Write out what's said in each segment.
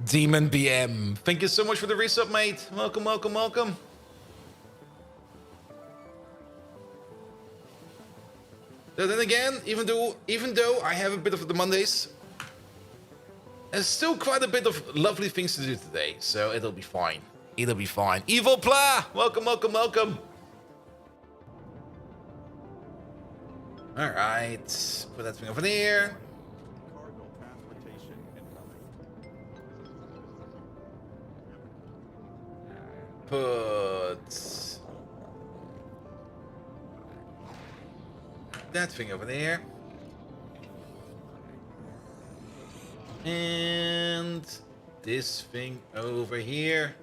Demon BM. Thank you so much for the resub, mate. Welcome, welcome, welcome. So then again, even though I have a bit of the Mondays, there's still quite a bit of lovely things to do today, so it'll be fine. It'll be fine. Evil Pla! Welcome, welcome, welcome. Alright. Put that thing over there. Put that thing over there. And this thing over here.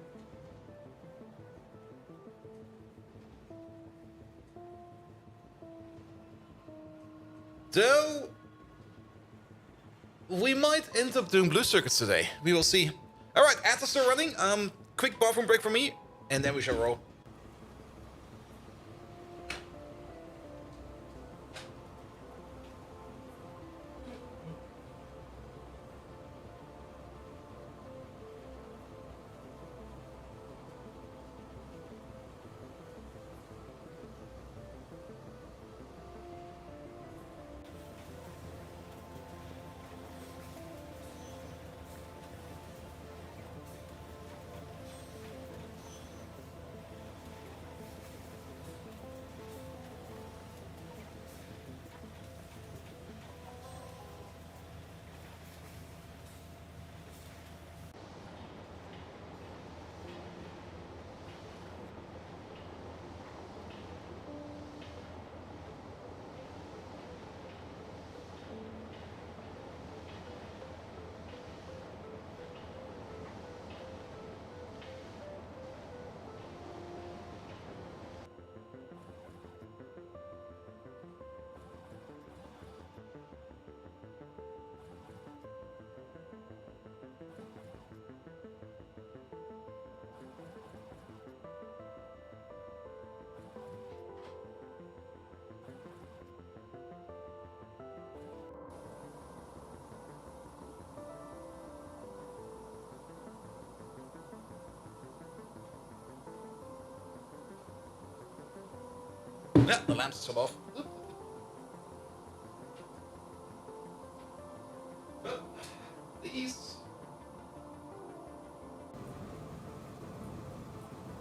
So we might end up doing blue circuits today. We will see. All right, Atlas still running. Quick bathroom break for me, and then we shall roll. Yeah, the lamps come off. These.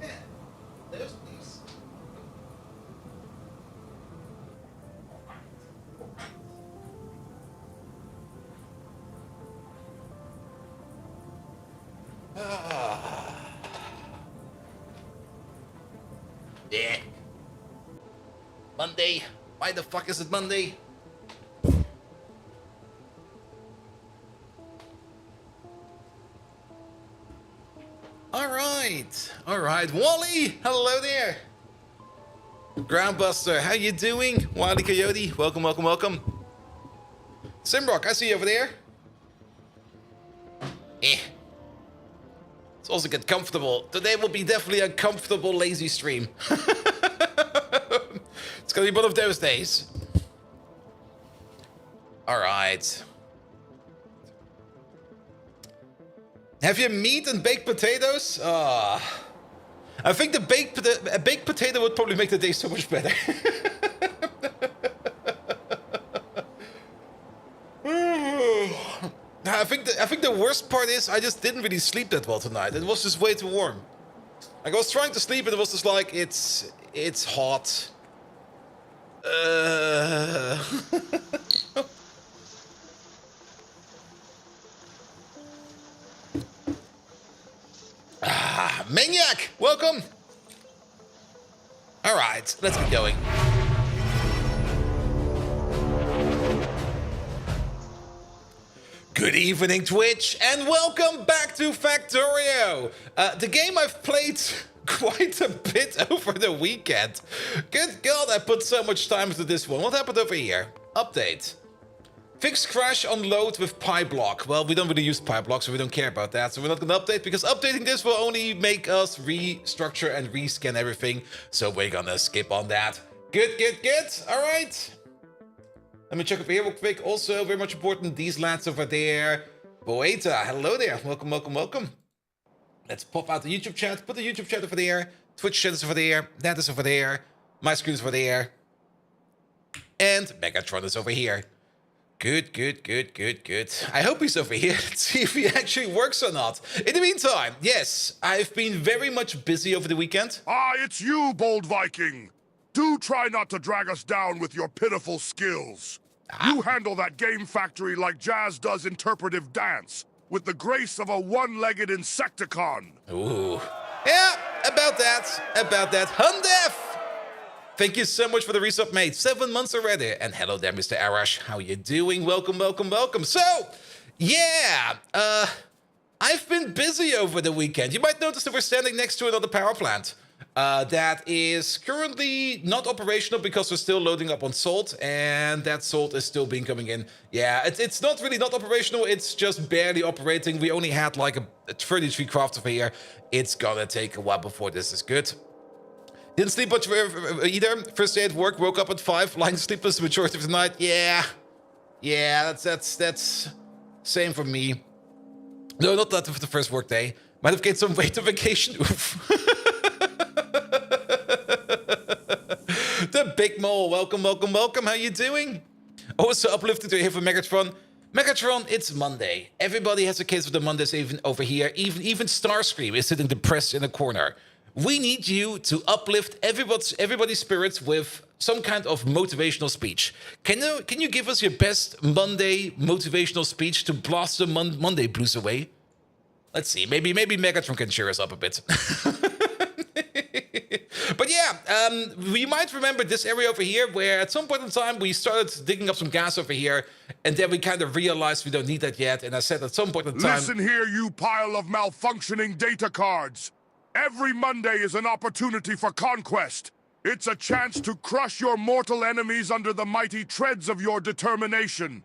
Yeah, there's these. Yeah. Monday. Why the fuck is it Monday? All right. Wally, hello there. Groundbuster, how you doing? Wily Coyote, welcome, welcome, welcome. Simrock, I see you over there. Let's also get comfortable. Today will be definitely a comfortable, lazy stream. It's gonna be one of those days. All right. Have you meat and baked potatoes? I think the baked potato would probably make the day so much better. I think the worst part is I just didn't really sleep that well tonight. It was just way too warm. Like I was trying to sleep and it was just like it's hot. Maniac, welcome. All right, let's get going. Good evening, Twitch, and welcome back to Factorio. The game I've played quite a bit over the weekend. Good God, I put so much time into this one. What happened over here? Update. Fixed crash on load with pipe block. Well, we don't really use pipe block, so we don't care about that. So we're not gonna update, because updating this will only make us restructure and rescan everything. So we're gonna skip on that. Good. All right. Let me check over here real quick. Also, very much important, these lads over there. Boeta, hello there. Welcome, welcome, welcome. Let's pop out the YouTube chat. Put the YouTube chat over there. Twitch chat is over there. That is over there. My screen is over there. And Megatron is over here. Good, good, good, good, good. I hope he's over here. Let's see if he actually works or not. In the meantime, yes, I've been very much busy over the weekend. Ah, it's you, bold Viking. Do try not to drag us down with your pitiful skills. You handle that game factory like Jazz does interpretive dance, with the grace of a one-legged Insecticon. Ooh. Yeah, about that. Hundef! Thank you so much for the resub, mate. 7 months already. And hello there, Mr. Arash. How you doing? Welcome, welcome, welcome. So, yeah, I've been busy over the weekend. You might notice that we're standing next to another power plant that is currently not operational because we're still loading up on salt, and that salt is still being coming in. Yeah, it's not really not operational. It's just barely operating. We only had like a 33 craft over here. It's gonna take a while before this is good. Didn't sleep much either. First day at work, woke up at 5, lying sleepless the majority of the night. Yeah, that's same for me. No, not that for the first work day. Might have gained some weight on vacation. Oof. The Big Mole, welcome, welcome, welcome. How you doing? Also uplifted to hear from Megatron. Megatron, it's Monday. Everybody has a case of the Mondays even over here. Even Starscream is sitting depressed in a corner. We need you to uplift everybody's spirits with some kind of motivational speech. Can you give us your best Monday motivational speech to blast the Monday blues away? Let's see. Maybe Megatron can cheer us up a bit. But yeah, we might remember this area over here where at some point in time we started digging up some gas over here, and then we kind of realized we don't need that yet. And I said at some point in time... Listen here, you pile of malfunctioning data cards. Every Monday is an opportunity for conquest. It's a chance to crush your mortal enemies under the mighty treads of your determination.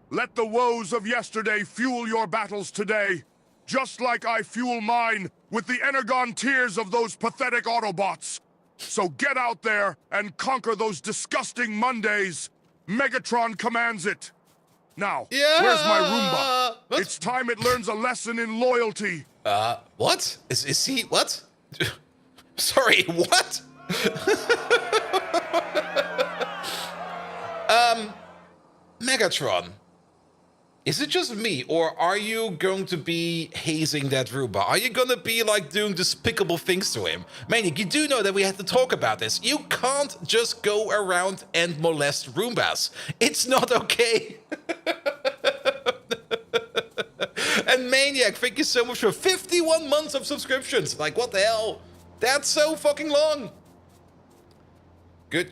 Let the woes of yesterday fuel your battles today, just like I fuel mine with the energon tears of those pathetic Autobots. So get out there and conquer those disgusting Mondays. Megatron commands it. Now, where's my Roomba? What? It's time it learns a lesson in loyalty. What? Is he... What? Sorry, what? Megatron. Is it just me, or are you going to be hazing that Roomba? Are you gonna be, like, doing despicable things to him? Maniac, you do know that we had to talk about this. You can't just go around and molest Roombas. It's not okay. And Maniac, thank you so much for 51 months of subscriptions. Like, what the hell? That's so fucking long. Good.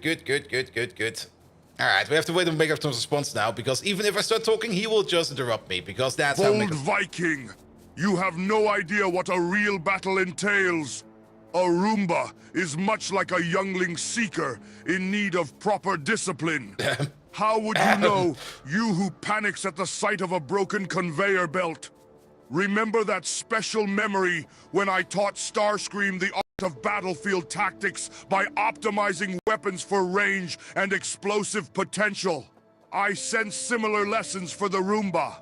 All right, we have to wait on Megatron's response now, because even if I start talking, he will just interrupt me, because that's how Bold Viking, you have no idea what a real battle entails. A Roomba is much like a youngling seeker in need of proper discipline. How would you know, you who panics at the sight of a broken conveyor belt? Remember that special memory when I taught Starscream the art of battlefield tactics by optimizing weapons for range and explosive potential? I sense similar lessons for the Roomba.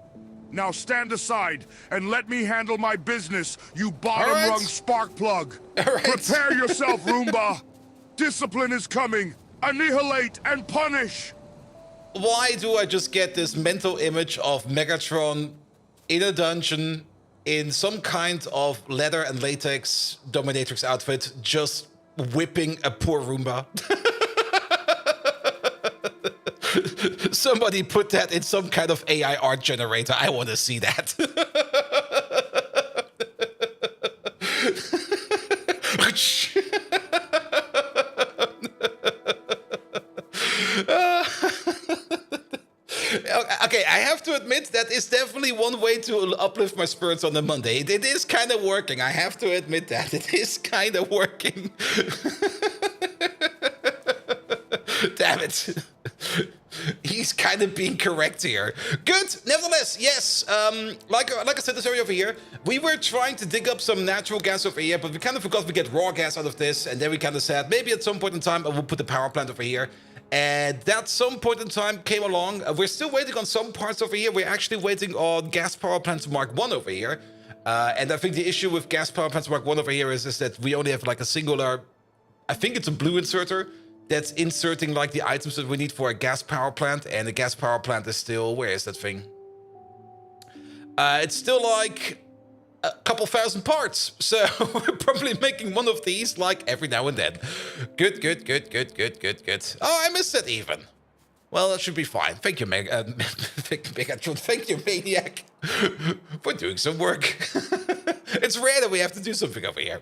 Now stand aside and let me handle my business, you bottom-rung spark plug. Prepare yourself, Roomba. Discipline is coming. Annihilate and punish. Why do I just get this mental image of Megatron in a dungeon in some kind of leather and latex dominatrix outfit, just whipping a poor Roomba? Somebody put that in some kind of AI art generator. I want to see that. Okay, I have to admit that is definitely one way to uplift my spirits on a Monday. It is kind of working. I have to admit that. It is kind of working. Damn it. He's kind of being correct here. Good. Nevertheless, yes. Like I said, this area over here, we were trying to dig up some natural gas over here, but we kind of forgot we get raw gas out of this, and then we kind of said maybe at some point in time I will put the power plant over here. And that some point in time came along. We're still waiting on some parts over here. We're actually waiting on gas power plants Mark 1 over here. And I think the issue with gas power plants Mark 1 over here is that we only have like a singular, I think it's a blue inserter that's inserting like the items that we need for a gas power plant. And the gas power plant is still, where is that thing? It's still like a couple thousand parts. So we're probably making one of these like every now and then. Good. Oh, I missed it even. Well, that should be fine. Thank you, Megatron. Thank you, Maniac, for doing some work. It's rare that we have to do something over here.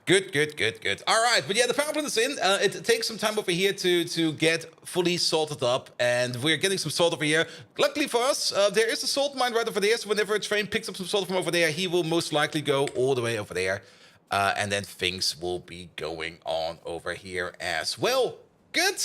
Good. All right, but yeah, the power plant is in. It takes some time over here to get fully salted up, and we're getting some salt over here. Luckily for us, there is a salt mine right over there, so whenever a train picks up some salt from over there, he will most likely go all the way over there, and then things will be going on over here as well. Good.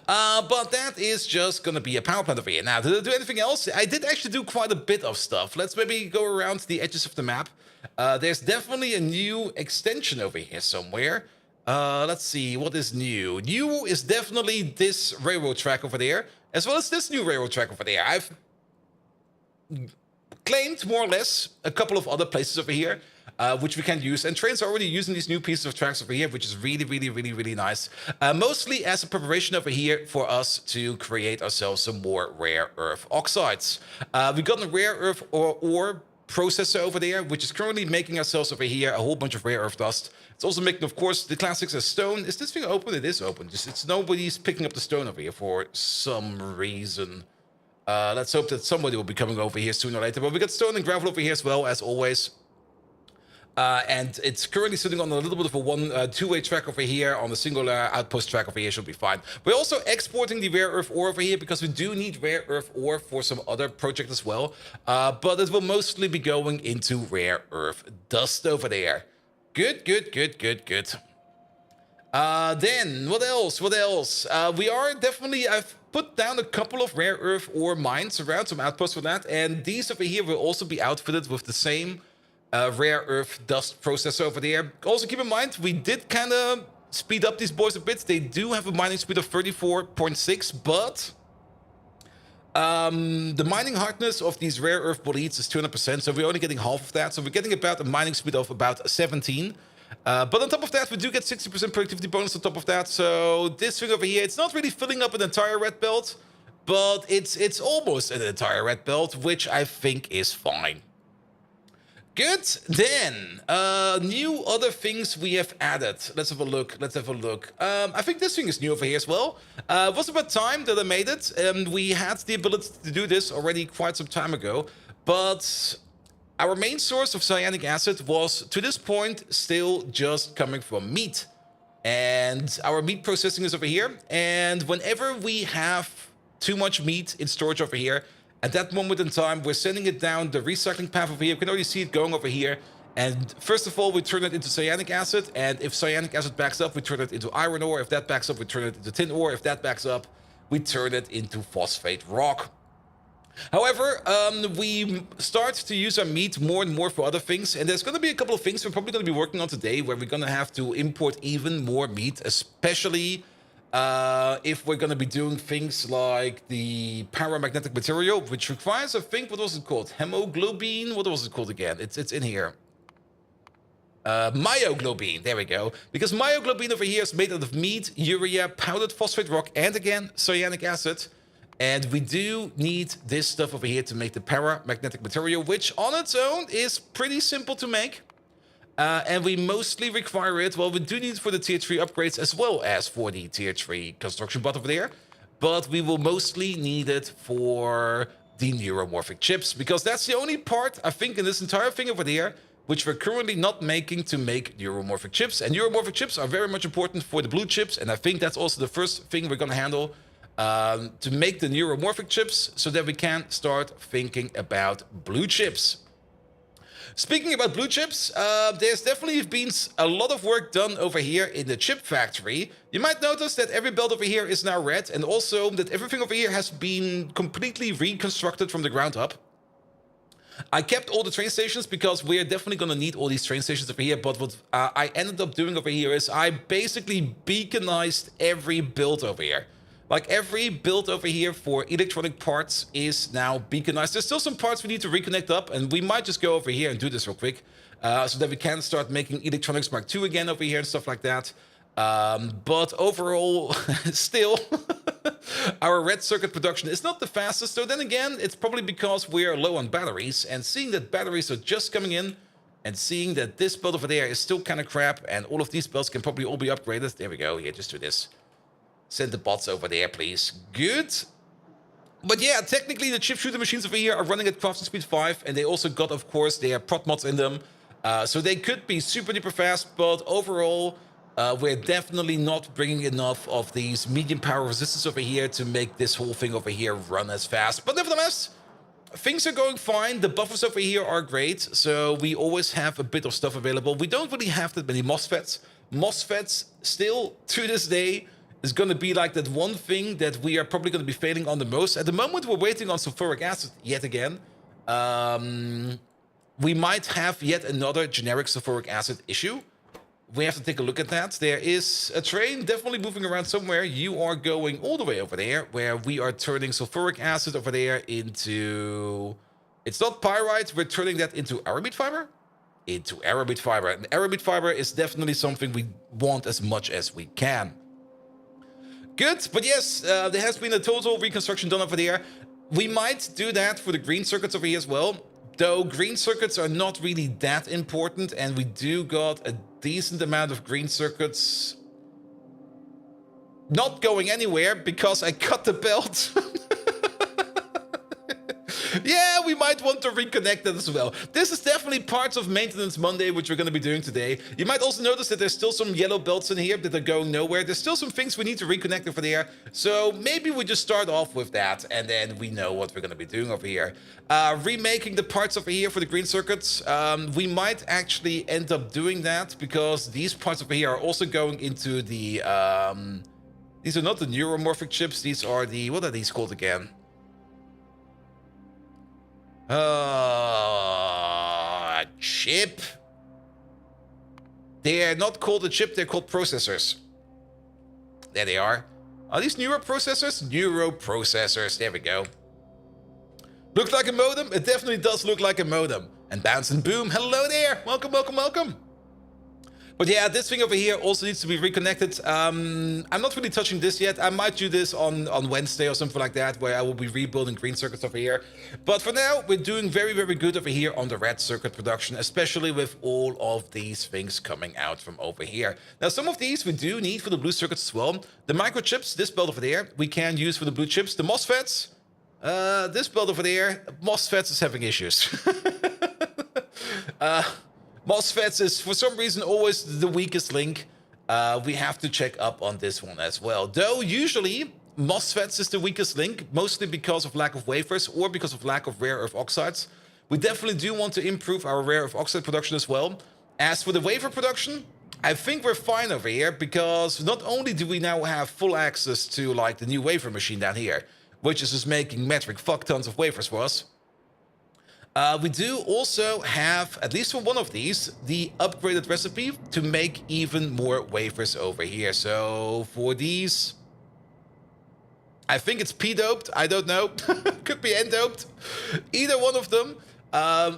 But that is just gonna be a power plant over here. Now, did I do anything else? I did actually do quite a bit of stuff. Let's maybe go around the edges of the map. There's definitely a new extension over here somewhere. Let's see, what is new? New is definitely this railroad track over there, as well as this new railroad track over there. I've claimed, more or less, a couple of other places over here, which we can use. And trains are already using these new pieces of tracks over here, which is really nice. Mostly as a preparation over here for us to create ourselves some more rare earth oxides. We got a rare earth ore processor over there, which is currently making ourselves over here a whole bunch of rare earth dust. It's also making, of course, the classics as stone. Is this thing open? It is open. Just it's nobody's picking up the stone over here for some reason. Let's hope that somebody will be coming over here sooner or later. But we got stone and gravel over here as well, as always. And it's currently sitting on a little bit of a two-way track over here. On the singular outpost track over here should be fine. We're also exporting the rare earth ore over here because we do need rare earth ore for some other project as well. But it will mostly be going into rare earth dust over there. Good. Then, what else? We are definitely, I've put down a couple of rare earth ore mines around, some outposts for that. And these over here will also be outfitted with the same rare earth dust processor over there. Also keep in mind, we did kind of speed up these boys a bit. They do have a mining speed of 34.6, but the mining hardness of these rare earth bullets is 200%, so we're only getting half of that. So we're getting about a mining speed of about 17. But on top of that, we do get 60% productivity bonus on top of that. So this thing over here, it's not really filling up an entire red belt, but it's almost an entire red belt, which I think is fine. Good. Then, new other things we have added. Let's have a look. I think this thing is new over here as well. It was about time that I made it. We had the ability to do this already quite some time ago. But our main source of cyanic acid was, to this point, still just coming from meat. And our meat processing is over here. And whenever we have too much meat in storage over here, at that moment in time, we're sending it down the recycling path over here. You can already see it going over here. And first of all, we turn it into cyanic acid. And if cyanic acid backs up, we turn it into iron ore. If that backs up, we turn it into tin ore. If that backs up, we turn it into phosphate rock. However, we start to use our meat more and more for other things. And there's going to be a couple of things we're probably going to be working on today where we're going to have to import even more meat, especially if we're going to be doing things like the paramagnetic material, which requires, I think, what was it called? Hemoglobin? What was it called again? It's in here. Myoglobin, there we go. Because myoglobin over here is made out of meat, urea, powdered phosphate rock, and again, cyanic acid. And we do need this stuff over here to make the paramagnetic material, which on its own is pretty simple to make. And we mostly require it, well, we do need it for the tier 3 upgrades as well as for the tier 3 construction bot over there. But we will mostly need it for the neuromorphic chips, because that's the only part, I think, in this entire thing over there, which we're currently not making to make neuromorphic chips. And neuromorphic chips are very much important for the blue chips, and I think that's also the first thing we're going to handle, to make the neuromorphic chips so that we can start thinking about blue chips. Speaking about blue chips, there's definitely been a lot of work done over here in the chip factory. You might notice that every belt over here is now red, and also that everything over here has been completely reconstructed from the ground up. I kept all the train stations because we're definitely going to need all these train stations over here. But what I ended up doing over here is I basically beaconized every build over here. Like every build over here for electronic parts is now beaconized. There's still some parts we need to reconnect up, and we might just go over here and do this real quick so that we can start making electronics Mark II again over here and stuff like that. But overall, still, our red circuit production is not the fastest. So then again, it's probably because we are low on batteries, and seeing that batteries are just coming in and seeing that this build over there is still kind of crap and all of these builds can probably all be upgraded. There we go. Yeah, just do this. Send the bots over there, please. Good. But yeah, technically the chip shooter machines over here are running at crafting speed 5, and they also got, of course, their prot mods in them. So they could be super duper fast, but overall, we're definitely not bringing enough of these medium power resistors over here to make this whole thing over here run as fast. But nevertheless, things are going fine. The buffers over here are great, so we always have a bit of stuff available. We don't really have that many MOSFETs. MOSFETs still, to this day, is going to be like that one thing that we are probably going to be failing on the most. At the moment, we're waiting on sulfuric acid yet again. We might have yet another generic sulfuric acid issue. We have to take a look at that. There is a train definitely moving around somewhere. You are going all the way over there, where we are turning sulfuric acid over there into... It's not pyrite, we're turning that into aramid fiber? Into aramid fiber. And aramid fiber is definitely something we want as much as we can. Good, but yes, there has been a total reconstruction done over there. We might do that for the green circuits over here as well. Though green circuits are not really that important, and we do got a decent amount of green circuits not going anywhere because I cut the belt. Yeah, we might want to reconnect that as well. This is definitely parts of Maintenance Monday, which we're going to be doing today. You might also notice that there's still some yellow belts in here that are going nowhere. There's still some things we need to reconnect over there. So maybe we just start off with that, and then we know what we're going to be doing over here. Remaking the parts over here for the green circuits. We might actually end up doing that because these parts over here are also going into the... these are not the neuromorphic chips. These are the... What are these called again? Chip. They're not called a chip, they're called processors. There they are. Are these neuroprocessors? Neuroprocessors, there we go. Looks like a modem? It definitely does look like a modem. And Bounce and Boom, hello there! Welcome, welcome, welcome! But yeah, this thing over here also needs to be reconnected. I'm not really touching this yet. I might do this on Wednesday or something like that, where I will be rebuilding green circuits over here. But for now, we're doing very, very good over here on the red circuit production, especially with all of these things coming out from over here. Now, some of these we do need for the blue circuits as well. The microchips, this belt over there, we can use for the blue chips. The MOSFETs, this belt over there, MOSFETs is having issues. MOSFETs is, for some reason, always the weakest link. We have to check up on this one as well. Though, usually, MOSFETs is the weakest link, mostly because of lack of wafers or because of lack of rare earth oxides. We definitely do want to improve our rare earth oxide production as well. As for the wafer production, I think we're fine over here, because not only do we now have full access to, like, the new wafer machine down here, which is just making metric fuck tons of wafers for us. We do also have, at least for one of these, the upgraded recipe to make even more wafers over here. So for these, I think it's P-doped. I don't know. Could be N-doped. Either one of them.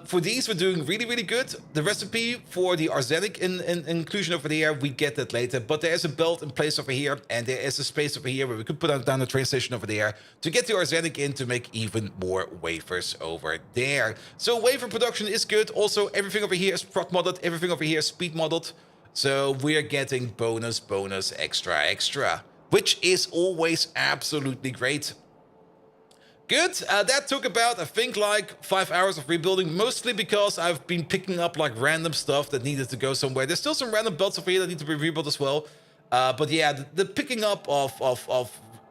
For these, we're doing really, really good. The recipe for the arsenic inclusion over there, we get that later. But there is a belt in place over here, and there is a space over here where we could put down the train station over there to get the arsenic in to make even more wafers over there. So wafer production is good. Also, everything over here is prot modded. Everything over here is speed modded. So we're getting bonus, extra, which is always absolutely great. Good. That took about, I think, like 5 hours of rebuilding, mostly because I've been picking up like random stuff that needed to go somewhere. There's still some random belts over here that need to be rebuilt as well. But yeah, the picking up of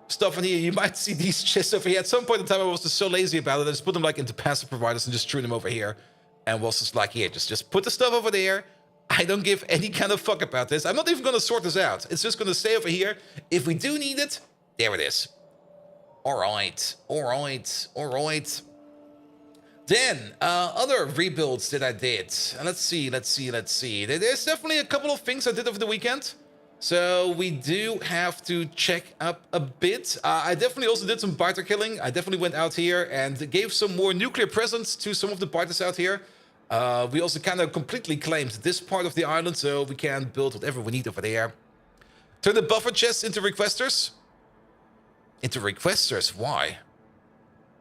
stuff in here, you might see these chests over here. At some point in time, I was just so lazy about it. I just put them like into passive providers and just threw them over here. And was just like, here, just put the stuff over there. I don't give any kind of fuck about this. I'm not even going to sort this out. It's just going to stay over here. If we do need it, there it is. All right. Then, other rebuilds that I did. Let's see. There's definitely a couple of things I did over the weekend. So we do have to check up a bit. I definitely also did some biter killing. I definitely went out here and gave some more nuclear presents to some of the biters out here. We also kind of completely claimed this part of the island, so we can build whatever we need over there. Turn the buffer chests into requesters. Into requesters? Why?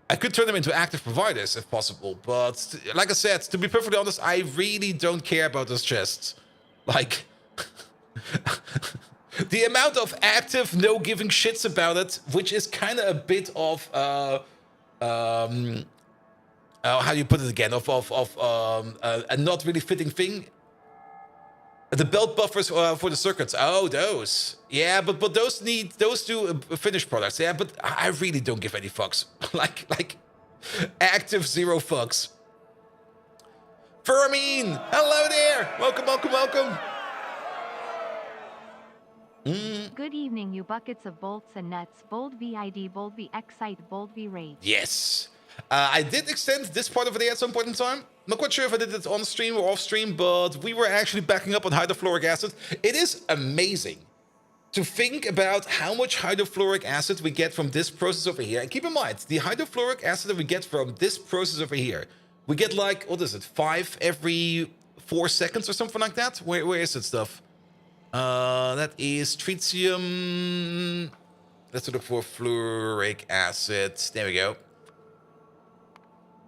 I could turn them into active providers if possible, but like I said, to be perfectly honest, I really don't care about those chests. Like, the amount of active no giving shits about it, which is kind of a bit of how do you put it again? A not really fitting thing. The belt buffers for the circuits. Oh, those. Yeah, but those do finished products. Yeah, but I really don't give any fucks. like active zero fucks. Fermine, hello there. Welcome. Good evening, you buckets of bolts and nuts. Bold VID, bold V excite, bold V rage. Yes. I did extend this part over there at some point in time. Not quite sure if I did it on stream or off stream, but we were actually backing up on hydrofluoric acid. It is amazing to think about how much hydrofluoric acid we get from this process over here. And keep in mind, the hydrofluoric acid that we get from this process over here, we get like, what is it, 5 every 4 seconds or something like that? Where is it stuff? That is tritium. Let's look for fluoric acid. There we go.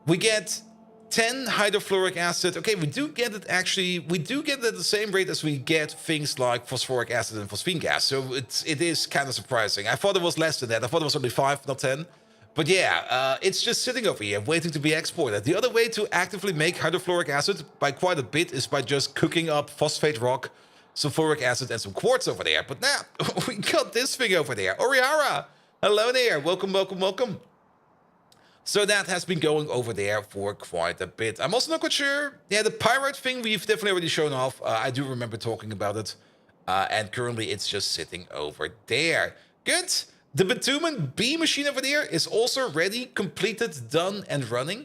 We get 10 hydrofluoric acid. Okay, we do get it at the same rate as we get things like phosphoric acid and phosphine gas. So it is kind of surprising. I thought it was less than that. I thought it was only 5, not 10. But yeah, it's just sitting over here waiting to be exported. The other way to actively make hydrofluoric acid by quite a bit is by just cooking up phosphate rock, sulfuric acid, and some quartz over there. But now, we got this thing over there. Orihara! Hello there. Welcome. So that has been going over there for quite a bit. I'm also not quite sure. Yeah, the pyrite thing we've definitely already shown off. I do remember talking about it. And currently it's just sitting over there. Good. The bitumen B machine over there is also ready, completed, done, and running.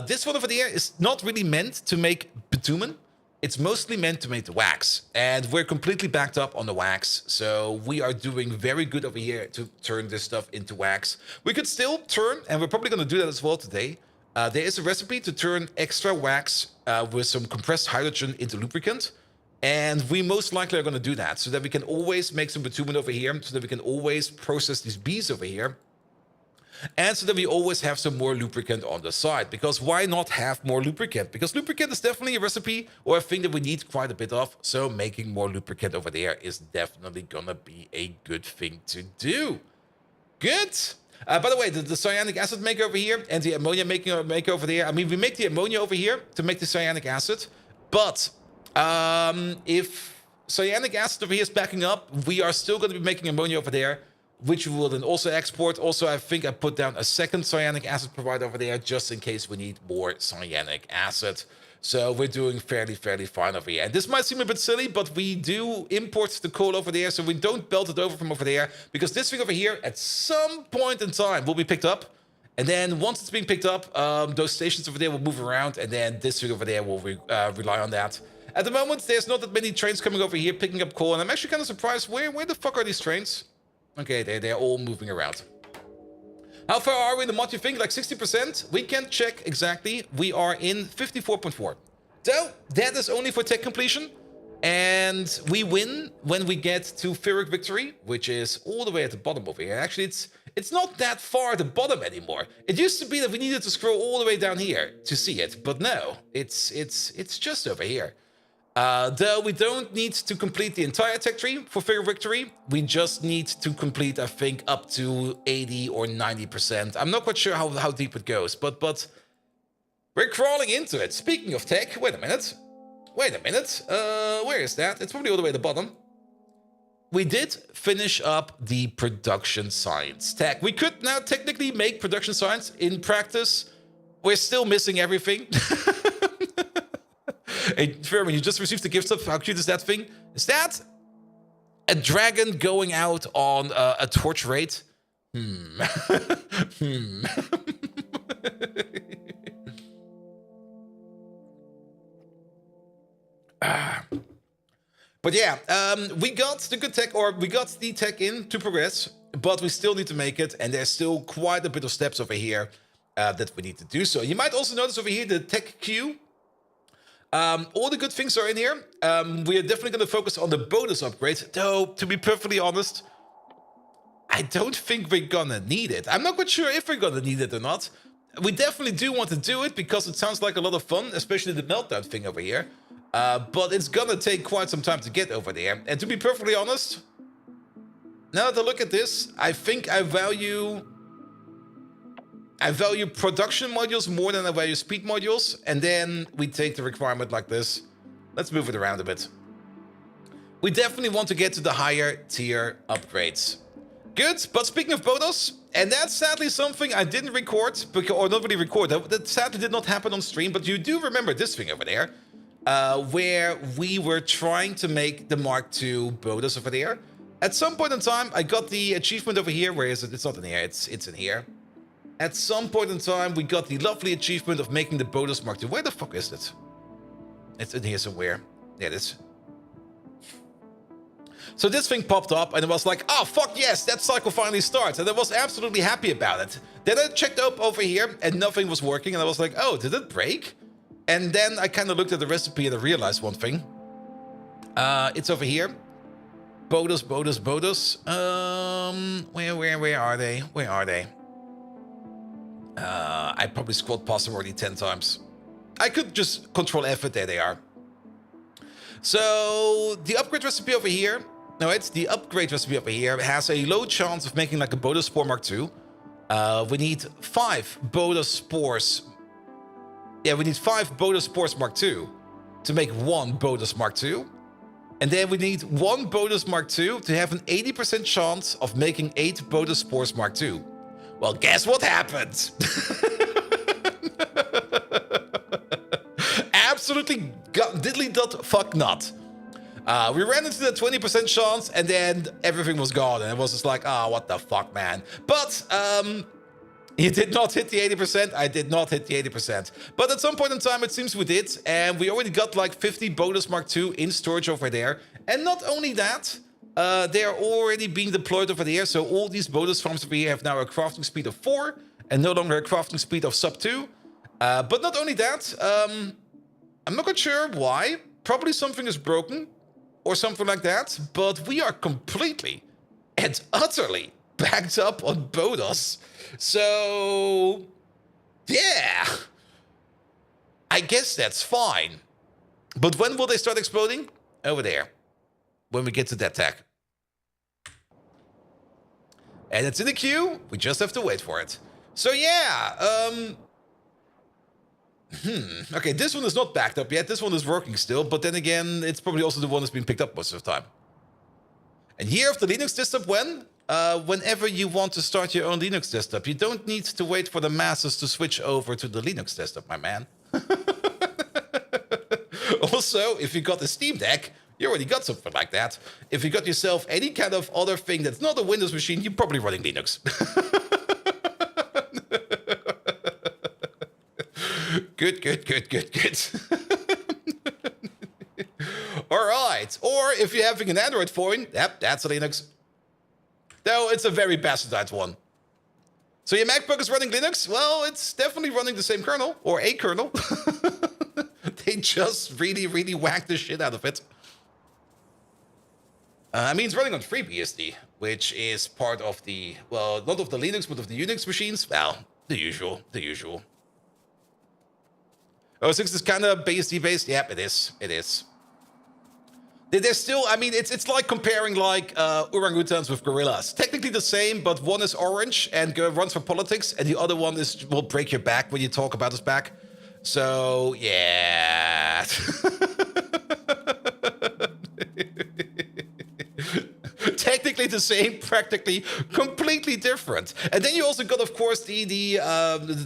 This one over there is not really meant to make bitumen. It's mostly meant to make the wax, and we're completely backed up on the wax, so we are doing very good over here to turn this stuff into wax. We could still turn, and we're probably going to do that as well today. There is a recipe to turn extra wax with some compressed hydrogen into lubricant, and we most likely are going to do that so that we can always make some bitumen over here, so that we can always process these bees over here. And so that we always have some more lubricant on the side. Because why not have more lubricant? Because lubricant is definitely a recipe or a thing that we need quite a bit of. So making more lubricant over there is definitely gonna be a good thing to do. Good. By the way, the cyanic acid maker over here and the ammonia maker over there. I mean, we make the ammonia over here to make the cyanic acid. But if cyanic acid over here is backing up, we are still going to be making ammonia over there, which we will then also export. Also, I think I put down a second cyanic acid provider over there just in case we need more cyanic acid. So we're doing fairly fine over here. And this might seem a bit silly, but we do import the coal over there, so we don't belt it over from over there, because this thing over here, at some point in time, will be picked up. And then once it's being picked up, those stations over there will move around, and then this thing over there will rely on that. At the moment, there's not that many trains coming over here picking up coal, and I'm actually kind of surprised. Where the fuck are these trains? Okay, they're all moving around. How far are we in the mod, you think? Like 60%? We can check exactly. We are in 54.4. So, that is only for tech completion. And we win when we get to Ferric Victory, which is all the way at the bottom over here. Actually, it's not that far at the bottom anymore. It used to be that we needed to scroll all the way down here to see it. But no, it's just over here. Though we don't need to complete the entire tech tree for Ferric Victory, we just need to complete, I think, up to 80 or 90%. I'm not quite sure how deep it goes, but we're crawling into it. Speaking of tech, wait a minute. Where is that? It's probably all the way at the bottom. We did finish up the production science tech. We could now technically make production science. In practice, we're still missing everything. Hey, Fermin, you just received the gift stuff. How cute is that thing? Is that a dragon going out on a torch raid? But yeah, we got the good tech, or we got the tech in to progress, but we still need to make it, and there's still quite a bit of steps over here that we need to do. So you might also notice over here the tech queue. All the good things are in here. We are definitely going to focus on the bonus upgrade, though, to be perfectly honest, I don't think we're gonna need it. I'm not quite sure if we're gonna need it or not. We definitely do want to do it because it sounds like a lot of fun, especially the meltdown thing over here. But it's gonna take quite some time to get over there. And to be perfectly honest, now that I look at this, I think I value production modules more than I value speed modules. And then we take the requirement like this. Let's move it around a bit. We definitely want to get to the higher tier upgrades. Good, but speaking of bonus, and that's sadly something I didn't record, or not really record, that sadly did not happen on stream, but you do remember this thing over there, where we were trying to make the Mark II bonus over there. At some point in time, I got the achievement over here. Where is it? It's not in here, it's in here. At some point in time, we got the lovely achievement of making the bonus Mark II. Where the fuck is it? It's in here somewhere. There it is. So this thing popped up and it was like, oh, fuck yes, that cycle finally starts. And I was absolutely happy about it. Then I checked up over here and nothing was working. And I was like, oh, did it break? And then I kind of looked at the recipe and I realized one thing. It's over here. Bonus. Where are they? Where are they? I probably scrolled past them already 10 times. I could just control F it. There they are. So the upgrade recipe over here. No, it's the upgrade recipe over here. It has a low chance of making like a bonus spore Mark II. We need 5 bonus spores. Yeah, we need 5 bonus spores Mark II to make 1 bonus Mark II. And then we need 1 bonus Mark II to have an 80% chance of making 8 bonus spores Mark II. Well, guess what happened? Absolutely diddly dot fuck not. We ran into the 20% chance and then everything was gone. And it was just like, oh, what the fuck, man. But you did not hit the 80%. I did not hit the 80%. But at some point in time, it seems we did. And we already got like 50 bonus Mark II in storage over there. And not only that, they are already being deployed over there. So all these bonus farms over here have now a crafting speed of 4 and no longer a crafting speed of sub 2. But not only that, I'm not quite sure why. Probably something is broken or something like that. But we are completely and utterly backed up on bonus. So, yeah. I guess that's fine. But when will they start exploding? Over there. When we get to that tech. And it's in the queue. We just have to wait for it. So, yeah. Okay, this one is not backed up yet. This one is working still. But then again, it's probably also the one that's been picked up most of the time. And year of the Linux desktop when? Whenever you want to start your own Linux desktop. You don't need to wait for the masses to switch over to the Linux desktop, my man. Also, if you got a Steam Deck, you already got something like that. If you got yourself any kind of other thing that's not a Windows machine, you're probably running Linux. Good. All right. Or if you're having an Android phone, yep, that's a Linux. Though it's a very bastardized one. So your MacBook is running Linux? Well, it's definitely running the same kernel, or a kernel. They just really whacked the shit out of it. I mean, it's running on FreeBSD, which is part of the, well, not of the Linux, but of the Unix machines. Well, the usual. Oh, 6 is kind of BSD based? Yep, it is. There's still, I mean, it's like comparing like orangutans with gorillas. Technically the same, but one is orange and runs for politics, and the other one will break your back when you talk about his back. So, yeah. Technically the same, practically completely different. And then you also got, of course, the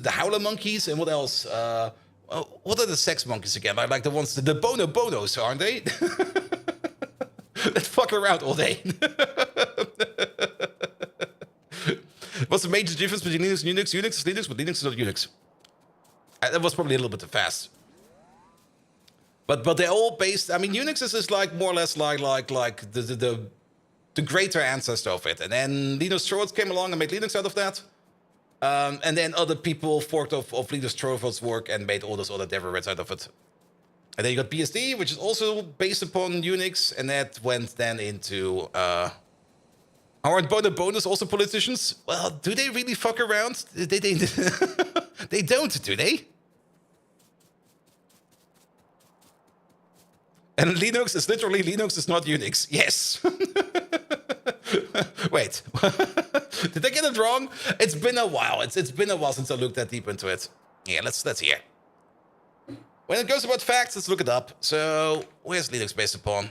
howler monkeys, and what else? What are the sex monkeys again? Like the ones, the bonos, aren't they? That fuck around all day. What's the major difference between Linux and Unix? Unix is Linux, but Linux is not Unix. That was probably a little bit too fast. But they're all based. I mean, Unix is like more or less like the greater ancestor of it. And then Linus Torvalds came along and made Linux out of that. And then other people forked off of Linus Torvalds' work and made all those other derivatives out of it. And then you got BSD, which is also based upon Unix, and that went then into aren't bonus also politicians? Well, do they really fuck around? They don't, do they? And Linux is literally Linux is not Unix. Yes. Wait. Did I get it wrong? It's been a while. It's been a while since I looked that deep into it. Yeah, let's hear. When it goes about facts, let's look it up. So, where's Linux based upon?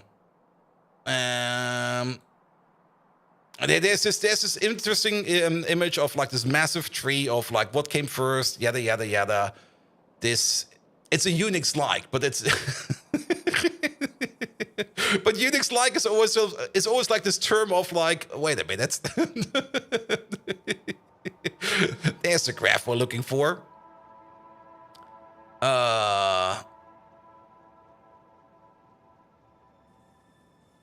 There's this interesting image of like this massive tree of like what came first, yada yada yada. It's a Unix-like, but it's but Unix-like is always like this term of like, wait a minute. There's the graph we're looking for.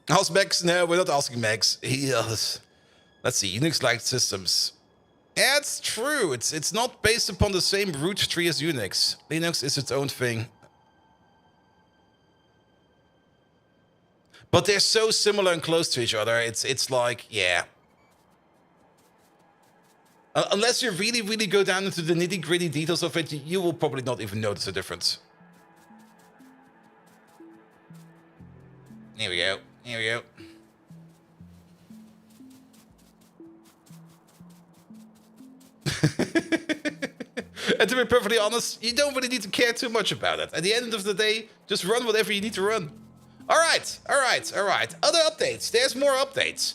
How's Max? No, we're not asking Max. Let's see, Unix-like systems. Yeah, it's true. It's not based upon the same root tree as Unix. Linux is its own thing. But they're so similar and close to each other. It's like, yeah. Unless you really, really go down into the nitty-gritty details of it, you will probably not even notice the difference. Here we go. Here we go. And to be perfectly honest, you don't really need to care too much about it. At the end of the day, just run whatever you need to run. All right. Other updates. There's more updates.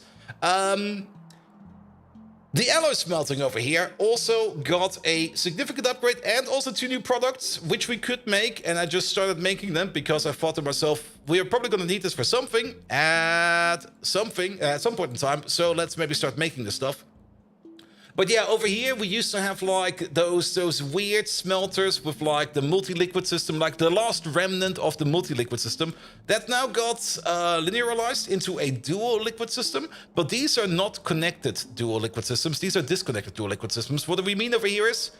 The alloy smelting over here also got a significant upgrade and also 2 new products, which we could make. And I just started making them because I thought to myself, we are probably going to need this for something at some point in time. So let's maybe start making this stuff. But yeah, over here we used to have like those weird smelters with like the multi-liquid system, like the last remnant of the multi-liquid system that now got linearized into a dual liquid system. But these are not connected dual liquid systems. These are disconnected dual liquid systems. What do we mean over here is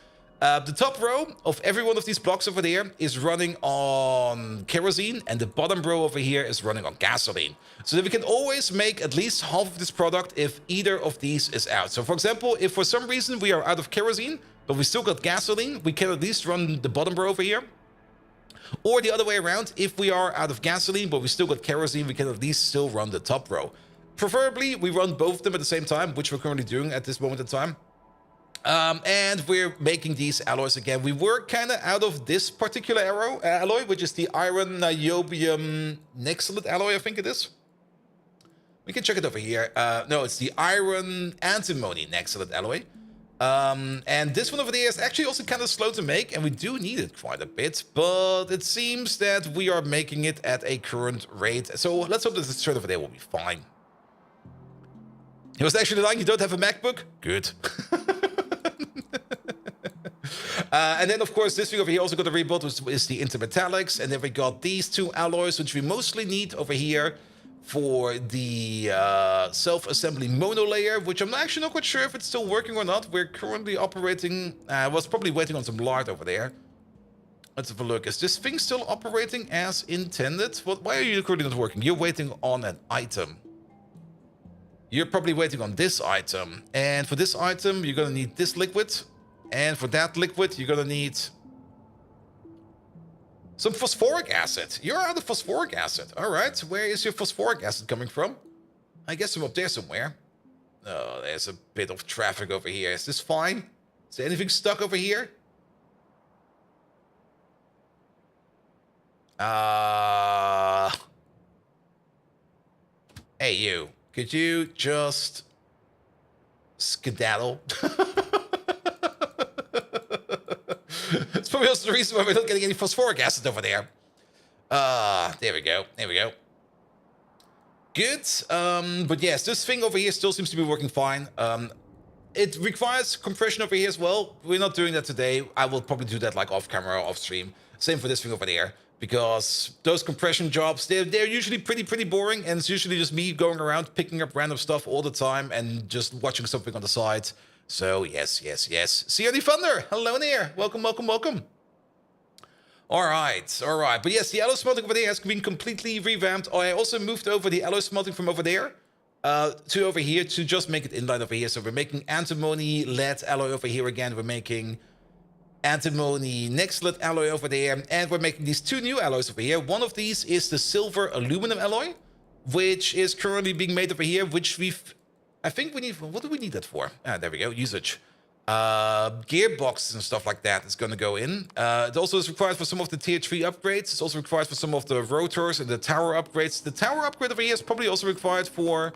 the top row of every one of these blocks over there is running on kerosene, and the bottom row over here is running on gasoline. So that we can always make at least half of this product if either of these is out. So for example, if for some reason we are out of kerosene, but we still got gasoline, we can at least run the bottom row over here. Or the other way around, if we are out of gasoline, but we still got kerosene, we can at least still run the top row. Preferably, we run both of them at the same time, which we're currently doing at this moment in time. And we're making these alloys again. We were kind of out of this particular alloy, which is the iron niobium nexalate alloy, I think it is. We can check it over here. No, it's the iron antimony nexalate alloy. And this one over there is actually also kind of slow to make, and we do need it quite a bit, but it seems that we are making it at a current rate. So let's hope that this shirt over there will be fine. He was actually lying, you don't have a MacBook? Good. And then, of course, this thing over here also got a rebuild, which is the intermetallics. And then we got these 2 alloys, which we mostly need over here for the self-assembly monolayer, which I'm actually not quite sure if it's still working or not. We're currently operating... I was probably waiting on some lard over there. Let's have a look. Is this thing still operating as intended? Why are you currently not working? You're waiting on an item. You're probably waiting on this item. And for this item, you're going to need this liquid. And for that liquid, you're going to need some phosphoric acid. You're out of phosphoric acid. All right. Where is your phosphoric acid coming from? I guess I'm up there somewhere. Oh, there's a bit of traffic over here. Is this fine? Is there anything stuck over here? Hey, you. Could you just skedaddle? It's probably also the reason why we're not getting any phosphoric acid over there. There we go. There we go. Good. But yes, this thing over here still seems to be working fine. It requires compression over here as well. We're not doing that today. I will probably do that like off camera or off stream. Same for this thing over there. because those compression jobs, they're usually pretty boring, and it's usually just me going around picking up random stuff all the time and just watching something on the side. So yes. CRD Thunder, hello there. Welcome. All right. But yes, the alloy smelting over there has been completely revamped. I also moved over the alloy smelting from over there to over here to just make it inline over here. So we're making antimony lead alloy over here again. We're making antimony next lead alloy over there, and we're making these 2 new alloys over here. One of these is the silver aluminum alloy, which is currently being made over here, which I think we need, what do we need that for? There we go, usage. Gearboxes and stuff like that is going to go in. It also is required for some of the tier 3 upgrades. It's also required for some of the rotors and the tower upgrades. The tower upgrade over here is probably also required for...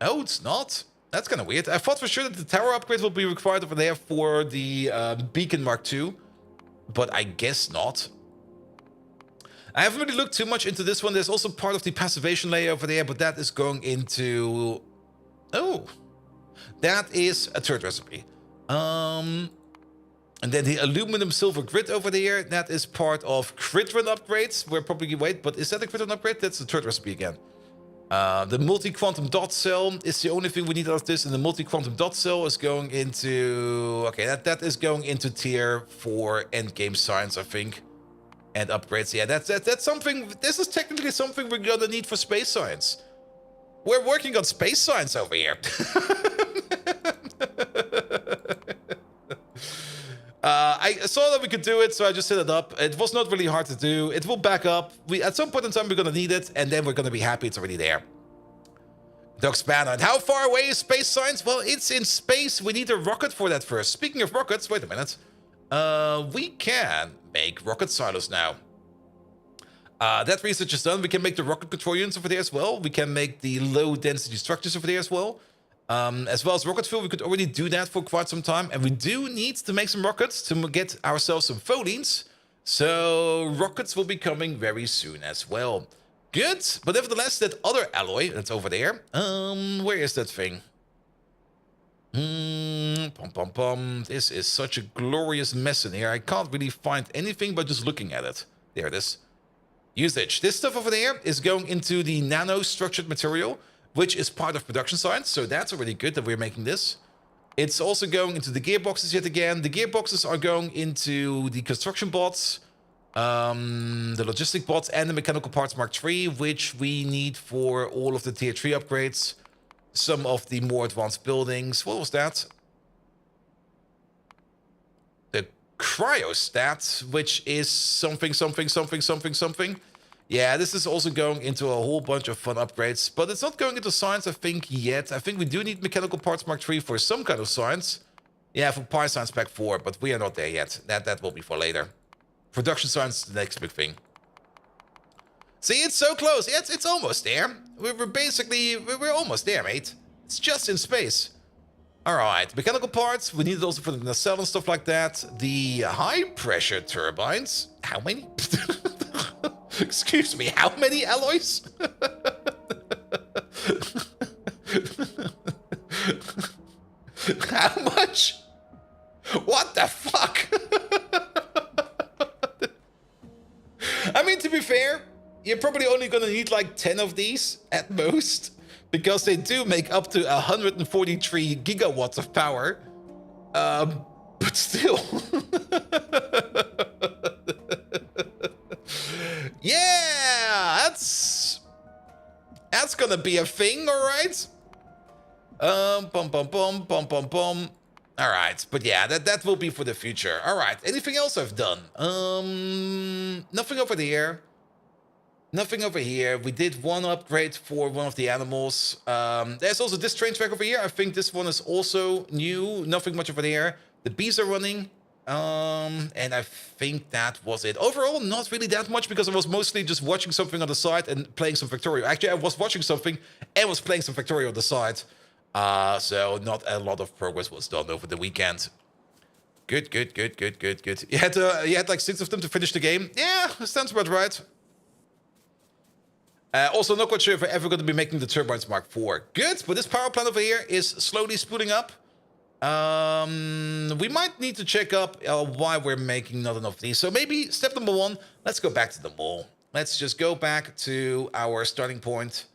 Oh, it's not. That's kind of weird. I thought for sure that the tower upgrade will be required over there for the Beacon Mark II, but I guess not. I haven't really looked too much into this one. There's also part of the passivation layer over there, but that is going into... Oh, that is a third recipe. And then the aluminum silver grid over there, that is part of grid run upgrades. We're probably... Wait, but is that a grid run upgrade? That's the third recipe again. The multi-quantum dot cell is the only thing we need out of this, and the multi-quantum dot cell is going into... Okay, that is going into tier 4 endgame science, I think. And upgrades. Yeah, that's something... This is technically something we're gonna need for space science. We're working on space science over here. I saw that we could do it, so I just set it up. It was not really hard to do. It will back up. At some point in time, we're going to need it, and then we're going to be happy it's already there. Doug Spanner, and how far away is space science? Well, it's in space. We need a rocket for that first. Speaking of rockets, wait a minute. We can make rocket silos now. That research is done. We can make the rocket control units over there as well. We can make the low-density structures over there as well. As well as rocket fuel, we could already do that for quite some time. And we do need to make some rockets to get ourselves some pholenes. So rockets will be coming very soon as well. Good. But nevertheless, that other alloy that's over there. Where is that thing? This is such a glorious mess in here. I can't really find anything by just looking at it. There it is. Usage. This stuff over there is going into the nano-structured material, which is part of production science, so that's already good that we're making this. It's also going into the gearboxes yet again. The gearboxes are going into the construction bots, the logistic bots, and the mechanical parts Mark III, which we need for all of the tier 3 upgrades, some of the more advanced buildings. What was that? The cryostat, which is something. Yeah, this is also going into a whole bunch of fun upgrades, but it's not going into science, I think, yet. I think we do need mechanical parts Mark III for some kind of science. Yeah, for Pi Science Pack 4, but we are not there yet. That will be for later. Production science is the next big thing. See, it's so close. Yeah, it's almost there. We're almost there, mate. It's just in space. All right, mechanical parts. We need it also for the nacelle and stuff like that. The high-pressure turbines. How many? Excuse me, how many alloys? How much? What the fuck? I mean, to be fair, you're probably only gonna need like 10 of these at most, because they do make up to 143 gigawatts of power. But still. Yeah, that's gonna be a thing, all right. All right, but yeah, that will be for the future. All right, anything else I've done? Nothing over there. Nothing over here. We did one upgrade for one of the animals. There's also this train track over here. I think this one is also new. Nothing much over there. The bees are running. And I think that was it. Overall, not really that much, because I was mostly just watching something on the side and playing some Factorio. Actually, I was watching something and was playing some Factorio on the side. So not a lot of progress was done over the weekend. Good. You had like 6 of them to finish the game. Yeah, sounds about right. Also, not quite sure if we're ever going to be making the turbines Mark IV. Good, but this power plant over here is slowly spooling up. We might need to check up why we're making not enough of these. So maybe step number 1, let's go back to the mall. Let's just go back to our starting point,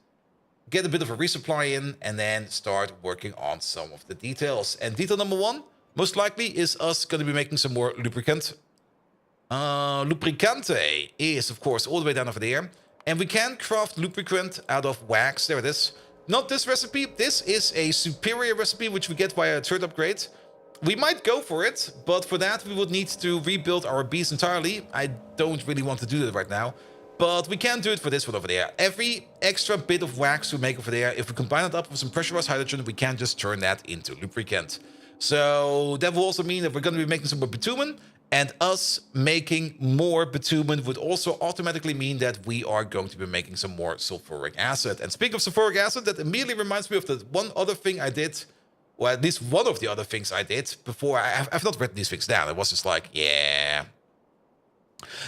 get a bit of a resupply in, and then start working on some of the details. And detail number 1, most likely, is us going to be making some more lubricant. Lubricante is, of course, all the way down over there. And we can craft lubricant out of wax. There it is. Not this recipe. This is a superior recipe, which we get via a third upgrade. We might go for it, but for that, we would need to rebuild our beast entirely. I don't really want to do that right now. But we can do it for this one over there. Every extra bit of wax we make over there, if we combine it up with some pressurized hydrogen, we can just turn that into lubricant. So that will also mean that we're going to be making some more bitumen. And us making more bitumen would also automatically mean that we are going to be making some more sulfuric acid. And speaking of sulfuric acid, that immediately reminds me of the one other thing I did. Well, at least one of the other things I did before. I've not written these things down. It was just like, yeah.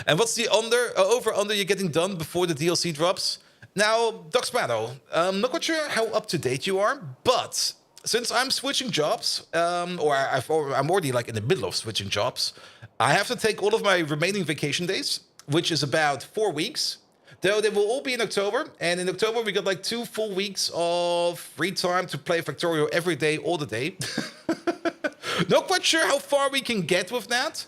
And what's the over-under you're getting done before the DLC drops? Now, Doc Spano, I'm not quite sure how up-to-date you are, but since I'm switching jobs, I'm already like in the middle of switching jobs, I have to take all of my remaining vacation days, which is about 4 weeks. Though they will all be in October, and in October we got like 2 full weeks of free time to play Factorio every day, all the day. Not quite sure how far we can get with that.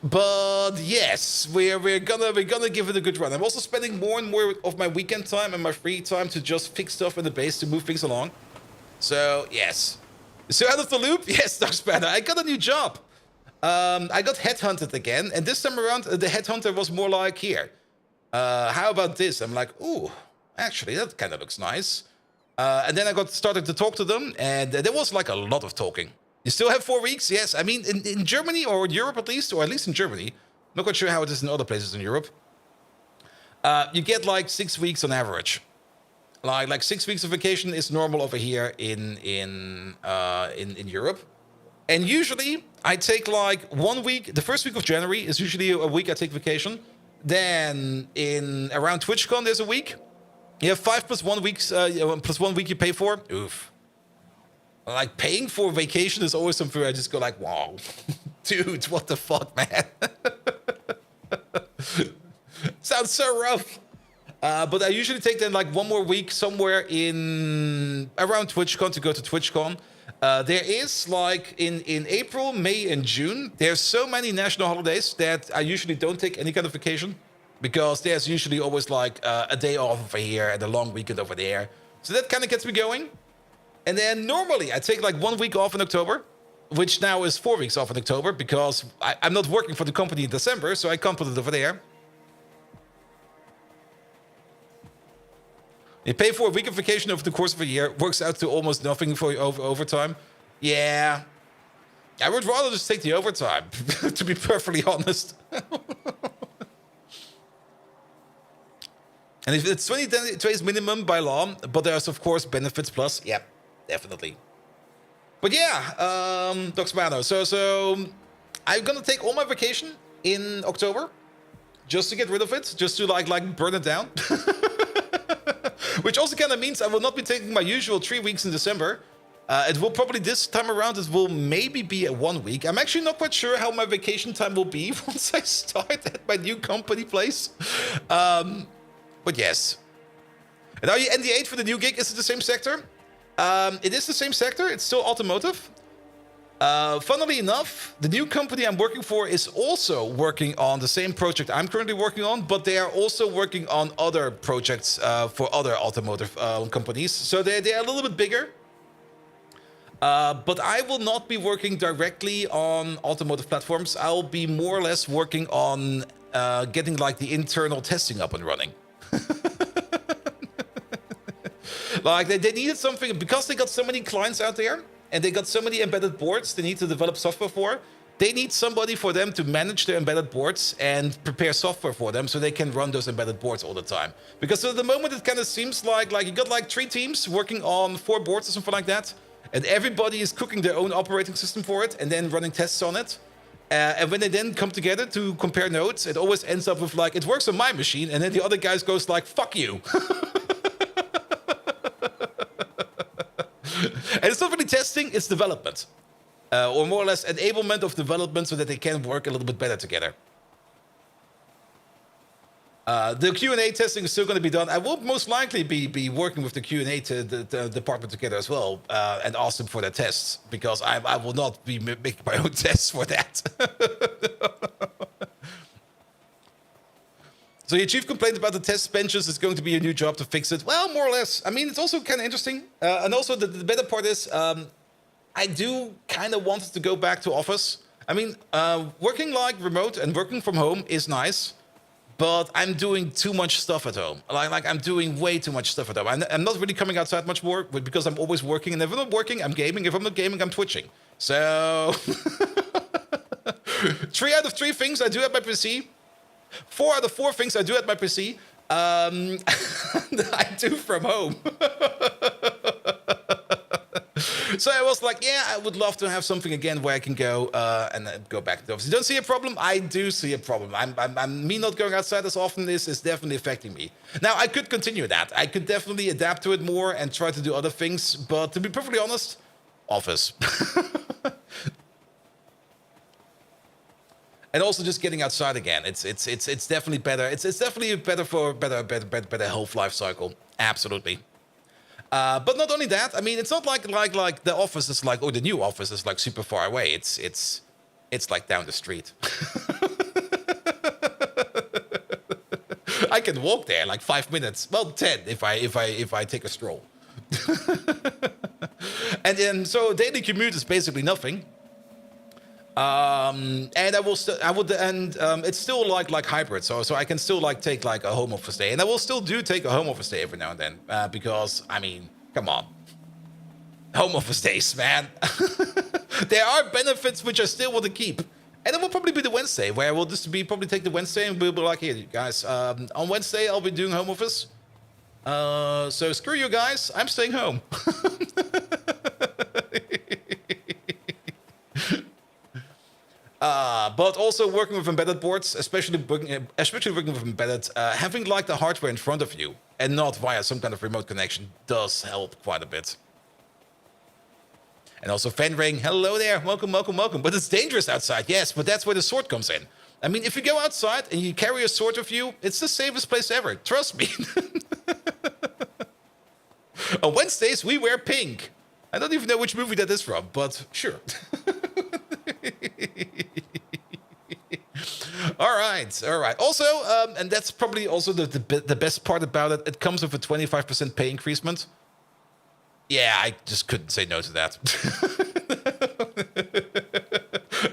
But yes, we're gonna give it a good run. I'm also spending more and more of my weekend time and my free time to just fix stuff in the base to move things along. So yes. So out of the loop, yes, Doc Spanner, I got a new job. I got headhunted again, and this time around the headhunter was more like, here, how about this? I'm like, ooh, actually that kind of looks nice. And then I started to talk to them, and there was like a lot of talking. You still have 4 weeks? Yes. I mean, in Germany, or in Europe at least, or at least in Germany. Not quite sure how it is in other places in Europe. You get like 6 weeks on average. Like 6 weeks of vacation is normal over here in Europe. And usually I take like 1 week. The first week of January is usually a week I take vacation. Then in around TwitchCon there's a week. You have 5 plus 1 weeks plus 1 week you pay for. Oof. Like, paying for vacation is always something where I just go like, wow, dude, what the fuck, man? Sounds so rough. But I usually take then like 1 more week somewhere in around TwitchCon to go to TwitchCon. There is like in April, May, and June, there's so many national holidays that I usually don't take any kind of vacation, because there's usually always like a day off over here and a long weekend over there. So that kind of gets me going. And then normally I take like 1 week off in October, which now is 4 weeks off in October, because I'm not working for the company in December, so I can't put it over there. You pay for a week of vacation over the course of a year, works out to almost nothing for overtime. Yeah, I would rather just take the overtime, to be perfectly honest. And if it's 20 days minimum by law, but there's of course benefits plus, yeah. Definitely. But yeah, Doc Spano. So I'm gonna take all my vacation in October, just to get rid of it, just to like burn it down. Which also kind of means I will not be taking my usual 3 weeks in December. It will probably this time around, it will maybe be a 1 week. I'm actually not quite sure how my vacation time will be once I start at my new company place. But yes. And are you ND8 for the new gig? Is it the same sector? It is the same sector. It's still automotive. Funnily enough, the new company I'm working for is also working on the same project I'm currently working on, but they are also working on other projects for other automotive companies. So they are a little bit bigger. But I will not be working directly on automotive platforms. I'll be more or less working on getting like the internal testing up and running. Like, they needed something, because they got so many clients out there, and they got so many embedded boards they need to develop software for, they need somebody for them to manage their embedded boards and prepare software for them so they can run those embedded boards all the time. Because at the moment it kind of seems like you got like 3 teams working on 4 boards or something like that, and everybody is cooking their own operating system for it and then running tests on it. And when they then come together to compare nodes, it always ends up with like, it works on my machine, and then the other guys goes like, fuck you. And it's not really testing, it's development. Or more or less enablement of development so that they can work a little bit better together. The Q&A testing is still going to be done. I will most likely be working with the Q&A the department together as well and ask them for their tests, because I will not be making my own tests for that. So your chief complaint about the test benches is going to be a new job to fix it. Well, more or less. I mean, it's also kind of interesting. And also the better part is I do kind of want to go back to office. I mean, working like remote and working from home is nice. But I'm doing too much stuff at home. Like I'm doing way too much stuff at home. I'm not really coming outside much more because I'm always working. And if I'm not working, I'm gaming. If I'm not gaming, I'm twitching. So 3 out of 3 things I do at my PC. 4 out of 4 things I do at my PC. I do from home. So I was like, yeah, I would love to have something again where I can go and go back to the office. You don't see a problem? I do see a problem. Me not going outside as often is definitely affecting me. Now, I could continue that. I could definitely adapt to it more and try to do other things. But to be perfectly honest, office. And also just getting outside again. It's definitely better. It's definitely better for better health life cycle. Absolutely. But not only that, I mean, it's not like the office is like, the new office is like super far away. It's like down the street. I can walk there like 5 minutes. Well, 10 if I take a stroll. And then so daily commute is basically nothing. And it's still like hybrid, so I can still like take like a home office day, and I will still take a home office day every now and then, because I mean, come on, home office days, man. There are benefits which I still want to keep, and it will probably be the Wednesday where I will probably take the Wednesday and we'll be like, here, you guys, on Wednesday I'll be doing home office. So screw you guys, I'm staying home. But also working with embedded boards, especially working with embedded, having like the hardware in front of you and not via some kind of remote connection does help quite a bit. And also Fenring, hello there, welcome. But it's dangerous outside, yes, but that's where the sword comes in. I mean, if you go outside and you carry a sword with you, it's the safest place ever, trust me. On Wednesdays, we wear pink. I don't even know which movie that is from, but sure. All right. Also, and that's probably also the best part about it. It comes with a 25% pay increasement. Yeah, I just couldn't say no to that.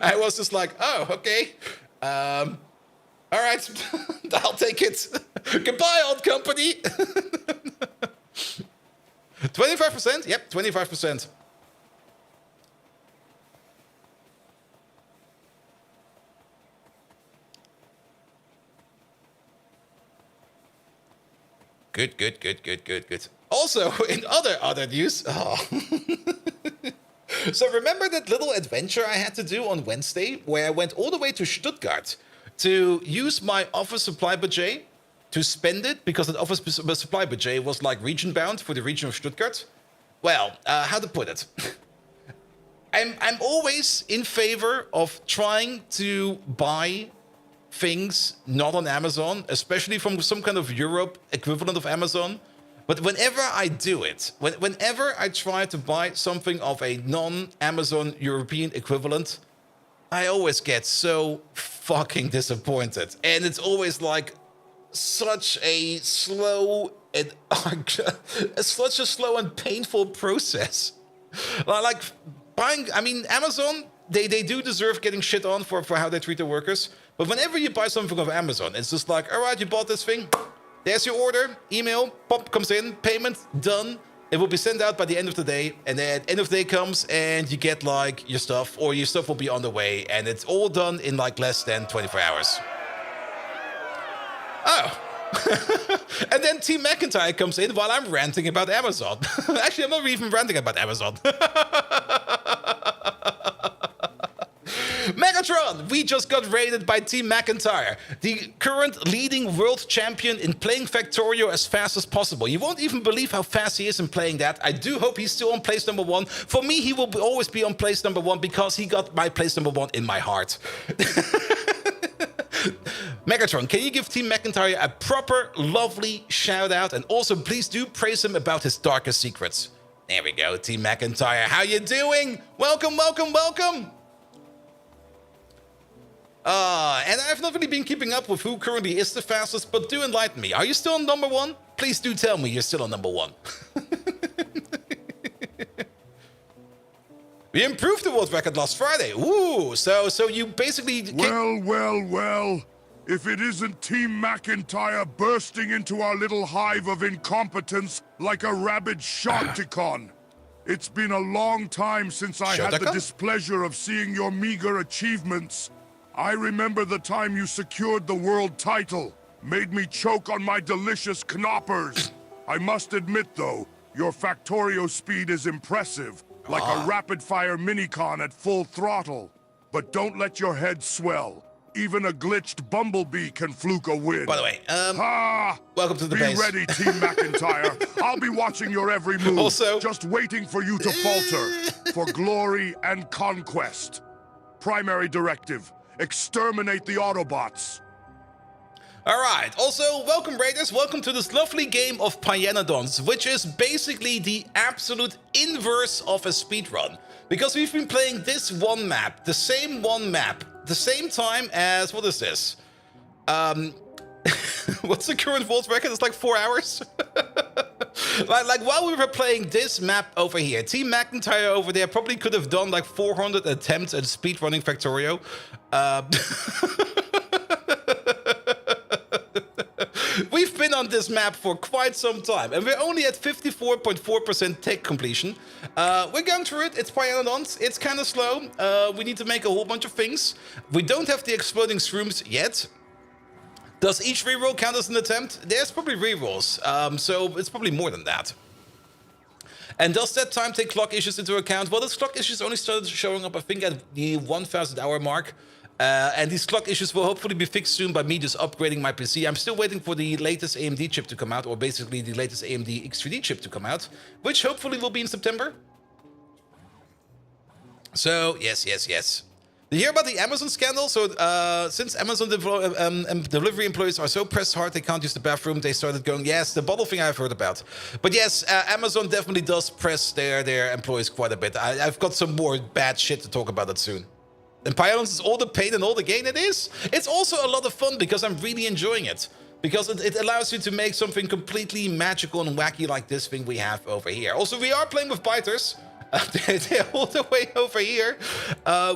I was just like, oh, okay. All right, I'll take it. Goodbye, old company. 25%? Yep, 25%. Good. Also, in other news, so remember that little adventure I had to do on Wednesday, where I went all the way to Stuttgart to use my office supply budget to spend it, because the office supply budget was like region bound for the region of Stuttgart. Well, how to put it? I'm always in favor of trying to buy things not on Amazon, especially from some kind of Europe equivalent of Amazon. But whenever I do it, whenever I try to buy something of a non-Amazon European equivalent, I always get so fucking disappointed. And it's always like such a slow and such a slow and painful process. Like buying, I mean, Amazon, they do deserve getting shit on for how they treat their workers. But whenever you buy something off Amazon, it's just like, all right, you bought this thing. There's your order, email, pop, comes in, payment, done. It will be sent out by the end of the day. And then end of the day comes and you get like your stuff, or your stuff will be on the way. And it's all done in like less than 24 hours. Oh. And then Team McIntyre comes in while I'm ranting about Amazon. Actually, I'm not even ranting about Amazon. Mega Megatron, we just got raided by Team McIntyre, the current leading world champion in playing Factorio as fast as possible. You won't even believe how fast he is in playing that. I do hope he's still on place number 1. For me, he will always be on place number 1 because he got my place number 1 in my heart. Megatron, can you give Team McIntyre a proper, lovely shout out? And also, please do praise him about his darkest secrets. There we go, Team McIntyre. How you doing? Welcome, welcome, welcome. And I've not really been keeping up with who currently is the fastest, but do enlighten me. Are you still on number 1? Please do tell me you're still on number 1. We improved the world record last Friday. Ooh, so you basically... Well. If it isn't Team McIntyre bursting into our little hive of incompetence like a rabid Sharkticon. It's been a long time since I had the displeasure of seeing your meager achievements. I remember the time you secured the world title. Made me choke on my delicious knoppers. I must admit, though, your Factorio speed is impressive. Like a rapid-fire minicon at full throttle. But don't let your head swell. Even a glitched bumblebee can fluke a win. By the way, welcome to the base. Be ready, Team McIntyre. I'll be watching your every move. Also, just waiting for you to falter. For glory and conquest. Primary directive, exterminate the Autobots. Alright, also, welcome Raiders, welcome to this lovely game of Pyanodons, which is basically the absolute inverse of a speedrun. Because we've been playing this one map, the same one map, the same time as, what is this? What's the current world record? It's like 4 hours? like while we were playing this map over here, Team McIntyre over there probably could have done like 400 attempts at speedrunning Factorio. We've been on this map for quite some time, and we're only at 54.4% tech completion. We're going through it. It's Pyanodons. It's kind of slow. We need to make a whole bunch of things. We don't have the exploding shrooms yet. Does each reroll count as an attempt? There's probably rerolls, so it's probably more than that. And does that time take clock issues into account? Well, those clock issues only started showing up, I think, at the 1,000 hour mark. And these clock issues will hopefully be fixed soon by me just upgrading my PC. I'm still waiting for the latest AMD chip to come out, or basically the latest AMD X3D chip to come out, which hopefully will be in September. So, yes. Did you hear about the Amazon scandal? So, since Amazon delivery employees are so pressed hard they can't use the bathroom, they started going, yes, the bottle thing I've heard about. But yes, Amazon definitely does press their employees quite a bit. I've got some more bad shit to talk about that soon. And Pyanodons is all the pain and all the gain it is. It's also a lot of fun because I'm really enjoying it. Because it allows you to make something completely magical and wacky like this thing we have over here. Also, we are playing with biters. They're all the way over here.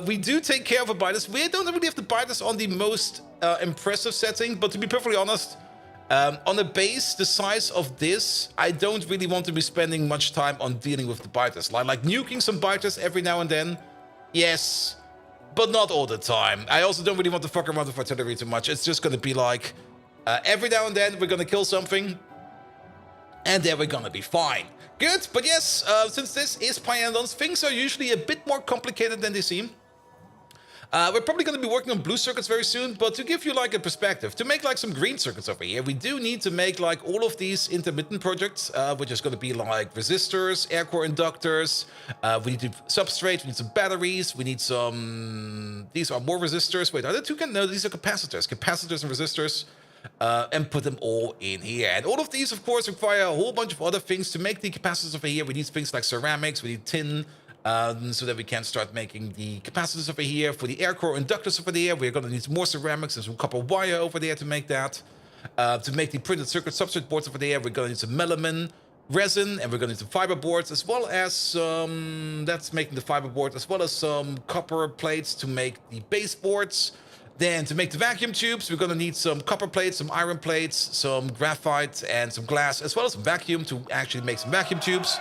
We do take care of the biters. We don't really have the biters on the most impressive setting. But to be perfectly honest, on a base the size of this, I don't really want to be spending much time on dealing with the biters. Like nuking some biters every now and then. Yes. But not all the time. I also don't really want to fuck around with artillery too much. It's just going to be like, every now and then we're going to kill something. And then we're going to be fine. Good, but yes, since this is Pyanodons, things are usually a bit more complicated than they seem. We're probably going to be working on blue circuits very soon, but to give you like a perspective, to make like some green circuits over here, we do need to make like all of these intermittent projects, which is going to be like resistors, air core inductors, we need substrate, we need some batteries, we need some, these are more resistors, wait, are there two? No, these are capacitors and resistors, and put them all in here. And all of these, of course, require a whole bunch of other things. To make the capacitors over here, we need things like ceramics, we need tin, so that we can start making the capacitors over here. For the air core inductors over there, we're going to need more ceramics and some copper wire over there to make that. To make the printed circuit substrate boards over there, we're going to need some melamine resin, and we're going to need some fiber boards, as well as some, that's making the fiber board, as well as some copper plates to make the base boards. Then to make the vacuum tubes, we're going to need some copper plates, some iron plates, some graphite, and some glass, as well as some vacuum to actually make some vacuum tubes.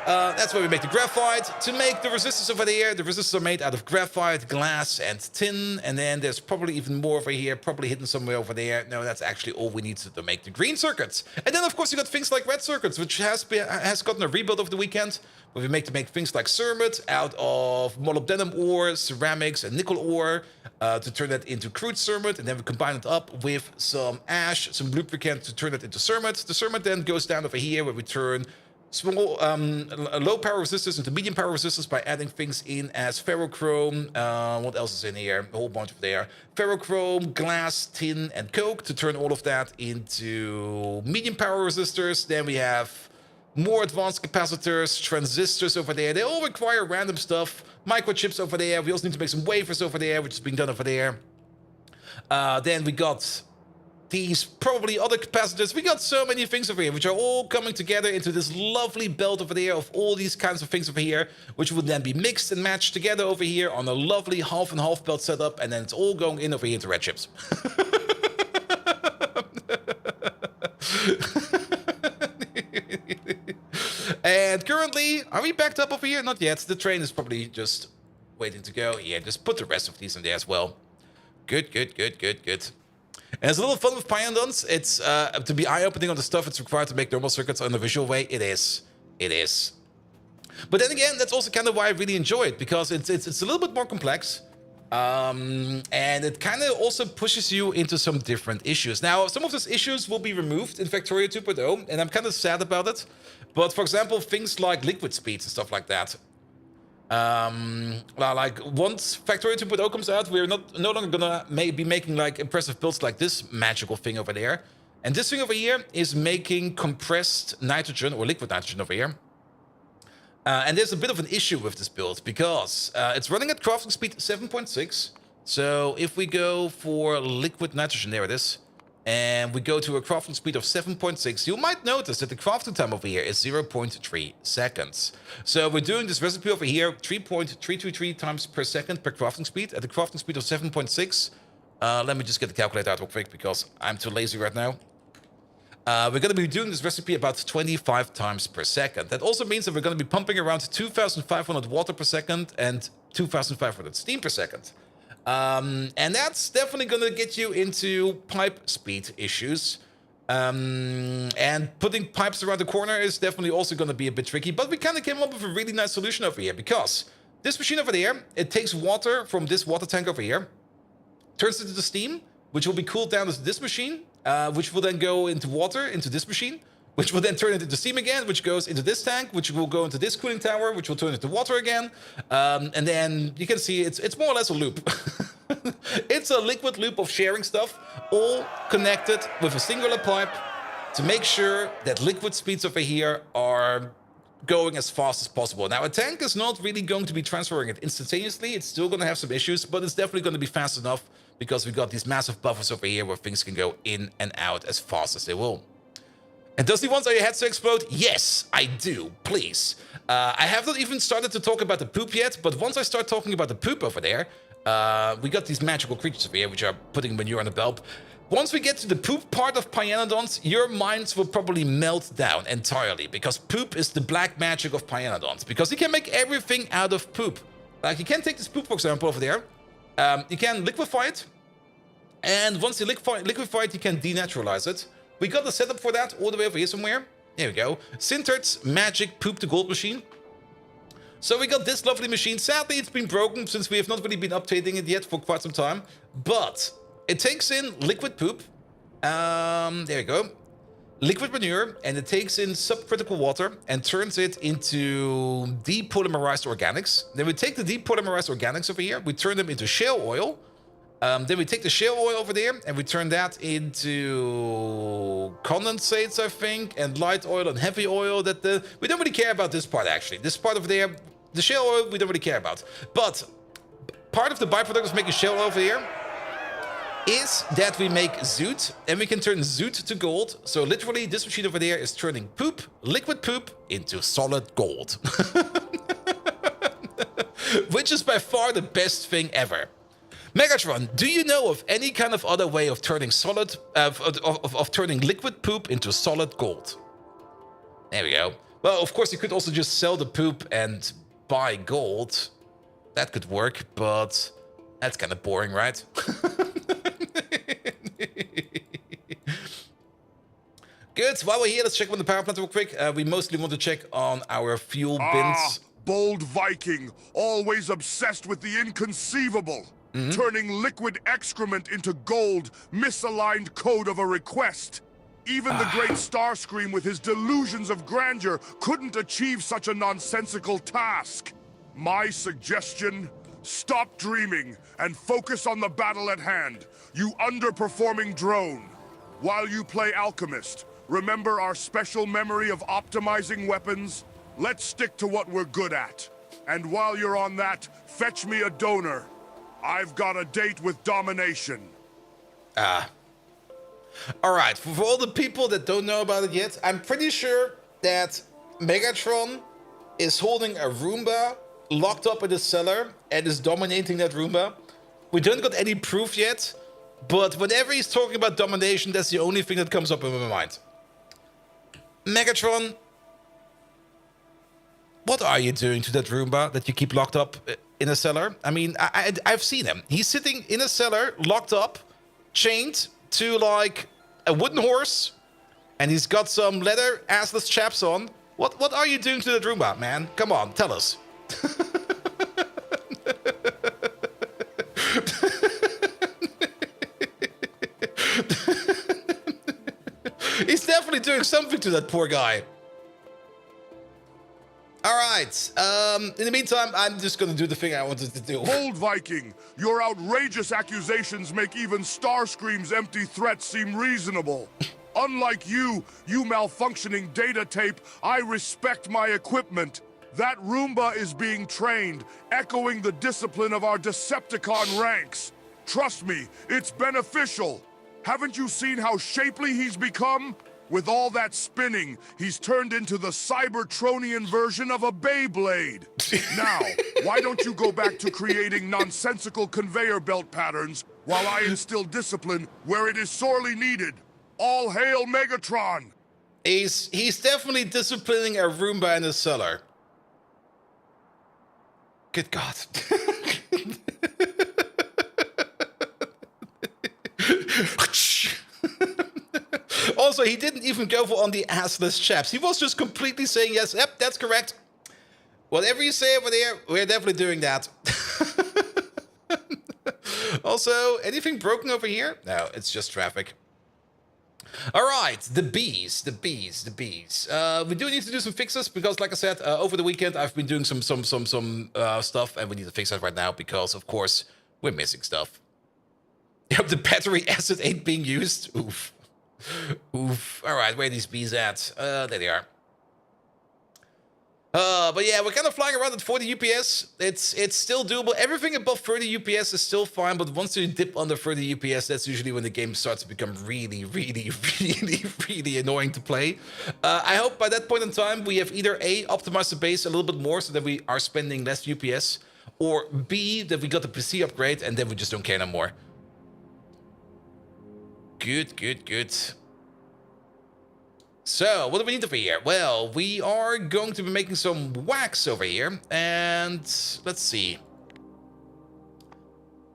That's where we make the graphite. To make the resistors over there, the resistors are made out of graphite, glass, and tin. And then there's probably even more over here, probably hidden somewhere over there. No, that's actually all we need to make the green circuits. And then, of course, you got things like red circuits, which has gotten a rebuild over the weekend. Where we make things like cermet out of molybdenum ore, ceramics, and nickel ore to turn that into crude cermet. And then we combine it up with some ash, some lubricant to turn it into cermet. The cermet then goes down over here where we turn small low power resistors into medium power resistors by adding things in as ferrochrome. What else is in here? A whole bunch of there. Ferrochrome, glass, tin, and coke to turn all of that into medium power resistors. Then we have more advanced capacitors, transistors over there. They all require random stuff. Microchips over there. We also need to make some wafers over there, which is being done over there. Then we got these probably other capacitors. We got so many things over here, which are all coming together into this lovely belt over there of all these kinds of things over here, which will then be mixed and matched together over here on a lovely half and half belt setup, and then it's all going in over here into red chips. And currently, are we backed up over here? Not yet. The train is probably just waiting to go. Yeah, just put the rest of these in there as well. Good, good, good, good, good. And it's a little fun with Pyanodons. It's to be eye-opening on the stuff it's required to make normal circuits in a visual way. It is. It is. But then again, that's also kind of why I really enjoy it, because it's a little bit more complex. And it kind of also pushes you into some different issues. Now, some of those issues will be removed in Factorio 2.0, and I'm kind of sad about it. But for example, things like liquid speeds and stuff like that. Like once Factorio 2.0 comes out, we're no longer gonna be making like impressive builds like this magical thing over there. And this thing over here is making compressed nitrogen or liquid nitrogen over here. And there's a bit of an issue with this build because it's running at crafting speed 7.6. So if we go for liquid nitrogen, there it is, and we go to a crafting speed of 7.6, you might notice that the crafting time over here is 0.3 seconds. So we're doing this recipe over here 3.323 times per second per crafting speed at the crafting speed of 7.6. Let me just get the calculator out real quick because I'm too lazy right now. We're going to be doing this recipe about 25 times per second. That also means that we're going to be pumping around 2,500 water per second and 2,500 steam per second. And that's definitely going to get you into pipe speed issues. And putting pipes around the corner is definitely also going to be a bit tricky. But we kind of came up with a really nice solution over here, because this machine over there, it takes water from this water tank over here, turns it into steam, which will be cooled down to this machine, which will then go into water into this machine, which will then turn it into steam again, which goes into this tank, which will go into this cooling tower, which will turn into water again. And then you can see it's more or less a loop. It's a liquid loop of sharing stuff, all connected with a singular pipe to make sure that liquid speeds over here are going as fast as possible. Now, a tank is not really going to be transferring it instantaneously. It's still going to have some issues, but it's definitely going to be fast enough because we got these massive buffers over here where things can go in and out as fast as they will. And does he want your heads to explode? Yes, I do. Please. I have not even started to talk about the poop yet, but once I start talking about the poop over there, we got these magical creatures over here which are putting manure on the belt. Once we get to the poop part of Pyanodons, your minds will probably melt down entirely, because poop is the black magic of Pyanodons, because you can make everything out of poop. Like, you can take this poop, for example, over there. You can liquefy it, and once you liquefy it, you can denaturalize it. We got the setup for that all the way over here somewhere. There we go. Sintert's magic poop to gold machine. So we got this lovely machine. Sadly, it's been broken since we have not really been updating it yet for quite some time. But it takes in liquid poop. There we go. Liquid manure, and it takes in subcritical water and turns it into depolymerized organics. Then we take the depolymerized organics over here. We turn them into shale oil. Then we take the shale oil over there and we turn that into condensates, I think, and light oil and heavy oil. We don't really care about this part, actually. This part over there, the shale oil, we don't really care about. But part of the byproduct of making shale oil over here is that we make zoot, and we can turn zoot to gold. So literally, this machine over there is turning poop, liquid poop, into solid gold. Which is by far the best thing ever. Megatron, do you know of any kind of other way of turning solid, of turning liquid poop into solid gold? There we go. Well, of course, you could also just sell the poop and buy gold. That could work, but that's kind of boring, right? Good. While we're here, let's check on the power plant real quick. We mostly want to check on our fuel bins. Bold Viking, always obsessed with the inconceivable. Turning liquid excrement into gold, misaligned code of a request. Even the great Starscream with his delusions of grandeur couldn't achieve such a nonsensical task. My suggestion? Stop dreaming and focus on the battle at hand, you underperforming drone. While you play alchemist, remember our special memory of optimizing weapons? Let's stick to what we're good at. And while you're on that, fetch me a donor. I've got a date with domination. Alright, for all the people that don't know about it yet, I'm pretty sure that Megatron is holding a Roomba locked up in the cellar and is dominating that Roomba. We don't got any proof yet, but whenever he's talking about domination, that's the only thing that comes up in my mind. Megatron, what are you doing to that Roomba that you keep locked up in a cellar? I mean, I've seen him. He's sitting in a cellar, locked up, chained to, like, a wooden horse, and he's got some leather assless chaps on. What are you doing to that Roomba, man? Come on, tell us. He's definitely doing something to that poor guy. Alright, in the meantime, I'm just gonna do the thing I wanted to do. Bold Viking, your outrageous accusations make even Starscream's empty threats seem reasonable. Unlike you malfunctioning data tape, I respect my equipment. That Roomba is being trained, echoing the discipline of our Decepticon ranks. Trust me, it's beneficial. Haven't you seen how shapely he's become? With all that spinning, he's turned into the Cybertronian version of a Beyblade. Now, why don't you go back to creating nonsensical conveyor belt patterns while I instill discipline where it is sorely needed? All hail Megatron! He's definitely disciplining a Roomba in the cellar. Good God. Also, he didn't even go for on the assless chaps. He was just completely saying, yes, yep, that's correct. Whatever you say over there, we're definitely doing that. Also, anything broken over here? No, it's just traffic. All right, the bees. We do need to do some fixes because, like I said, over the weekend I've been doing some stuff, and we need to fix that right now because, of course, we're missing stuff. Yep, the battery acid ain't being used. Oof. Oof. All right, where are these bees at? There they are. But yeah, we're kind of flying around at 40 UPS. It's still doable. Everything above 30 UPS is still fine, but once you dip under 30 UPS, that's usually when the game starts to become really annoying to play. I hope by that point in time, we have either A, optimized the base a little bit more so that we are spending less UPS, or B, that we got the PC upgrade and then we just don't care no more. Good. So, what do we need over here? Well, we are going to be making some wax over here, and let's see.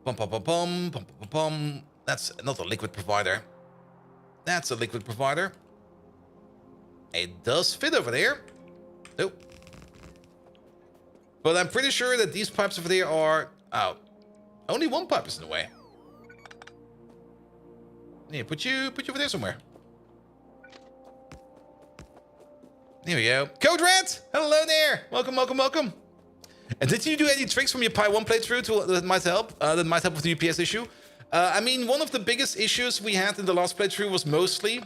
That's not a liquid provider. That's a liquid provider. It does fit over there. Nope. But I'm pretty sure that these pipes over there are... Oh, only one pipe is in the way. Yeah, put you over there somewhere. There we go. Code Red! Hello there! Welcome. And did you do any tricks from your Pi 1 playthrough that might help? That might help with the UPS issue? I mean, one of the biggest issues we had in the last playthrough was mostly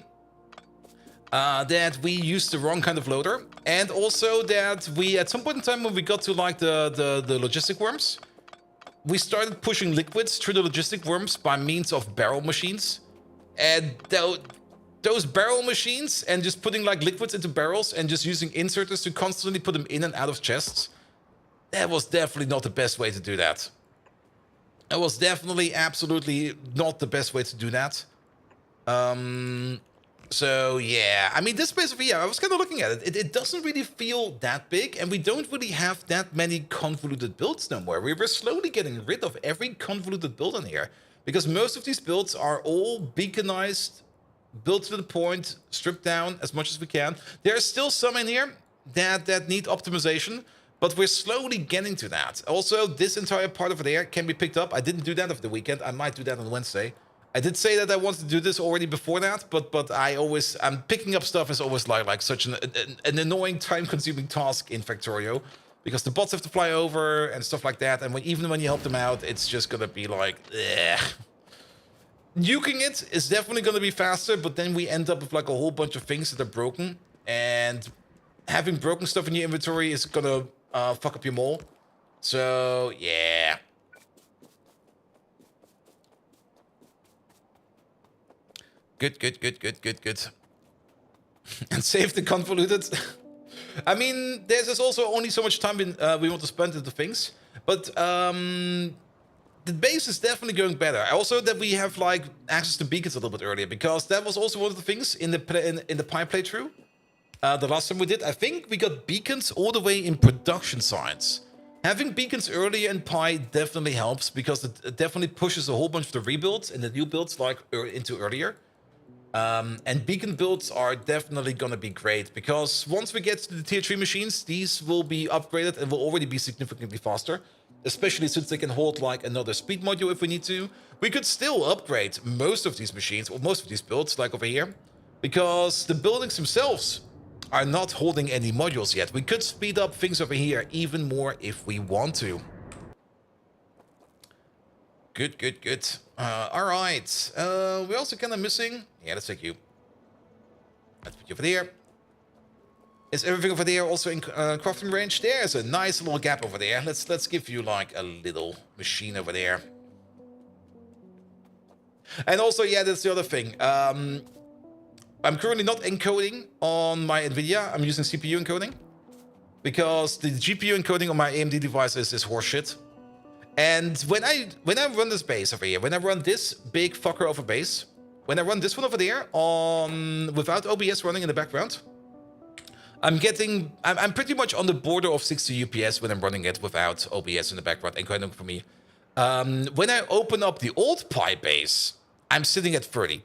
that we used the wrong kind of loader. And also that we, at some point in time when we got to like the logistic worms, we started pushing liquids through the logistic worms by means of barrel machines. And those barrel machines and just putting like liquids into barrels and just using inserters to constantly put them in and out of chests, that was definitely not the best way to do that. That was definitely absolutely not the best way to do that. So yeah, I mean, this space over here, I was kind of looking at it. It doesn't really feel that big, and we don't really have that many convoluted builds no more. We were slowly getting rid of every convoluted build in here, because most of these builds are all beaconized, built to the point, stripped down as much as we can. There are still some in here that need optimization, but we're slowly getting to that. Also, this entire part over there can be picked up. I didn't do that over the weekend. I might do that on Wednesday. I did say that I wanted to do this already before that, but I'm picking up stuff is always like such an annoying, time-consuming task in Factorio, because the bots have to fly over and stuff like that, and even when you help them out, it's just gonna be like, ugh. Nuking it is definitely gonna be faster, but then we end up with like a whole bunch of things that are broken, and having broken stuff in your inventory is gonna fuck up your mole. So yeah. Good. And save the convoluted. I mean, there's just also only so much time we want to spend into things. But the base is definitely going better. Also that we have like access to beacons a little bit earlier, because that was also one of the things in the Pi playthrough. The last time we did, I think we got beacons all the way in production sites. Having beacons earlier in Pi definitely helps, because it definitely pushes a whole bunch of the rebuilds and the new builds like into earlier. And beacon builds are definitely going to be great, because once we get to the tier 3 machines, these will be upgraded and will already be significantly faster, especially since they can hold like another speed module if we need to. We could still upgrade most of these machines, or most of these builds, like over here, because the buildings themselves are not holding any modules yet. We could speed up things over here even more if we want to. Good. All right. We're also kind of missing. Yeah, let's take you. Let's put you over there. Is everything over there also in crafting range? There's a nice little gap over there. Let's give you like a little machine over there. And also, yeah, that's the other thing. I'm currently not encoding on my NVIDIA. I'm using CPU encoding, because the GPU encoding on my AMD device is horseshit. And when I run this base over here, when I run this big fucker of a base, when I run this one over there without OBS running in the background, I'm pretty much on the border of 60 UPS when I'm running it without OBS in the background encoding for me. When I open up the old Pi base, I'm sitting at 30.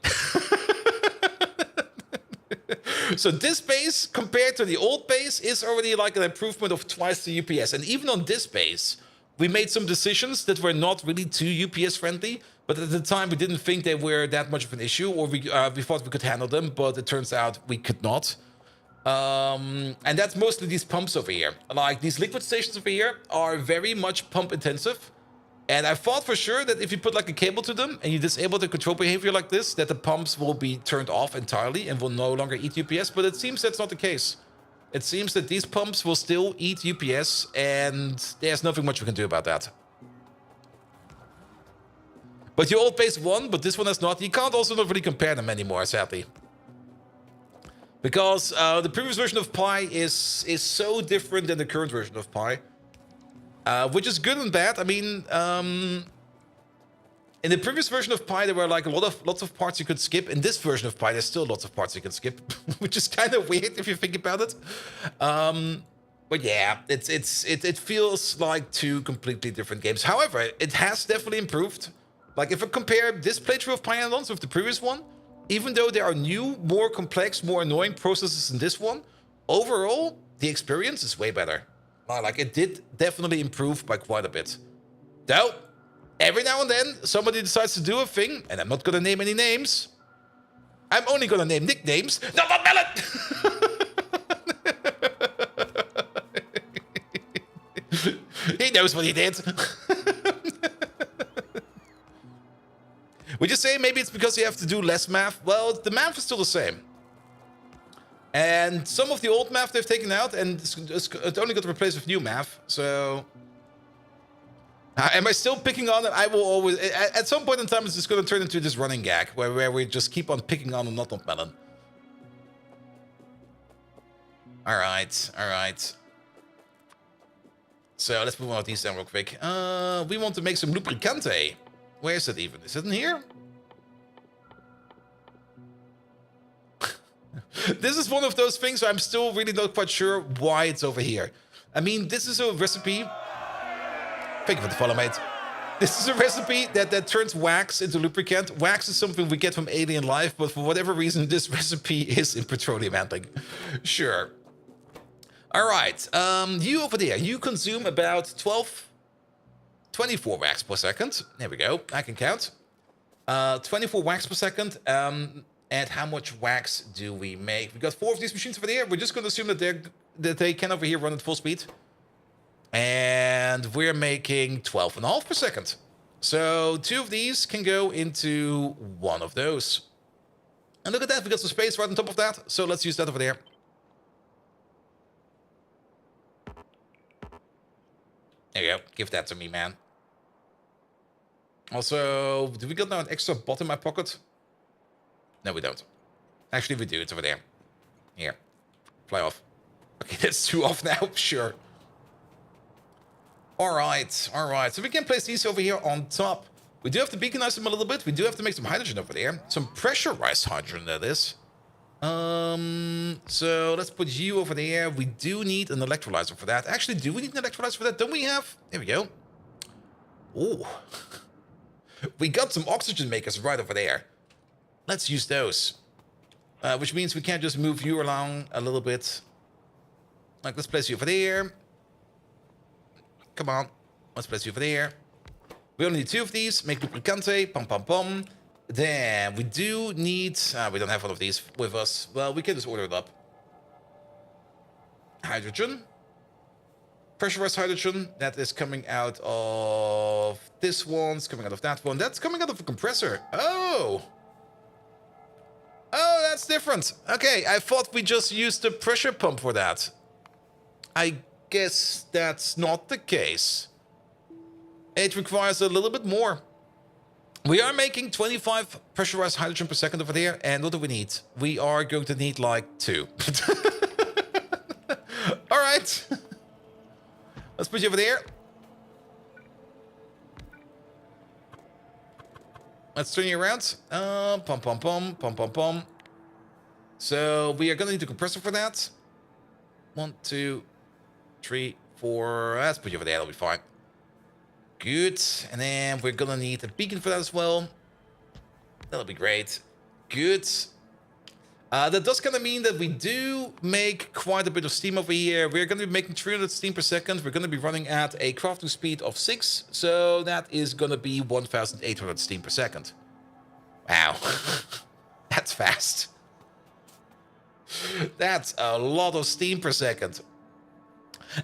So this base compared to the old base is already like an improvement of twice the UPS. And even on this base, we made some decisions that were not really too UPS friendly, but at the time we didn't think they were that much of an issue, or we thought we could handle them, but it turns out we could not. And that's mostly these pumps over here. Like these liquid stations over here are very much pump intensive. And I thought for sure that if you put like a cable to them and you disable the control behavior like this, that the pumps will be turned off entirely and will no longer eat UPS, but it seems that's not the case. It seems that these pumps will still eat UPS, and there's nothing much we can do about that. But your old base won, but this one has not. You can't also not really compare them anymore, sadly. Because the previous version of Pi is so different than the current version of Pi. Which is good and bad. I mean, in the previous version of Pi, there were like lots of parts you could skip. In this version of Pi, there's still lots of parts you can skip, which is kind of weird if you think about it. But yeah, it feels like two completely different games. However, it has definitely improved. Like if I compare this playthrough of Pyanodons with the previous one, even though there are new, more complex, more annoying processes in this one, overall the experience is way better. Like it did definitely improve by quite a bit. Though, every now and then, somebody decides to do a thing, and I'm not gonna name any names. I'm only gonna name nicknames. No, not Melon! He knows what he did. Would you say maybe it's because you have to do less math? Well, the math is still the same. And some of the old math they've taken out, and it only got replaced with new math, so... am I still picking on it? I will always... At some point in time, it's just going to turn into this running gag, where we just keep on picking on and not on Melon. Alright. So, let's move on with these down real quick. We want to make some Lubricante. Where is it even? Is it in here? This is one of those things I'm still really not quite sure why it's over here. I mean, this is a recipe. Thank you for the follow, mate. This is a recipe that turns wax into lubricant. Wax is something we get from alien life, but for whatever reason, this recipe is in petroleum handling. Sure. All right. You over there, you consume about 24 wax per second. There we go. I can count. 24 wax per second. And how much wax do we make? We got 4 of these machines over there. We're just going to assume that they can over here run at full speed. And we're making 12.5 per second. So 2 of these can go into 1 of those. And look at that, we got some space right on top of that. So let's use that over there. There you go, give that to me, man. Also, do we got now an extra bot in my pocket? No, we don't. Actually, we do, it's over there. Here, fly off. Okay, that's 2 off now, sure. All right. So we can place these over here on top. We do have to beaconize them a little bit. We do have to make some hydrogen over there. Some pressurized hydrogen, that is. So let's put you over there. We do need an electrolyzer for that. Actually, do we need an electrolyzer for that? Don't we have? There we go. Oh. We got some oxygen makers right over there. Let's use those. Which means we can't just move you along a little bit. Like, let's place you over there. Come on, let's place you over there. We only need 2 of these. Make Lubricante, pom pom pom. Then we do need... we don't have one of these with us. Well, we can just order it up. Hydrogen. Pressurized hydrogen. That is coming out of this one. It's coming out of that one. That's coming out of a compressor. Oh! Oh, that's different. Okay, I thought we just used the pressure pump for that. I guess that's not the case. It requires a little bit more. We are making 25 pressurized hydrogen per second over there, and what do we need? We are going to need like 2. All right. Let's put you over there. Let's turn you around. Pom pom pom pom pom pom. So we are gonna need a compressor for that. 1, 2, 3, 4. Let's put you over there. That'll be fine. Good. And then we're gonna need a beacon for that as well. That'll be great. Good. That does kind of mean that we do make quite a bit of steam over here. We're going to be making 300 steam per second. We're going to be running at a crafting speed of 6. So that is going to be 1,800 steam per second. Wow. That's fast. That's a lot of steam per second.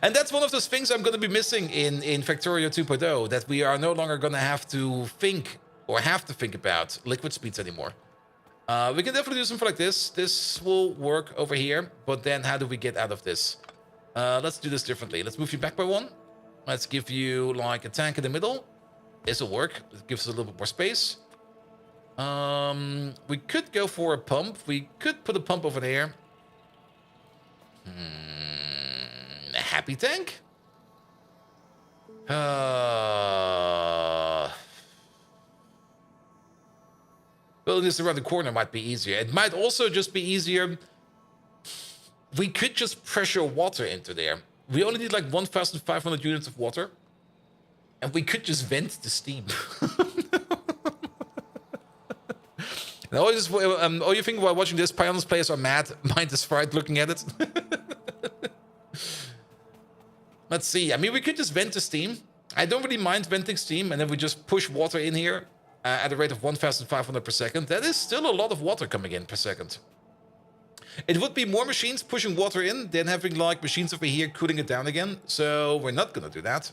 And that's one of those things I'm going to be missing in Factorio 2.0, that we are no longer going to have to think about liquid speeds anymore. We can definitely do something like this. This will work over here, but then how do we get out of this? Let's do this differently. Let's move you back by 1. Let's give you like a tank in the middle. This will work. It gives us a little bit more space. We could go for a pump. We could put a pump over there. A happy tank? Building this around the corner might be easier. It might also just be easier. We could just pressure water into there. We only need like 1,500 units of water. And we could just vent the steam. And all you think while watching this, Pyanodons players are mad. Mind is fried looking at it. Let's see. I mean, we could just vent the steam. I don't really mind venting steam. And then we just push water in here. At a rate of 1,500 per second. That is still a lot of water coming in per second. It would be more machines pushing water in than having like machines over here cooling it down again. So we're not going to do that.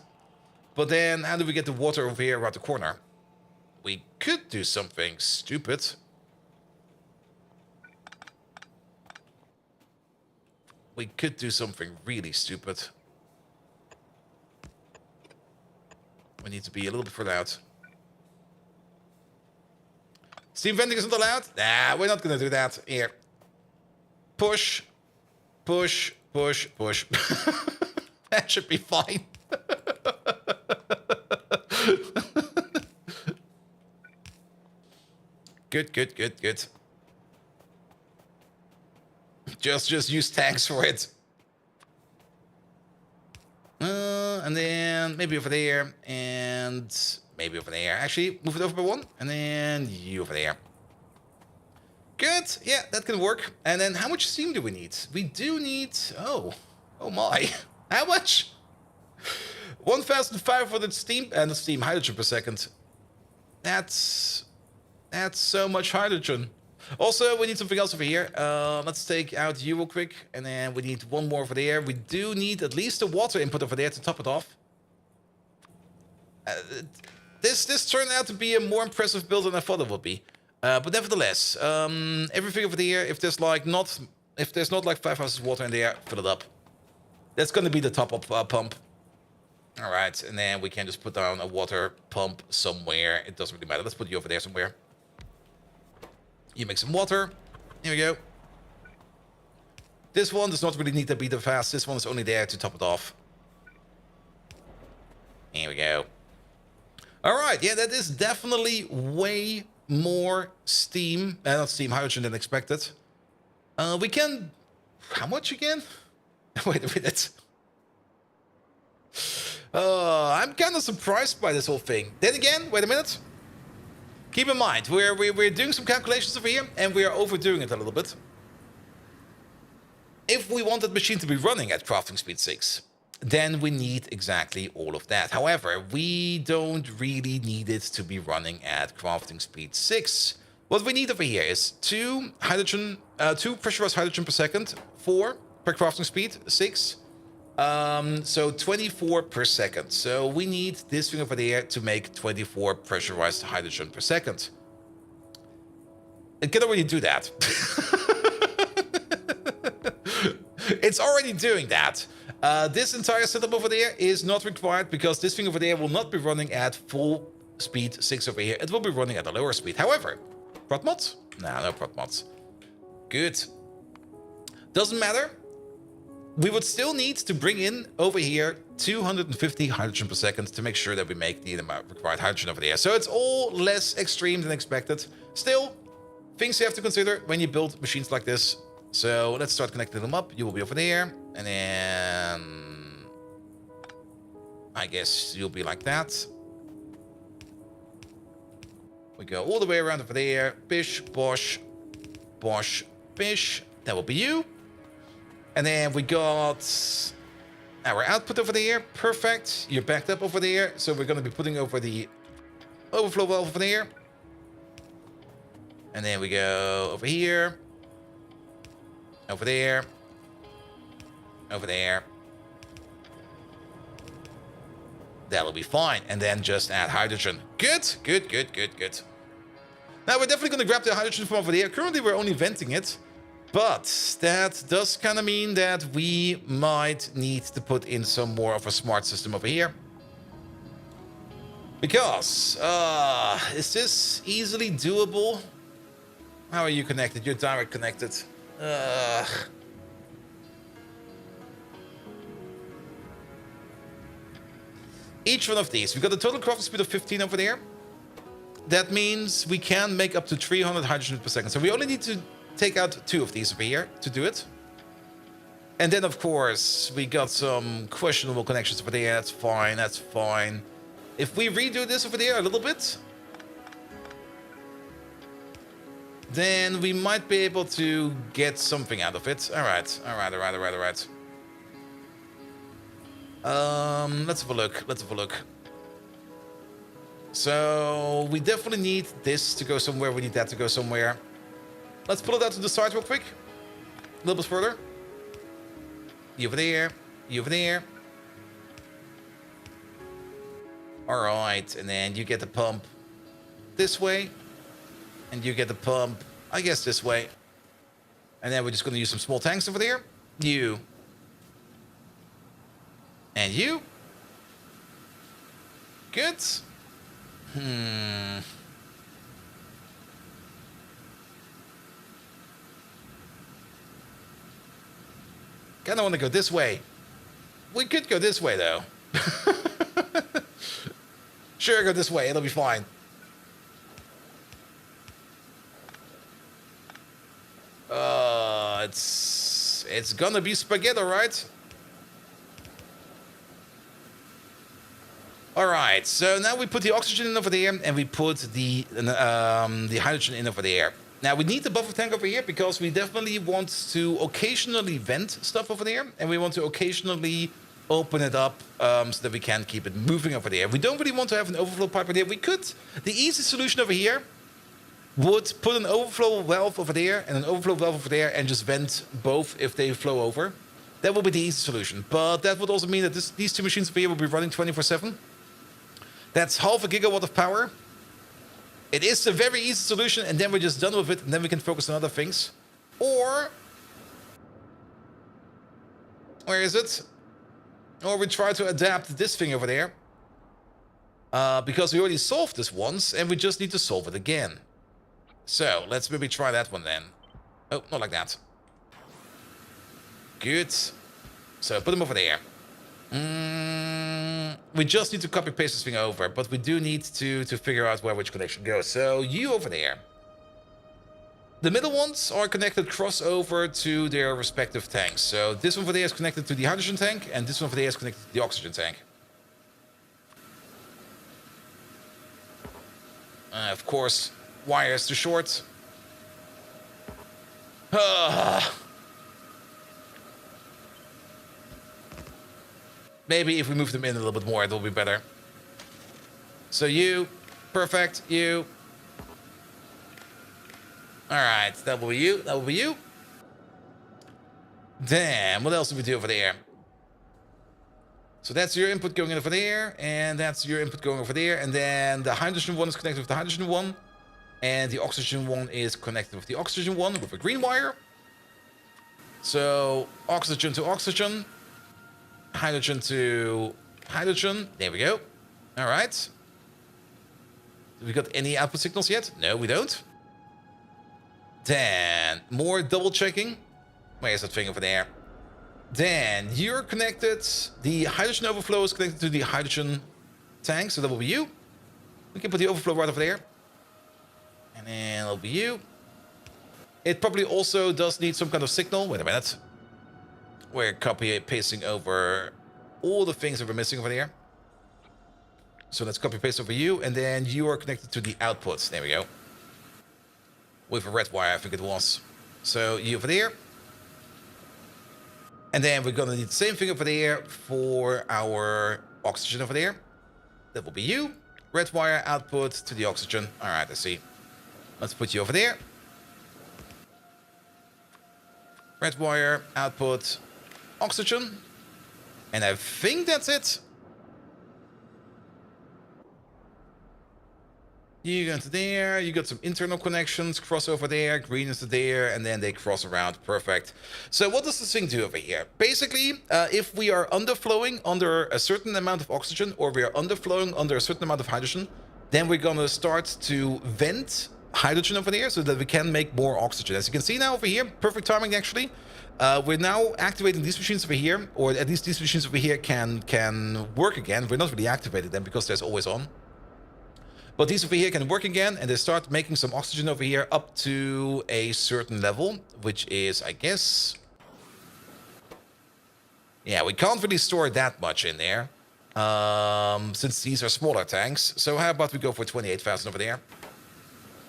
But then how do we get the water over here around the corner? We could do something stupid. We could do something really stupid. We need to be a little bit further out. Steam venting isn't allowed? Nah, we're not gonna do that. Here. Push. Push. Push. Push. That should be fine. Good, good, good, good. Just use tanks for it. And then maybe over there, and maybe over there. Actually, move it over by one, and then you over there. Good. Yeah, that can work. And then how much steam do we need? We do need... Oh my. How much? 1,500 steam and steam hydrogen per second. That's so much hydrogen. Also, we need something else over here. Let's take out you real quick. And then we need one more over there. We do need at least a water input over there to top it off. This turned out to be a more impressive build than I thought it would be. But nevertheless, everything over there, if there's not like 5 houses of water in there, fill it up. That's going to be the top up pump. All right, and then we can just put down a water pump somewhere. It doesn't really matter. Let's put you over there somewhere. You make some water. Here we go. This one does not really need to be the fast. This one is only there to top it off. Here we go. All right, yeah, that is definitely way more steam, not steam, hydrogen than expected. We can... How much again? Wait a minute. I'm kind of surprised by this whole thing. Then again, wait a minute. Keep in mind, we're doing some calculations over here, and we are overdoing it a little bit. If we want that machine to be running at crafting speed 6, then we need exactly all of that. However, we don't really need it to be running at crafting speed 6. What we need over here is 2 pressurized hydrogen per second, 4 per crafting speed 6. So 24 per second. So we need this thing over there to make 24 pressurized hydrogen per second. It can already do that. It's already doing that. This entire setup over there is not required because this thing over there will not be running at full speed 6 over here. It will be running at a lower speed. However, prot mods? No prot mods. Good. Doesn't matter. We would still need to bring in over here 250 hydrogen per second to make sure that we make the amount required hydrogen over there. So it's all less extreme than expected. Still, things you have to consider when you build machines like this. So let's start connecting them up. You will be over there. And then I guess you'll be like that. We go all the way around over there. Bish, bosh, bosh, bish. That will be you. And then we got our output over there. Perfect. You're backed up over there. So we're going to be putting over the overflow valve over there. And then we go over here. Over there. Over there. That'll be fine. And then just add hydrogen. Good. Good, good, good, good. Now we're definitely going to grab the hydrogen from over there. Currently we're only venting it. But that does kind of mean that we might need to put in some more of a smart system over here. Because, is this easily doable? How are you connected? You're direct connected. Each one of these. We've got a total crafting speed of 15 over there. That means we can make up to 300 hydrogen per second. So we only need to take out 2 of these over here to do it. And then, of course, we got some questionable connections over there. That's fine. That's fine. If we redo this over there a little bit, then we might be able to get something out of it. All right. All right. All right. All right. All right. Let's have a look. Let's have a look. So we definitely need this to go somewhere. We need that to go somewhere. Let's pull it out to the side real quick. A little bit further. You over there. You over there. All right. And then you get the pump this way. And you get the pump, I guess, this way. And then we're just going to use some small tanks over there. You. And you. Good. Kinda want to go this way. We could go this way, though. Sure, go this way. It'll be fine. It's It's gonna be spaghetti, right? Alright, so now we put the oxygen in over there, and we put the hydrogen in over there. Now, we need the buffer tank over here, because we definitely want to occasionally vent stuff over there, and we want to occasionally open it up so that we can keep it moving over there. We don't really want to have an overflow pipe over there. We could. The easy solution over here would put an overflow valve over there and an overflow valve over there and just vent both if they flow over. That would be the easy solution. But that would also mean that these two machines over here will be running 24/7. That's half a gigawatt of power. It is a very easy solution, and then we're just done with it, and then we can focus on other things. Or... where is it? Or we try to adapt this thing over there. Because we already solved this once, and we just need to solve it again. So, let's maybe try that one then. Oh, not like that. Good. So, put them over there. We just need to copy paste this thing over, but we do need to figure out where which connection goes. So, you over there. The middle ones are connected crossover to their respective tanks. So, this one over there is connected to the hydrogen tank, and this one over there is connected to the oxygen tank. Of course, wires too short. Maybe if we move them in a little bit more, it'll be better. So you, perfect, you. Alright, that will be you, that will be you. Damn, what else do we do over there? So that's your input going in over there, and that's your input going over there, and then the hydrogen one is connected with the hydrogen one, and the oxygen one is connected with the oxygen one with a green wire. So oxygen to oxygen, hydrogen to hydrogen. There we go. All right. We got any output signals yet? No, we don't. Then more double checking. Where's that thing over there? Then you're connected. The hydrogen overflow is connected to the hydrogen tank, so that will be you. We can put the overflow right over there. And then it'll be you. It probably also does need some kind of signal. Wait a minute. We're copy pasting over all the things that we're missing over there. So let's copy paste over you, and then you are connected to the outputs. There we go. With a red wire, I think it was. So you over there. And then we're gonna need the same thing over there for our oxygen over there. That will be you. Red wire output to the oxygen. All right, I see. Let's put you over there. Red wire output oxygen. And I think that's it. You go to there, you got some internal connections, cross over there, green is there, and then they cross around. Perfect. So what does this thing do over here? Basically, if we are underflowing under a certain amount of oxygen, or we are underflowing under a certain amount of hydrogen, then we're gonna start to vent hydrogen over there so that we can make more oxygen. As you can see now over here, perfect timing actually. We're now activating these machines over here, or at least these machines over here can work again. We're not really activated them because there's always on. But these over here can work again, and they start making some oxygen over here up to a certain level, which is, I guess... yeah, we can't really store that much in there, since these are smaller tanks. So how about we go for 28,000 over there?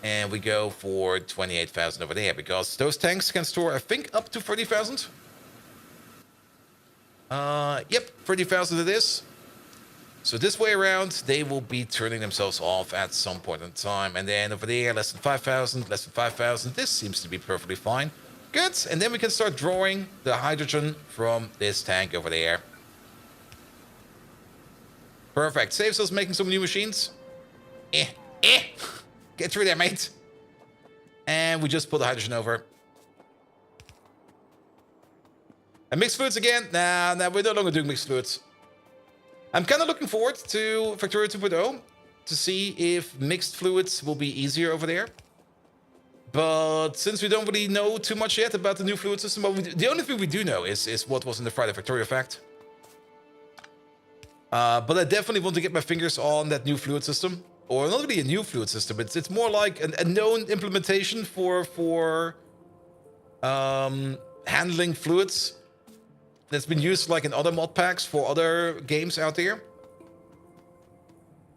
And we go for 28,000 over there, because those tanks can store, I think, up to 30,000. Yep, 30,000 it is. So this way around, they will be turning themselves off at some point in time. And then over there, less than 5,000, less than 5,000. This seems to be perfectly fine. Good. And then we can start drawing the hydrogen from this tank over there. Perfect. Saves us making some new machines. Get through there, mate. And we just put the hydrogen over. And mixed fluids again? Nah, we're no longer doing mixed fluids. I'm kind of looking forward to Factorio 2.0 to see if mixed fluids will be easier over there. But since we don't really know too much yet about the new fluid system, the only thing we do know is what was in the Friday Factorio fact. But I definitely want to get my fingers on that new fluid system. Or not really a new fluid system, it's more like a known implementation for handling fluids that's been used like in other mod packs for other games out there.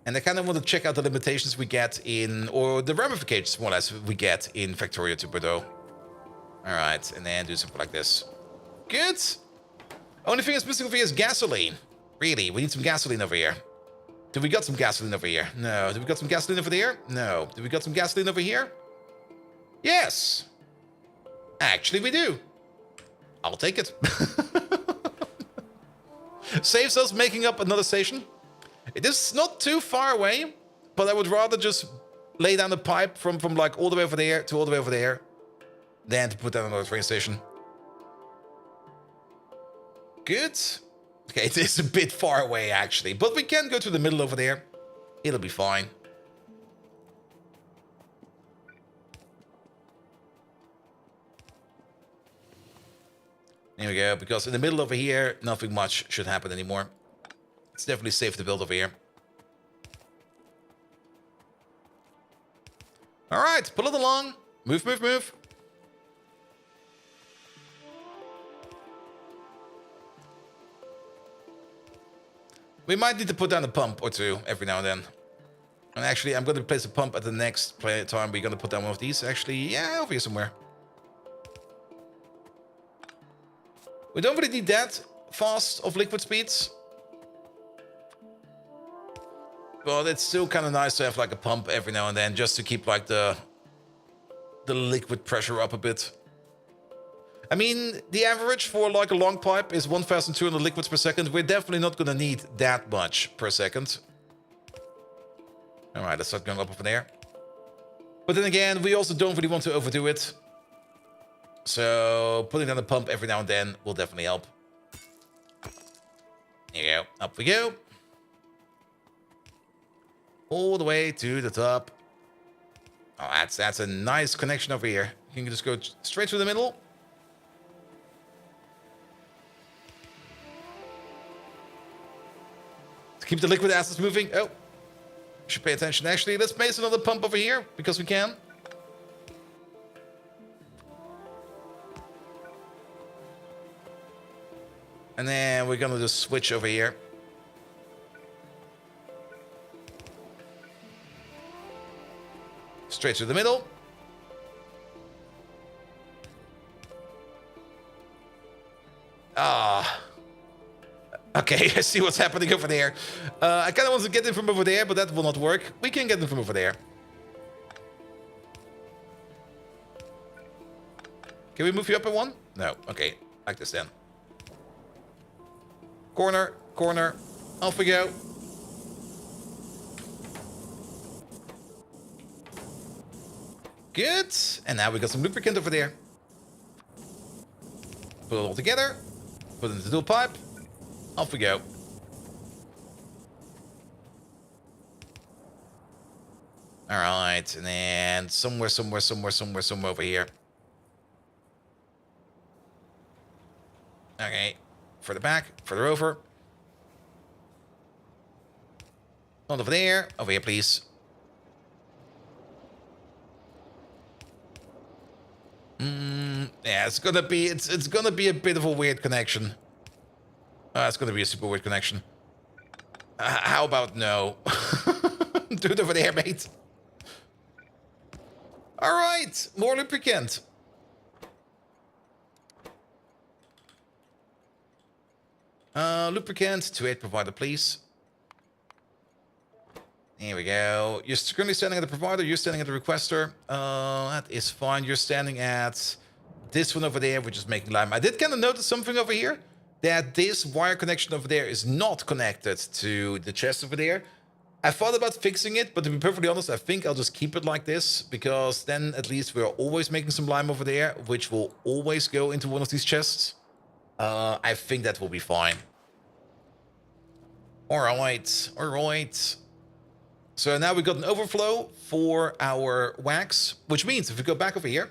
And I kind of want to check out the limitations we get in, or the ramifications more or less we get in Factorio 2.0. Alright, and then do something like this. Good. Only thing that's missing over here is gasoline. Really, we need some gasoline over here. Do we got some gasoline over here? No. Do we got some gasoline over there? No. Do we got some gasoline over here? Yes. Actually, we do. I'll take it. Saves us making up another station. It is not too far away, but I would rather just lay down the pipe from like all the way over there to all the way over there than to put down another train station. Good. Okay, it is a bit far away, actually. But we can go to the middle over there. It'll be fine. There we go. Because in the middle over here, nothing much should happen anymore. It's definitely safe to build over here. All right, pull it along. Move, move, move. We might need to put down a pump or two every now and then. And actually, I'm going to place a pump at the next time. We're going to put down one of these. Actually, yeah, over here somewhere. We don't really need that fast of liquid speeds. But it's still kind of nice to have like a pump every now and then, just to keep like the liquid pressure up a bit. I mean, the average for like a long pipe is 1,200 liquids per second. We're definitely not going to need that much per second. All right, let's start going up over there. But then again, we also don't really want to overdo it. So putting down the pump every now and then will definitely help. There you go. Up we go. All the way to the top. Oh, that's a nice connection over here. You can just go straight through the middle. To keep the liquid assets moving. Oh, should pay attention. Actually, let's place another pump over here because we can. And then we're gonna just switch over here. Straight through the middle. Ah. Okay, I see what's happening over there. I kind of want to get in from over there, but that will not work. We can get in from over there. Can we move you up in one? No. Okay, like this then. Corner, corner. Off we go. Good. And now we got some lubricant over there. Put it all together. Put it into the dual pipe. Off we go. All right. And then somewhere over here. Okay. Further back. Further over. Not over there. Over here, please. Yeah, it's gonna be a bit of a weird connection. It's gonna be a super weird connection. How about no? Do it over there, mate. All right, more lubricant. Lubricant to 8 provider, please. Here we go. You're currently standing at the provider. You're standing at the requester. That is fine. You're standing at this one over there, which is making lime. I did kind of notice something over here, that this wire connection over there is not connected to the chest over there. I thought about fixing it, but to be perfectly honest, I think I'll just keep it like this, because then at least we're always making some lime over there, which will always go into one of these chests. I think that will be fine. All right. So now we've got an overflow for our wax, which means if we go back over here,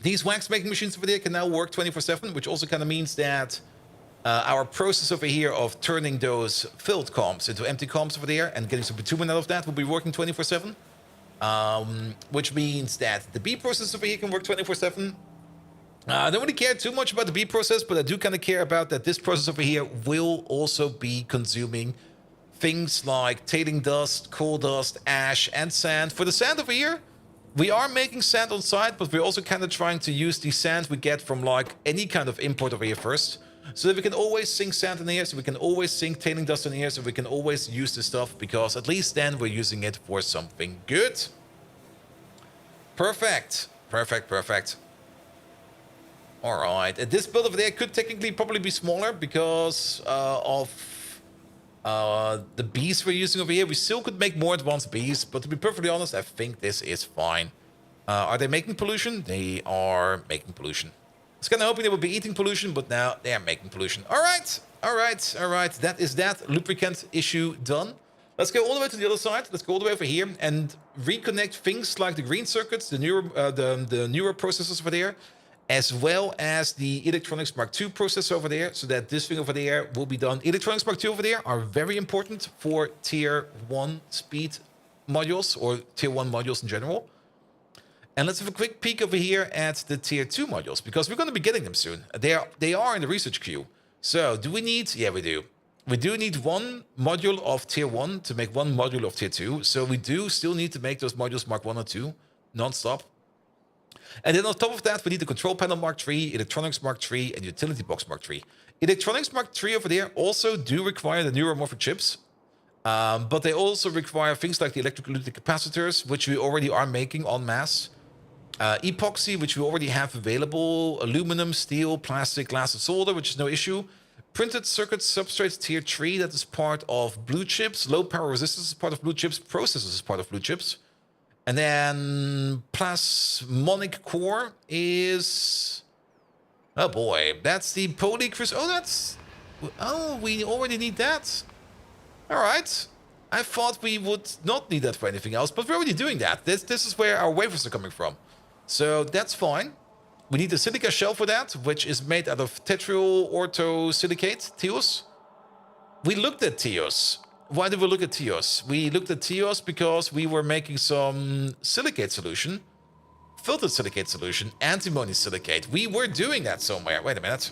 these wax making machines over there can now work 24/7, which also kind of means that our process over here of turning those filled comps into empty comps over there and getting some bitumen out of that will be working 24/7. Which means that the B process over here can work 24/7. I don't really care too much about the B process, but I do kind of care about that this process over here will also be consuming things like tailing dust, coal dust, ash, and sand. For the sand over here, we are making sand on site, but we're also kind of trying to use the sand we get from like any kind of import over here first. So that we can always sink sand in here, so we can always sink tailing dust in here, so we can always use this stuff, because at least then we're using it for something good. Perfect. Perfect, perfect. Alright, this build over there could technically probably be smaller because of the bees we're using over here. We still could make more advanced bees, but to be perfectly honest, I think this is fine. Are they making pollution? They are making pollution. I was kind of hoping they would be eating pollution, but now they are making pollution. Alright, alright, alright. That is that lubricant issue done. Let's go all the way to the other side. Let's go all the way over here and reconnect things like the green circuits, the newer processors over there, as well as the Electronics Mark II processor over there, so that this thing over there will be done. Electronics Mark II over there are very important for Tier 1 speed modules, or Tier 1 modules in general. And let's have a quick peek over here at the Tier 2 modules, because we're going to be getting them soon. They are in the research queue. So, do we need... Yeah, we do. We do need one module of Tier 1 to make one module of Tier 2. So, we do still need to make those modules Mark 1 or 2 non-stop. And then on top of that, we need the Control Panel Mark III, Electronics Mark III, and Utility Box Mark III. Electronics Mark III over there also do require the neuromorphic chips, but they also require things like the electrolytic capacitors, which we already are making en masse. Epoxy, which we already have available. Aluminum, steel, plastic, glass, and solder, which is no issue. Printed circuit substrates Tier 3, that is part of blue chips. Low power resistance is part of blue chips. Processors is part of blue chips. And then plasmonic core is... Oh boy, that's the polycrystal... Oh, that's... Oh, we already need that. Alright. I thought we would not need that for anything else, but we're already doing that. This is where our wafers are coming from. So that's fine. We need a silica shell for that, which is made out of tetriol orthosilicate, TEOS. We looked at TEOS. Why did we look at TEOS? We looked at TEOS because we were making some silicate solution, filtered silicate solution, antimony silicate. We were doing that somewhere. Wait a minute.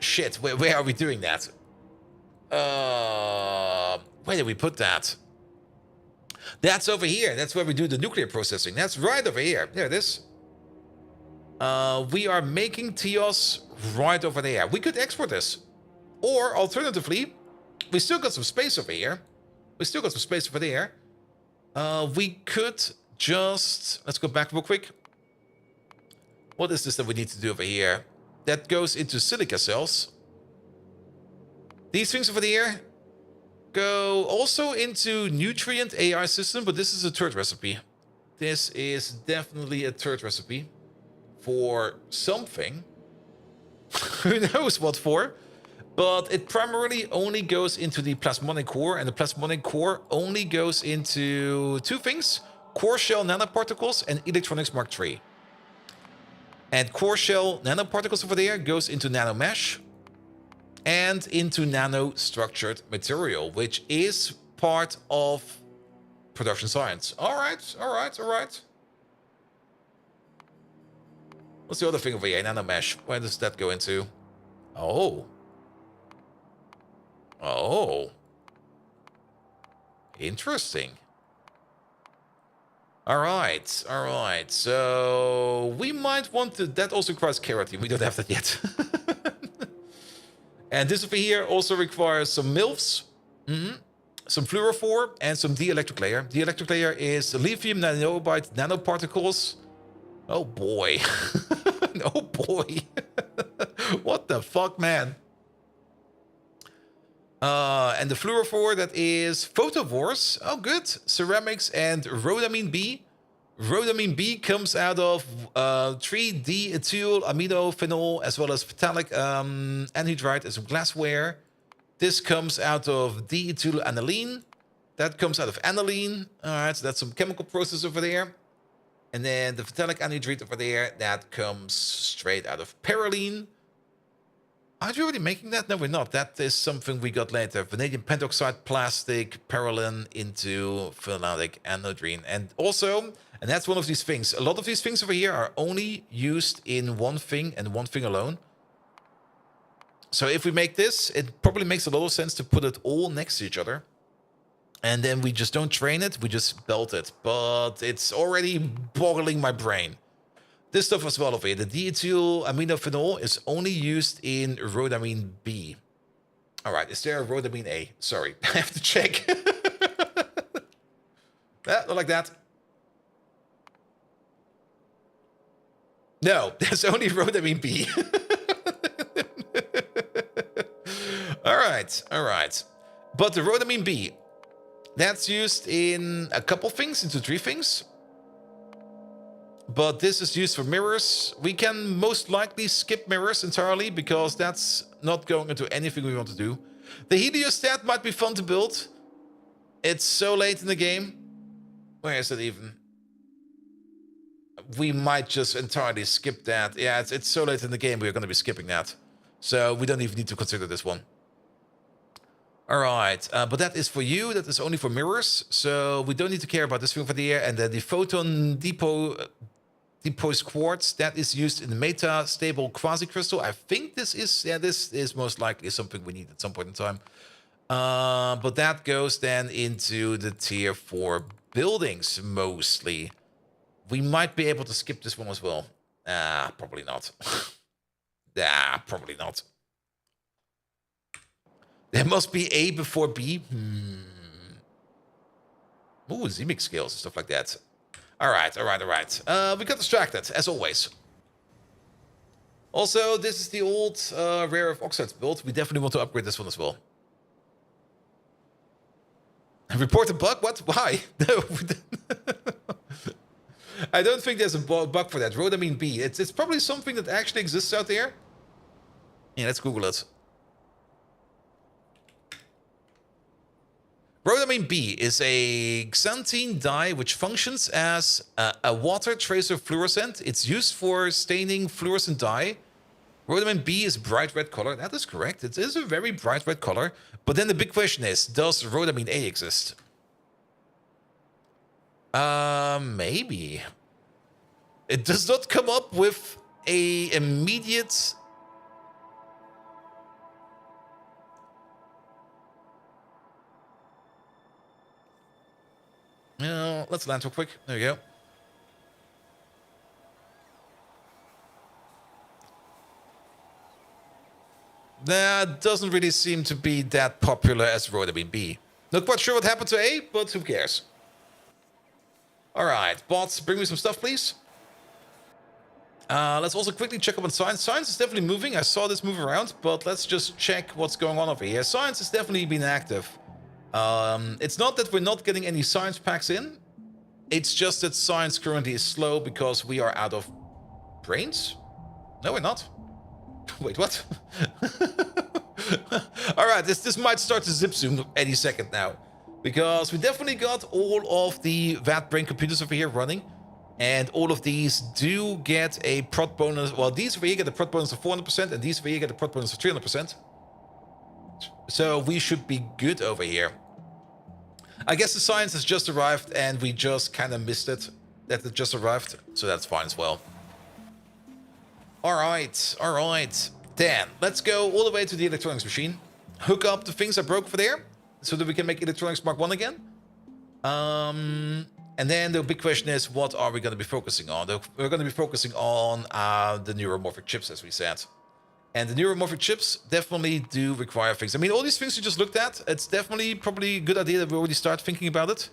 Shit, where are we doing that? Where did we put that? That's over here. That's where we do the nuclear processing. That's right over here. There it is. We are making TEOS right over there. We could export this. Or, alternatively, we still got some space over here. We still got some space over there. We could just... Let's go back real quick. What is this that we need to do over here? That goes into silica cells. These things over there go also into nutrient AI system, but this is a third recipe. This is definitely a third recipe for something. Who knows what for? But it primarily only goes into the plasmonic core, and the plasmonic core only goes into two things: core shell nanoparticles and Electronics Mark III. And core shell nanoparticles over there goes into nanomesh and into nanostructured material, which is part of production science. All right, all right, all right. What's the other thing over here? Nanomesh. Where does that go into? Oh. Oh. Interesting. Alright, alright. So we might want to... That also requires keratin. We don't have that yet. And this over here also requires some MILFs, some fluorophore, and some dielectric layer. Dielectric layer is lithium nanobite nanoparticles. Oh boy. Oh boy. What the fuck, man? And the fluorophore, that is photovores. Oh, good. Ceramics and rhodamine B. Rhodamine B comes out of 3-D-ethyl amino phenol, as well as phthalic anhydride and some glassware. This comes out of D-ethyl aniline. That comes out of aniline. All right, so that's some chemical process over there. And then the phthalic anhydride over there, that comes straight out of parylene. Aren't we already making that? No, we're not. That is something we got later. Vanadium pentoxide, plastic, parylene into phenolic anodrine. And also, and that's one of these things, a lot of these things over here are only used in one thing and one thing alone. So if we make this, it probably makes a lot of sense to put it all next to each other. And then we just don't train it, we just belt it. But it's already boggling my brain. This stuff as well over here. The diethyl aminophenol is only used in rhodamine B. All right, is there a rhodamine A? Sorry, I have to check. Not like that. No, there's only rhodamine B. All right. But the rhodamine B, that's used in a couple things, into 3 things. But this is used for mirrors. We can most likely skip mirrors entirely because that's not going into anything we want to do. The heliostat might be fun to build. It's so late in the game. Where is it even? We might just entirely skip that. Yeah, it's so late in the game, we're going to be skipping that. So we don't even need to consider this one. All right, but that is for you. That is only for mirrors. So we don't need to care about this thing for the year. And then the photon deposed quartz, that is used in the meta-stable quasi-crystal. I think this is most likely something we need at some point in time. But that goes then into the tier 4 buildings, mostly. We might be able to skip this one as well. Probably not. Probably not. There must be A before B. Ooh, Zemix skills and stuff like that. All right. We got distracted, as always. Also, this is the old rare earth oxides build. We definitely want to upgrade this one as well. Report a bug? What? Why? No. I don't think there's a bug for that. Rhodamine B. It's probably something that actually exists out there. Yeah, let's Google it. Rhodamine B is a xanthine dye which functions as a water tracer fluorescent. It's used for staining fluorescent dye. Rhodamine B is bright red color. That is correct. It is a very bright red color. But then the big question is, does rhodamine A exist? Maybe. It does not come up with a immediate... Let's land real quick. There we go. That doesn't really seem to be that popular as rhodamine B. Not quite sure what happened to A, but who cares? Alright, bots, bring me some stuff, please. Let's also quickly check up on science. Science is definitely moving. I saw this move around, but let's just check what's going on over here. Science has definitely been active. It's not that we're not getting any science packs in. It's just that science currently is slow because we are out of brains? No, we're not. Wait, what? Alright, this might start to zip zoom any second now. Because we definitely got all of the VAT brain computers over here running. And all of these do get a prot bonus. Well, these over here get a prot bonus of 400%, and these over here get a prot bonus of 300%. So we should be good over here. I guess the science has just arrived and we just kind of missed it. That it just arrived. So that's fine as well. Alright. Then, let's go all the way to the electronics machine. Hook up the things I broke over there. So that we can make electronics Mark 1 again. And then the big question is, what are we going to be focusing on? We're going to be focusing on the neuromorphic chips, as we said. And the neuromorphic chips definitely do require things. I mean, all these things we just looked at, it's definitely probably a good idea that we already start thinking about it.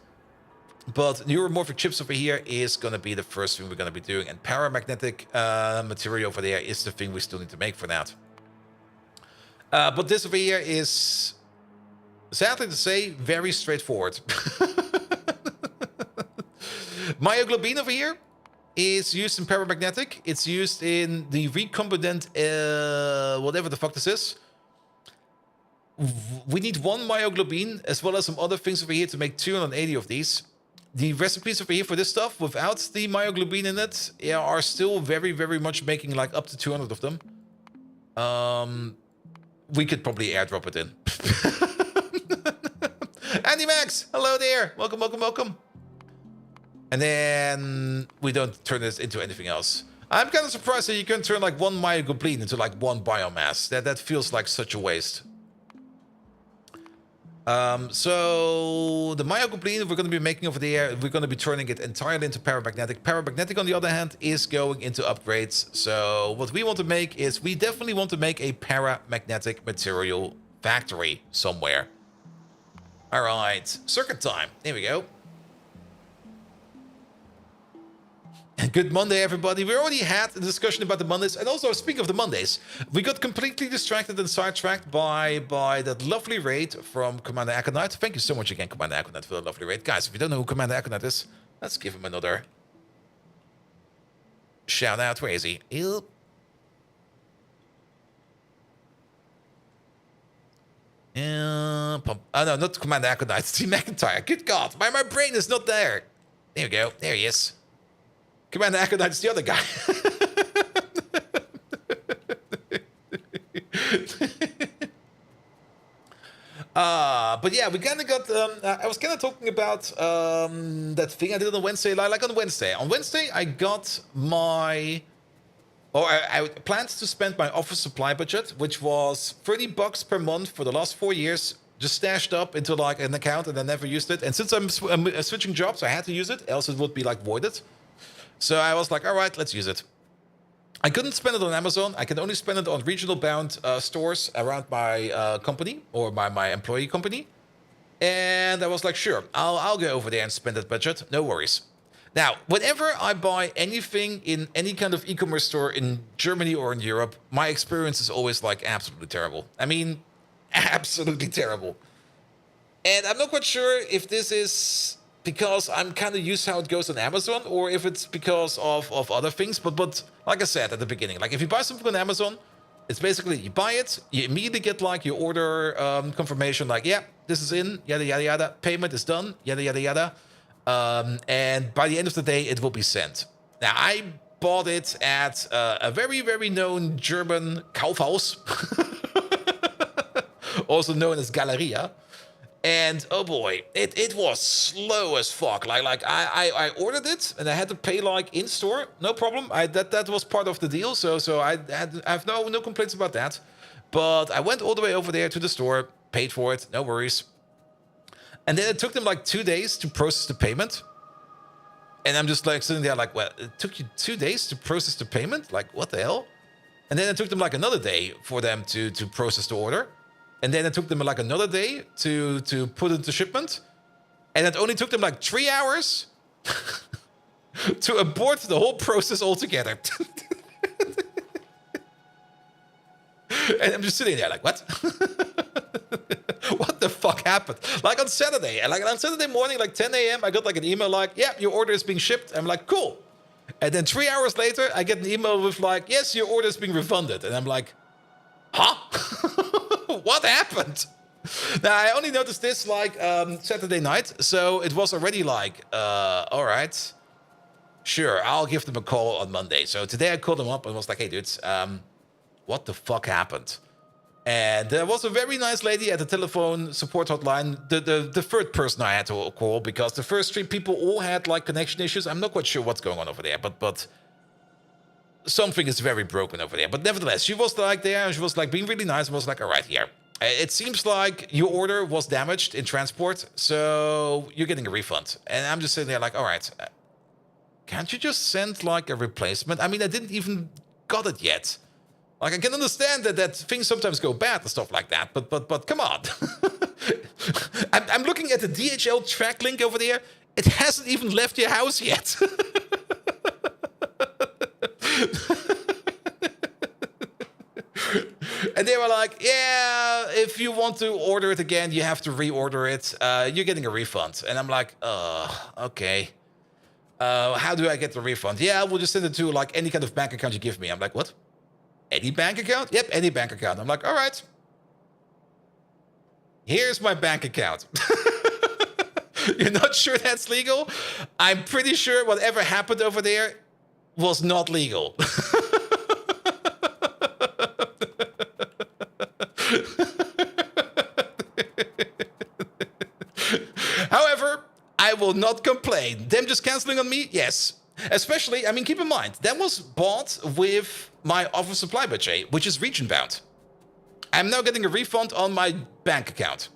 But neuromorphic chips over here is going to be the first thing we're going to be doing. And paramagnetic material over there is the thing we still need to make for that. But this over here is, sadly to say, very straightforward. Myoglobin over here is used in paramagnetic. It's used in the recombinant, whatever the fuck this is. We need 1 myoglobin, as well as some other things over here to make 280 of these. The recipes over here for this stuff, without the myoglobin in it, are still very, very much making like up to 200 of them. we could probably airdrop it in. Andy Max, hello there. Welcome, welcome, welcome. And then we don't turn this into anything else. I'm kind of surprised that you can turn like one myoglobin into like one biomass. That feels like such a waste. So the myoglobin we're going to be making over there, we're going to be turning it entirely into paramagnetic. Paramagnetic, on the other hand, is going into upgrades. So what we want to make is we definitely want to make a paramagnetic material factory somewhere. All right, circuit time. Here we go. And good Monday, everybody. We already had a discussion about the Mondays. And also, speaking of the Mondays, we got completely distracted and sidetracked by that lovely raid from Commander Aconite. Thank you so much again, Commander Aconite, for the lovely raid. Guys, if you don't know who Commander Aconite is, let's give him another shout out. Where is he? Oh, no, not Commander Aconite. It's Team McIntyre. Good God, my brain is not there. There we go. There he is. Commander Aconite is the other guy. But yeah, we kind of got. I was kind of talking about that thing I did on Wednesday. Like on Wednesday. On Wednesday, I got my. Or I planned to spend my office supply budget, which was $30 per month for the last 4 years, just stashed up into like an account, and I never used it. And since I'm switching jobs, I had to use it, else it would be like voided. So I was like, all right, let's use it. I couldn't spend it on Amazon. I can only spend it on regional bound stores around my company or my employee company. And I was like, sure, I'll go over there and spend that budget. No worries. Now, whenever I buy anything in any kind of e-commerce store in Germany or in Europe, my experience is always like absolutely terrible. I mean, absolutely terrible. And I'm not quite sure if this is because I'm kind of used to how it goes on Amazon, or if it's because of other things. But like I said at the beginning, like if you buy something on Amazon, it's basically you buy it, you immediately get like your order confirmation, like, yeah, this is in, yada, yada, yada, payment is done, yada, yada, yada. And by the end of the day, it will be sent. Now, I bought it at a very, very known German Kaufhaus, also known as Galeria. And oh boy, it was slow as fuck. Like I ordered it and I had to pay like in store, no problem. That was part of the deal, so I have no complaints about that. But I went all the way over there to the store, paid for it, no worries. And then it took them like 2 days to process the payment. And I'm just like sitting there like, well, it took you 2 days to process the payment? Like, what the hell? And then it took them like another day for them to process the order. And then it took them like another day to put into shipment. And it only took them like 3 hours to abort the whole process altogether. And I'm just sitting there like, what? What the fuck happened? Like on Saturday morning, like 10 a.m., I got like an email like, yeah, your order is being shipped. I'm like, cool. And then 3 hours later, I get an email with like, yes, your order is being refunded. And I'm like, huh? What happened? Now, I only noticed this like Saturday night. So it was already like, all right, sure, I'll give them a call on Monday. So today I called them up and was like, hey, dudes, what the fuck happened? And there was a very nice lady at the telephone support hotline, the third person I had to call, because the first 3 people all had like connection issues. I'm not quite sure what's going on over there, but something is very broken over there. But nevertheless, she was like there, and she was like being really nice and was like, all right, here. It seems like your order was damaged in transport, so you're getting a refund. And I'm just sitting there like, all right, can't you just send like a replacement? I mean, I didn't even got it yet. Like, I can understand that things sometimes go bad and stuff like that, but come on. I'm looking at the DHL track link over there. It hasn't even left your house yet. And they were like, yeah, if you want to order it again, you have to reorder it. You're getting a refund. And I'm like, okay. How do I get the refund? Yeah, we'll just send it to like any kind of bank account you give me. I'm like, what? Any bank account? Yep, any bank account. I'm like, all right. Here's my bank account. You're not sure that's legal? I'm pretty sure whatever happened over there was not legal. will not complain. Them just canceling on me? Yes. Especially, I mean, keep in mind, that was bought with my office supply budget, which is region bound. I'm now getting a refund on my bank account.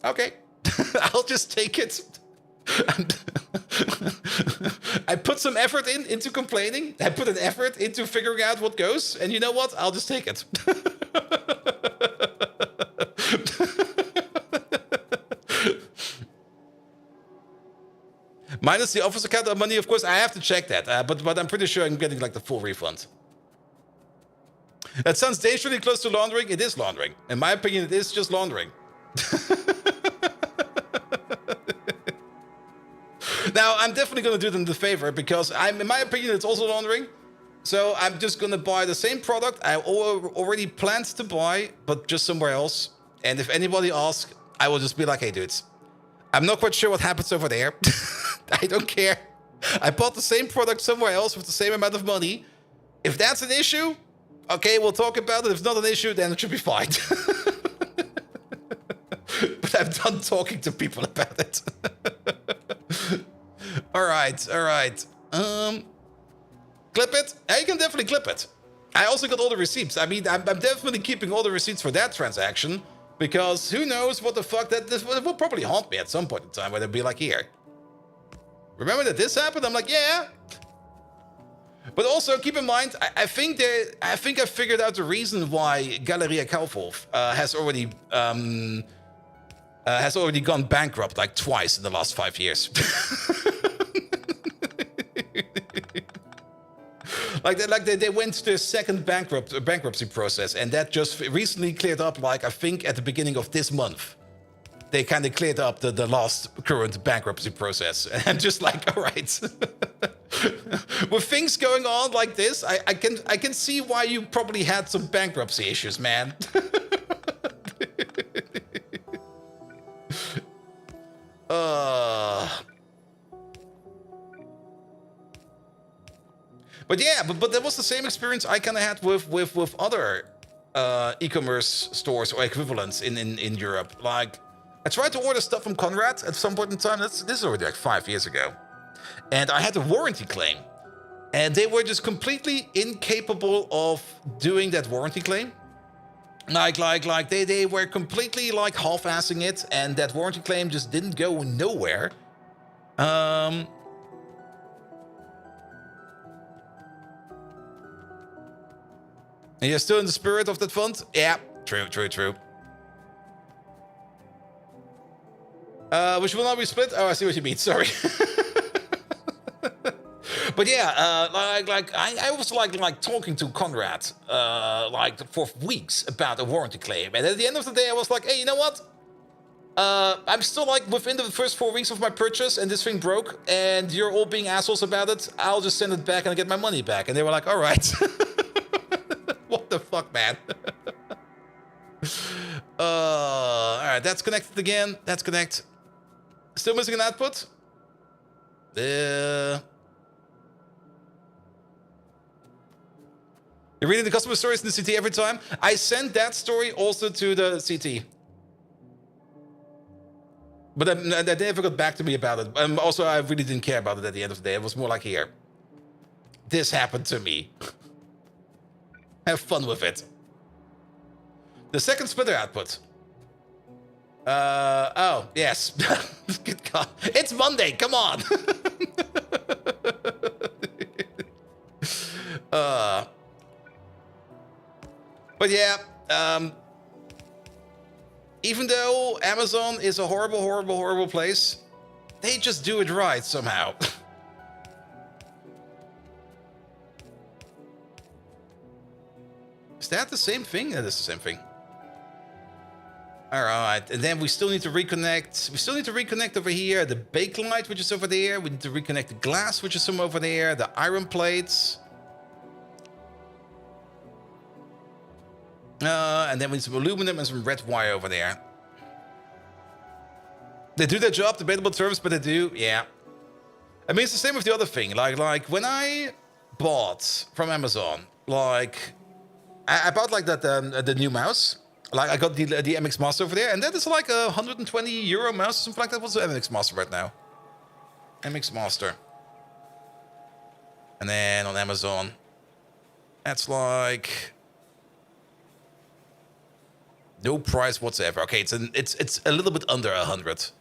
Okay. I'll just take it. I put some effort into complaining. I put an effort into figuring out what goes. And you know what? I'll just take it. Minus the office account money, of course. I have to check that. But I'm pretty sure I'm getting like the full refund. That sounds dangerously close to laundering. It is laundering. In my opinion, it is just laundering. Now, I'm definitely going to do them the favor because in my opinion, it's also laundering. So I'm just going to buy the same product I already planned to buy, but just somewhere else. And if anybody asks, I will just be like, hey, dudes, I'm not quite sure what happens over there. I don't care. I bought the same product somewhere else with the same amount of money. If that's an issue, okay, we'll talk about it. If it's not an issue, then it should be fine. But I'm done talking to people about it. All right. Clip it? Yeah, you can definitely clip it. I also got all the receipts. I mean, I'm definitely keeping all the receipts for that transaction because who knows what the fuck this will probably haunt me at some point in time where they'll be like, here. Remember that this happened? I'm like, yeah. But also keep in mind, I think I figured out the reason why Galeria Kaufhof has already gone bankrupt like twice in the last 5 years. They went to their second bankruptcy process, and that just recently cleared up. Like I think at the beginning of this month, they kind of cleared up the last current bankruptcy process. And I'm just like, all right, with things going on like this, I can see why you probably had some bankruptcy issues, man. But yeah, but that was the same experience I kind of had with other e-commerce stores or equivalents in Europe. Like, I tried to order stuff from Conrad at some point in time. This is already like 5 years ago. And I had a warranty claim. And they were just completely incapable of doing that warranty claim. Like they were completely like half-assing it, and that warranty claim just didn't go nowhere. And you're still in the spirit of that font? Yeah, true. Which will not be split? Oh, I see what you mean. Sorry. But yeah, I was like talking to Conrad for weeks about a warranty claim, and at the end of the day, I was like, hey, you know what? I'm still like within the first 4 weeks of my purchase, and this thing broke, and you're all being assholes about it. I'll just send it back and I'll get my money back. And they were like, all right. What the fuck, man? All right, that's connected again. That's connect. Still missing an output? You're reading the customer stories in the CT every time? I sent that story also to the CT. But they never got back to me about it. Also, I really didn't care about it at the end of the day. It was more like, here. This happened to me. Have fun with it. The second splitter output. Oh, yes. Good God. It's Monday, come on. But yeah, even though Amazon is a horrible place, they just do it right somehow. Is that the same thing? That is the same thing. All right, and then we still need to reconnect. We still need to reconnect over here the bake light, which is over there. We need to reconnect the glass, which is from over there. The iron plates. And then we need some aluminum and some red wire over there. They do their job, debatable terms, but they do, yeah. I mean, it's the same with the other thing. Like when I bought from Amazon, like I bought like that the new mouse. Like, I got the MX Master over there, and that is like a €120 mouse or something like that. What's the MX Master right now? MX Master. And then on Amazon, that's like no price whatsoever. Okay, it's a little bit under 100.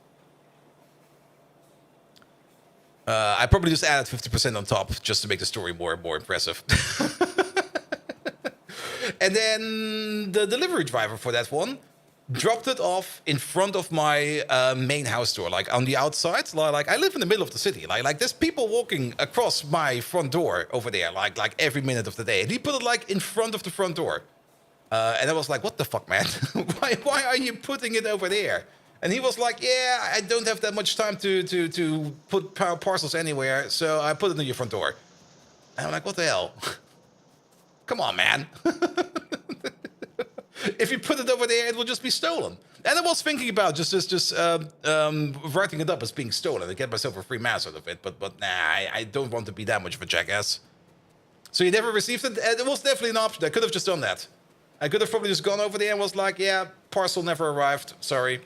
I probably just added 50% on top just to make the story more impressive. And then the delivery driver for that one dropped it off in front of my main house door, like on the outside. Like I live in the middle of the city. Like there's people walking across my front door over there, like every minute of the day. And he put it like in front of the front door. And I was like, what the fuck, man? why are you putting it over there? And he was like, yeah, I don't have that much time to put parcels anywhere, so I put it on your front door. And I'm like, what the hell? Come on, man. If you put it over there, it will just be stolen. And I was thinking about just writing it up as being stolen and get myself a free mouse out of it. But nah, I don't want to be that much of a jackass. So you never received it? It was definitely an option. I could have just done that. I could have probably just gone over there and was like, yeah, parcel never arrived. Sorry.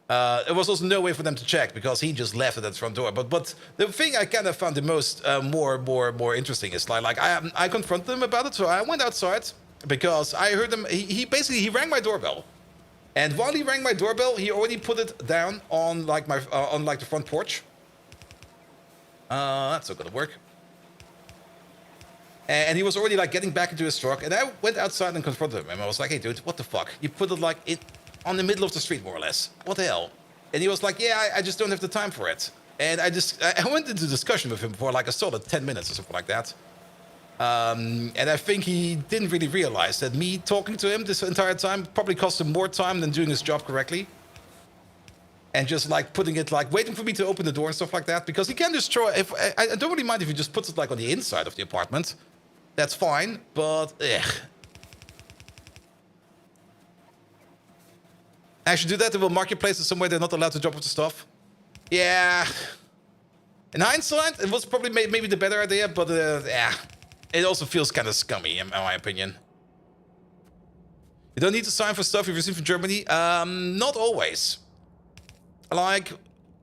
There was also no way for them to check because he just left it at the front door. But the thing I kind of found the most more interesting is like I confronted him about it. So I went outside because I heard him. He basically rang my doorbell, and while he rang my doorbell, he already put it down on like my on like the front porch. That's not gonna work. And he was already like getting back into his truck, and I went outside and confronted him. And I was like, "Hey, dude, what the fuck? You put it like on the middle of the street, more or less. What the hell?" And he was like, yeah, I just don't have the time for it. And I went into discussion with him for like a solid 10 minutes or something like that. And I think he didn't really realize that me talking to him this entire time probably cost him more time than doing his job correctly. And just like putting it like waiting for me to open the door and stuff like that. Because he can destroy, I don't really mind if he just puts it like on the inside of the apartment. That's fine, but actually do that, there will marketplaces somewhere they're not allowed to drop off the stuff. Yeah. In hindsight, it was probably maybe the better idea, but yeah. It also feels kind of scummy, in my opinion. You don't need to sign for stuff you receive from Germany. Not always. Like,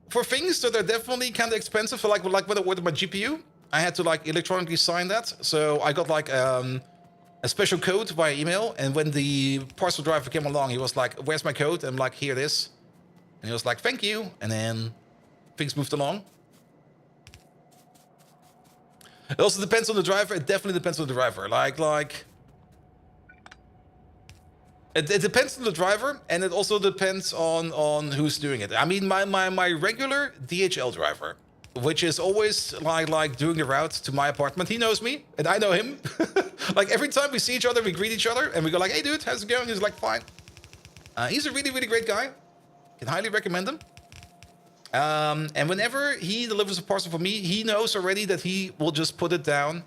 for things that are definitely kind of expensive, so like when I ordered my GPU, I had to like electronically sign that. So I got like a special code via email, and when the parcel driver came along, he was like, where's my code? I'm like, here it is. And he was like, thank you. And then things moved along. It also depends on the driver. It definitely depends on the driver. It depends on the driver, and it also depends on who's doing it. I mean, my regular DHL driver, which is always like doing the route to my apartment. He knows me, and I know him. Like every time we see each other, we greet each other, and we go like, "Hey, dude, how's it going?" He's like, "Fine." He's a really great guy. Can highly recommend him. And whenever he delivers a parcel for me, he knows already that he will just put it down,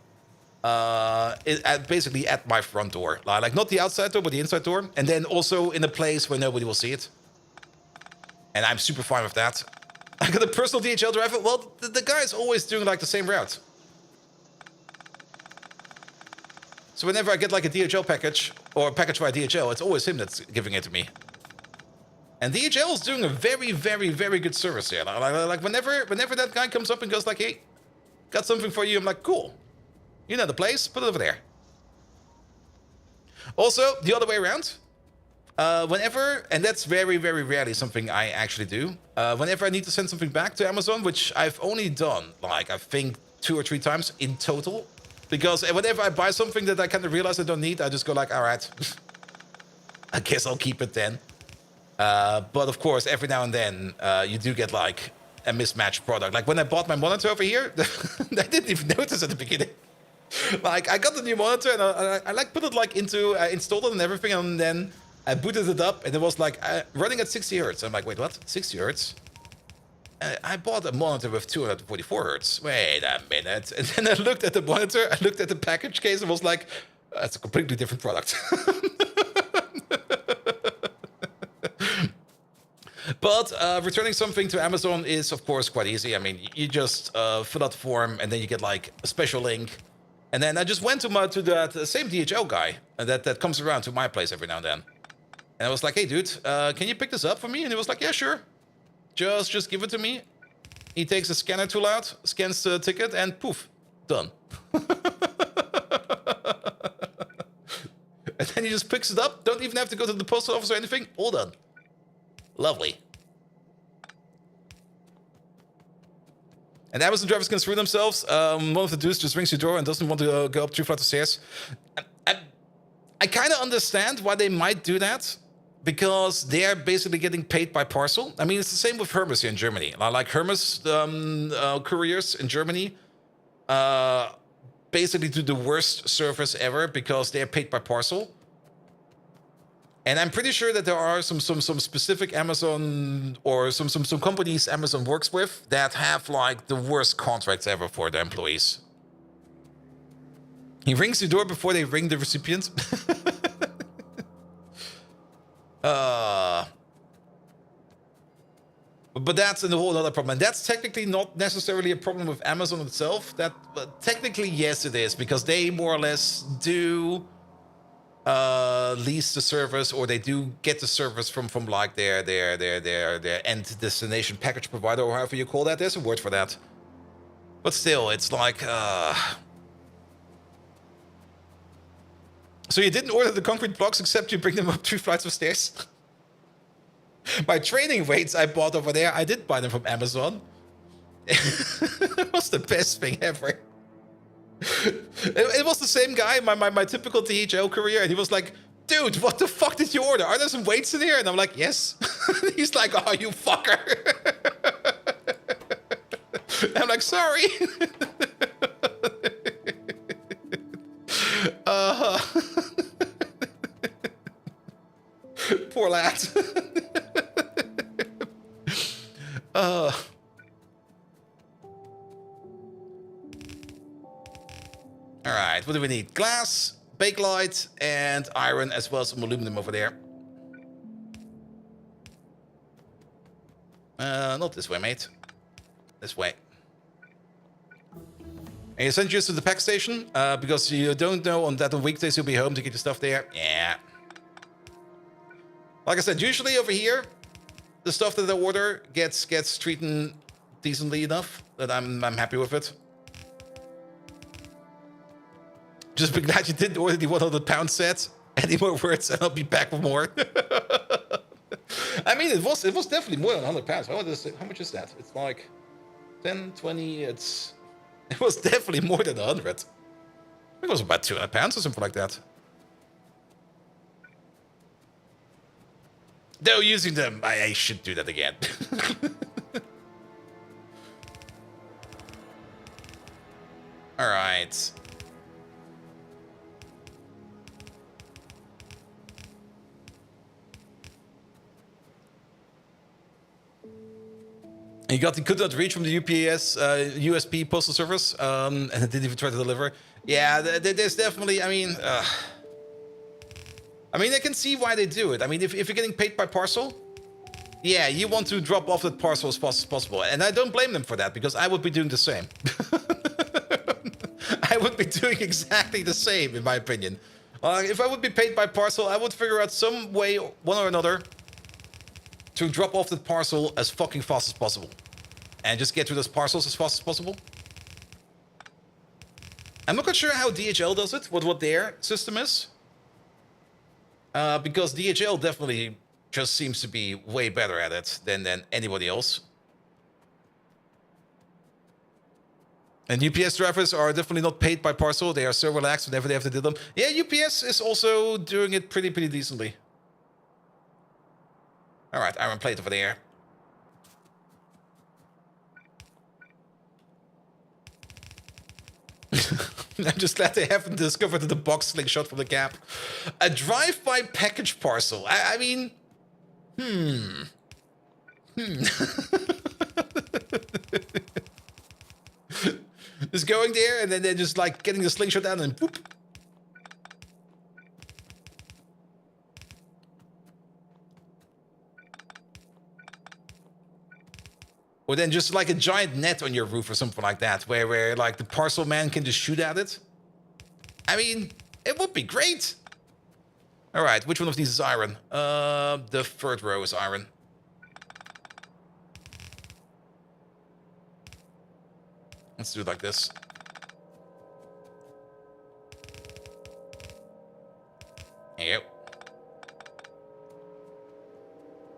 basically at my front door, like not the outside door, but the inside door, and then also in a place where nobody will see it. And I'm super fine with that. I got a personal DHL driver. Well, the guy is always doing like the same route. So whenever I get like a DHL package or a package via DHL, it's always him that's giving it to me. And DHL is doing a very good service here. Like whenever that guy comes up and goes like, "Hey, got something for you," I'm like, "Cool. You know the place. Put it over there." Also, the other way around. Whenever, and that's very rarely something I actually do. Whenever I need to send something back to Amazon, which I've only done like I think 2 or 3 times in total, because whenever I buy something that I kind of realize I don't need, I just go like, all right, I guess I'll keep it then. But of course, every now and then you do get like a mismatched product. Like when I bought my monitor over here, I didn't even notice at the beginning. Like I got the new monitor and I like put it like into installed it and everything, and then I booted it up and it was like running at 60 hertz. I'm like, wait, what? 60 hertz? I bought a monitor with 244 hertz. Wait a minute. And then I looked at the monitor, I looked at the package case and was like, that's a completely different product. But returning something to Amazon is, of course, quite easy. I mean, you just fill out the form and then you get like a special link. And then I just went to that same DHL guy that comes around to my place every now and then. And I was like, hey, dude, can you pick this up for me? And he was like, yeah, sure. Just give it to me. He takes the scanner tool out, scans the ticket, and poof, done. And then he just picks it up. Don't even have to go to the post office or anything. All done. Lovely. And Amazon drivers can screw themselves. One of the dudes just rings your door and doesn't want to go up 3 flights of stairs. I kind of understand why they might do that. Because they're basically getting paid by parcel. I mean, it's the same with Hermes here in Germany. Like Hermes couriers in Germany basically do the worst service ever because they're paid by parcel. And I'm pretty sure that there are some specific Amazon or some companies Amazon works with that have like the worst contracts ever for their employees. He rings the door before they ring the recipient. But that's a whole other problem. And that's technically not necessarily a problem with Amazon itself. Technically, yes, it is, because they more or less do lease the service, or they do get the service from like their end destination package provider, or however you call that. There's a word for that. But still, it's like So you didn't order the concrete blocks except you bring them up 3 flights of stairs? My training weights I bought over there, I did buy them from Amazon. It was the best thing ever. It was the same guy, my typical THL career, and he was like, dude, what the fuck did you order? Are there some weights in here? And I'm like, yes. He's like, oh, you fucker. And I'm like, sorry. Poor lad. Alright, what do we need? Glass, bakelite, and iron, as well as some aluminum over there. Not this way, mate. This way. And you send you to the pack station, because you don't know on weekdays you'll be home to get your stuff there. Yeah. Like I said, usually over here, the stuff that I order gets treated decently enough that I'm happy with it. Just be glad you didn't order the 100-pound set. Any more words, and I'll be back with more. I mean, it was definitely more than 100 pounds. How much is that? It's like 10, 20. It was definitely more than 100. I think it was about 200 pounds or something like that. No, using them. I should do that again. All right. You could not reach from the UPS USP postal service, and it didn't even try to deliver. Yeah, there's definitely. I mean, I can see why they do it. I mean, if you're getting paid by parcel, yeah, you want to drop off that parcel as fast as possible, and I don't blame them for that because I would be doing the same. I would be doing exactly the same, in my opinion. If I would be paid by parcel, I would figure out some way, one or another, to drop off the parcel as fucking fast as possible. And just get through those parcels as fast as possible. I'm not quite sure how DHL does it, what their system is. Because DHL definitely just seems to be way better at it than anybody else. And UPS drivers are definitely not paid by parcel. They are so relaxed whenever they have to do them. Yeah, UPS is also doing it pretty decently. All right, iron plate over there. I'm just glad they haven't discovered the box slingshot from the Gap. A drive-by package parcel. I mean, Just going there and then just like getting the slingshot down and boop. Or then just like a giant net on your roof or something like that, where like the parcel man can just shoot at it. I mean, it would be great. All right, which one of these is iron? The third row is iron. Let's do it like this. There you go.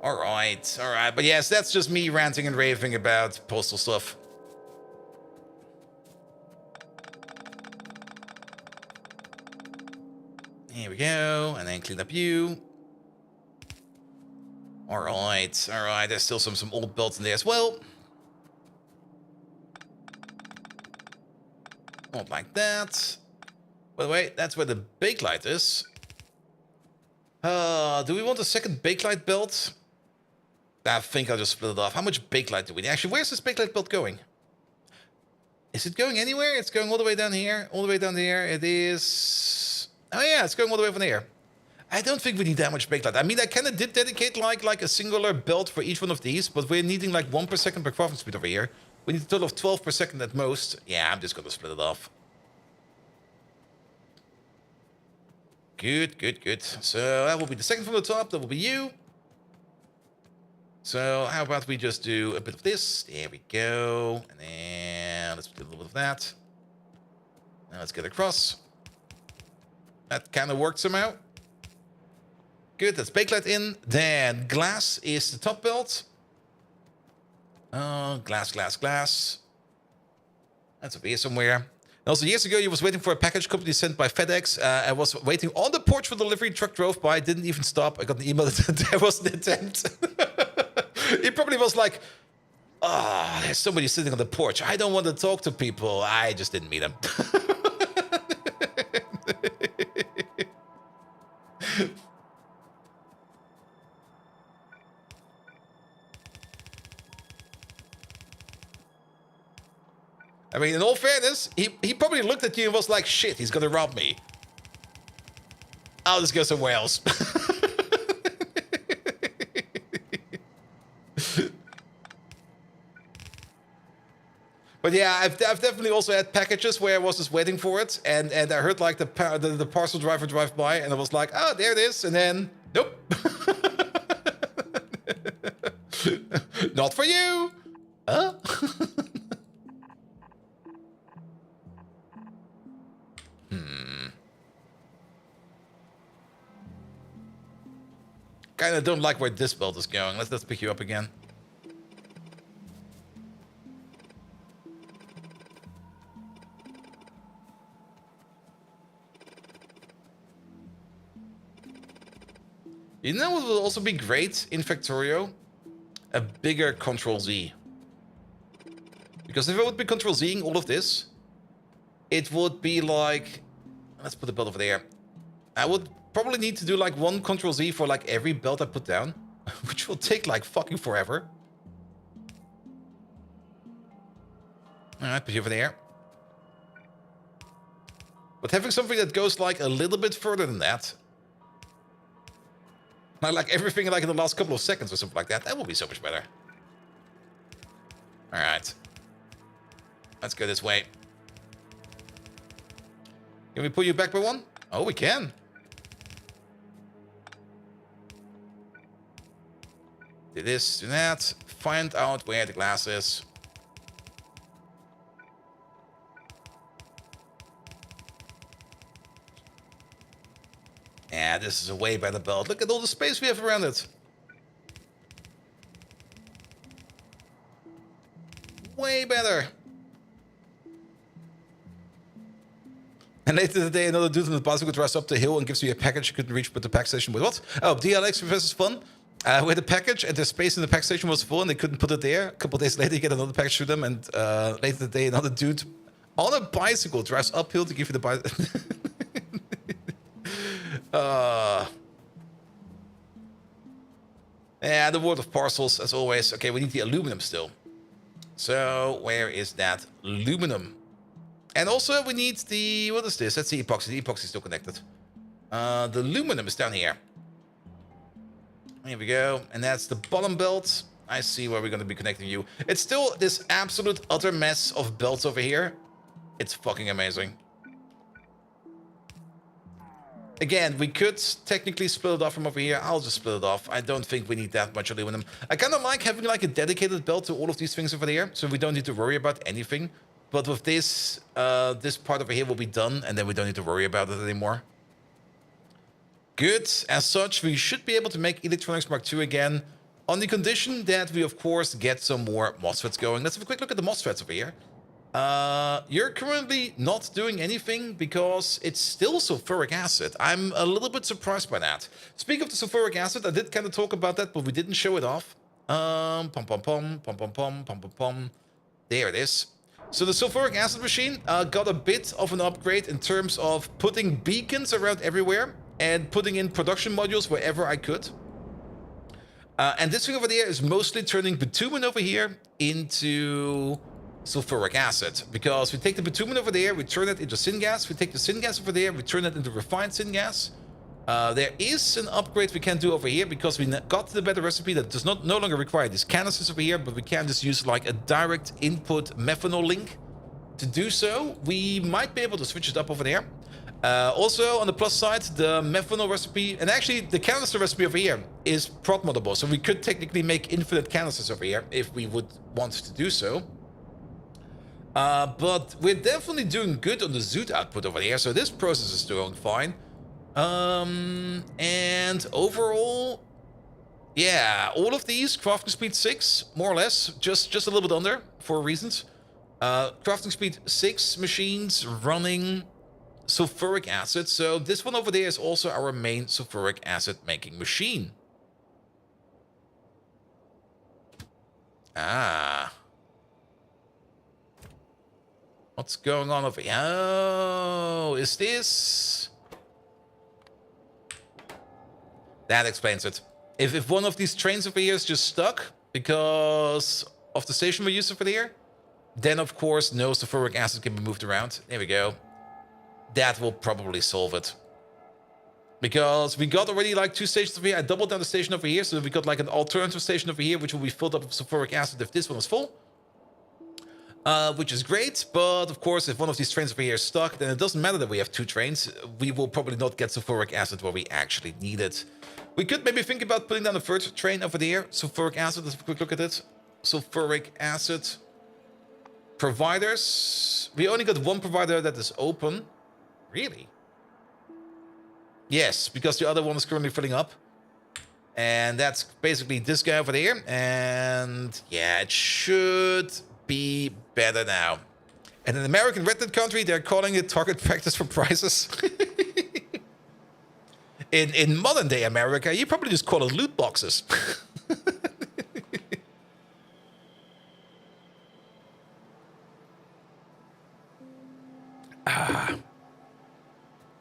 All right. But yes, that's just me ranting and raving about postal stuff. Here we go. And then clean up you. All right. There's still some old belts in there as well. Not like that. By the way, that's where the bakelite is. Do we want a second bakelite belt? I think I'll just split it off. How much bakelite do we need? Actually, where's this bakelite belt going? Is it going anywhere? It's going all the way down here. All the way down there. It is... Oh yeah, it's going all the way from there. I don't think we need that much bakelite. I mean, I kind of did dedicate like a singular belt for each one of these, but we're needing like 1 per second per crafting speed over here. We need a total of 12 per second at most. Yeah, I'm just going to split it off. Good. So that will be the second from the top. That will be you. So how about we just do a bit of this? There we go. And then let's do a little bit of that. Now let's get across. That kind of worked somehow. Good, that's bakelite in. Then glass is the top belt. Oh, glass. That's over here somewhere. And also, years ago, you was waiting for a package company sent by FedEx. I was waiting on the porch for delivery. Truck drove by, didn't even stop. I got an email that there was an attempt. He probably was like, oh, there's somebody sitting on the porch. I don't want to talk to people. I just didn't meet him. I mean, in all fairness, he probably looked at you and was like, shit, he's gonna rob me. I'll just go somewhere else. But yeah, I've definitely also had packages where I was just waiting for it, and I heard like the parcel driver drive by, and I was like, oh, there it is, and then, nope. Not for you. Huh? Kinda don't like where this belt is going. Let's pick you up again. You know what would also be great in Factorio? A bigger Control-Z. Because if I would be Control-Zing all of this, it would be like... Let's put the belt over there. I would probably need to do like 1 Control-Z for like every belt I put down. Which will take like fucking forever. Alright, put you over there. But having something that goes like a little bit further than that... Like everything like in the last couple of seconds or something like that. That will be so much better. Alright. Let's go this way. Can we pull you back by 1? Oh, we can. Do this, do that. Find out where the glass is. Yeah, this is a way better belt. Look at all the space we have around it. Way better. And later today, another dude on the bicycle drives up the hill and gives me a package you couldn't reach but the pack station with. What? Oh, DLX Professor's Fun. We had a package and the space in the pack station was full and they couldn't put it there. A couple of days later, you get another package to them, and later today, another dude on a bicycle drives uphill to give you the bicycle. Yeah, the world of parcels, as always. Okay, we need the aluminum still. So, where is that aluminum? And also, we need the... What is this? That's the epoxy. The epoxy is still connected. The aluminum is down here. Here we go. And that's the bottom belt. I see where we're going to be connecting you. It's still this absolute utter mess of belts over here. It's fucking amazing. Again, we could technically split it off from over here. I'll just split it off. I don't think we need that much aluminum. I kind of like having like a dedicated belt to all of these things over there, so we don't need to worry about anything. But with this, this part over here will be done, and then we don't need to worry about it anymore. Good. As such, we should be able to make Electronics Mark II again, on the condition that we, of course, get some more MOSFETs going. Let's have a quick look at the MOSFETs over here. You're currently not doing anything because it's still sulfuric acid. I'm a little bit surprised by that. Speaking of the sulfuric acid, I did kind of talk about that, but we didn't show it off. Pom pom pom, pom pom pom, pom pom pom. There it is. So the sulfuric acid machine got a bit of an upgrade in terms of putting beacons around everywhere and putting in production modules wherever I could. And this thing over there is mostly turning bitumen over here into sulfuric acid, because we take the bitumen over there, we turn it into syngas, we take the syngas over there, we turn it into refined syngas. There is an upgrade we can do over here because we got the better recipe that does no longer require these canisters over here, but we can just use like a direct input methanol link to do so. We might be able to switch it up over there. Also, on the plus side, the methanol recipe, and actually the canister recipe over here is prot moddable, so we could technically make infinite canisters over here if we would want to do so. But we're definitely doing good on the Zoot output over here, so this process is going fine. And overall, yeah, all of these, crafting speed 6, more or less, just a little bit under, for reasons. Crafting speed 6 machines running sulfuric acid, so this one over there is also our main sulfuric acid making machine. Ah. What's going on over here? Oh, is this... That explains it. If one of these trains over here is just stuck because of the station we used over there, then of course no sulfuric acid can be moved around. There we go. That will probably solve it. Because we got already like 2 stations over here. I doubled down the station over here, so we got like an alternative station over here, which will be filled up with sulfuric acid if this one is full. Which is great, but of course, if one of these trains over here is stuck, then it doesn't matter that we have 2 trains. We will probably not get sulfuric acid where we actually need it. We could maybe think about putting down a 3rd train over there. Sulfuric acid, let's have a quick look at it. Sulfuric acid providers. We only got 1 provider that is open. Really? Yes, because the other one is currently filling up. And that's basically this guy over there. And yeah, it should be better now. And in American Red Dead country, they're calling it target practice for prices. In modern day America, you probably just call it loot boxes.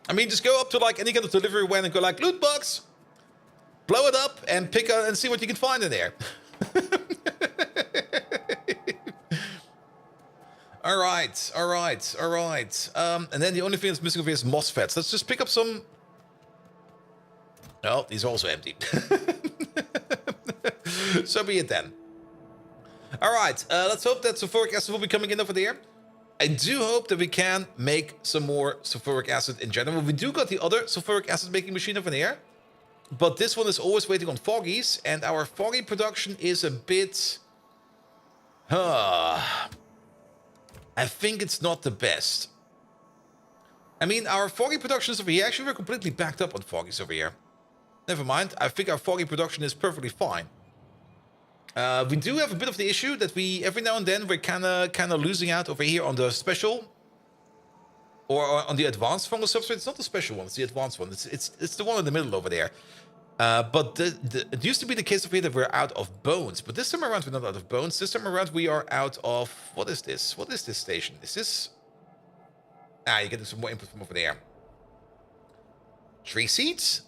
I mean, just go up to like any kind of delivery van and go like, loot box, blow it up and pick out and see what you can find in there. All right. And then the only thing that's missing over here is MOSFETs. Let's just pick up some. Oh, these are also empty. So be it then. All right. Let's hope that sulfuric acid will be coming in over there. I do hope that we can make some more sulfuric acid in general. We do got the other sulfuric acid making machine over there. But this one is always waiting on foggies. And our foggy production is a bit... I think it's not the best. I mean, our foggy productions over here, actually we're completely backed up on foggies over here. Never mind, I think our foggy production is perfectly fine. We do have a bit of the issue that we, every now and then, we're kind of losing out over here on the special, or on the advanced fungal substrate. It's not the special one, it's the advanced one. It's the one in the middle over there. But it used to be the case over here that we're out of bones, but this time around we're not out of bones. This time around we are out of, what is this? What is this station? Is this? Ah, you get some more input from over there. Tree seeds?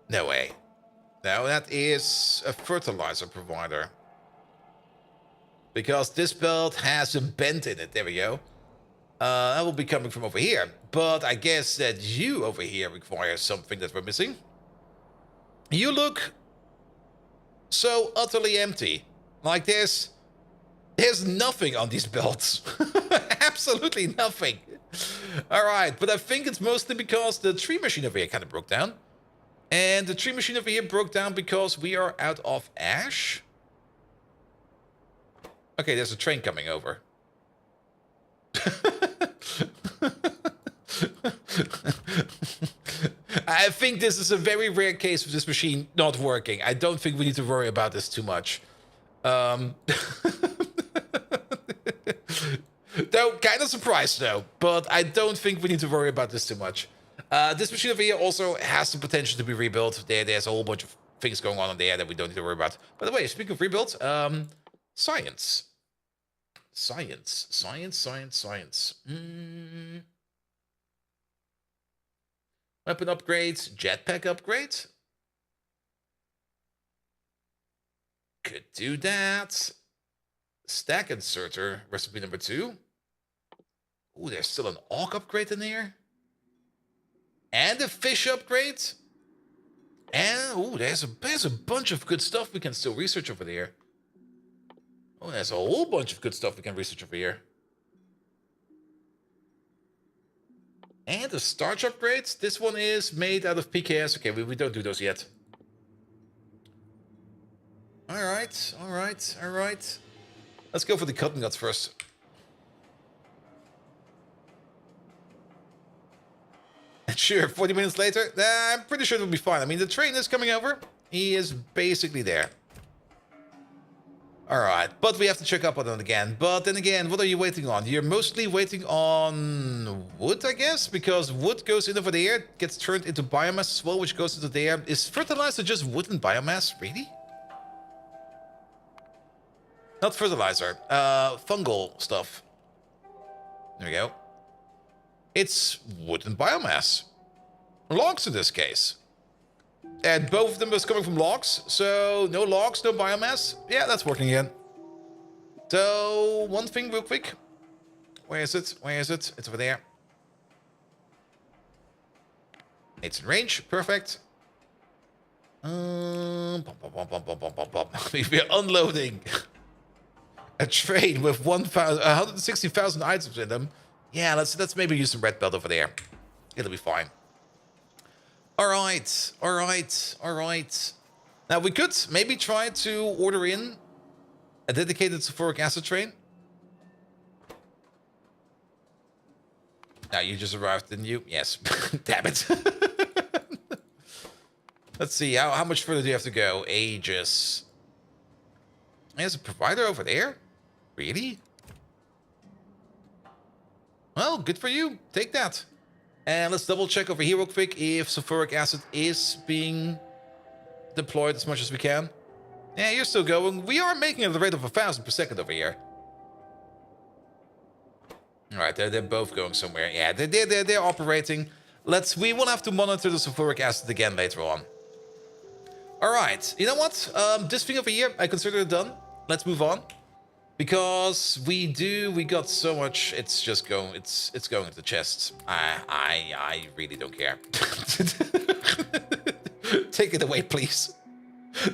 No way. No, that is a fertilizer provider. Because this belt has a bend in it. There we go. That will be coming from over here. But I guess that you over here require something that we're missing. You look so utterly empty. Like there's nothing on these belts. Absolutely nothing. All right, but I think it's mostly because the tree machine over here kind of broke down. And the tree machine over here broke down because we are out of ash. Okay, there's a train coming over. I think this is a very rare case of this machine not working. I don't think we need to worry about this too much. Though, kind of surprised though, but I don't think we need to worry about this too much. This machine over here also has the potential to be rebuilt. There's a whole bunch of things going on there that we don't need to worry about. By the way, speaking of rebuild, science. Weapon upgrades, jetpack upgrade. Could do that. Stack inserter, recipe number 2. Ooh, there's still an aug upgrade in there. And a fish upgrade. And, ooh, there's a bunch of good stuff we can still research over there. Oh, there's a whole bunch of good stuff we can research over here. And the starch upgrades. This one is made out of PKS. Okay, we don't do those yet. Alright. Let's go for the cotton guts first. Sure, 40 minutes later. I'm pretty sure it'll be fine. I mean, the train is coming over. He is basically there. Alright, but we have to check up on it again. But then again, what are you waiting on? You're mostly waiting on wood, I guess? Because wood goes in over there, gets turned into biomass as well, which goes into there. Is fertilizer just wood and biomass? Really? Not fertilizer. Fungal stuff. There we go. It's wood and biomass. Logs in this case. And both of them is coming from logs, so no logs, no biomass. Yeah, that's working again. So, one thing real quick. Where is it? It's over there. It's in range, perfect. We're unloading a train with 160,000 items in them. Yeah, let's maybe use some red belt over there. It'll be fine. All right. Now, we could maybe try to order in a dedicated sulfuric acid train. Now, you just arrived, didn't you? Yes. Damn it. Let's see, how much further do you have to go? Ages. There's a provider over there? Really? Well, good for you. Take that. And let's double check over here real quick if sulfuric acid is being deployed as much as we can. Yeah, you're still going. We are making it at the rate of 1,000 per second over here. All right, they're both going somewhere. Yeah, they're operating. We will have to monitor the sulfuric acid again later on. All right, you know what? This thing over here, I consider it done. Let's move on. Because we got so much, it's just going, it's going into the chests. I really don't care. Take it away, please.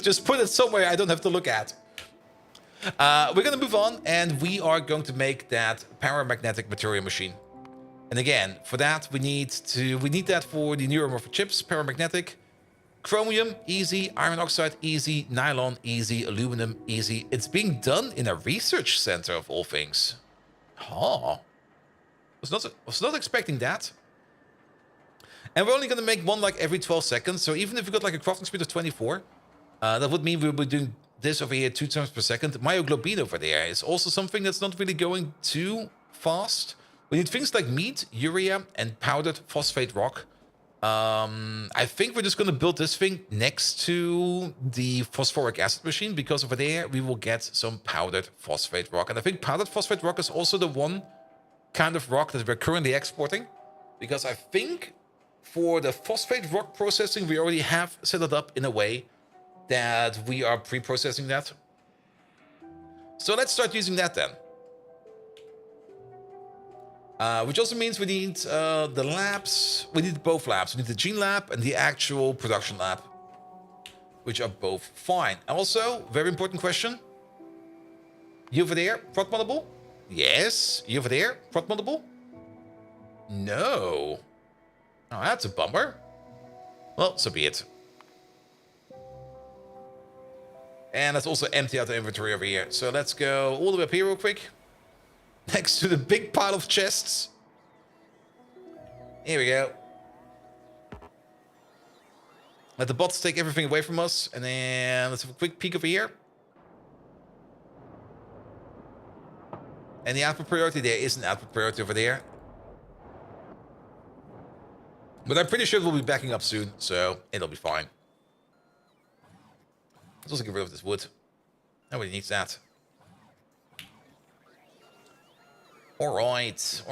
Just put it somewhere I don't have to look at. We're gonna move on, and we are going to make that paramagnetic material machine. And again, for that we need that for the neuromorphic chips, paramagnetic. Chromium, easy. Iron oxide, easy. Nylon, easy. Aluminum, easy. It's being done in a research center of all things. Oh. Was not expecting that. And we're only going to make one like every 12 seconds. So even if we got like a crafting speed of 24, that would mean we'll be doing this over here 2 times per second. Myoglobin over there is also something that's not really going too fast. We need things like meat, urea, and powdered phosphate rock. I think we're just going to build this thing next to the phosphoric acid machine, because over there we will get some powdered phosphate rock. And I think powdered phosphate rock is also the one kind of rock that we're currently exporting, because I think for the phosphate rock processing, we already have set it up in a way that we are pre-processing that. So let's start using that then. Which also means we need the labs. We need both labs. We need the gene lab and the actual production lab, which are both fine. Also, very important question. You over there, prot moddable? Yes. You over there, prot moddable? No. Oh, that's a bummer. Well, so be it. And let's also empty out the inventory over here. So let's go all the way up here real quick. Next to the big pile of chests. Here we go. Let the bots take everything away from us. And then let's have a quick peek over here. And the output priority, there is an output priority over there. But I'm pretty sure we'll be backing up soon, so it'll be fine. Let's also get rid of this wood. Nobody needs that. Alright.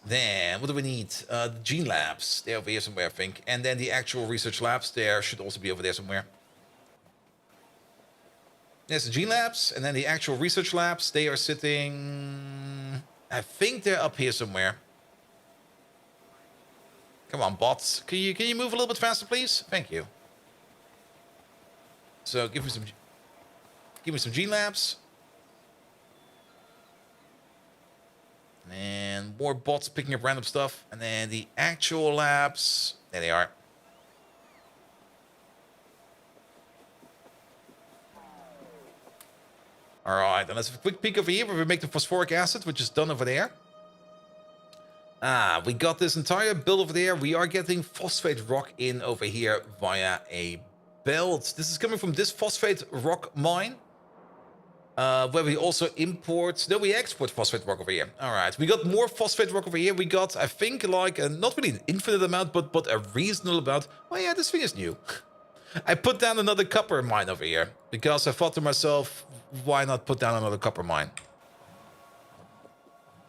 Then, what do we need? The gene labs. They're over here somewhere, I think. And then the actual research labs, there should also be over there somewhere. There's the gene labs, and then the actual research labs. They are sitting... I think they're up here somewhere. Come on, bots. Can you move a little bit faster, please? Thank you. So give me some gene labs. And more bots picking up random stuff. And then the actual labs. There they are. Alright, and let's have a quick peek over here where we make the phosphoric acid, which is done over there. We got this entire build over there. We are getting phosphate rock in over here via a belt. This is coming from this phosphate rock mine. Where we also import... No, we export phosphate rock over here. Alright, we got more phosphate rock over here. We got, I think, like, not really an infinite amount, but a reasonable amount. Oh yeah, this thing is new. I put down another copper mine over here. Because I thought to myself, why not put down another copper mine?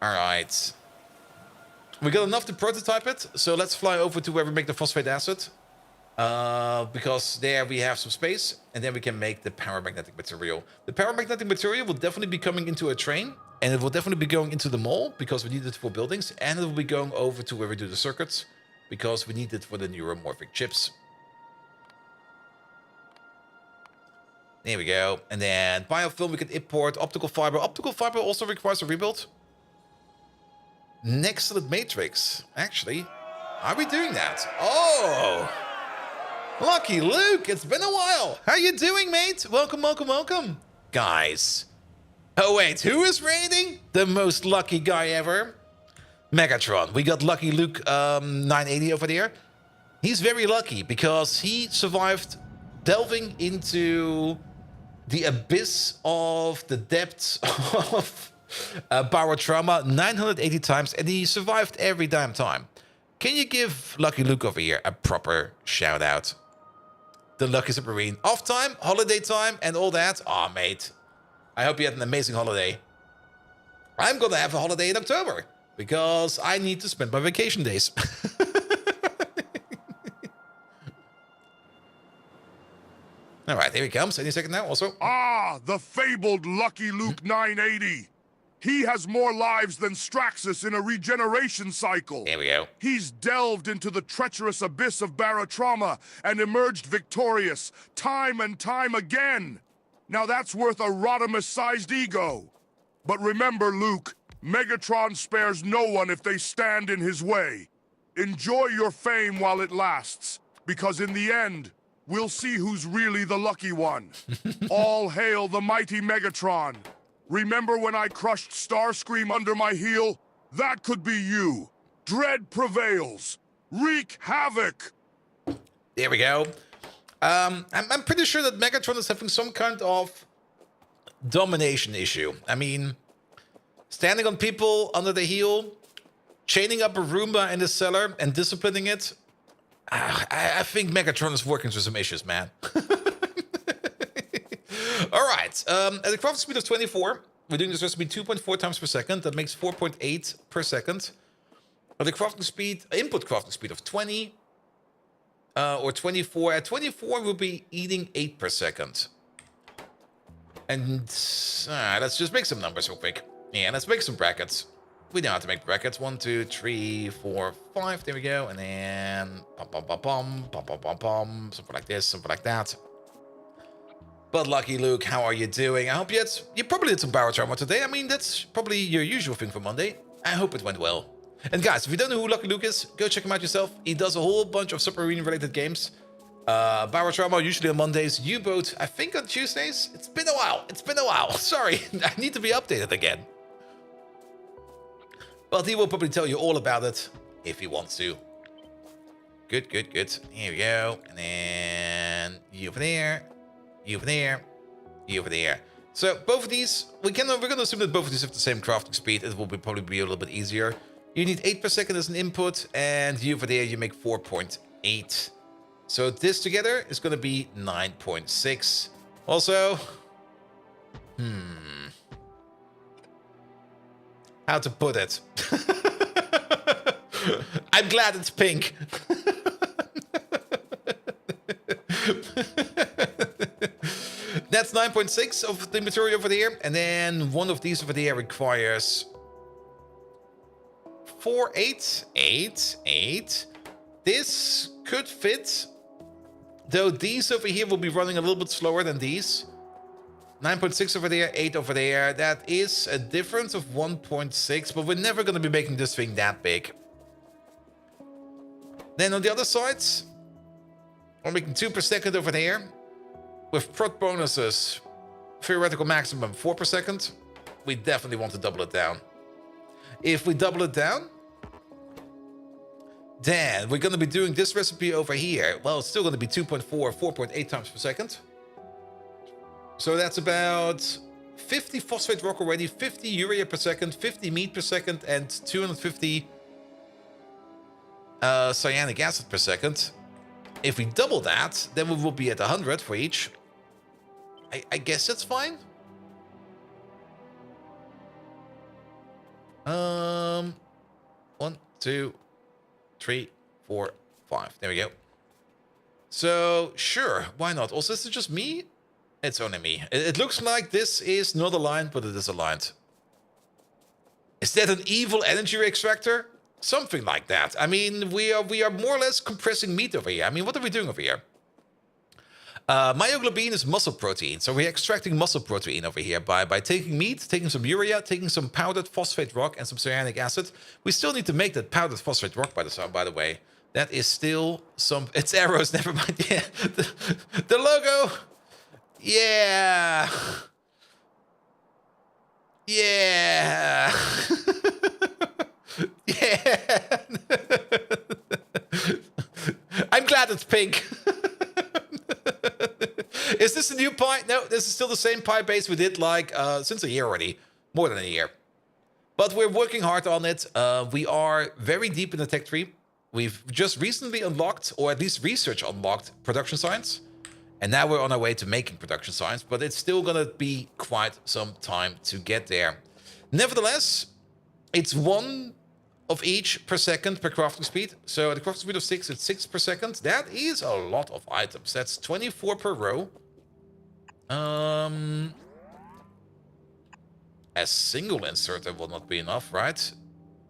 Alright. We got enough to prototype it, so let's fly over to where we make the phosphate acid. Because there we have some space, and then we can make the paramagnetic material. The paramagnetic material will definitely be coming into a train, and it will definitely be going into the mall, because we need it for buildings, and it will be going over to where we do the circuits, because we need it for the neuromorphic chips. There we go. And then biofilm, we can import optical fiber. Optical fiber also requires a rebuild. Excellent matrix. Actually, are we doing that? Oh! Lucky Luke, it's been a while. How you doing, mate? Welcome. Guys. Oh, wait, who is raiding? The most lucky guy ever. Megatron. We got Lucky Luke 980 over there. He's very lucky because he survived delving into the abyss of the depths of barotrauma 980 times, and he survived every damn time. Can you give Lucky Luke over here a proper shout out? The Lucky Submarine. Off time, holiday time, and all that. Aw, mate. I hope you had an amazing holiday. I'm gonna have a holiday in October because I need to spend my vacation days. All right, here he comes. Any second now, also. Ah, the fabled Lucky Luke 980. He has more lives than Straxus in a regeneration cycle. Here we go. He's delved into the treacherous abyss of barotrauma and emerged victorious time and time again. Now that's worth a Rodimus-sized ego. But remember, Luke, Megatron spares no one if they stand in his way. Enjoy your fame while it lasts, because in the end, we'll see who's really the lucky one. All hail the mighty Megatron. Remember when I crushed Starscream under my heel? That could be you. Dread prevails. Wreak havoc. There we go. I'm pretty sure that Megatron is having some kind of domination issue. I mean, standing on people under the heel, chaining up a Roomba in the cellar and disciplining it. I think Megatron is working through some issues, man. All right. At a crafting speed of 24, we're doing this recipe 2.4 times per second. That makes 4.8 per second. At a crafting speed, input crafting speed of 20 or 24. At 24, we'll be eating 8 per second. And let's just make some numbers real quick. Yeah, let's make some brackets. We know how to make brackets. 1, 2, 3, 4, 5. There we go. And then something like this, something like that. But Lucky Luke, how are you doing? I hope you probably did some barotrauma today. I mean, that's probably your usual thing for Monday. I hope it went well. And guys, if you don't know who Lucky Luke is, go check him out yourself. He does a whole bunch of submarine-related games. Biotrauma, usually on Mondays. U-Boat, I think on Tuesdays. It's been a while. It's been a while. Sorry, I need to be updated again. But he will probably tell you all about it if he wants to. Good, good, good. Here we go. And then you over there. You over there. You over there. So both of these, we're gonna assume that both of these have the same crafting speed. It will probably be a little bit easier. You need 8 per second as an input, and you over there you make 4.8. So this together is gonna be 9.6. Also, how to put it? I'm glad it's pink. That's 9.6 of the material over there. And then one of these over there requires 4, 8, 8, 8. This could fit. Though these over here will be running a little bit slower than these. 9.6 over there, 8 over there. That is a difference of 1.6. But we're never going to be making this thing that big. Then on the other side, we're making 2 per second over there. With prot bonuses, theoretical maximum 4 per second. We definitely want to double it down. If we double it down, then we're going to be doing this recipe over here. Well, it's still going to be 2.4, 4.8 times per second. So that's about 50 phosphate rock already, 50 urea per second, 50 meat per second, and 250 cyanic acid per second. If we double that, then we will be at 100 for each. I guess that's fine. 1, 2, 3, 4, 5. There we go. So, sure, why not? Also, is it just me? It's only me. It looks like this is not aligned, but it is aligned. Is that an evil energy extractor? Something like that. I mean, we are more or less compressing meat over here. I mean, what are we doing over here? Myoglobin is muscle protein, so we're extracting muscle protein over here by taking meat, taking some urea, taking some powdered phosphate rock and some cyanic acid. We still need to make that powdered phosphate rock, by the way. That is still some... It's arrows, never mind. Yeah, the logo. Yeah. Yeah. Yeah. I'm glad it's pink. Is this a new pie? No, this is still the same pie base we did like since a year already. More than a year. But we're working hard on it. We are very deep in the tech tree. We've just recently unlocked, or at least research unlocked, production science. And now we're on our way to making production science. But it's still going to be quite some time to get there. Nevertheless, it's 1 of each per second per crafting speed. So at the crafting speed of 6, it's 6 per second. That is a lot of items. That's 24 per row. A single inserter will not be enough, right?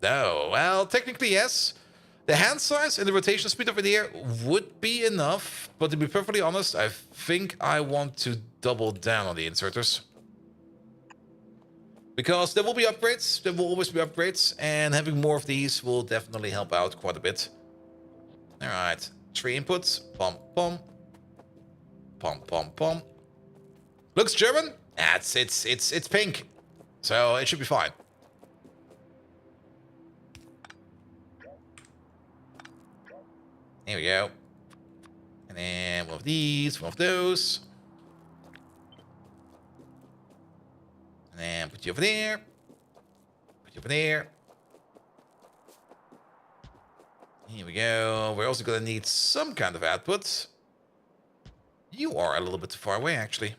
No, well, technically yes. The hand size and the rotation speed over there would be enough. But to be perfectly honest, I think I want to double down on the inserters. Because there will be upgrades, there will always be upgrades, and having more of these will definitely help out quite a bit. Alright, 3 inputs. Pom, pom. Pom, pom, pom. Looks German? Yeah, it's pink. So it should be fine. Here we go. And then one of these, one of those. And then put you over there. Put you over there. Here we go. We're also going to need some kind of output. You are a little bit too far away, actually.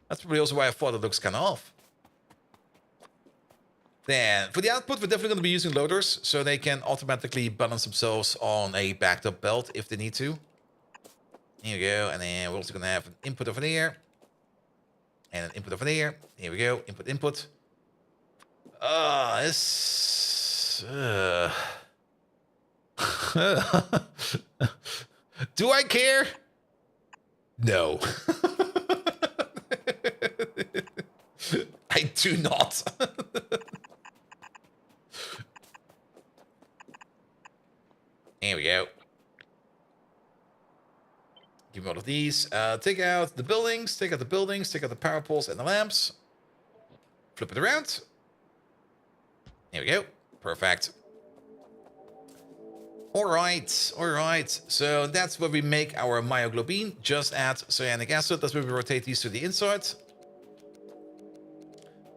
That's probably also why I thought it looks kind of off. Then, for the output, we're definitely going to be using loaders, so they can automatically balance themselves on a backed up belt if they need to. Here we go. And then we're also going to have an input over there. And an input over there. Here we go. Input, input. This... Do I care? No. I do not. There we go. Give me all of these. Take out the buildings, take out the buildings, take out the power poles and the lamps. Flip it around. There we go. Perfect. Alright. So that's where we make our myoglobin. Just add cyanic acid. That's where we rotate these to the inside.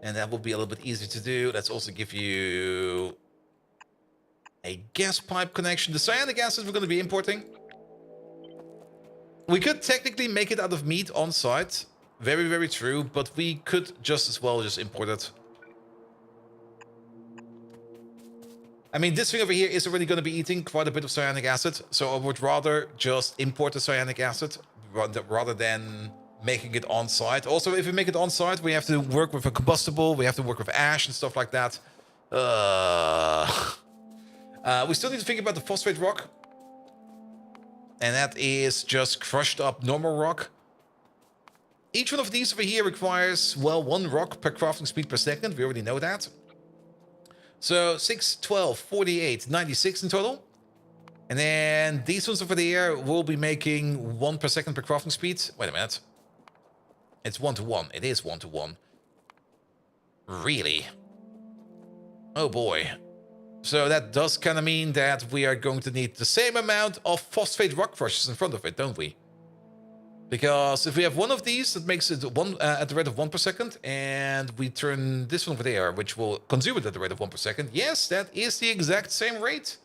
And that will be a little bit easier to do. Let's also give you a gas pipe connection. The cyanic acid we're going to be importing. We could technically make it out of meat on site. Very, very true. But we could just as well just import it. I mean, this thing over here is already going to be eating quite a bit of cyanic acid. So I would rather just import the cyanic acid rather than making it on site. Also, if we make it on site, we have to work with a combustible. We have to work with ash and stuff like that. We still need to think about the phosphate rock. And that is just crushed up normal rock. Each one of these over here requires, well, 1 rock per crafting speed per second. We already know that. So 6, 12, 48, 96 in total. And then these ones over there will be making 1 per second per crafting speed. Wait a minute. It's 1 to 1. It is 1 to 1. Really? Oh boy. So that does kind of mean that we are going to need the same amount of phosphate rock crushes in front of it, don't we? Because if we have one of these, that makes it at the rate of 1 per second, and we turn this one over there, which will consume it at the rate of 1 per second. Yes, that is the exact same rate.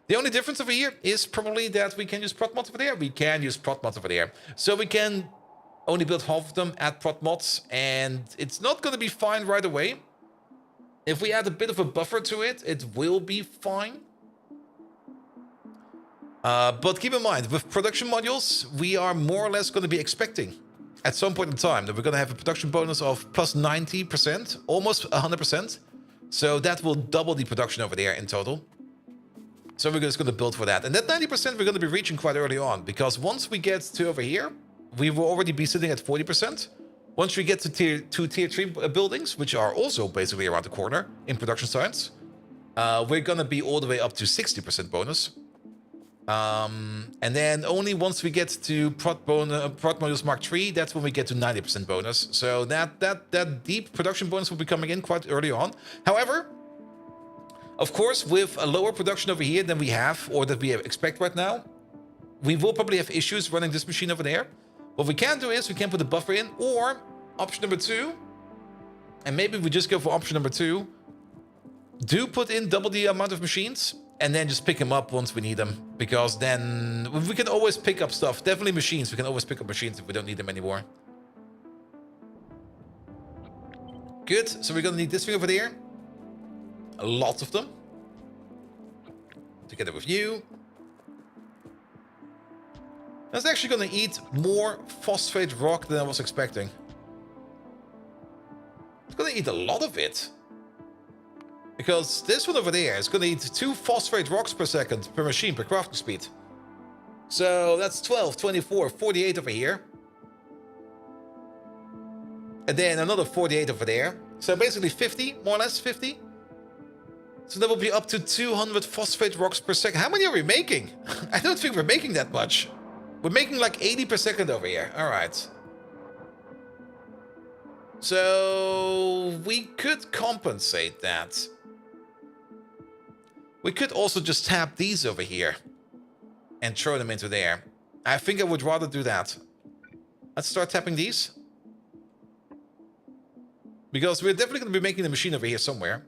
The only difference over here is probably that we can use prot mods over there. We can use prot mods over there. So we can only build half of them at prot mods, and it's not going to be fine right away. If we add a bit of a buffer to it, it will be fine. But keep in mind, with production modules, we are more or less going to be expecting at some point in time that we're going to have a production bonus of plus 90%, almost 100%. So that will double the production over there in total. So we're just going to build for that. And that 90% we're going to be reaching quite early on, because once we get to over here, we will already be sitting at 40%. Once we get to tier 2, tier 3 buildings, which are also basically around the corner in production sites, we're going to be all the way up to 60% bonus. And then only once we get to prot modules Mark III, that's when we get to 90% bonus. So that deep production bonus will be coming in quite early on. However, of course, with a lower production over here than we have, or that we expect right now, we will probably have issues running this machine over there. What we can do is we can put a buffer in, or option number 2, and maybe we just go for option number 2, do put in double the amount of machines, and then just pick them up once we need them. Because then we can always pick up stuff. Definitely machines. We can always pick up machines if we don't need them anymore. Good. So we're going to need this thing over there. A lot of them. Together with you. That's actually going to eat more phosphate rock than I was expecting. It's going to eat a lot of it. Because this one over there is going to eat 2 phosphate rocks per second per machine per crafting speed. So that's 12, 24, 48 over here. And then another 48 over there. So basically 50, more or less 50. So that will be up to 200 phosphate rocks per second. How many are we making? I don't think we're making that much. We're making like 80 per second over here. All right. So we could compensate that. We could also just tap these over here and throw them into there. I think I would rather do that. Let's start tapping these. Because we're definitely going to be making the machine over here somewhere.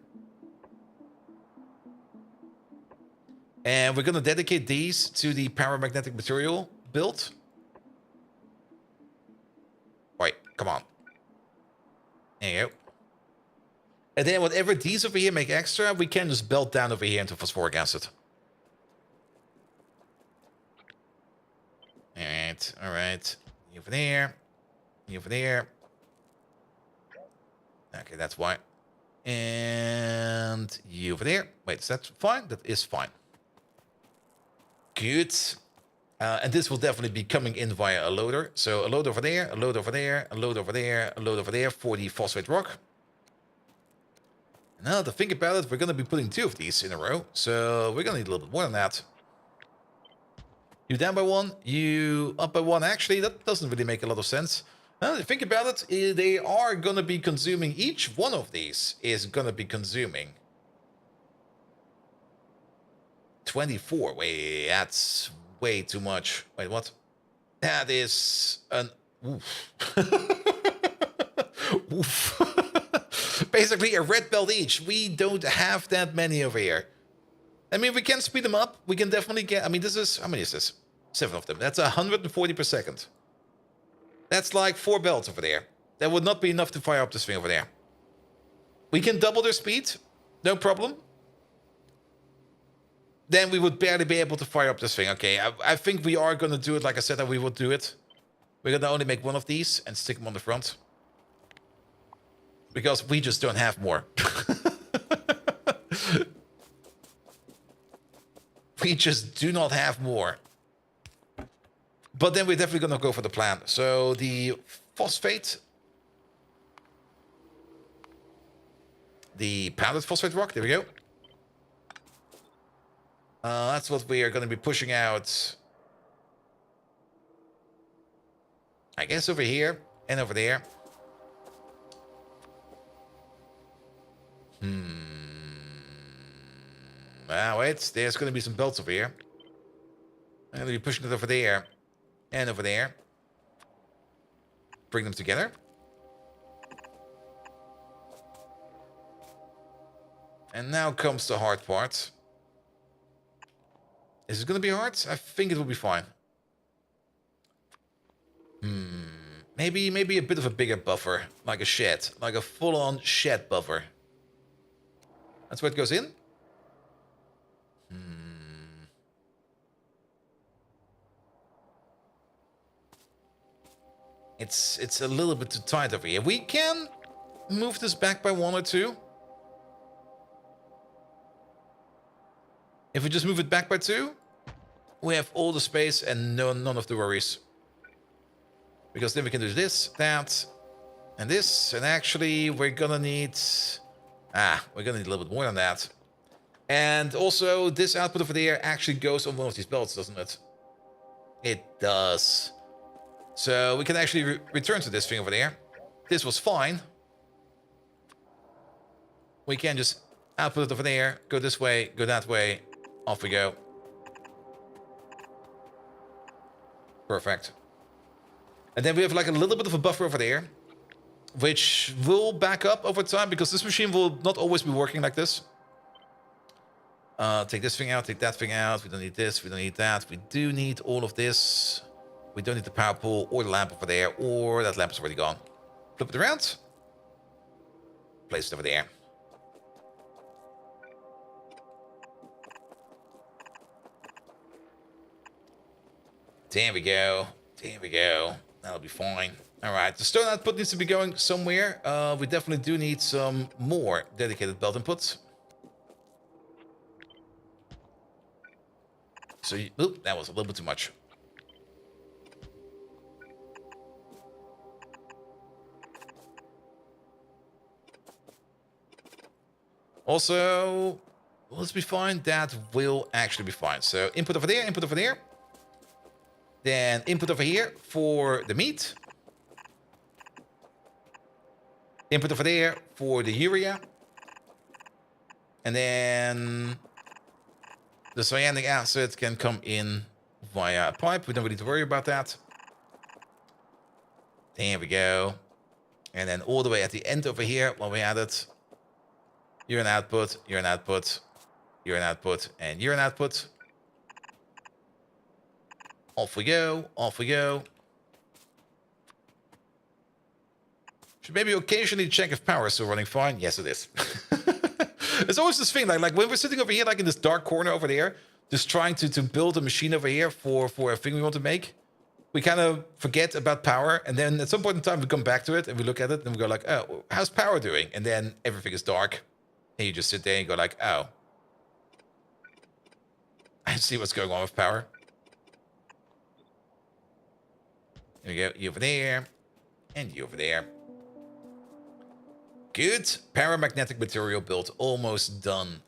And we're going to dedicate these to the paramagnetic material build. Wait, come on. There you go. And then whatever these over here make extra, we can just belt down over here into phosphoric acid. Alright, alright. You over there. You over there. Okay, that's why. And you over there. Wait, is that fine? That is fine. Good. And this will definitely be coming in via a loader. So a load over there, a load over there, a load over there, a load over there for the phosphate rock. Now to think about it, we're going to be putting 2 of these in a row. So we're going to need a little bit more than that. You down by 1, you up by 1. Actually, that doesn't really make a lot of sense. Well, think about it, they are going to be consuming, each one of these is going to be consuming 24. Wait, that's way too much. Wait, what? That is an... Oof. Oof. Basically a red belt each. We don't have that many over here. I mean, we can speed them up. We can definitely get... I mean, this is... How many is this? 7 of them. That's 140 per second. That's like 4 belts over there. That would not be enough to fire up this thing over there. We can double their speed. No problem. Then we would barely be able to fire up this thing. Okay, I think we are going to do it like I said that we would do it. We're going to only make one of these and stick them on the front. Because we just don't have more. We just do not have more. But then we're definitely going to go for the plan. So the phosphate. The powdered phosphate rock. There we go. That's what we are going to be pushing out. I guess over here and over there. Ah, wait. There's going to be some belts over here. I'm going to be pushing it over there and over there. Bring them together. And now comes the hard part. Is it going to be hard? I think it will be fine. Maybe a bit of a bigger buffer, like a shed, like a full-on shed buffer. That's where it goes in. It's a little bit too tight over here. We can move this back by 1 or 2. If we just move it back by 2, we have all the space and none of the worries. Because then we can do this, that, and this. And actually, we're gonna need... we're gonna need a little bit more than that. And also, this output over there actually goes on one of these belts, doesn't it? It does. So we can actually return to this thing over there. This was fine. We can just output it over there, go this way, go that way. Off we go. Perfect. And then we have like a little bit of a buffer over there, which will back up over time because this machine will not always be working like this. Take this thing out, take that thing out. We don't need this, we don't need that. We do need all of this. We don't need the power pole or the lamp over there, or that lamp is already gone. Flip it around. Place it over there. There we go. There we go. That'll be fine. All right, the stone output needs to be going somewhere. We definitely do need some more dedicated belt inputs. So, oop, that was a little bit too much. Also, will this be fine? That will actually be fine. So, input over there, input over there. Then input over here for the meat. Input over there for the urea. And then the cyanic acid can come in via a pipe. We don't really need to worry about that. There we go. And then all the way at the end over here, while we add it, urine output, urine output, urine output, and urine output. Off we go, off we go. Should maybe occasionally check if power is still running fine. Yes, it is. It's always this thing, like when we're sitting over here, like in this dark corner over there, just trying to build a machine over here for a thing we want to make. We kind of forget about power, and then at some point in time we come back to it and we look at it and we go like, oh, how's power doing? And then everything is dark. And you just sit there and go like, oh. I see what's going on with power. There we go, you over there, and you over there. Good. Paramagnetic material build almost done.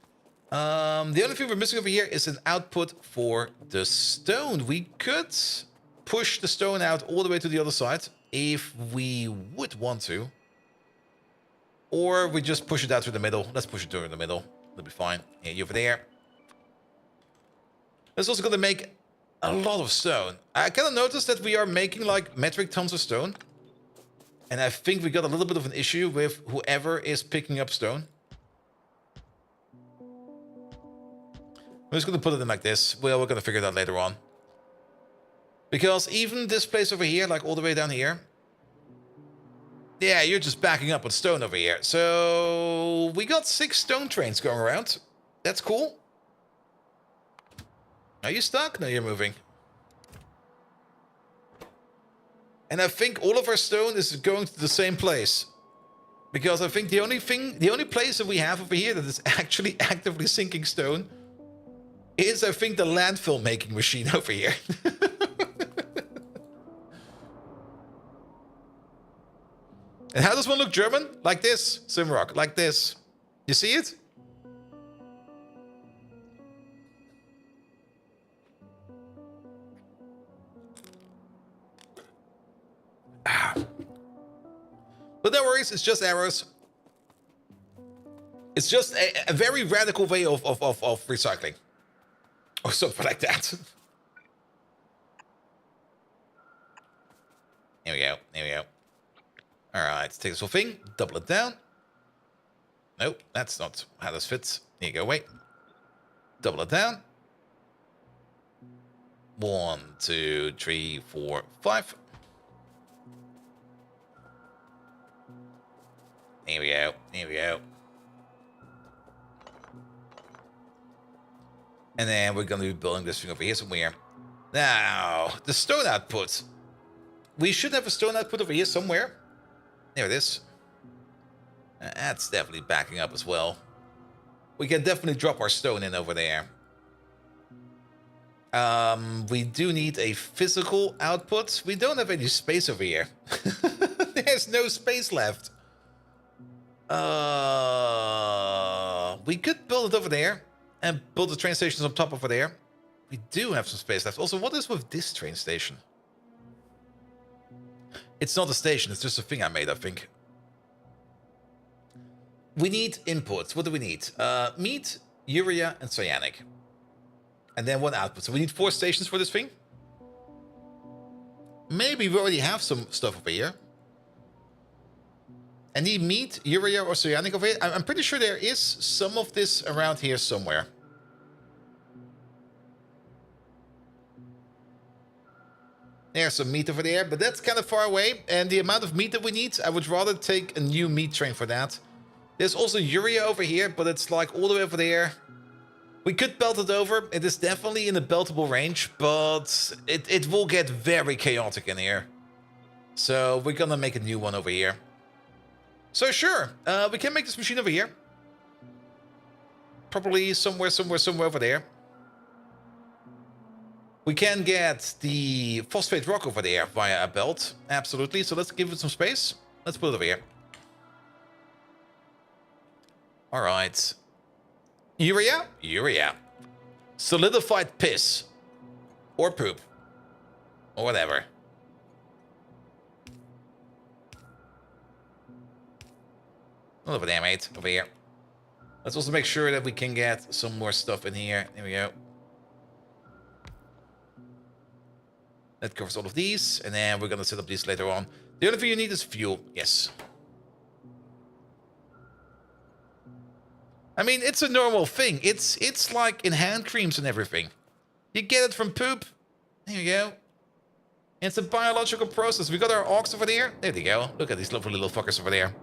The only thing we're missing over here is an output for the stone. We could push the stone out all the way to the other side if we would want to. Or we just push it out through the middle. Let's push it through the middle. That'll be fine. Yeah, you over there. That's also going to make a lot of stone. I kind of noticed that we are making like metric tons of stone. And I think we got a little bit of an issue with whoever is picking up stone. I'm just going to put it in like this. Well, we're going to figure it out later on. Because even this place over here, like all the way down here. Yeah, you're just backing up with stone over here. So we got 6 stone trains going around. That's cool. Are you stuck? No, you're moving. And I think all of our stone is going to the same place. Because I think the only place that we have over here that is actually actively sinking stone is, I think, the landfill making machine over here. And how does one look German? Like this, Simrock, like this. You see it? But no worries, it's just arrows. It's just a very radical way of recycling. Or something like that. Here we go, here we go. Alright, take this whole thing, double it down. Nope, that's not how this fits. Here you go, wait. Double it down. 1, 2, 3, 4, 5. Here we go, here we go. And then we're going to be building this thing over here somewhere. Now, the stone output. We should have a stone output over here somewhere. There it is. That's definitely backing up as well. We can definitely drop our stone in over there. We do need a physical output. We don't have any space over here. There's no space left. We could build it over there. And build the train stations on top over there. We do have some space left. Also, what is with this train station? It's not a station, it's just a thing I made, I think. We need inputs. What do we need? Meat, urea, and cyanic. And then 1 output. So we need 4 stations for this thing. Maybe we already have some stuff over here. I need meat, urea, or cyanic over here. I'm pretty sure there is some of this around here somewhere. There's some meat over there, but that's kind of far away. And the amount of meat that we need, I would rather take a new meat train for that. There's also urea over here, but it's like all the way over there. We could belt it over. It is definitely in the beltable range, but it will get very chaotic in here. So we're gonna make a new one over here. So sure, we can make this machine over here. Probably somewhere over there. We can get the phosphate rock over there via a belt. Absolutely. So let's give it some space. Let's put it over here. All right. Urea? Urea. Solidified piss. Or poop. Or whatever. Not over there, mate. Over here. Let's also make sure that we can get some more stuff in here. There we go. That covers all of these. And then we're going to set up these later on. The only thing you need is fuel. Yes. I mean, it's a normal thing. It's like in hand creams and everything. You get it from poop. There you go. It's a biological process. We got our ox over there. There they go. Look at these lovely little fuckers over there.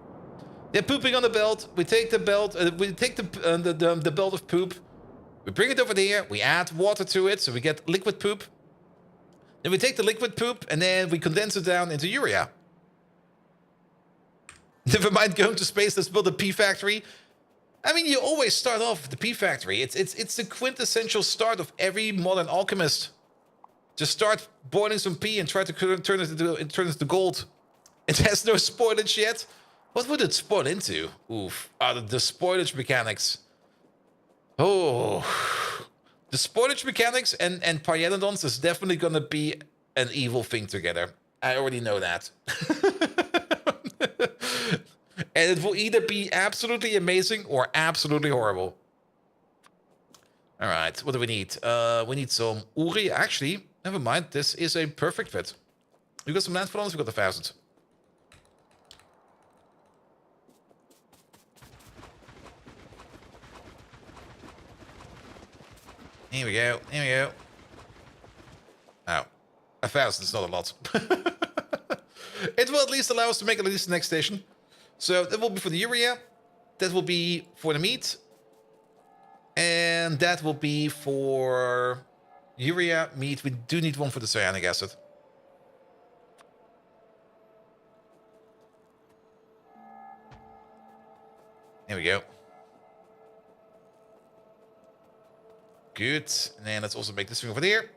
They're pooping on the belt. We take the belt. We take the belt of poop. We bring it over there. We add water to it, so we get liquid poop. Then we take the liquid poop and then we condense it down into urea. Never mind going to space. Let's build a pea factory. I mean, you always start off with the pea factory. It's the quintessential start of every modern alchemist. Just start boiling some pea and try to turn it into gold. It has no spoilage yet. What would it spoil into? Oof. The spoilage mechanics. Oh, the spoilage mechanics and Pyanodons is definitely gonna be an evil thing together. I already know that. And it will either be absolutely amazing or absolutely horrible. All right, what do we need? We need some Uri. Actually, never mind. This is a perfect fit. We got some landfalls. We got 1,000. Here we go. Here we go. Oh, 1,000 is not a lot. It will at least allow us to make at least the next station. So that will be for the urea. That will be for the meat. And that will be for urea, meat. We do need one for the cyanic acid. There we go. Good. And then let's also make this thing over there.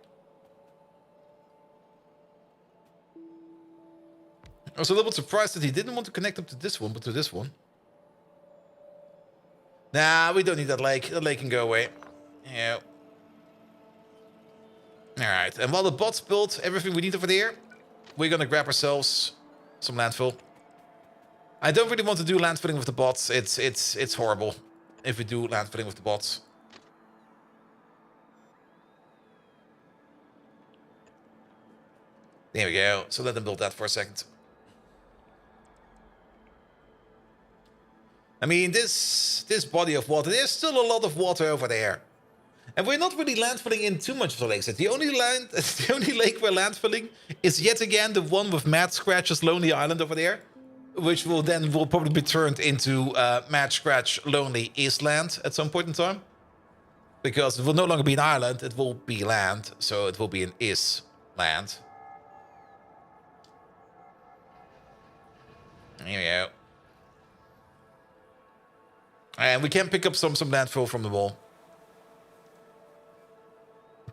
I was a little bit surprised that he didn't want to connect up to this one, but to this one. Nah, we don't need that lake. The lake can go away. Yeah. Alright, and while the bots build everything we need over there, we're gonna grab ourselves some landfill. I don't really want to do landfilling with the bots. It's horrible if we do landfilling with the bots. There we go. So let them build that for a second. I mean, this body of water, there's still a lot of water over there. And we're not really landfilling in too much of the lakes. The only lake we're landfilling is yet again the one with Mad Scratch's Lonely Island over there, which will probably be turned into Mad Scratch Lonely Island at some point in time. Because it will no longer be an island, it will be land, so it will be an island. Here we go. And we can pick up some landfill from the wall.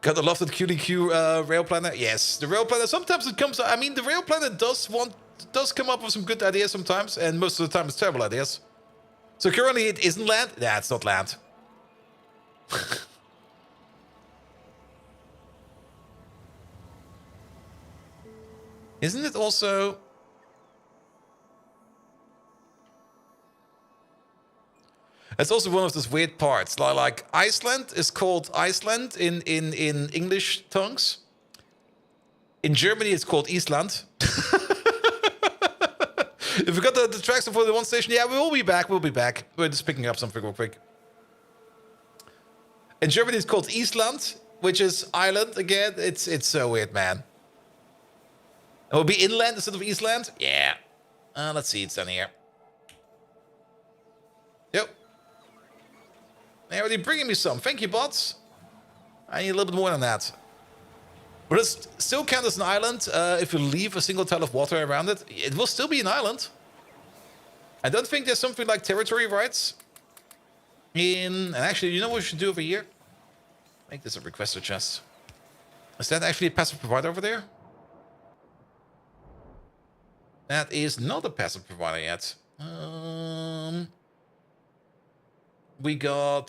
Gotta love that QDQ rail planner. Yes, the rail planner. Sometimes it comes. I mean, the rail planner does come up with some good ideas sometimes, and most of the time it's terrible ideas. So currently it isn't land. Yeah, it's not land. Isn't it also? It's also one of those weird parts. Like Iceland is called Iceland in English tongues. In Germany, it's called Island. If we got the tracks for the one station, yeah, we will be back. We'll be back. We're just picking up something real quick. In Germany, it's called Island, which is island again. It's so weird, man. It will be inland instead of Eastland. Yeah. Let's see. It's down here. Yep. They're already bringing me some. Thank you, bots. I need a little bit more than that. But it still counts as an island. If you leave a single tile of water around it, it will still be an island. I don't think there's something like territory rights. And actually, you know what we should do over here? Make this a requester chest. Is that actually a passive provider over there? That is not a passive provider yet. We got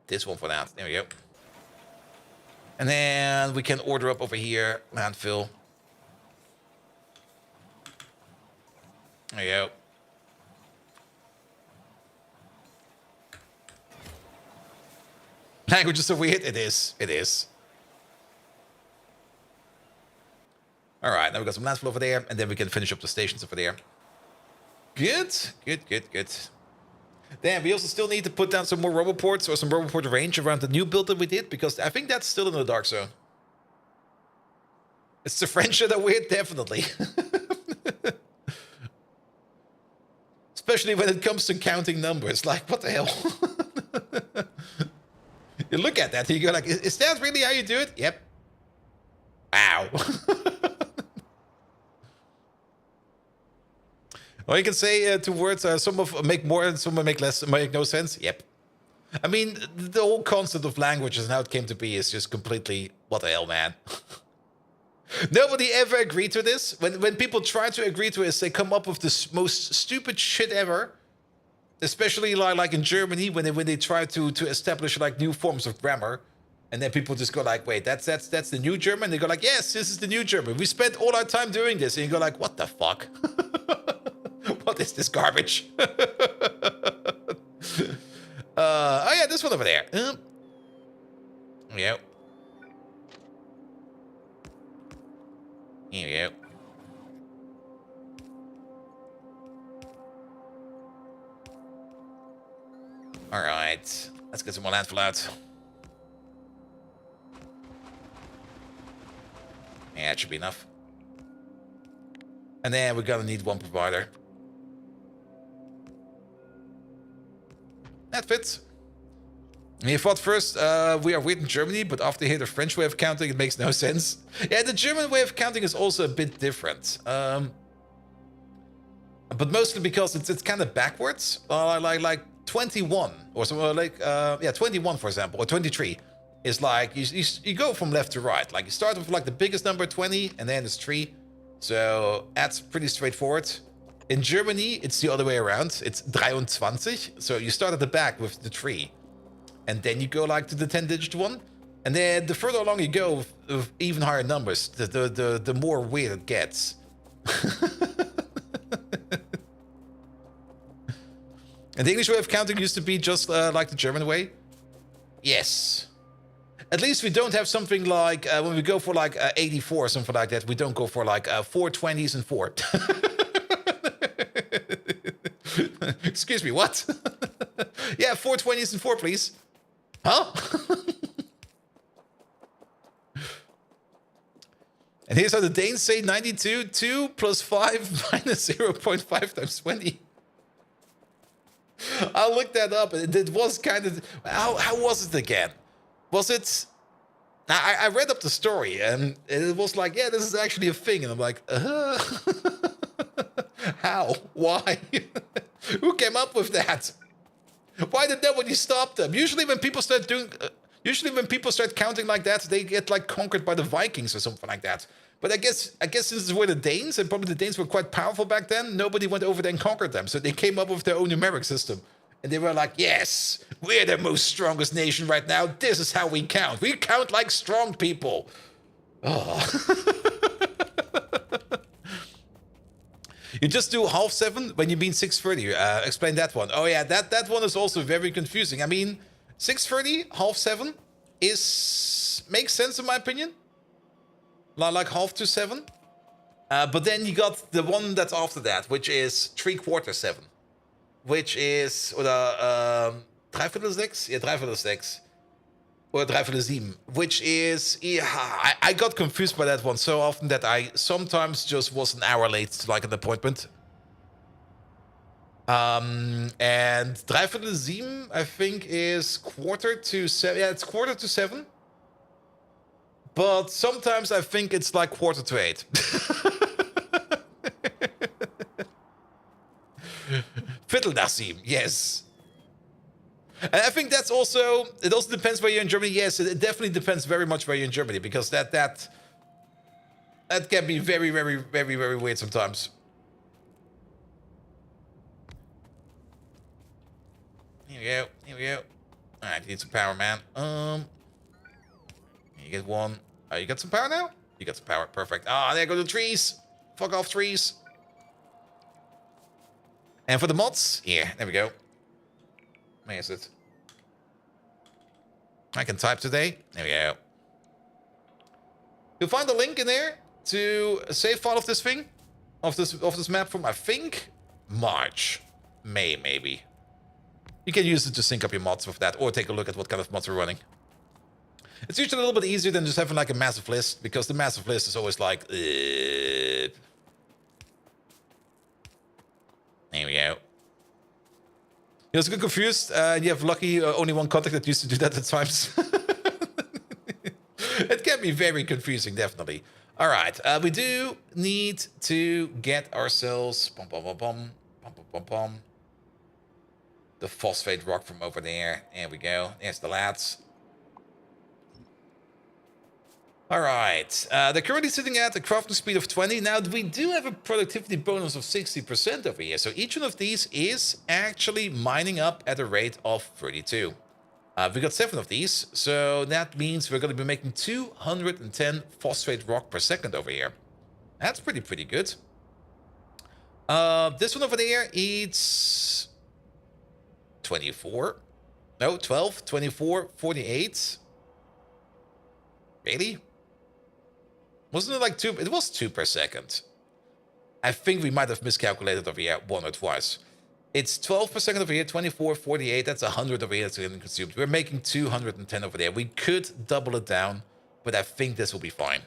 this one for that. There we go. And then we can order up over here, landfill. There you go. Language is so weird. It is. It is. All right, now we got some landfill over there, and then we can finish up the stations over there. Good, good, good, good. Then we also still need to put down some more roboports or some roboport range around the new build that we did, because I think that's still in the dark zone. It's the French that are weird, definitely. Especially when it comes to counting numbers. Like, what the hell? You look at that and you go like, is that really how you do it? Yep. Wow. Or you can say two words, some of make more and some make less, make no sense. Yep. I mean, the whole concept of languages and how it came to be is just completely, what the hell, man? Nobody ever agreed to this. When people try to agree to this, they come up with the most stupid shit ever. Especially like in Germany when they try to establish like new forms of grammar, and then people just go like, wait, that's the new German. They go like, yes, this is the new German. We spent all our time doing this, and you go like, what the fuck? What is this garbage? Oh yeah, this one over there. Yeah. Here we go. Alright. Let's get some more landfill out. Yeah, it should be enough. And then we're gonna need one provider. That fits. You thought first we are weird in Germany, but after you hear the French way of counting, it makes no sense. Yeah, the German way of counting is also a bit different. But mostly because it's kind of backwards. Like 21 or something like yeah, 21 for example, or 23 is like you go from left to right. Like you start with like the biggest number 20, and then it's 3. So that's pretty straightforward. In Germany, it's the other way around. It's 23. So you start at the back with the 3. And then you go like to the 10-digit one. And then the further along you go with even higher numbers, the more weird it gets. And the English way of counting used to be just like the German way. Yes. At least we don't have something like, when we go for like 84 or something like that, we don't go for like 4 20s and 4. Excuse me, what? Yeah, 4 20s and 4, please. Huh? And here's how the Danes say 92. 2 plus 5 minus 0.5 times 20. I'll look that up. It was kind of... How was it again? Was it... I read up the story, and it was like, yeah, this is actually a thing. And I'm like, how? Why? Who came up with that? Why did nobody stop them? Usually when people start counting like that, they get like conquered by the Vikings or something like that. But I guess since we're the Danes, and probably the Danes were quite powerful back then, nobody went over there and conquered them. So they came up with their own numeric system. And they were like, yes, we're the most strongest nation right now. This is how we count. We count like strong people. Oh. You just do 7:30 when you mean 6:30. Explain that one. Oh yeah, that one is also very confusing. I mean, 6:30, 7:30 makes sense in my opinion. Like 6:30. But then you got the one that's after that, which is 7:75. Which is, oder 5:45? Yeah, 5:45. Or 7:45. Which is, yeah, I got confused by that one so often that I sometimes just was an hour late to like an appointment. And 7:45, I think, is 7:15. Yeah, it's 7:45. But sometimes I think it's like 7:45. Viertel-nach-7, yes. And I think that's also, it also depends where you're in Germany. Yes, it definitely depends very much where you're in Germany, because that can be very, very, very, very weird sometimes. Here we go, here we go. Alright, you need some power, man. You get one. Oh, you got some power now? You got some power, perfect. Ah, there go the trees. Fuck off, trees. And for the mods, yeah, there we go. Where is it? I can type today. There we go. You'll find the link in there to a save file of this thing, of this map from, I think, March, May, maybe. You can use it to sync up your mods with that, or take a look at what kind of mods we're running. It's usually a little bit easier than just having like a massive list, because the massive list is always like, There we go. You also get confused, and you have lucky only one contact that used to do that at times. It can be very confusing, definitely. All right, we do need to get ourselves the phosphate rock from over there. There we go. There's the lads. All right. They're currently sitting at a crafting speed of 20. Now, we do have a productivity bonus of 60% over here. So each one of these is actually mining up at a rate of 32. We got 7 of these. So that means we're going to be making 210 phosphate rock per second over here. That's pretty good. This one over there eats 24. No, 12, 24, 48. Really? Wasn't it like 2? It was 2 per second. I think we might have miscalculated over here 1 or twice. It's 12 per second over here, 24, 48. That's 100 over here that's getting consumed. We're making 210 over there. We could double it down, but I think this will be fine.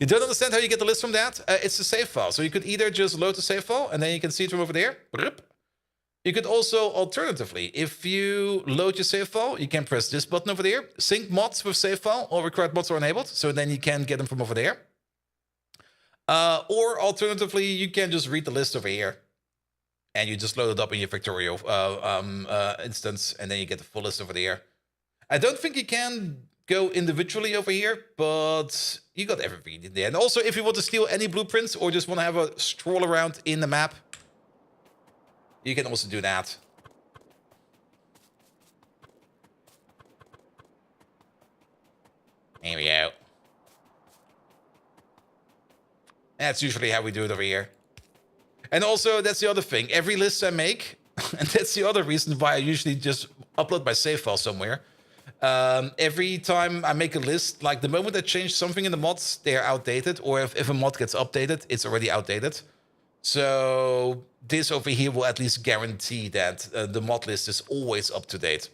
You don't understand how you get the list from that? It's a save file. So you could either just load the save file, and then you can see it from over there. You could also, alternatively, if you load your save file, you can press this button over there. Sync mods with save file. All required mods are enabled, so then you can get them from over there. Or alternatively, you can just read the list over here. And you just load it up in your Factorio instance, and then you get the full list over there. I don't think you can go individually over here, but you got everything in there. And also, if you want to steal any blueprints or just want to have a stroll around in the map, you can also do that. Here we go. That's usually how we do it over here. And also, that's the other thing. Every list I make, and that's the other reason why I usually just upload my save file somewhere. Every time I make a list, like the moment I change something in the mods, they're outdated. Or if a mod gets updated, it's already outdated. So this over here will at least guarantee that the mod list is always up to date.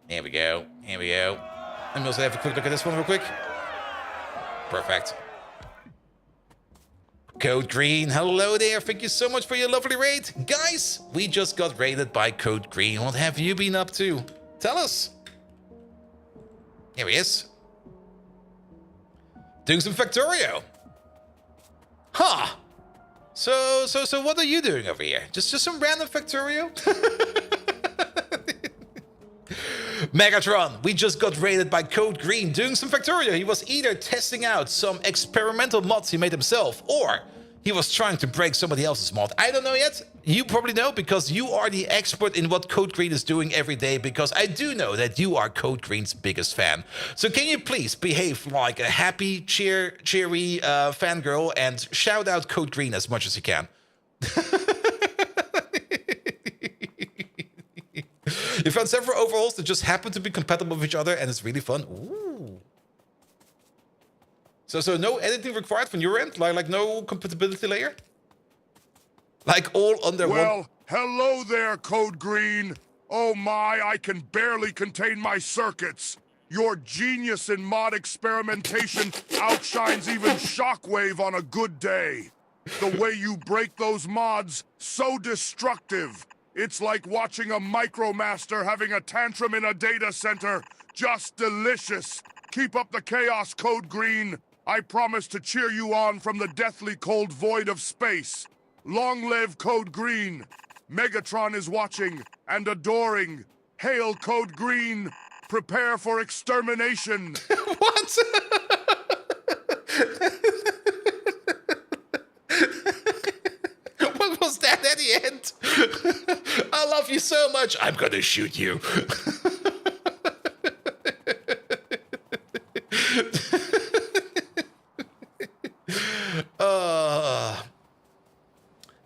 Here we go. Here we go. Let me also have a quick look at this one real quick. Perfect. Code Green, hello there. Thank you so much for your lovely raid. Guys, we just got raided by Code Green. What have you been up to? Tell us. Here he is. Doing some Factorio. Huh. So what are you doing over here? Just some random Factorio? Megatron, we just got raided by Code Green doing some Factorio. He was either testing out some experimental mods he made himself, or he was trying to break somebody else's mod. I don't know yet. You probably know because you are the expert in what Code Green is doing every day, because I do know that you are Code Green's biggest fan. So can you please behave like a happy, cheery fangirl and shout out Code Green as much as you can? You found several overhauls that just happen to be compatible with each other, and it's really fun. Ooh. So no editing required from your end? Like no compatibility layer? Like all under one? Well, hello there, Code Green. Oh my, I can barely contain my circuits. Your genius in mod experimentation outshines even Shockwave on a good day. The way you break those mods, so destructive. It's like watching a micromaster having a tantrum in a data center. Just delicious. Keep up the chaos, Code Green. I promise to cheer you on from the deathly cold void of space. Long live Code Green. Megatron is watching and adoring. Hail Code Green. Prepare for extermination. What? What was that at the end? I love you so much. I'm gonna shoot you.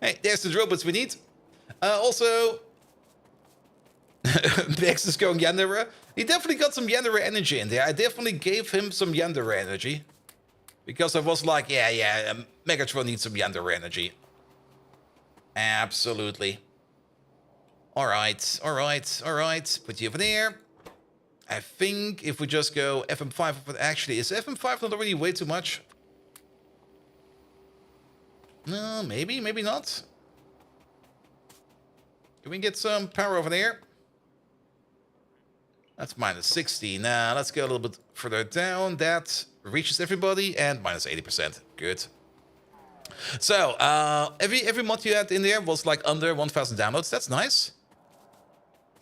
Hey, there's the robots we need. Also, Bex is going Yandere. He definitely got some Yandere energy in there. I definitely gave him some Yandere energy. Because I was like, yeah, Megatron needs some Yandere energy. Absolutely. Alright. Put you over there. I think if we just go FM5, actually, is FM5 not already way too much? No, maybe not. Can we get some power over there? That's minus 60. Now, let's go a little bit further down. That reaches everybody, and minus 80%. Good. So, every mod you had in there was like under 1,000 downloads. That's nice.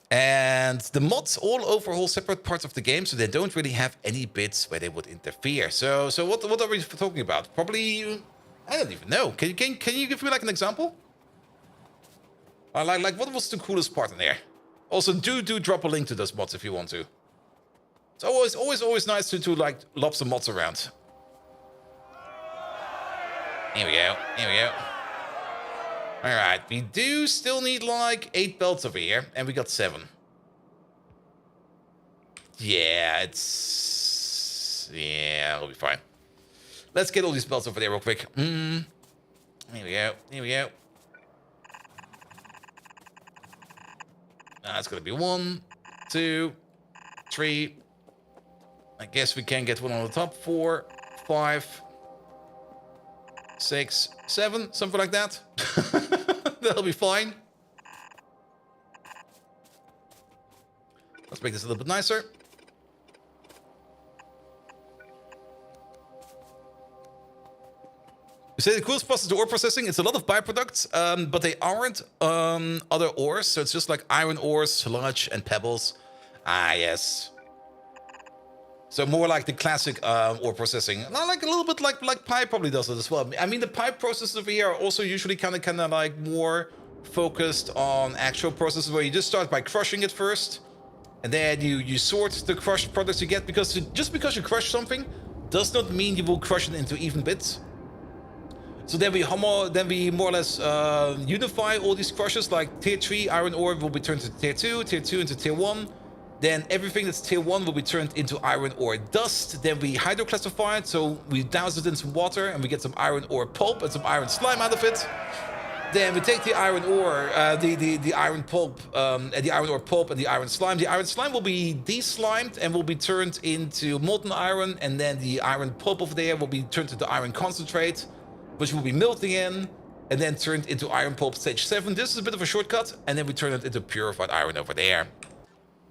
And the mods all overhaul separate parts of the game, so they don't really have any bits where they would interfere. So what are we talking about? Probably, I don't even know. Can you give me like an example? Like what was the coolest part in there? Also, do drop a link to those mods if you want to. It's always nice to like lob some mods around. Here we go. Alright, we do still need like 8 belts over here, and we got 7. Yeah, it'll be fine. Let's get all these belts over there real quick. Here we go. That's gonna be 1, 2, 3. I guess we can get one on the top. 4, 5, 6, 7, something like that. That'll be fine. Let's make this a little bit nicer. You say the coolest process is ore processing. It's a lot of byproducts, but they aren't other ores. So it's just like iron ores, sludge, and pebbles. Ah, yes. So more like the classic ore processing. Like a little bit like pipe probably does it as well. I mean, the pipe processes over here are also usually kind of like more focused on actual processes where you just start by crushing it first, and then you sort the crushed products you get, because just because you crush something does not mean you will crush it into even bits. So then we more or less unify all these crushes. Like tier 3 iron ore will be turned to tier 2 into tier 1. Then everything that's tier 1 will be turned into iron ore dust. Then we hydroclassify it, so we douse it in some water and we get some iron ore pulp and some iron slime out of it. Then we take the iron ore, the iron pulp, and the iron ore pulp and the iron slime. The iron slime will be de-slimed and will be turned into molten iron, and then the iron pulp over there will be turned into iron concentrate, which will be melting in, and then turned into iron pulp stage 7. This is a bit of a shortcut, and then we turn it into purified iron over there.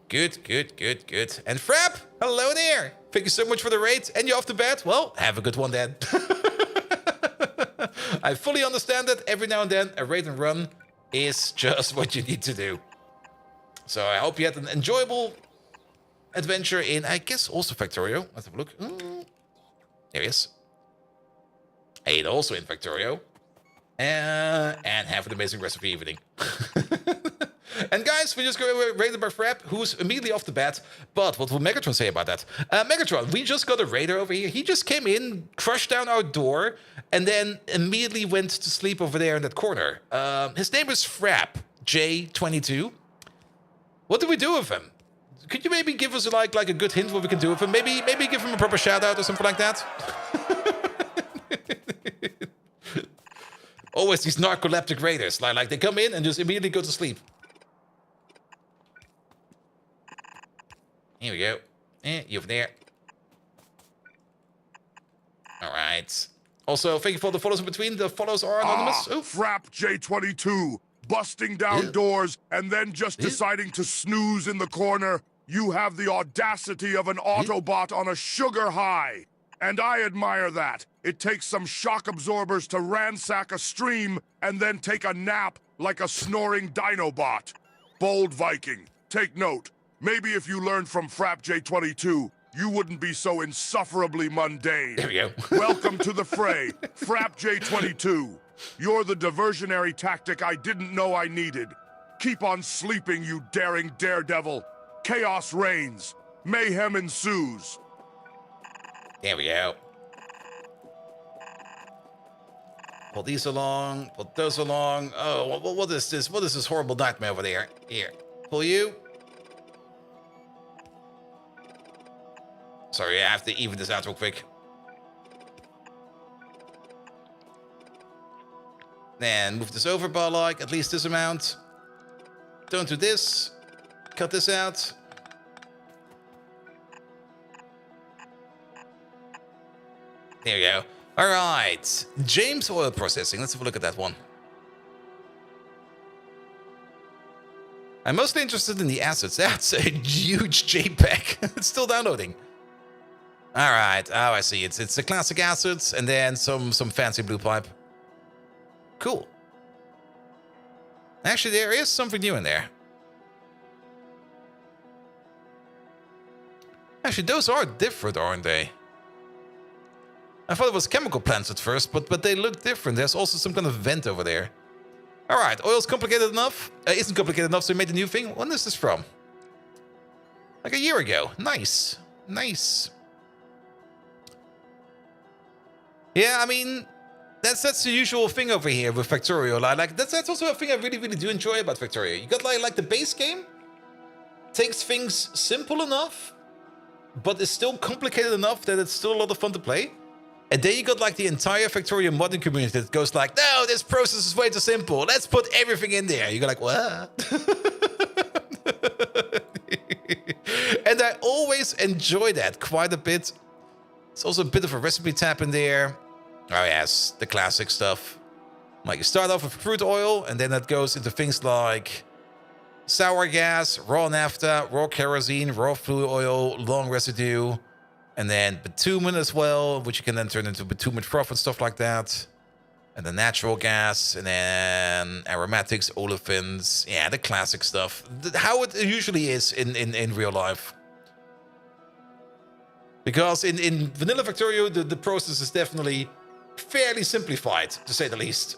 Good. And Frap, hello there. Thank you so much for the raid. And you're off to bed? Well, have a good one then. I fully understand that every now and then a raid and run is just what you need to do. So I hope you had an enjoyable adventure in, I guess, also Factorio. Let's have a look. There he is. Ate also in Factorio. And have an amazing rest of the evening. And guys, we just got raided by Frap, who's immediately off the bat. But what will Megatron say about that? Megatron, we just got a raider over here. He just came in, crushed down our door, and then immediately went to sleep over there in that corner. His name is Frap J22. What do we do with him? Could you maybe give us like a good hint what we can do with him? Maybe give him a proper shout out or something like that? Always these narcoleptic raiders. Like they come in and just immediately go to sleep. Here we go. You over there. All right. Also, thank you for the follows in between. The follows are anonymous. Frap J22, busting down doors and then just deciding to snooze in the corner. You have the audacity of an Autobot on a sugar high. And I admire that. It takes some shock absorbers to ransack a stream and then take a nap like a snoring Dinobot. Bold Viking, take note. Maybe if you learned from Frap J22, you wouldn't be so insufferably mundane. There we go. Welcome to the fray, Frap J22. You're the diversionary tactic I didn't know I needed. Keep on sleeping, you daring daredevil. Chaos reigns. Mayhem ensues. There we go. Pull these along. Pull those along. Oh, what is this? What is this horrible nightmare over there? Here. Pull you. Sorry, I have to even this out real quick. Then move this over by like at least this amount. Don't do this. Cut this out. There you go. All right. James Oil Processing. Let's have a look at that one. I'm mostly interested in the assets. That's a huge JPEG. It's still downloading. All right. Oh, I see. It's the classic assets and then some fancy blue pipe. Cool. Actually, there is something new in there. Actually, those are different, aren't they? I thought it was chemical plants at first, but they look different. There's also some kind of vent over there. All right, oil's complicated enough. Isn't complicated enough, so we made a new thing. When is this from? Like a year ago. Nice. Nice. Yeah, I mean, that's the usual thing over here with Factorio. Like that's also a thing I really do enjoy about Factorio. You got like the base game takes things simple enough, but it's still complicated enough that it's still a lot of fun to play. And then you got like the entire Factorio modding community that goes like, no, this process is way too simple. Let's put everything in there. You go like, what? And I always enjoy that quite a bit. It's also a bit of a recipe tab in there. Oh yes, the classic stuff. Like you start off with crude oil, and then that goes into things like sour gas, raw naphtha, raw kerosene, raw fuel oil, long residue, and then bitumen as well, which you can then turn into bitumen froth and stuff like that. And then natural gas, and then aromatics, olefins. Yeah, the classic stuff. How it usually is in real life. Because in vanilla Factorio, the process is definitely fairly simplified, to say the least.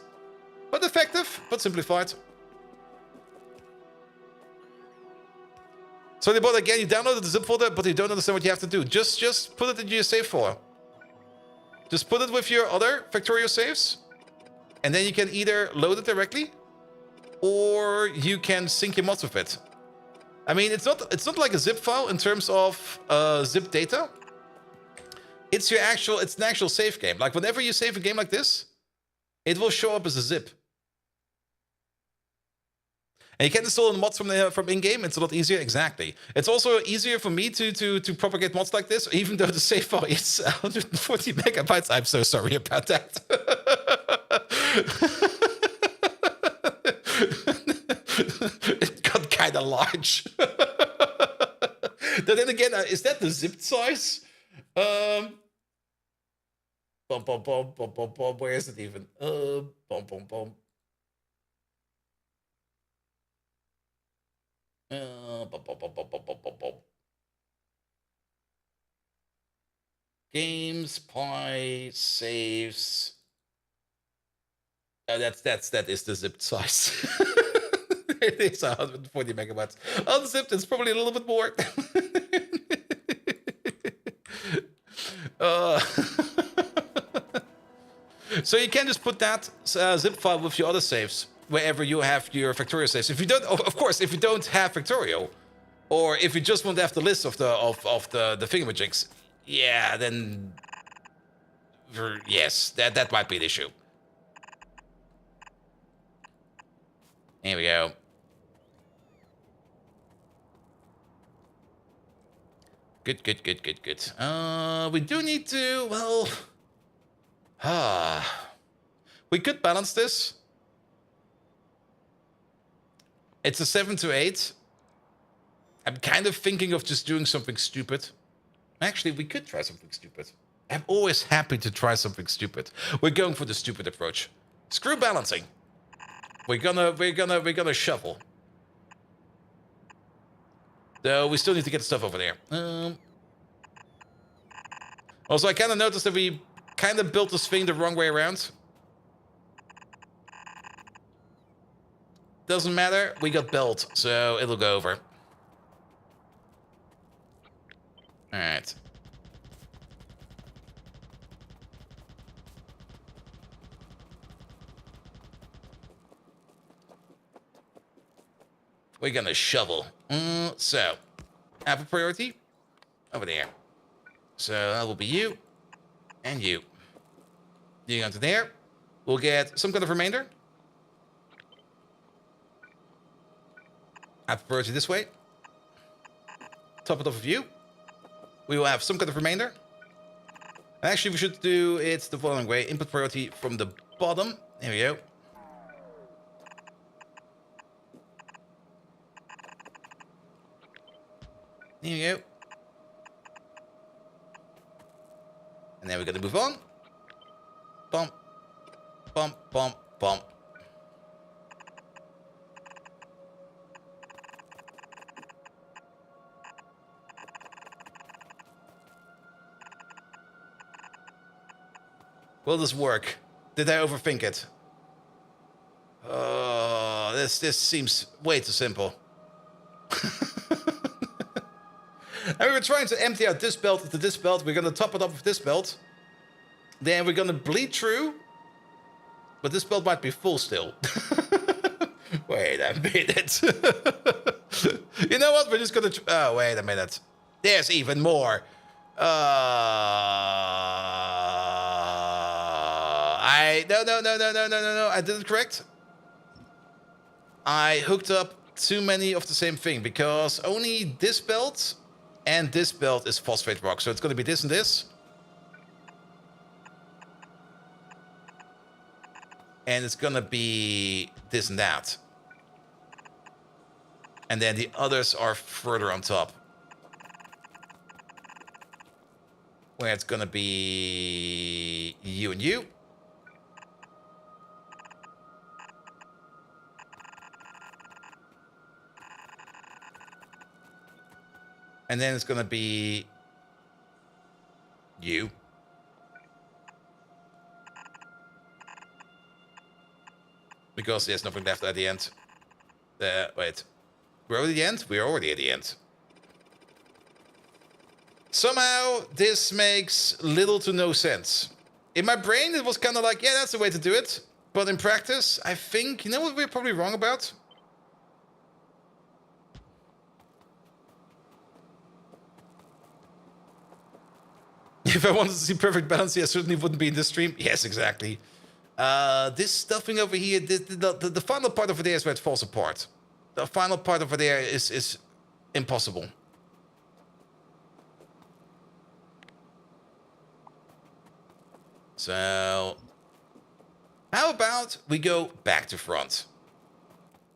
But effective, but simplified. So they bought again, you downloaded the zip folder, but you don't understand what you have to do. Just put it in your save folder. Just put it with your other Factorio saves. And then you can either load it directly, or you can sync your mods with it. I mean, it's not like a zip file in terms of zip data. It's an actual save game. Like whenever you save a game like this, it will show up as a zip. And you can install the mods from in-game. It's a lot easier. Exactly. It's also easier for me to propagate mods like this, even though the save file is 140 megabytes. I'm so sorry about that. It got kind of large. Then again, is that the zipped size? Where is it even? Games, pie, saves. That is the zipped size. It is 140 megabytes. Unzipped, it's probably a little bit more. So you can just put that zip file with your other saves wherever you have your Factorio saves. If you don't, of course, if you don't have Factorio, or if you just want to have the list of the thingamajigs, yeah, then yes, that might be an issue. Here we go. Good. We do need to, well, we could balance this. It's a 7 to 8. I'm kind of thinking of just doing something stupid. Actually, we could try something stupid. I'm always happy to try something stupid. We're going for the stupid approach. Screw balancing. We're gonna shuffle. Though we still need to get the stuff over there. Also, I kind of noticed that we kind of built this thing the wrong way around. Doesn't matter. We got built, so it'll go over. All right. We're gonna shovel. So, have a priority over there. So that will be you and you. You go to there. We'll get some kind of remainder. Have a priority this way. Top it off of you. We will have some kind of remainder. Actually, we should do it the following way. Input priority from the bottom. There we go. There you go. And then we're gonna move on. Bump, bump, bump, Bomb. Will this work? Did I overthink it? Oh, this seems way too simple. And we were trying to empty out this belt into this belt. We're gonna top it up with this belt. Then we're gonna bleed through. But this belt might be full still. Wait a minute. You know what? We're just gonna... Oh, wait a minute. There's even more. No. I did it correct. I hooked up too many of the same thing because only this belt and this belt is phosphate rock. So it's going to be this and this. And it's going to be this and that. And then the others are further on top. Where it's going to be you and you. And then it's going to be you. Because there's nothing left at the end. Wait. We're already at the end? We're already at the end. Somehow, this makes little to no sense. In my brain, it was kind of like, yeah, that's the way to do it. But in practice, I think, you know what we're probably wrong about? If I wanted to see perfect balance, I certainly wouldn't be in this stream. Yes, exactly. This stuffing over here, the final part over there is where it falls apart. The final part over there is impossible. So, how about we go back to front?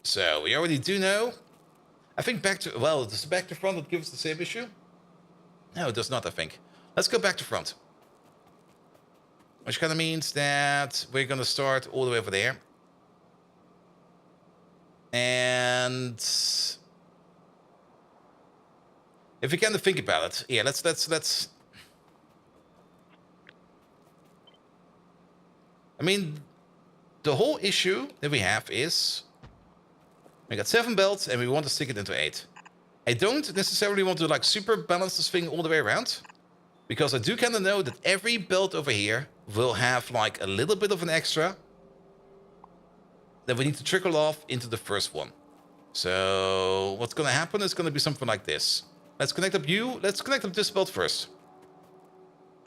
So, we already do know. I think back to, well, does back to front give us the same issue? No, it does not, I think. Let's go back to front. Which kind of means that we're going to start all the way over there. And if you kind of think about it, yeah, let's. I mean, the whole issue that we have is we got 7 belts and we want to stick it into 8. I don't necessarily want to like super balance this thing all the way around. Because I do kind of know that every belt over here will have like a little bit of an extra that we need to trickle off into the first one. So what's going to happen is going to be something like this. Let's connect up let's connect up this belt first.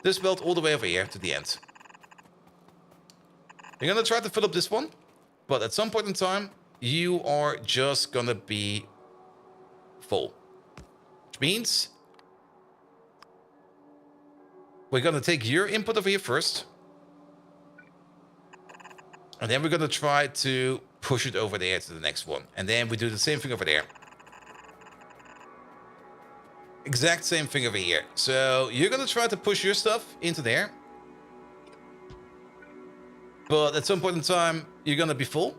This belt all the way over here to the end. You're going to try to fill up this one. But at some point in time, you are just going to be full. Which means we're going to take your input over here first. And then we're going to try to push it over there to the next one. And then we do the same thing over there. Exact same thing over here. So you're going to try to push your stuff into there. But at some point in time, you're going to be full.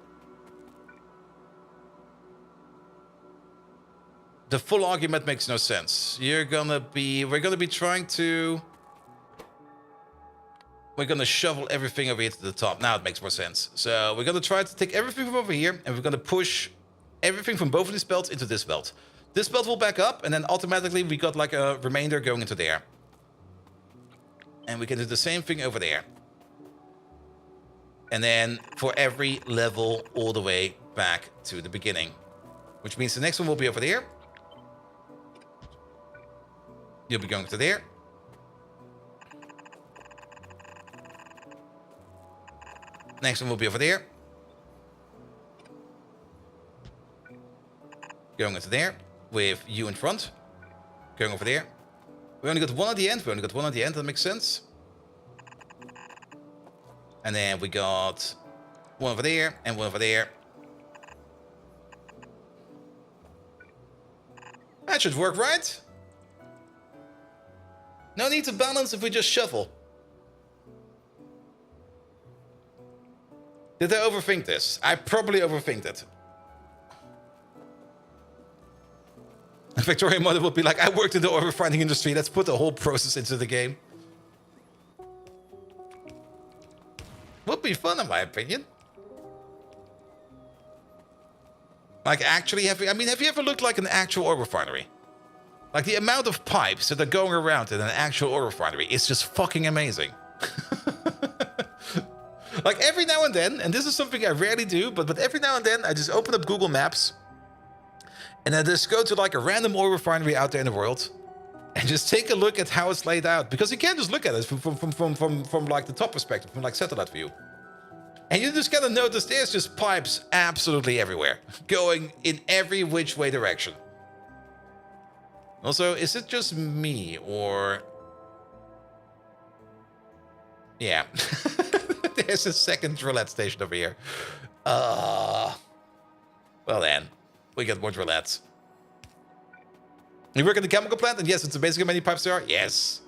The full argument makes no sense. We're going to be trying to... We're going to shovel everything over here to the top. Now it makes more sense. So we're going to try to take everything from over here. And we're going to push everything from both of these belts into this belt. This belt will back up. And then automatically we got like a remainder going into there. And we can do the same thing over there. And then for every level all the way back to the beginning. Which means the next one will be over there. You'll be going to there. Next one will be over there. Going into there with you in front. Going over there. We only got one at the end. That makes sense. And then we got one over there and one over there. That should work, right? No need to balance if we just shuffle. Did I overthink this? I probably overthinked it. Factorio Mother would be like, I worked in the oil refining industry. Let's put the whole process into the game. Would be fun, in my opinion. Like, actually, have you ever looked like an actual oil refinery? Like, the amount of pipes that are going around in an actual oil refinery is just fucking amazing. Like, every now and then, and this is something I rarely do, but every now and then, I just open up Google Maps, and I just go to, like, a random oil refinery out there in the world, and just take a look at how it's laid out. Because you can't just look at it from like, the top perspective, from, like, satellite view. And you just gotta notice there's just pipes absolutely everywhere, going in every which way direction. Also, is it just me, or... Yeah. There's a second roulette station over here. Well then, we got more roulettes. You work at the chemical plant, and yes, it's amazing how many pipes there are. Yes.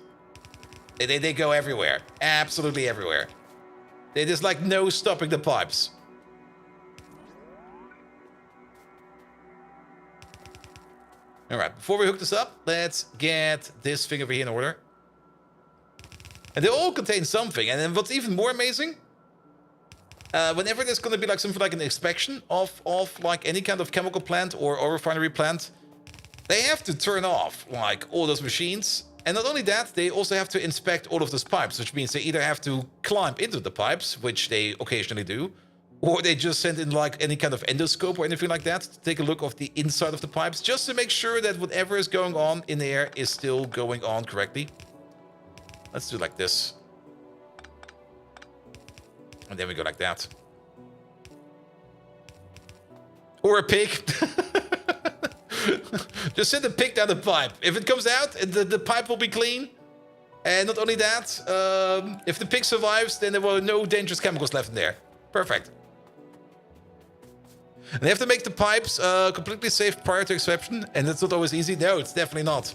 They go everywhere. Absolutely everywhere. There's like no stopping the pipes. Alright, before we hook this up, let's get this thing over here in order. And they all contain something. And then what's even more amazing, whenever there's going to be like something like an inspection of like any kind of chemical plant or refinery plant, they have to turn off like all those machines. And not only that, they also have to inspect all of those pipes, which means they either have to climb into the pipes, which they occasionally do, or they just send in like any kind of endoscope or anything like that to take a look of the inside of the pipes, just to make sure that whatever is going on in there is still going on correctly. Let's do it like this. And then we go like that. Or a pig. Just send a pig down the pipe. If it comes out, the pipe will be clean. And not only that, if the pig survives, then there were no dangerous chemicals left in there. Perfect. And they have to make the pipes completely safe prior to extraction. And that's not always easy. No, it's definitely not.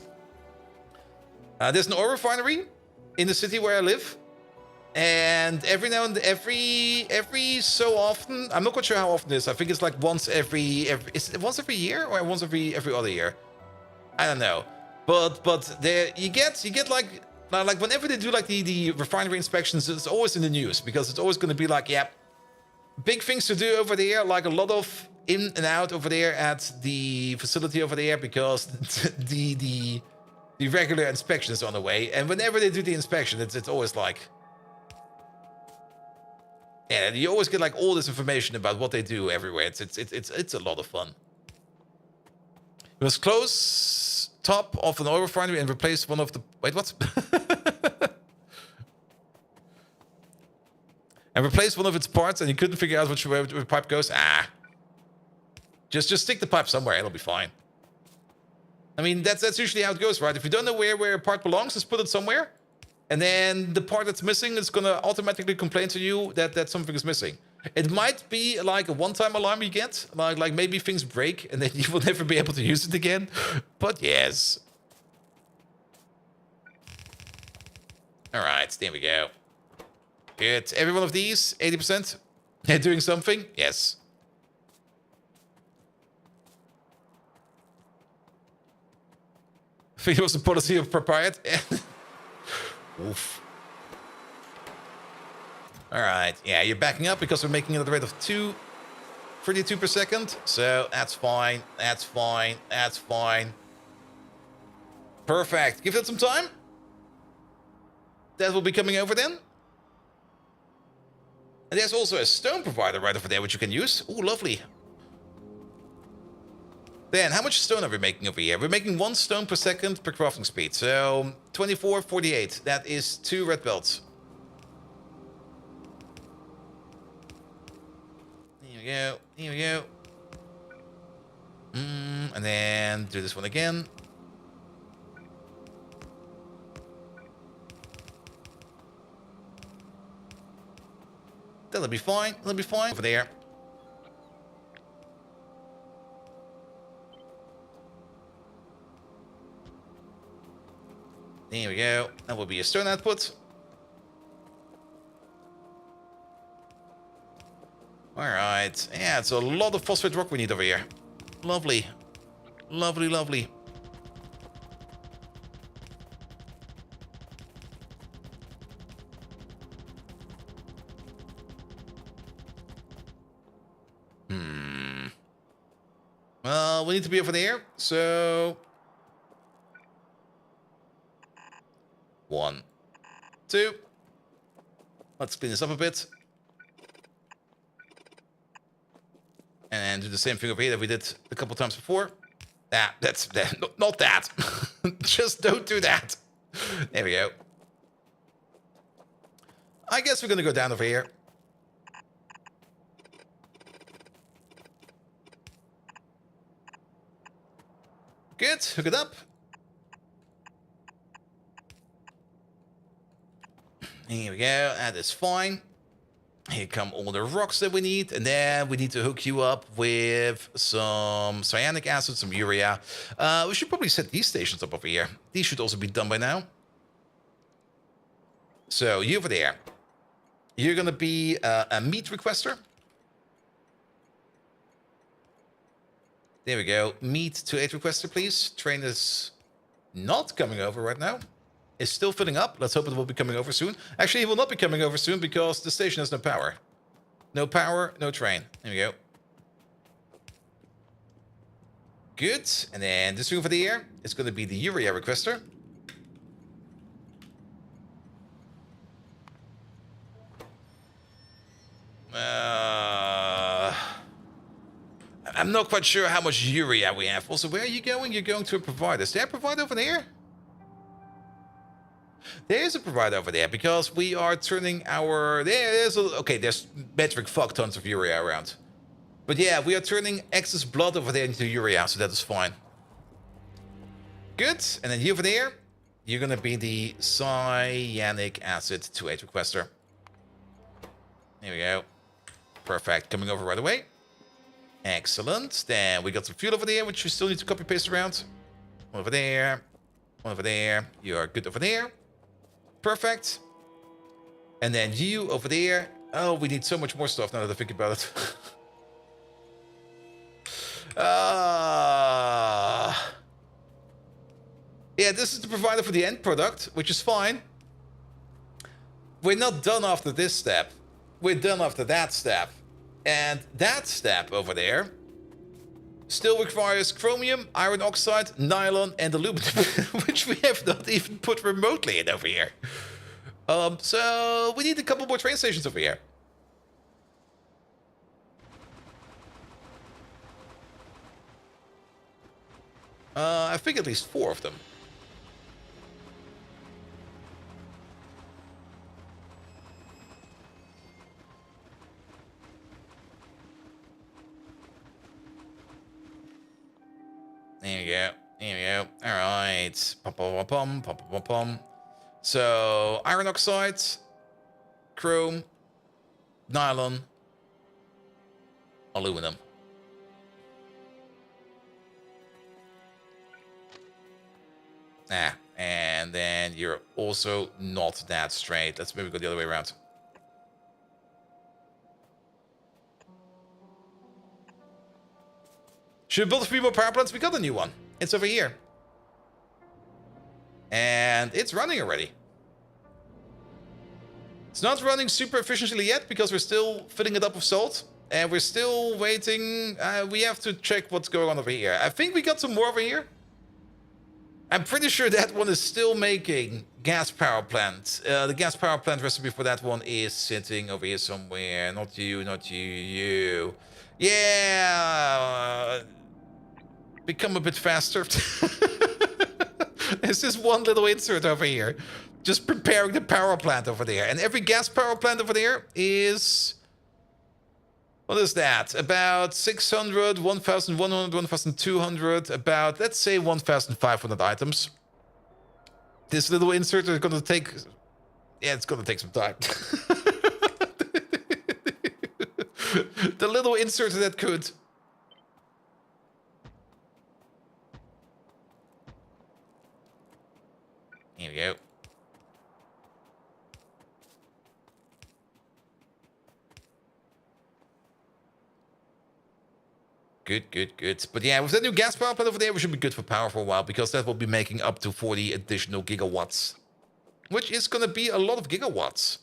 There's an oil refinery in the city where I live. And every now and every so often, I'm not quite sure how often it is. I think it's like once every is it once every year or once every other year? I don't know. But there you get like whenever they do like the refinery inspections, it's always in the news because it's always going to be like, yeah, big things to do over there, like a lot of in and out over there at the facility over there because the regular inspection is on the way. And whenever they do the inspection, it's always like, yeah, you always get like all this information about what they do everywhere. It's a lot of fun. It was close top of an oil refinery and replaced one of the what? And replaced one of its parts, and you couldn't figure out which way the pipe goes. Just stick the pipe somewhere; it'll be fine. I mean, that's usually how it goes, right? If you don't know where a part belongs, just put it somewhere. And then the part that's missing is going to automatically complain to you that something is missing. It might be like a one-time alarm you get. Like maybe things break and then you will never be able to use it again. But yes. Alright, there we go. Good. Every one of these, 80%. They're doing something? Yes. I think it was the policy of propriety. Oof. Alright, yeah, you're backing up because we're making it at the rate of 232 per second. So that's fine, that's fine, that's fine. Perfect. Give that some time. That will be coming over then. And there's also a stone provider right over there which you can use. Ooh, lovely. Then, how much stone are we making over here? We're making 1 stone per second per crafting speed. So, 24:48. That is 2 red belts. Here we go. Here we go. And then do this one again. That'll be fine. That'll be fine. Over there. There we go. That will be a stone output. Alright. Yeah, it's a lot of phosphate rock we need over here. Lovely. Lovely, lovely. Well, we need to be over there, so... 1, 2. Let's clean this up a bit. And do the same thing over here that we did a couple times before. That's not that. Just don't do that. There we go. I guess we're gonna go down over here. Good, hook it up. Here we go, that is fine. Here come all the rocks that we need, and then we need to hook you up with some cyanic acid, some urea. We should probably set these stations up over here. These should also be done by now. So, you over there. You're gonna be a meat requester. There we go. Meat to 8 requester, please. Train is not coming over right now. It's still filling up. Let's hope it will be coming over soon. Actually, it will not be coming over soon because the station has no power. No power, no train. There we go. Good. And then this thing over there is going to be the urea requester. I'm not quite sure how much urea we have. Also, where are you going? You're going to a provider. Is there a provider over there? There is a provider over there because we are turning our... Okay, there's metric fuck tons of urea around. But yeah, we are turning excess blood over there into urea, so that is fine. Good. And then you over there, you're going to be the cyanic acid 2-8 requester. There we go. Perfect. Coming over right away. Excellent. Then we got some fuel over there, which we still need to copy paste around. One over there. One over there. You are good over there. Perfect. And then you over there. Oh, we need so much more stuff now that I think about it. Yeah, this is the provider for the end product, which is fine. We're not done after this step. We're done after that step. And that step over there still requires chromium, iron oxide, nylon, and the lubricant, which we have not even put remotely in over here. So we need a couple more train stations over here. I think at least 4 of them. There we go. There we go. All right. Pum, pum, pum, pum, pum, pum. So, iron oxide, chrome, nylon, aluminum. And then you're also not that straight. Let's maybe go the other way around. Should we build a few more power plants? We got a new one. It's over here. And it's running already. It's not running super efficiently yet because we're still filling it up with salt. And we're still waiting. We have to check what's going on over here. I think we got some more over here. I'm pretty sure that one is still making gas power plant. The gas power plant recipe for that one is sitting over here somewhere. Not you, not you, you. Yeah. Become a bit faster. There's this one little insert over here. Just preparing the power plant over there. And every gas power plant over there is... What is that? About 600, 1,100, 1,200, about, let's say, 1,500 items. This little insert is going to take... Yeah, it's going to take some time. The little insert that could... Here we go. Good, good, good. But yeah, with that new gas power plant over there, we should be good for power for a while, because that will be making up to 40 additional gigawatts. Which is going to be a lot of gigawatts.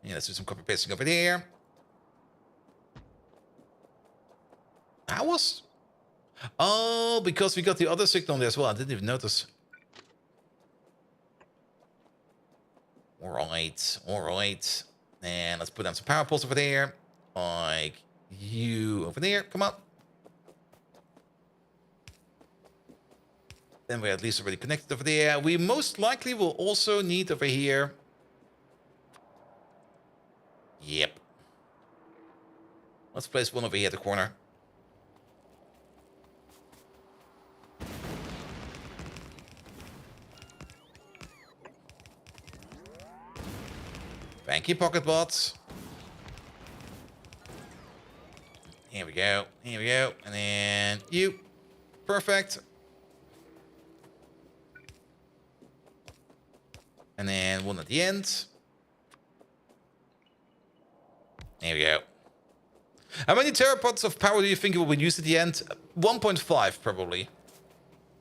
Yeah, let's do some copy pasting over there. How was... Oh, because we got the other signal there as well. I didn't even notice. Alright, alright. And let's put down some power poles over there. Like you over there. Come on. Then we're at least already connected over there. We most likely will also need over here. Yep. Let's place one over here at the corner. Thank you, pocket bots. Here we go. Here we go. And then you. Perfect. And then one at the end. There we go. How many terapods of power do you think it will be used at the end? 1.5 probably.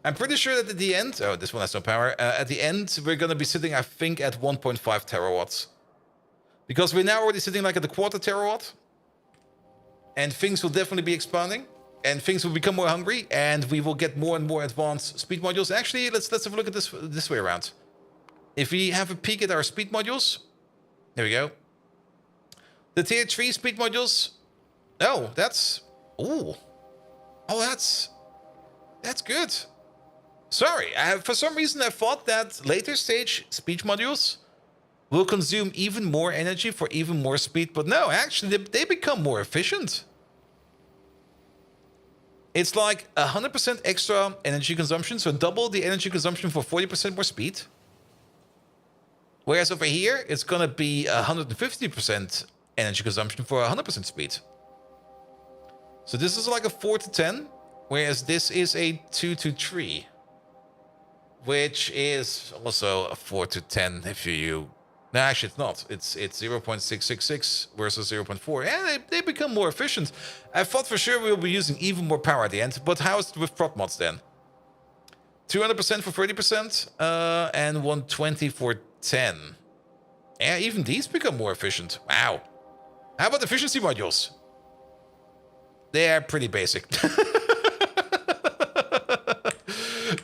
I'm pretty sure that at the end... Oh, this one has no power. At the end, we're going to be sitting, I think, at 1.5 terawatts. Because we're now already sitting like at a quarter terawatt. And things will definitely be expanding. And things will become more hungry. And we will get more and more advanced speed modules. Actually, let's have a look at this way around. If we have a peek at our speed modules. There we go. The tier 3 speed modules. Oh, that's... Ooh. Oh, that's good. Sorry, for some reason I thought that later stage speed modules will consume even more energy for even more speed. But no, actually, they become more efficient. It's like 100% extra energy consumption. So double the energy consumption for 40% more speed. Whereas over here, it's going to be 150% energy consumption for 100% speed. So this is like a 4 to 10, whereas this is a 2 to 3, which is also a 4 to 10 if you... No, actually it's not. It's 0.666 versus 0.4. Yeah, they become more efficient. I thought for sure we'll be using even more power at the end, but how is it with prop mods then? 200% for 30%, and 120 for 10. Yeah, even these become more efficient. Wow. How about efficiency modules? They're pretty basic.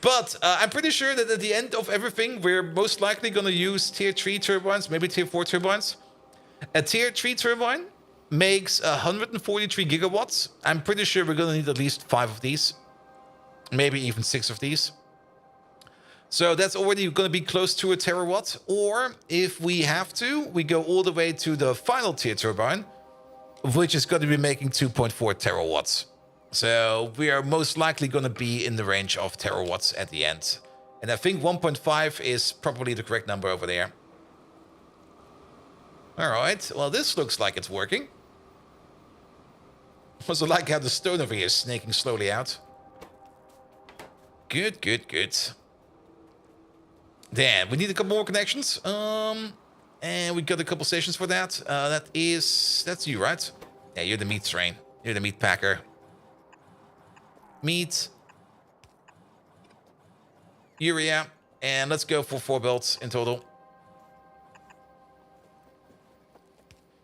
But I'm pretty sure that at the end of everything, we're most likely going to use tier 3 turbines, maybe tier 4 turbines. A tier 3 turbine makes 143 gigawatts. I'm pretty sure we're going to need at least 5 of these. Maybe even 6 of these. So that's already going to be close to a terawatt. Or if we have to, we go all the way to the final tier turbine, which is going to be making 2.4 terawatts. So we are most likely going to be in the range of terawatts at the end. And I think 1.5 is probably the correct number over there. All right. Well, this looks like it's working. Also like how the stone over here is snaking slowly out. Good, good, good. Damn, we need a couple more connections. And we got a couple stations for that. That's you, right? Yeah, you're the meat train. You're the meat packer. Meat. Urea. And let's go for 4 builds in total.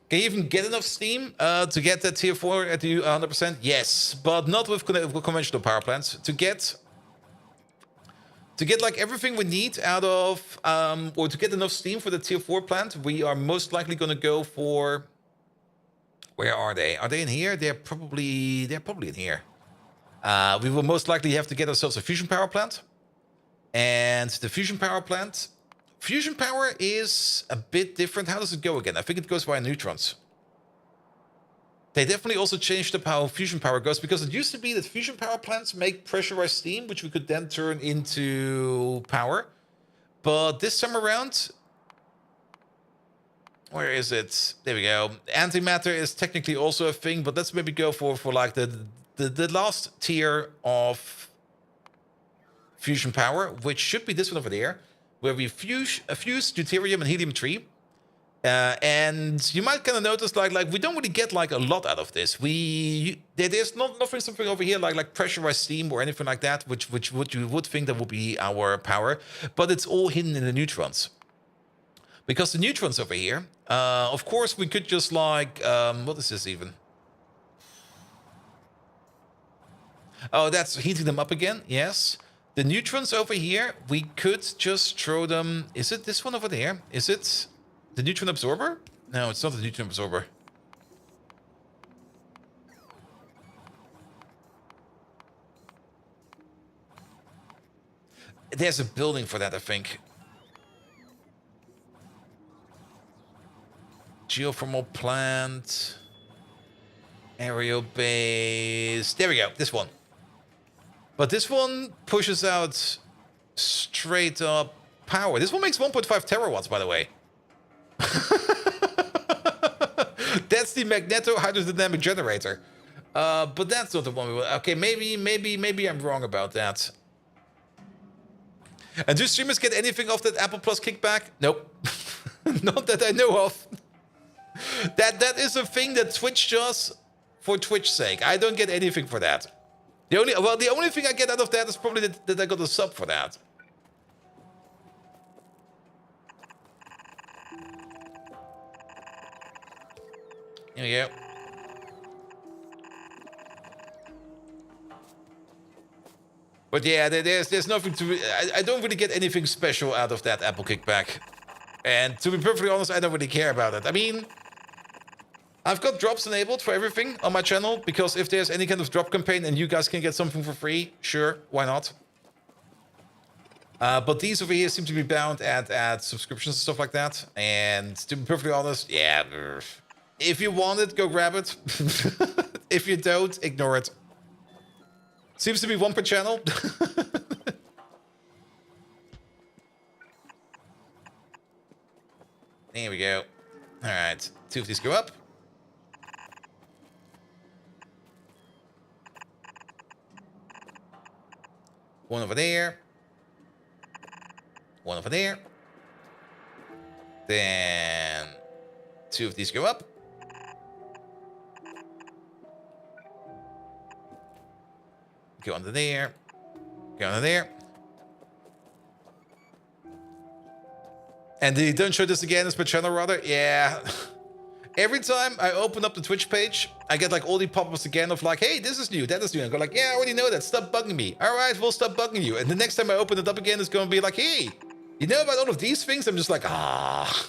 Can you even get enough steam to get that tier 4 at the 100%? Yes, but not with conventional power plants. To get like everything we need out of, or to get enough steam for the tier 4 plant, we are most likely going to go for... Where are they? Are they in here? They're probably in here. We will most likely have to get ourselves a fusion power plant. And the fusion power plant... Fusion power is a bit different. How does it go again? I think it goes via neutrons. They definitely also changed up how fusion power goes, because it used to be that fusion power plants make pressurized steam, which we could then turn into power. But this time around... Where is it? There we go. Antimatter is technically also a thing, but let's maybe go for like the last tier of fusion power, which should be this one over there, where we fuse deuterium and helium-3, And you might kind of notice like we don't really get like a lot out of this. There's nothing something over here like pressurized steam or anything like that, which you would think that would be our power, but it's all hidden in the neutrons. Because the neutrons over here, of course, we could just like what is this even? Oh, that's heating them up again. Yes. The neutrons over here, we could just throw them. Is it this one over there? Is it the neutron absorber? No, it's not the neutron absorber. There's a building for that, I think. Geothermal plant. Aerial base. There we go. This one. But this one pushes out straight up power. This one makes 1.5 terawatts, by the way. That's the magneto hydrodynamic generator. But that's not the one we want. Okay, maybe I'm wrong about that. And do streamers get anything off that Apple Plus kickback? Nope. Not that I know of. That is a thing that Twitch does for Twitch's sake. I don't get anything for that. The only thing I get out of that is probably that I got a sub for that. Here we go. But yeah, there's nothing to. I don't really get anything special out of that Apple kickback. And to be perfectly honest, I don't really care about it. I mean, I've got drops enabled for everything on my channel, because if there's any kind of drop campaign and you guys can get something for free, sure, why not? But these over here seem to be bound at subscriptions and stuff like that. And to be perfectly honest, yeah, if you want it, go grab it. If you don't, ignore it. Seems to be one per channel. There we go. All right, 2 of these go up. One over there. One over there. Then 2 of these go up. Go under there. Go under there. And they don't show this again as per channel, rather? Yeah. Every time I open up the Twitch page, I get like all the pop-ups again of like, hey, this is new, that is new. And I go like, yeah, I already know that. Stop bugging me. All right, we'll stop bugging you. And the next time I open it up again, it's going to be like, hey, you know about all of these things? I'm just like, ah.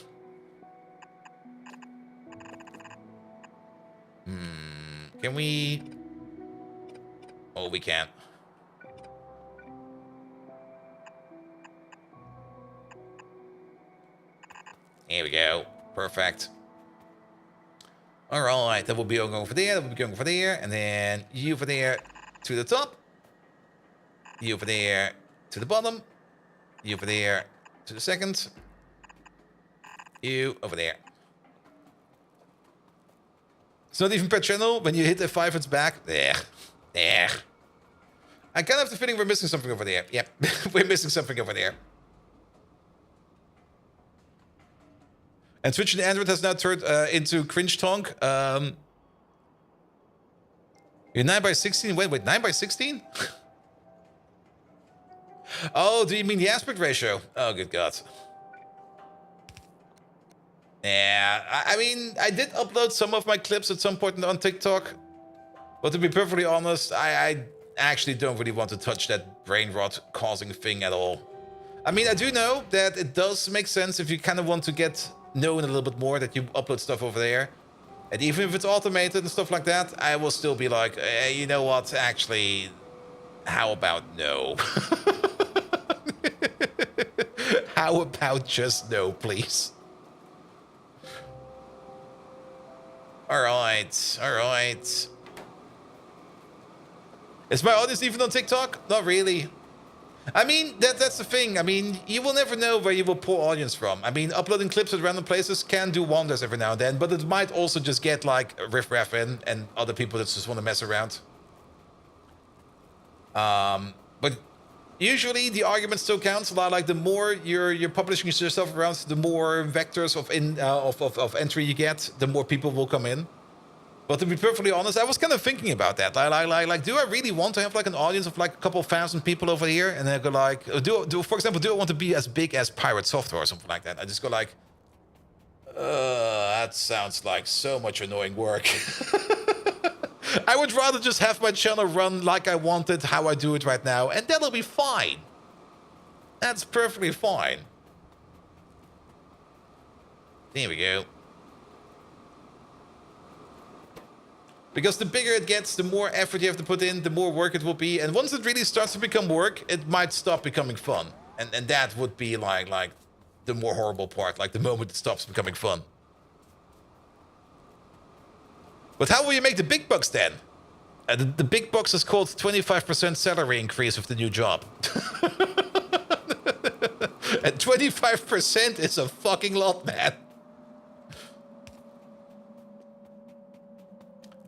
Can we? Oh, we can't. Here we go. Perfect. All right, that will be going over there. That will be going over there, and then you over there to the top. You over there to the bottom. You over there to the second. You over there. It's not even per channel. When you hit F5, it's back. There. There. I kind of have the feeling we're missing something over there. Yep, we're missing something over there. And Twitch and Android has now turned into cringe tonk. You're 9:16. Wait, 9:16? Oh, do you mean the aspect ratio? Oh, good God. Yeah, I mean, I did upload some of my clips at some point on TikTok. But to be perfectly honest, I actually don't really want to touch that brain rot causing thing at all. I mean, I do know that it does make sense if you kind of want to get known a little bit more, that you upload stuff over there. And even if it's automated and stuff like that, I will still be like, hey, you know what, actually, how about no? How about just no, please? All right, all right. Is my audience even on TikTok? Not really. I mean, that's the thing. I mean, you will never know where you will pull audience from. I mean, uploading clips at random places can do wonders every now and then, but it might also just get like riffraff in and other people that just want to mess around. But usually the argument still counts. Like the more you're publishing yourself around, the more vectors of entry you get, the more people will come in. But to be perfectly honest, I was kind of thinking about that. Like, do I really want to have like an audience of like a couple thousand people over here? And then I go like, for example, do I want to be as big as Pirate Software or something like that? I just go like, that sounds like so much annoying work. I would rather just have my channel run like I want it, how I do it right now, and that'll be fine. That's perfectly fine. There we go. Because the bigger it gets, the more effort you have to put in, the more work it will be. And once it really starts to become work, it might stop becoming fun. And that would be like the more horrible part, like the moment it stops becoming fun. But how will you make the big bucks then? The big bucks is called 25% salary increase with the new job. And 25% is a fucking lot, man.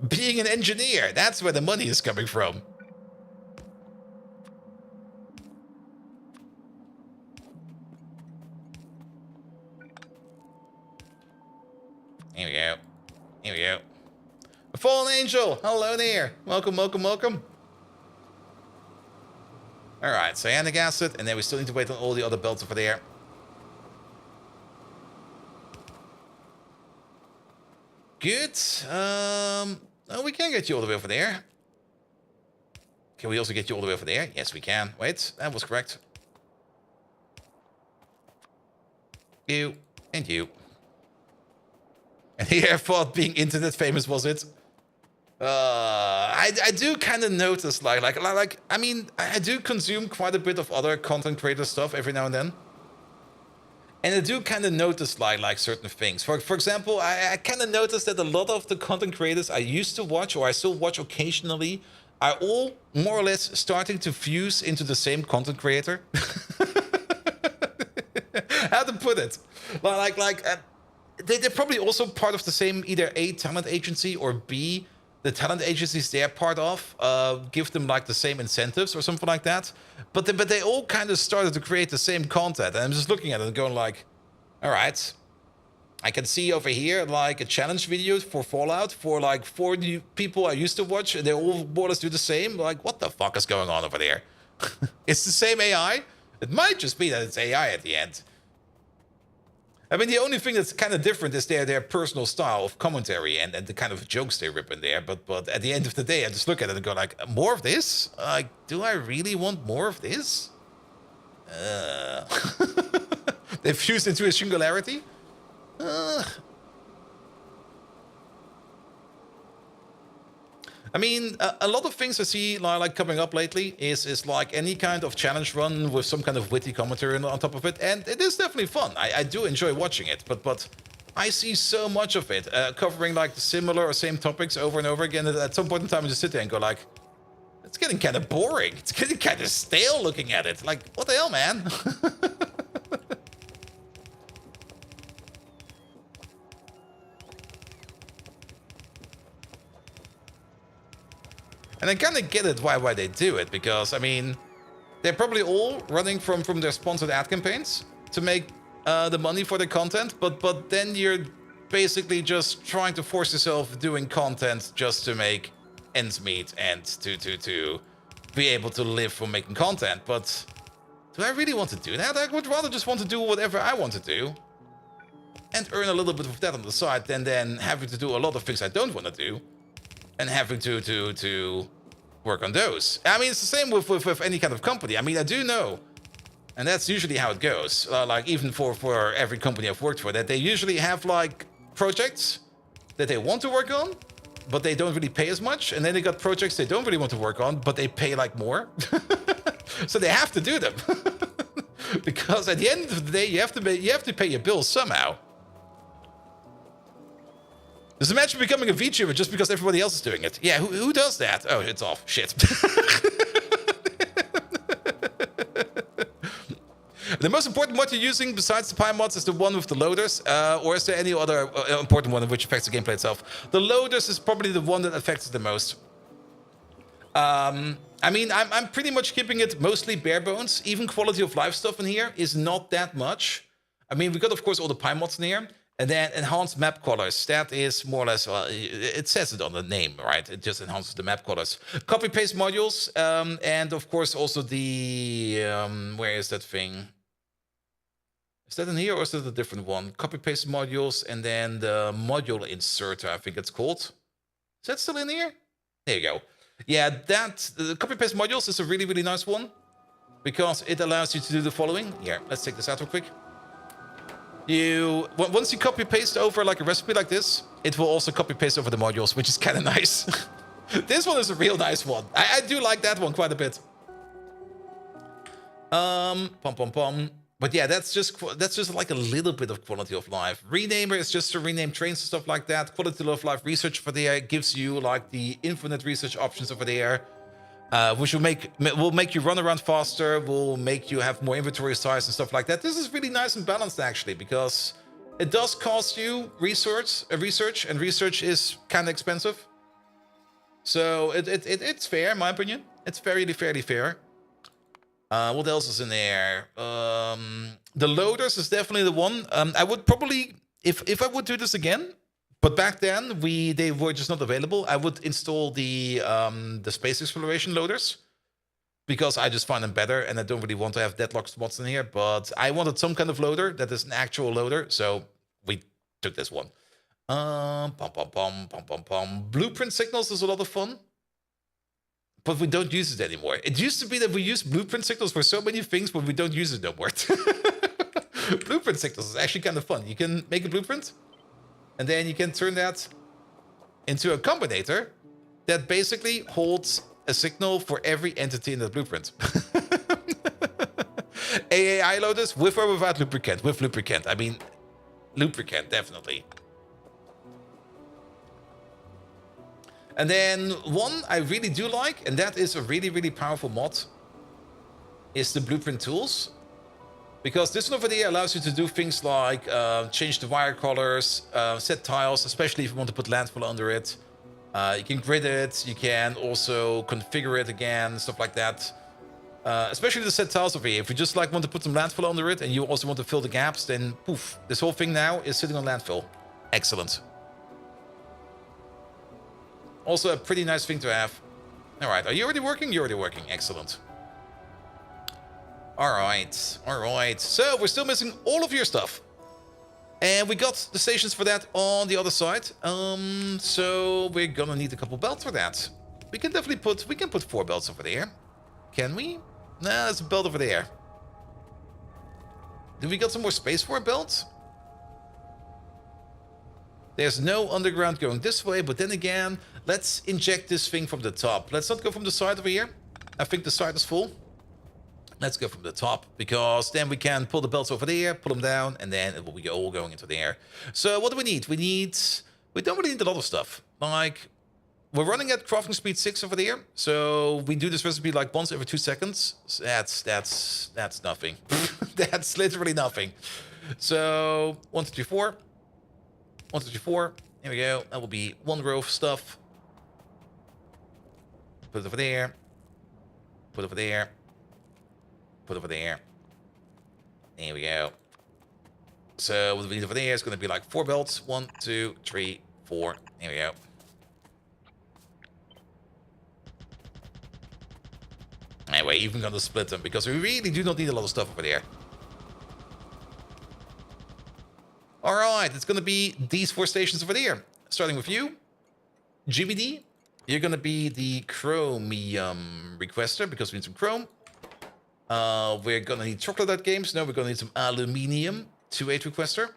Being an engineer, that's where the money is coming from. Here we go. Here we go. A fallen angel, hello there. Welcome, welcome, welcome. Alright, cyanic acid, and then we still need to wait on all the other belts over there. Good. Oh, we can get you all the way over there. Can we also get you all the way over there? Yes, we can. Wait, that was correct. You and you. And here I thought being internet famous was it. I do kind of notice like I mean I do consume quite a bit of other content creator stuff every now and then. And I do kind of notice like certain things. For example, I kind of noticed that a lot of the content creators I used to watch or I still watch occasionally are all more or less starting to fuse into the same content creator. How to put it? They're probably also part of the same either A, talent agency, or B, the talent agencies they're part of give them like the same incentives or something like that. But they all kind of started to create the same content. And I'm just looking at it and going like, all right, I can see over here like a challenge video for Fallout for like 4 new people I used to watch. And they all more or less do the same. Like, what the fuck is going on over there? It's the same AI. It might just be that it's AI at the end. I mean, the only thing that's kind of different is their personal style of commentary and the kind of jokes they rip in there. But at the end of the day, I just look at it and go like, more of this? Like, do I really want more of this? They've fused into a singularity? I mean, a lot of things I see like coming up lately is like any kind of challenge run with some kind of witty commentary on top of it, and it is definitely fun. I do enjoy watching it, but I see so much of it covering like the similar or same topics over and over again. At some point in time, I just sit there and go like, it's getting kind of boring. It's getting kind of stale looking at it. Like, what the hell, man? And I kind of get it why they do it, because, I mean, they're probably all running from their sponsored ad campaigns to make the money for the content, but then you're basically just trying to force yourself doing content just to make ends meet and to be able to live from making content. But do I really want to do that? I would rather just want to do whatever I want to do and earn a little bit of that on the side than having to do a lot of things I don't want to do. And having to work on those. I mean, it's the same with any kind of company. I mean, I do know, and that's usually how it goes. Like, even for every company I've worked for, that they usually have, like, projects that they want to work on, but they don't really pay as much. And then they got projects they don't really want to work on, but they pay, like, more. So they have to do them. Because at the end of the day, you have to pay your bills somehow. Just imagine becoming a VTuber just because everybody else is doing it. Yeah, who does that? Oh, it's off. Shit. The most important mod you're using besides the Pi mods is the one with the loaders, or is there any other important one which affects the gameplay itself? The loaders is probably the one that affects it the most. I mean, I'm pretty much keeping it mostly bare bones. Even quality of life stuff in here is not that much. I mean, we got, of course, all the Pie mods in here. And then enhanced map colors. That is more or less, well, it says it on the name, right? It just enhances the map colors. Copy-paste modules. And, of course, also the... where is that thing? Is that in here or is that a different one? Copy-paste modules and then the module inserter, I think it's called. Is that still in here? There you go. Yeah, the copy-paste modules is a really, really nice one. Because it allows you to do the following. Here, let's take this out real quick. Once you copy-paste over like a recipe like this, it will also copy-paste over the modules, which is kind of nice. This one is a real nice one. I do like that one quite a bit. But yeah, that's just like a little bit of quality of life. Renamer is just to rename trains and stuff like that. Quality of life research over there gives you like the infinite research options over there. Which will make you run around faster, will make you have more inventory size and stuff like that. This is really nice and balanced actually, because it does cost you research, and research is kind of expensive. So it's fair in my opinion. It's fairly fair. What else is in there? The loaders is definitely the one. I would probably, if I would do this again. But back then, they were just not available. I would install the space exploration loaders because I just find them better, and I don't really want to have deadlock spots in here. But I wanted some kind of loader that is an actual loader, so we took this one. Blueprint signals is a lot of fun, but we don't use it anymore. It used to be that we use blueprint signals for so many things, but we don't use it no more. Blueprint signals is actually kind of fun. You can make a blueprint. And then you can turn that into a combinator that basically holds a signal for every entity in the blueprint. AAI loaders with or without lubricant? With lubricant. I mean, lubricant, definitely. And then one I really do like, and that is a really, really powerful mod, is the blueprint tools. Because this one over there allows you to do things like change the wire colors, set tiles, especially if you want to put landfill under it. You can grid it, you can also configure it again, stuff like that. Especially the set tiles over here. If you just like want to put some landfill under it and you also want to fill the gaps, then poof, this whole thing now is sitting on landfill. Excellent. Also a pretty nice thing to have. All right, are you already working? You're already working, excellent. All right. So we're still missing all of your stuff. And we got the stations for that on the other side. So we're gonna need a couple belts for that. We can definitely put 4 belts over there. Can we? Nah, there's a belt over there. Do we got some more space for a belt? There's no underground going this way, but then again, let's inject this thing from the top. Let's not go from the side over here. I think the side is full. Let's go from the top, because then we can pull the belts over there, pull them down, and then it will be all going into the air. So what do we need? We don't really need a lot of stuff. Like, we're running at crafting speed 6 over there, so we do this recipe like once every 2 seconds. So that's nothing. That's literally nothing. So 1, 2, 3, 4. 1, 2, 3, 4. Here we go. That will be 1 row of stuff. Put it over there. Put it over there. Put over there. There we go. So what we need over there is going to be like 4 belts. 1, 2, 3, 4. There we go. Anyway, even going to split them because we really do not need a lot of stuff over there. All right, it's going to be these 4 stations over there. Starting with you, GBD. You're going to be the chromium requester because we need some chrome. We're going to need chocolate out games. No, we're going to need some aluminium 2-8 requester.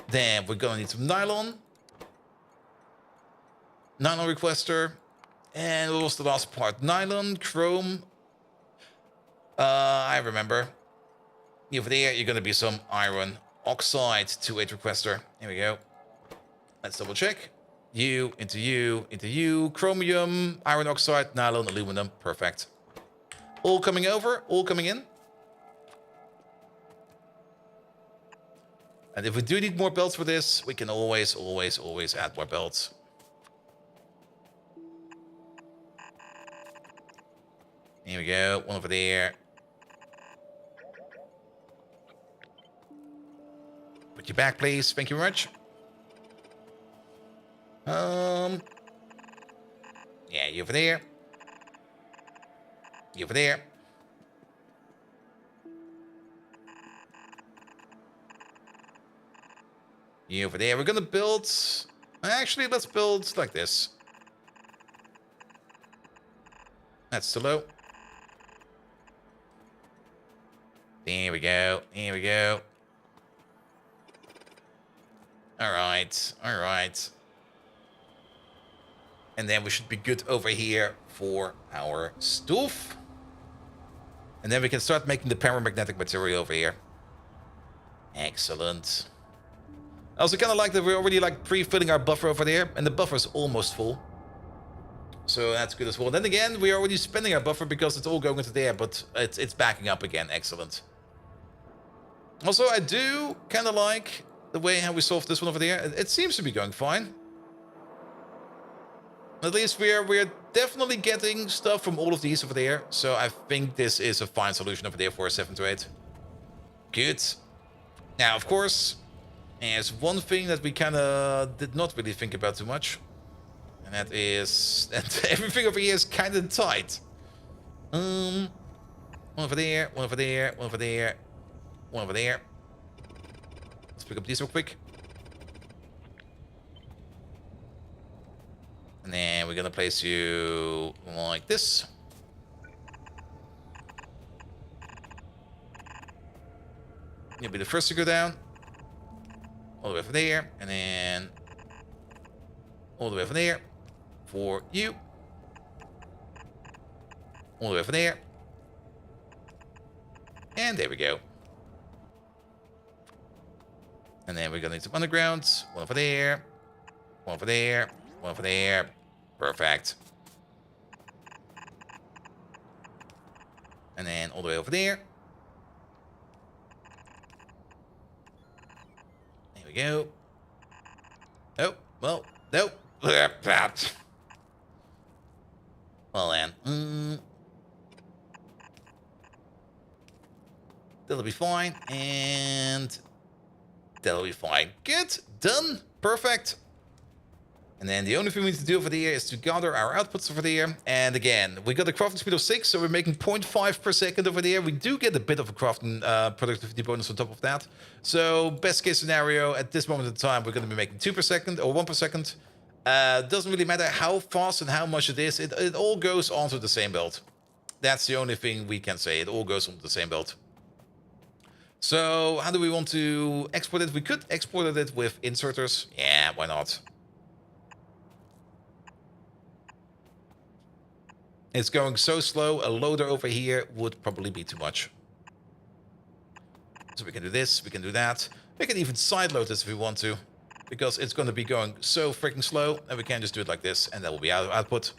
Then we're going to need some nylon. Nylon requester. And what was the last part? Nylon, chrome. I remember. Over there, you're going to be some iron oxide 2-8 requester. Here we go. Let's double check. You, into you, into you. Chromium, iron oxide, nylon, aluminum. Perfect. All coming over, all coming in. And if we do need more belts for this, we can always add more belts. Here we go. One over there. Put you back, please. Thank you very much. Yeah, you over there. You over there. You over there. We're gonna build... Actually, let's build like this. That's too low. There we go. Here we go. Alright. Alright. And then we should be good over here for our stove. And then we can start making the paramagnetic material over here. Excellent. I also kind of like that we're already like pre-filling our buffer over there. And the buffer's almost full. So that's good as well. Then again, we're already spending our buffer because it's all going into there. But it's backing up again. Excellent. Also, I do kind of like the way how we solved this one over there. It seems to be going fine. At least we're definitely getting stuff from all of these over there. So I think this is a fine solution over there for a 7 to 8. Good. Now, of course, there's one thing that we kind of did not really think about too much. And that is that everything over here is kind of tight. One over there, one over there, one over there, one over there. Let's pick up these real quick. And then we're gonna place you like this. You'll be the first to go down. All the way from there. And then all the way from there. For you. All the way from there. And there we go. And then we're gonna need some underground. One over there. One over there. One over there. Perfect. And then all the way over there. There we go. Oh, well, nope. Well then. That'll be fine. And that'll be fine. Good. Done. Perfect. And then the only thing we need to do over there is to gather our outputs over there. And again, we got a crafting speed of 6, so we're making 0.5 per second over there. We do get a bit of a crafting productivity bonus on top of that. So best case scenario, at this moment in time, we're going to be making 2 per second or 1 per second. Doesn't really matter how fast and how much it is. It all goes onto the same build. That's the only thing we can say. It all goes onto the same build. So how do we want to export it? We could export it with inserters. Yeah, why not? It's going so slow, a loader over here would probably be too much. So we can do this, we can do that. We can even sideload this if we want to. Because it's going to be going so freaking slow. And we can just do it like this, and that will be our output.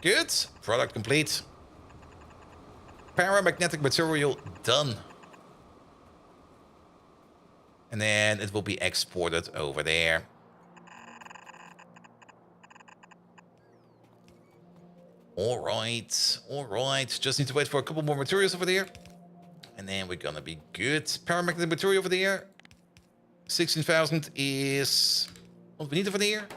Good. Product complete. Paramagnetic material done. And then it will be exported over there. Alright, alright. Just need to wait for a couple more materials over there. And then we're gonna be good. Paramagnetic material over there. 16,000 is what we need over there.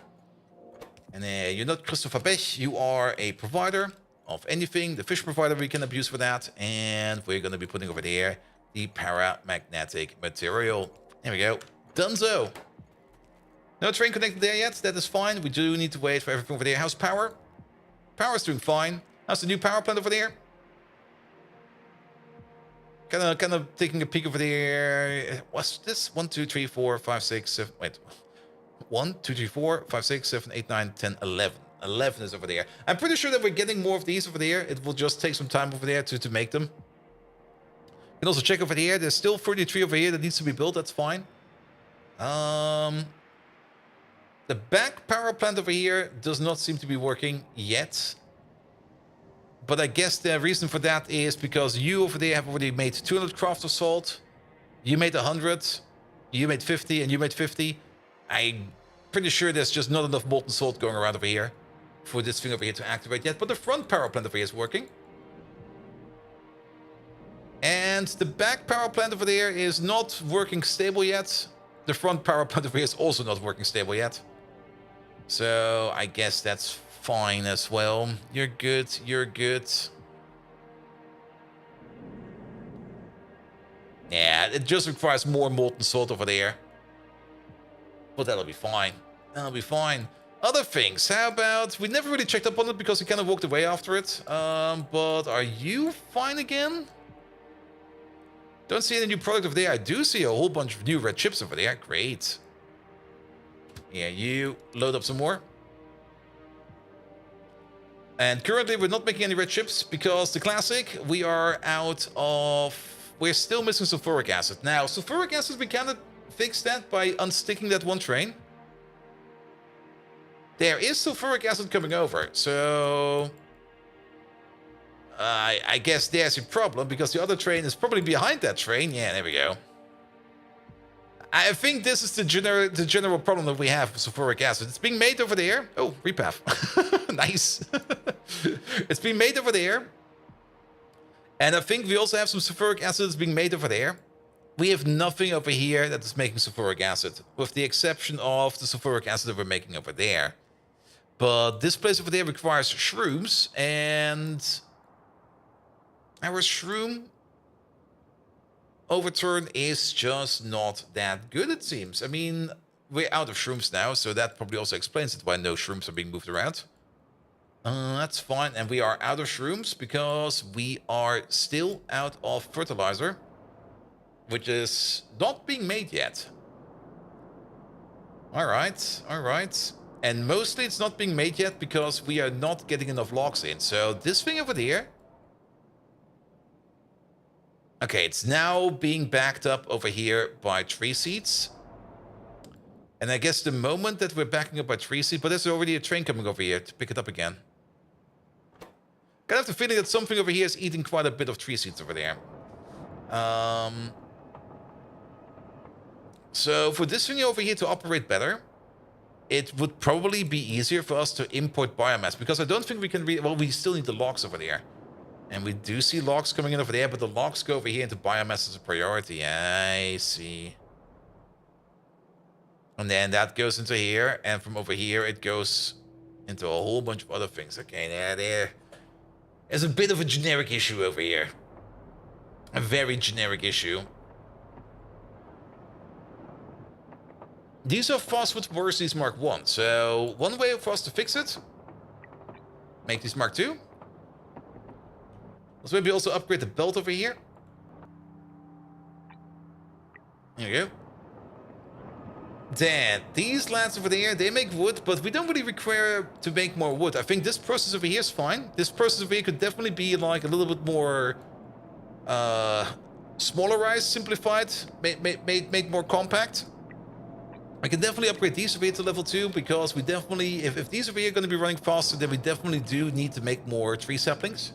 And you're not Christopher Bech. You are a provider of anything. The fish provider we can abuse for that. And we're gonna be putting over there the paramagnetic material. There we go. Donezo. No train connected there yet. That is fine. We do need to wait for everything over there. How's power? Power's doing fine. How's the new power plant over there? Kind of taking a peek over there. What's this? 1, 2, 3, 4, 5, 6, 7. Wait. 1, 2, 3, 4, 5, 6, 7, 8, 9, 10, 11. 11 is over there. I'm pretty sure that we're getting more of these over there. It will just take some time over there to make them. You can also check over here. There's still 33 over here that needs to be built. That's fine. The back power plant over here does not seem to be working yet. But I guess the reason for that is because you over there have already made 200 craft of salt. You made 100. You made 50 and you made 50. I'm pretty sure there's just not enough molten salt going around over here. for this thing over here to activate yet, but the front power plant over here is working. And the back power plant over there is not working stable yet. The front power plant over here is also not working stable yet. So I guess that's fine as well. You're good, you're good. Yeah, it just requires more molten salt over there. But that'll be fine. That'll be fine. Other things, how about... We never really checked up on it because we kind of walked away after it. But are you fine again? Don't see any new product over there. I do see a whole bunch of new red chips over there. Great. Yeah, you load up some more. And currently we're not making any red chips because the classic, we are out of... We're still missing sulfuric acid. Now, sulfuric acid, we kind of fixed that by unsticking that one train. There is sulfuric acid coming over, so... I guess there's a problem, because the other train is probably behind that train. Yeah, there we go. I think this is the general problem that we have with sulfuric acid. It's being made over there. Oh, repath. Nice. It's being made over there. And I think we also have some sulfuric acid that's being made over there. We have nothing over here that is making sulfuric acid, with the exception of the sulfuric acid that we're making over there. But this place over there requires shrooms, and our shroom overturn is just not that good, it seems. I mean, we're out of shrooms now, so that probably also explains it why no shrooms are being moved around. That's fine, and we are out of shrooms because we are still out of fertilizer, which is not being made yet. Alright, alright. And mostly it's not being made yet because we are not getting enough logs in. So this thing over there... Okay, it's now being backed up over here by tree seeds. And I guess the moment that we're backing up by tree seed... But there's already a train coming over here to pick it up again. Kind of have the feeling that something over here is eating quite a bit of tree seeds over there. So for this thing over here to operate better, it would probably be easier for us to import biomass, because I don't think we can well, we still need the logs over there. And we do see logs coming in over there, but the logs go over here into biomass as a priority. I see. And then that goes into here, and from over here it goes into a whole bunch of other things. Okay, there's a bit of a generic issue over here. A very generic issue. These are phosphate vortices Mark 1. So one way for us to fix it, make these Mark 2. Let's maybe also upgrade the belt over here. There you go. Then these lads over there, they make wood, but we don't really require to make more wood. I think this process over here is fine. This process over here could definitely be like a little bit more smaller-ized, simplified, made more compact. I can definitely upgrade these over here to level 2, because we definitely, if these over here are going to be running faster, then we definitely do need to make more tree saplings.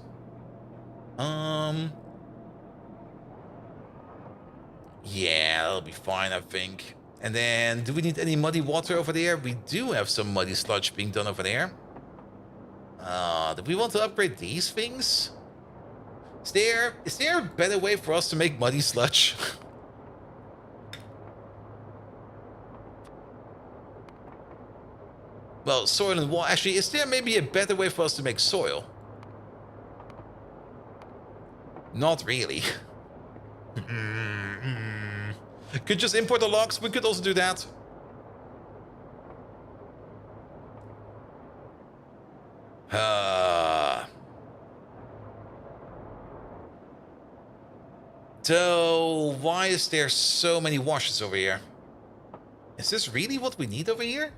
Yeah, that'll be fine, I think. And then, do we need any muddy water over there? We do have some muddy sludge being done over there. Do we want to upgrade these things? Is there a better way for us to make muddy sludge? Well, soil and water. Actually, is there maybe a better way for us to make soil? Not really. Could just import the logs. We could also do that. So, why is there so many washes over here? Is this really what we need over here?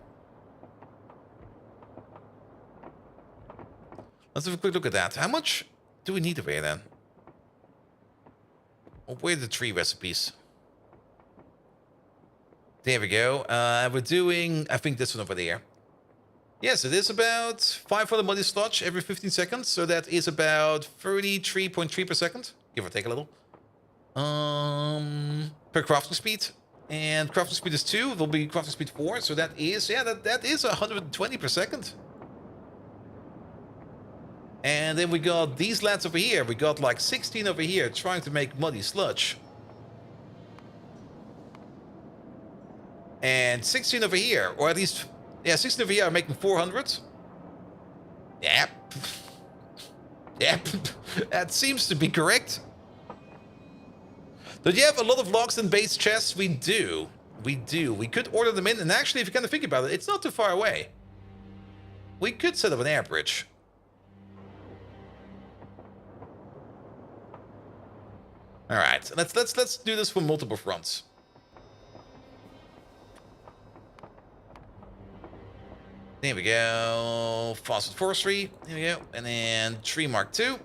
Let's have a quick look at that. How much do we need over here then? Oh, where are the tree recipes? There we go. We're doing, I think, this one over there. Yes, it is about 500 muddy sludge every 15 seconds. So that is about 33.3 per second, give or take a little. Per crafting speed. And crafting speed is 2. There'll be crafting speed 4. So that is, yeah, that is 120 per second. And then we got these lads over here. We got like 16 over here trying to make muddy sludge. And 16 over here, or at least, yeah, 16 over here are making 400. Yep. Yep. That seems to be correct. Do you have a lot of logs and base chests? We do. We do. We could order them in, and actually, if you kind of think about it, it's not too far away. We could set up an air bridge. All right, let's do this from multiple fronts. There we go. Phosphate forestry. There we go. And then tree mark 2.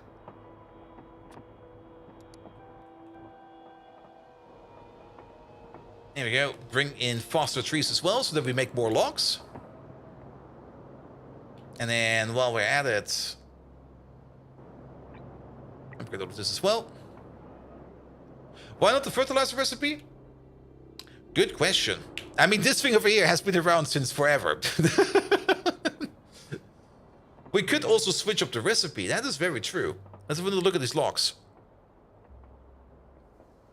There we go. Bring in foster trees as well so that we make more logs. And then while we're at it, upgrade all of this as well. Why not the fertilizer recipe? Good question. I mean, this thing over here has been around since forever. We could also switch up the recipe. That is very true. Let's have a look at these logs.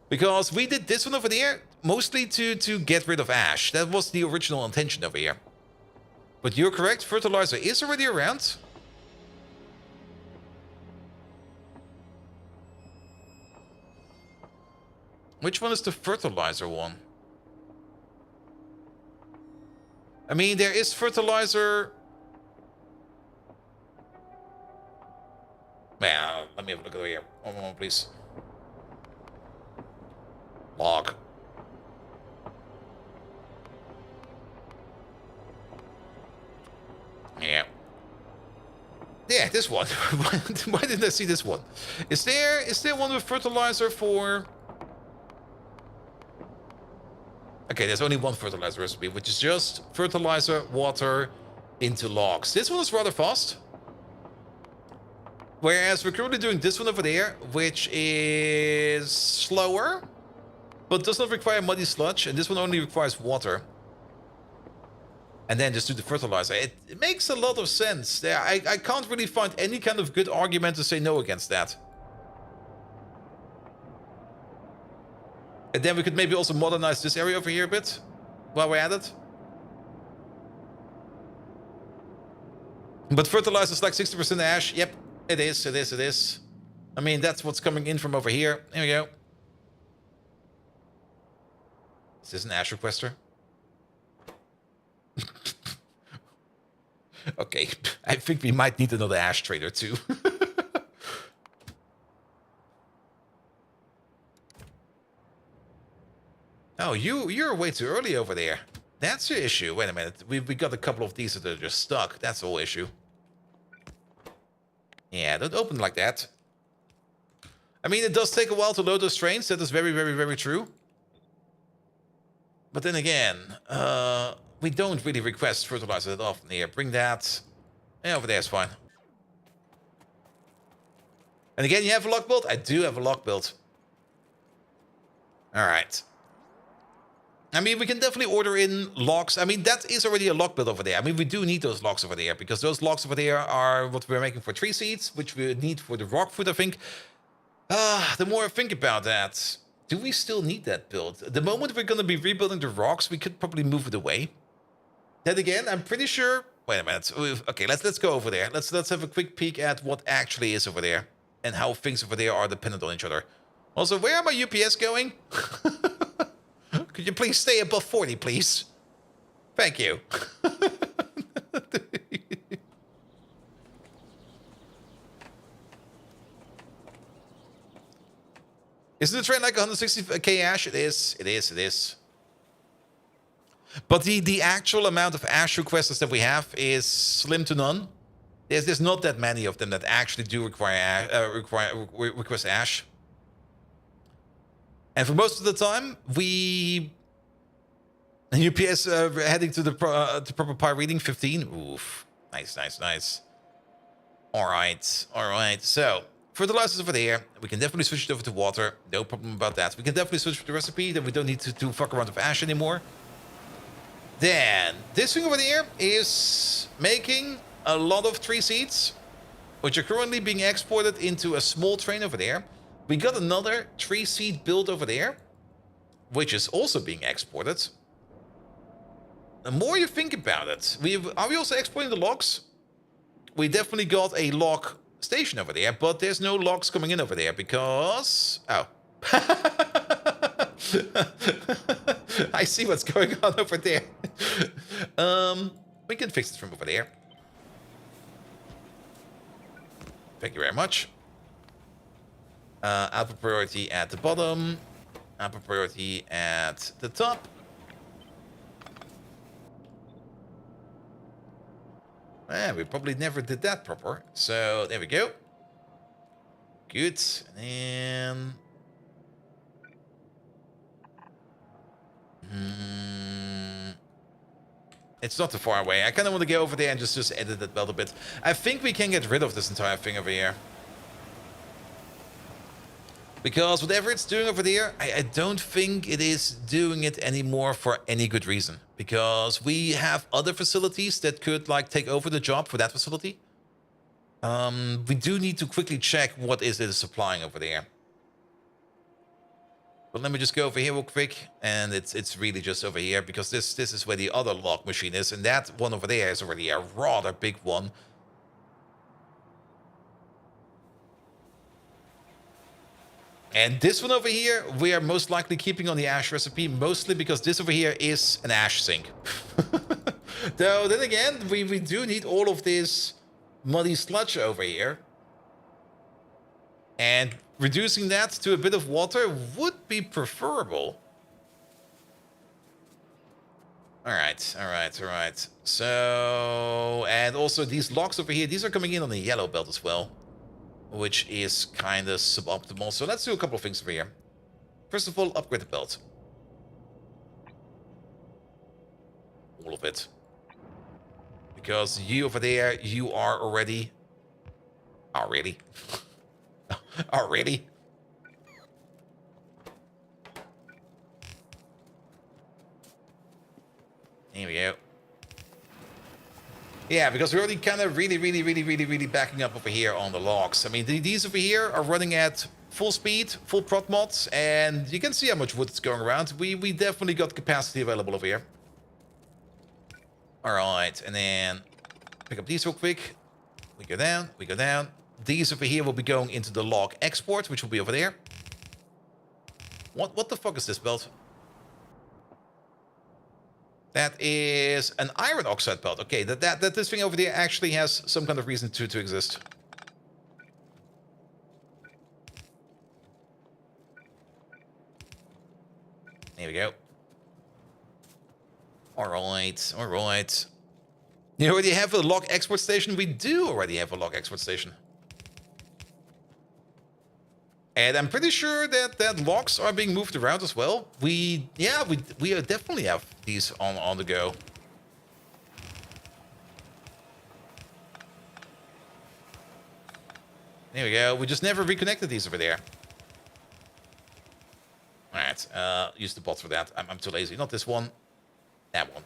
Because we did this one over there mostly to get rid of ash. That was the original intention over here. But you're correct, fertilizer is already around. Which one is the fertilizer one? I mean, there is fertilizer. Man, let me have a look over here. One moment, please. Log. Yeah. Yeah, this one. Why didn't I see this one? Is there one with fertilizer for... Okay, there's only one fertilizer recipe, which is just fertilizer, water into logs. This one is rather fast. Whereas we're currently doing this one over there, which is slower, but does not require muddy sludge, and this one only requires water. And then just do the fertilizer. It makes a lot of sense. There, I can't really find any kind of good argument to say no against that. And then we could maybe also modernize this area over here a bit while we're at it. But fertilizer is like 60% ash. Yep, it is, it is, it is. I mean, that's what's coming in from over here. There we go. Is this an ash requester? Okay, I think we might need another ash trader too. Oh, you're way too early over there. That's your issue. Wait a minute. We got a couple of these that are just stuck. That's the whole issue. Yeah, don't open like that. I mean, it does take a while to load those trains. That is very, very, very true. But then again, we don't really request fertilizer that often here. Bring that. Yeah, over there is fine. And again, you have a lock build? I do have a lock build. All right. I mean, we can definitely order in logs. I mean, that is already a log build over there. I mean, we do need those logs over there because those logs over there are what we're making for tree seeds, which we need for the rock food, I think. The more I think about that, do we still need that build? The moment we're going to be rebuilding the rocks, we could probably move it away. Then again, I'm pretty sure... Wait a minute. Okay, let's go over there. Let's have a quick peek at what actually is over there and how things over there are dependent on each other. Also, where are my UPS going? Could you please stay above 40, please? Thank you. Isn't the train like 160k ash? It is. It is. It is. But the actual amount of ash requests that we have is slim to none. There's not that many of them that actually do require request ash. And for most of the time, UPS heading to the proper pie reading 15. Oof, nice, nice, nice. All right, all right. So fertilizers over there. We can definitely switch it over to water. No problem about that. We can definitely switch the recipe. Then we don't need to fuck around with ash anymore. Then this thing over there is making a lot of tree seeds. which are currently being exported into a small train over there. We got another 3-seat build over there, which is also being exported. The more you think about it, are we also exporting the logs? We definitely got a log station over there, but there's no logs coming in over there because... Oh. I see what's going on over there. We can fix it from over there. Thank you very much. Output priority at the bottom. Output priority at the top. We probably never did that proper. So there we go. Good. And it's not too far away. I kind of want to go over there and just edit it a bit. I think we can get rid of this entire thing over here. Because whatever it's doing over there, I don't think it is doing it anymore for any good reason. Because we have other facilities that could like take over the job for that facility. We do need to quickly check what it is supplying over there. But let me just go over here real quick, and it's really just over here because this is where the other log machine is, and that one over there is already a rather big one. And this one over here, we are most likely keeping on the ash recipe, mostly because this over here is an ash sink. Though, then again, we do need all of this muddy sludge over here. And reducing that to a bit of water would be preferable. Alright. So, and also these logs over here, these are coming in on the yellow belt as well, which is kind of suboptimal. So let's do a couple of things over here. First of all, upgrade the belt. All of it. Because you over there, you are already... Already? Already? Here we go. Yeah, because we're already kind of really backing up over here on the logs. I mean, these over here are running at full speed, full prot mods, and you can see how much wood is going around. We definitely got capacity available over here. Alright, and then pick up these real quick. We go down, we go down. These over here will be going into the log export, which will be over there. What the fuck is this belt? That is an iron oxide belt. Okay, that this thing over there actually has some kind of reason to exist. There we go. Alright. You already have a log export station? We do already have a log export station. And I'm pretty sure that logs are being moved around as well. We definitely have these on the go. There we go. We just never reconnected these over there. Alright, use the bots for that. I'm too lazy. Not this one. That one.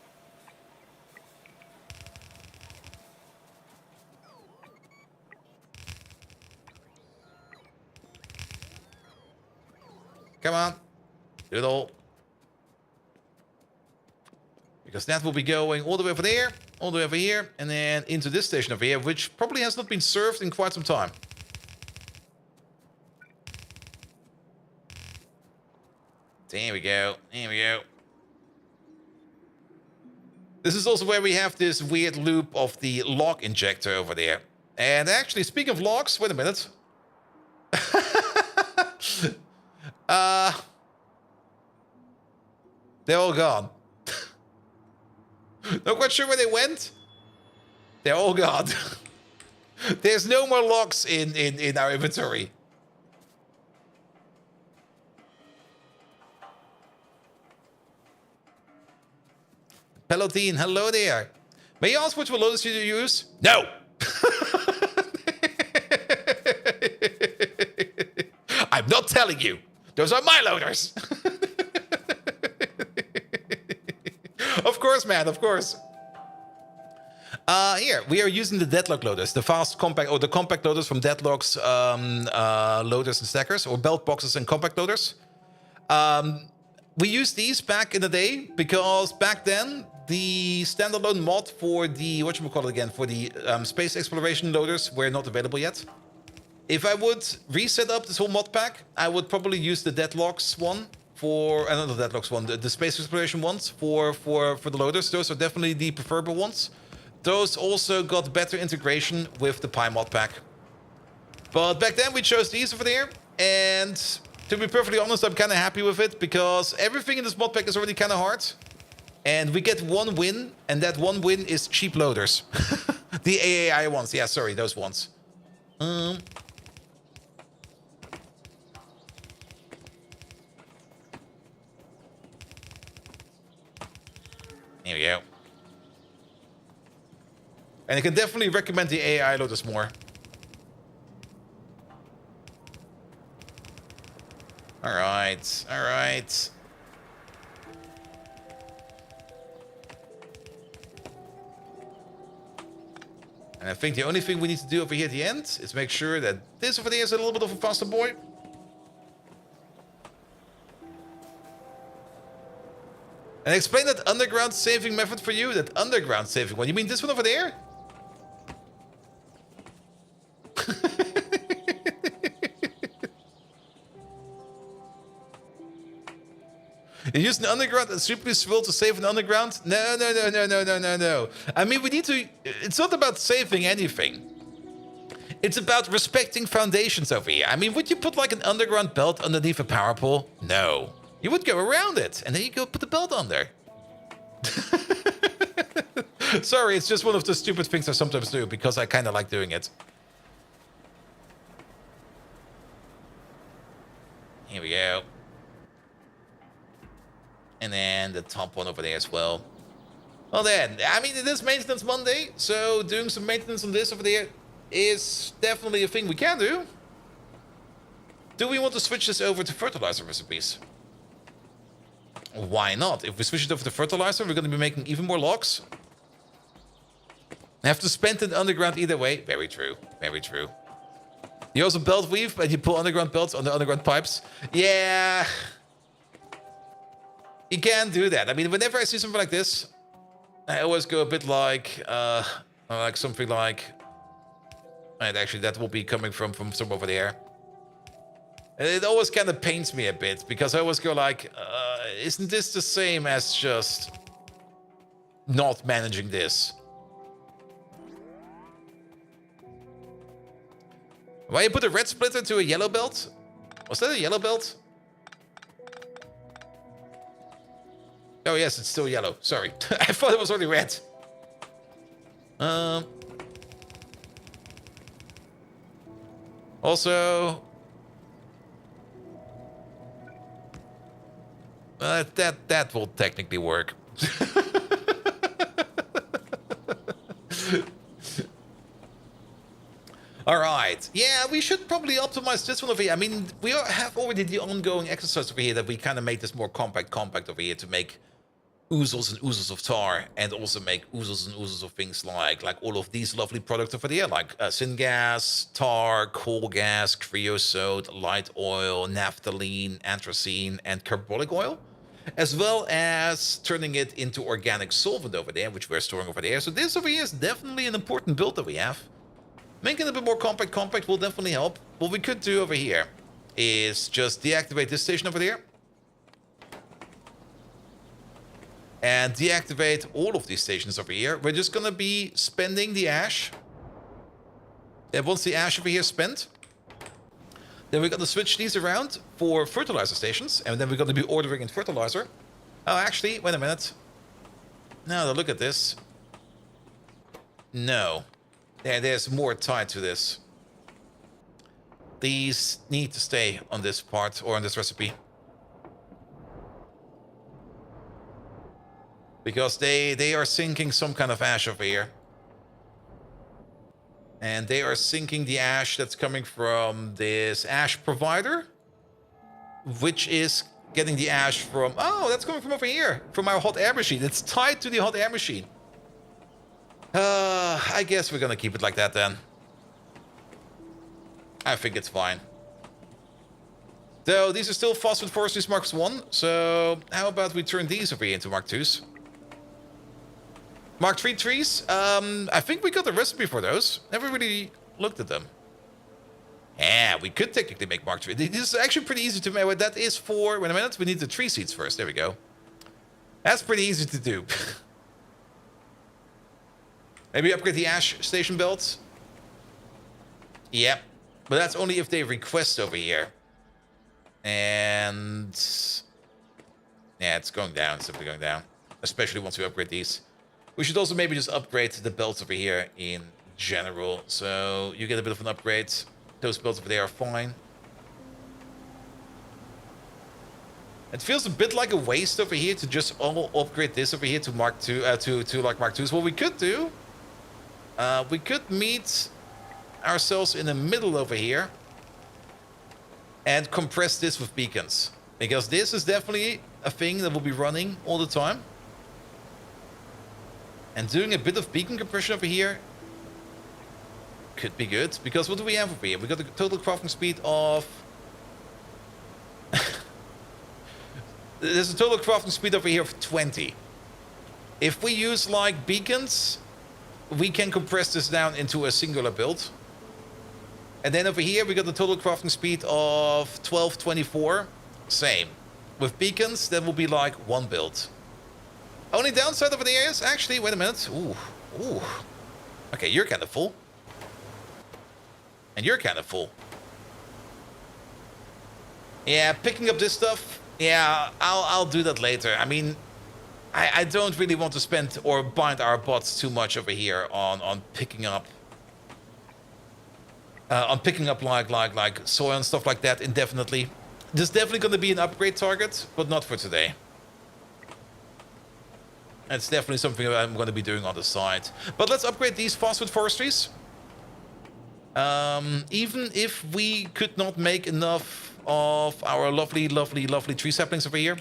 Come on. Do it all. Because that will be going all the way over there, all the way over here, and then into this station over here, which probably has not been served in quite some time. There we go. There we go. This is also where we have this weird loop of the log injector over there. And actually, speaking of logs, wait a minute. They're all gone. Not quite sure where they went. They're all gone. There's no more logs in our inventory. Pelotine, hello there. May I ask which loaders you use? No! I'm not telling you. Those are my loaders. Of course, man, of course. Here, we are using the deadlock loaders, the fast compact, or the compact loaders from deadlocks, loaders and stackers, or belt boxes and compact loaders. We used these back in the day because back then the standalone mod for the for the space exploration loaders were not available yet. If I would reset up this whole mod pack, I would probably use the deadlocks one for not the deadlocks one, the space exploration ones for the loaders. Those are definitely the preferable ones. Those also got better integration with the Pi mod pack. But back then we chose these over there, and to be perfectly honest, I'm kind of happy with it because everything in this mod pack is already kind of hard. And we get one win, and that one win is cheap loaders. The AAI ones, yeah, sorry, those ones. Here we go. And I can definitely recommend the AI loaders more. Alright, alright. And I think the only thing we need to do over here at the end is make sure that this over there is a little bit of a faster boy. And explain that underground saving method for you. That underground saving one. You mean this one over there? You use an underground and super swirl to save an underground? No, no, no, no, no, no, no, no. I mean, we need to... It's not about saving anything. It's about respecting foundations over here. I mean, would you put like an underground belt underneath a power pole? No. You would go around it, and then you go put the belt on there. Sorry, it's just one of the stupid things I sometimes do, because I kind of like doing it. Here we go. And then the top one over there as well. Well then, I mean, it is Maintenance Monday, so doing some maintenance on this over there is definitely a thing we can do. Do we want to switch this over to fertilizer recipes? Why not? If we switch it over to fertilizer, we're going to be making even more logs. Have to spend it underground either way. Very true. Very true. You also belt weave, and you pull underground belts on the underground pipes. Yeah. You can do that. I mean, whenever I see something like this, I always go a bit like something like... And actually, that will be coming from somewhere over there. And it always kind of pains me a bit, because I always go like, isn't this the same as just not managing this? Why you put a red splitter to a yellow belt? Was that a yellow belt? Oh yes, it's still yellow. Sorry. I thought it was only red. Also... that will technically work. Alright. Yeah, we should probably optimize this one over here. I mean, we have already the ongoing exercise over here that we kind of make this more compact over here to make oozles and oozles of tar, and also make oozles and oozles of things like all of these lovely products over there, like syngas, tar, coal gas, creosote, light oil, naphthalene, anthracene, and carbolic oil, as well as turning it into organic solvent over there, which we're storing over there. So this over here is definitely an important build that we have. Making it a bit more compact will definitely help. What we could do over here is just deactivate this station over there. And deactivate all of these stations over here. We're just gonna be spending the ash. And once the ash over here is spent, then we're gonna switch these around for fertilizer stations. And then we're gonna be ordering in fertilizer. Oh, actually, wait a minute. Now, look at this. No. Yeah, there's more tied to this. These need to stay on this part, or on this recipe. Because they are sinking some kind of ash over here. And they are sinking the ash that's coming from this ash provider, which is getting the ash from... Oh, that's coming from over here, from our hot air machine. It's tied to the hot air machine. I guess we're gonna keep it like that then. I think it's fine. Though these are still Phosphate Forestries Mark 1, so how about we turn these over here into Mark 2s? Mark 3 trees? I think we got the recipe for those. Never really looked at them. Yeah, we could technically make Mark 3. This is actually pretty easy to make. That is for... Wait a minute, we need the tree seeds first. There we go. That's pretty easy to do. Maybe upgrade the ash station belts. Yep. But that's only if they request over here. And... yeah, it's going down. Simply going down. Especially once we upgrade these. We should also maybe just upgrade the belts over here in general. So you get a bit of an upgrade. Those belts over there are fine. It feels a bit like a waste over here to just all upgrade this over here to Mark II, to like Mark IIs. What we could do, we could meet ourselves in the middle over here and compress this with beacons, because this is definitely a thing that will be running all the time. And doing a bit of beacon compression over here could be good, because what do we have over here? We got a total crafting speed of... There's a total crafting speed over here of 20. If we use like beacons, we can compress this down into a singular build. And then over here we got the total crafting speed of 1224. Same. With beacons, that will be like one build. Only downside over there is actually, wait a minute. Ooh. Okay, you're kind of full. And you're kind of full. Yeah, picking up this stuff. Yeah, I'll do that later. I mean, I don't really want to spend or bind our bots too much over here on picking up like soil and stuff like that indefinitely. There's definitely going to be an upgrade target, but not for today. It's definitely something I'm going to be doing on the side. But let's upgrade these phosphate forestries. Even if we could not make enough of our lovely tree saplings over here,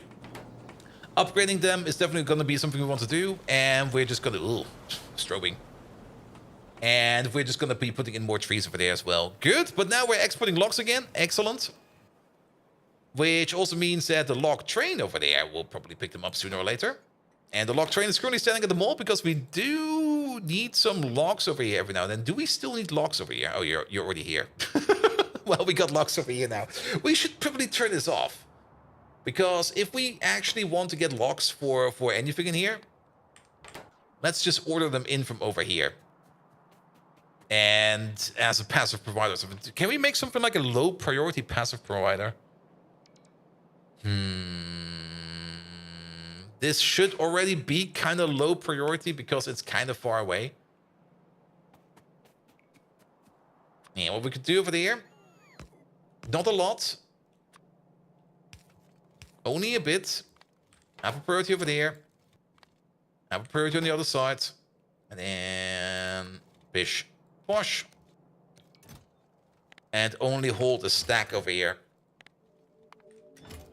upgrading them is definitely going to be something we want to do. And we're just going to... strobing. And we're just going to be putting in more trees over there as well. Good, but now we're exporting logs again. Excellent. Which also means that the log train over there will probably pick them up sooner or later. And the log train is currently standing at the mall because we do need some logs over here every now and then. Do we still need logs over here? Oh, you're already here. Well, we got logs over here now. We should probably turn this off. Because if we actually want to get logs for anything in here, let's just order them in from over here. And as a passive provider, can we make something like a low priority passive provider? This should already be kind of low priority because it's kind of far away. And what we could do over there, not a lot. Only a bit. Have a priority over there. Have a priority on the other side. And then bish, bosh. And only hold a stack over here.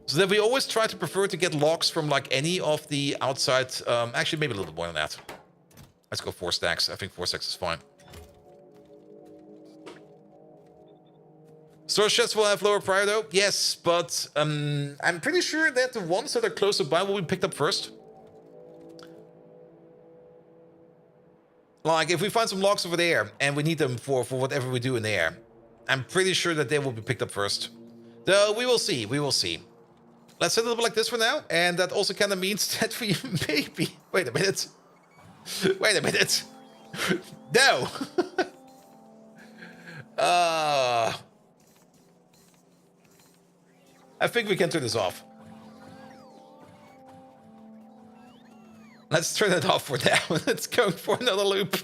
So that we always try to prefer to get logs from like any of the outside... actually, maybe a little bit more than that. Let's go 4 stacks. I think 4 stacks is fine. Storage sheds will have lower prior though. Yes, but I'm pretty sure that the ones that are closer by will be picked up first. Like, if we find some logs over there and we need them for whatever we do in there, I'm pretty sure that they will be picked up first. Though, we will see. We will see. Let's set it up like this for now. And that also kind of means that we maybe... Wait a minute. Wait a minute. No. I think we can turn this off. Let's turn it off for now. Let's go for another loop.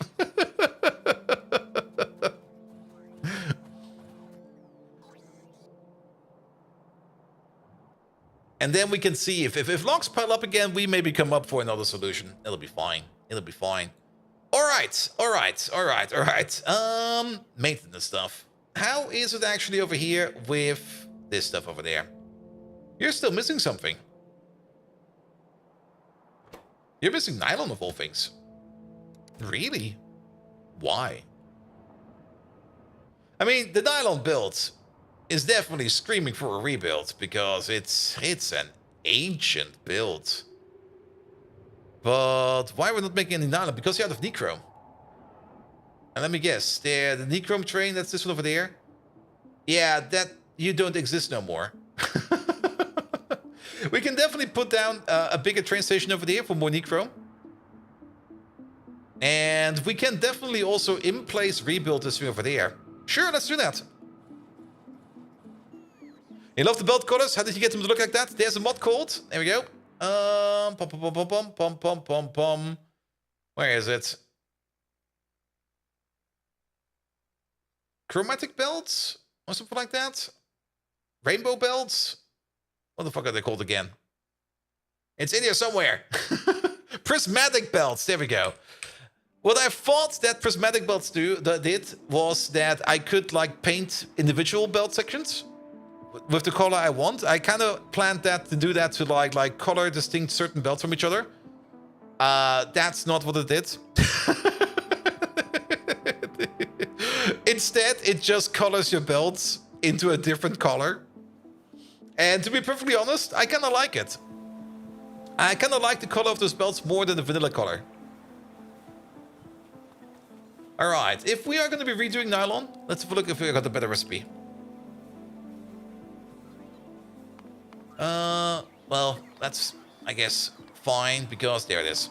And then we can see if logs pile up again, we maybe come up for another solution. It'll be fine. It'll be fine. All right. Maintenance stuff. How is it actually over here with this stuff over there? You're still missing something. You're missing nylon of all things. Really? Why? I mean, the nylon build is definitely screaming for a rebuild because it's an ancient build. But why we're not making any nylon? Because you're out of Nechrome. And let me guess, the Nechrome train, that's this one over there? Yeah, that you don't exist no more. We can definitely put down a bigger train station over there for more Nechrome. And we can definitely also in place rebuild this thing over there. Sure, let's do that. You love the belt colors? How did you get them to look like that? There's a mod called. There we go. Pom pom pom pom pom pom pom pom. Where is it? Chromatic belts? Or something like that? Rainbow belts? What the fuck are they called again? It's in here somewhere. Prismatic belts. There we go. What I thought that prismatic belts did was that I could like paint individual belt sections with the color I want. I kind of planned that to do that to like color distinct certain belts from each other. That's not what it did. Instead, it just colors your belts into a different color. And to be perfectly honest, I kind of like it. I kind of like the color of those belts more than the vanilla color. Alright, if we are going to be redoing nylon, let's have a look if we got a better recipe. Well, that's, I guess, fine, because there it is.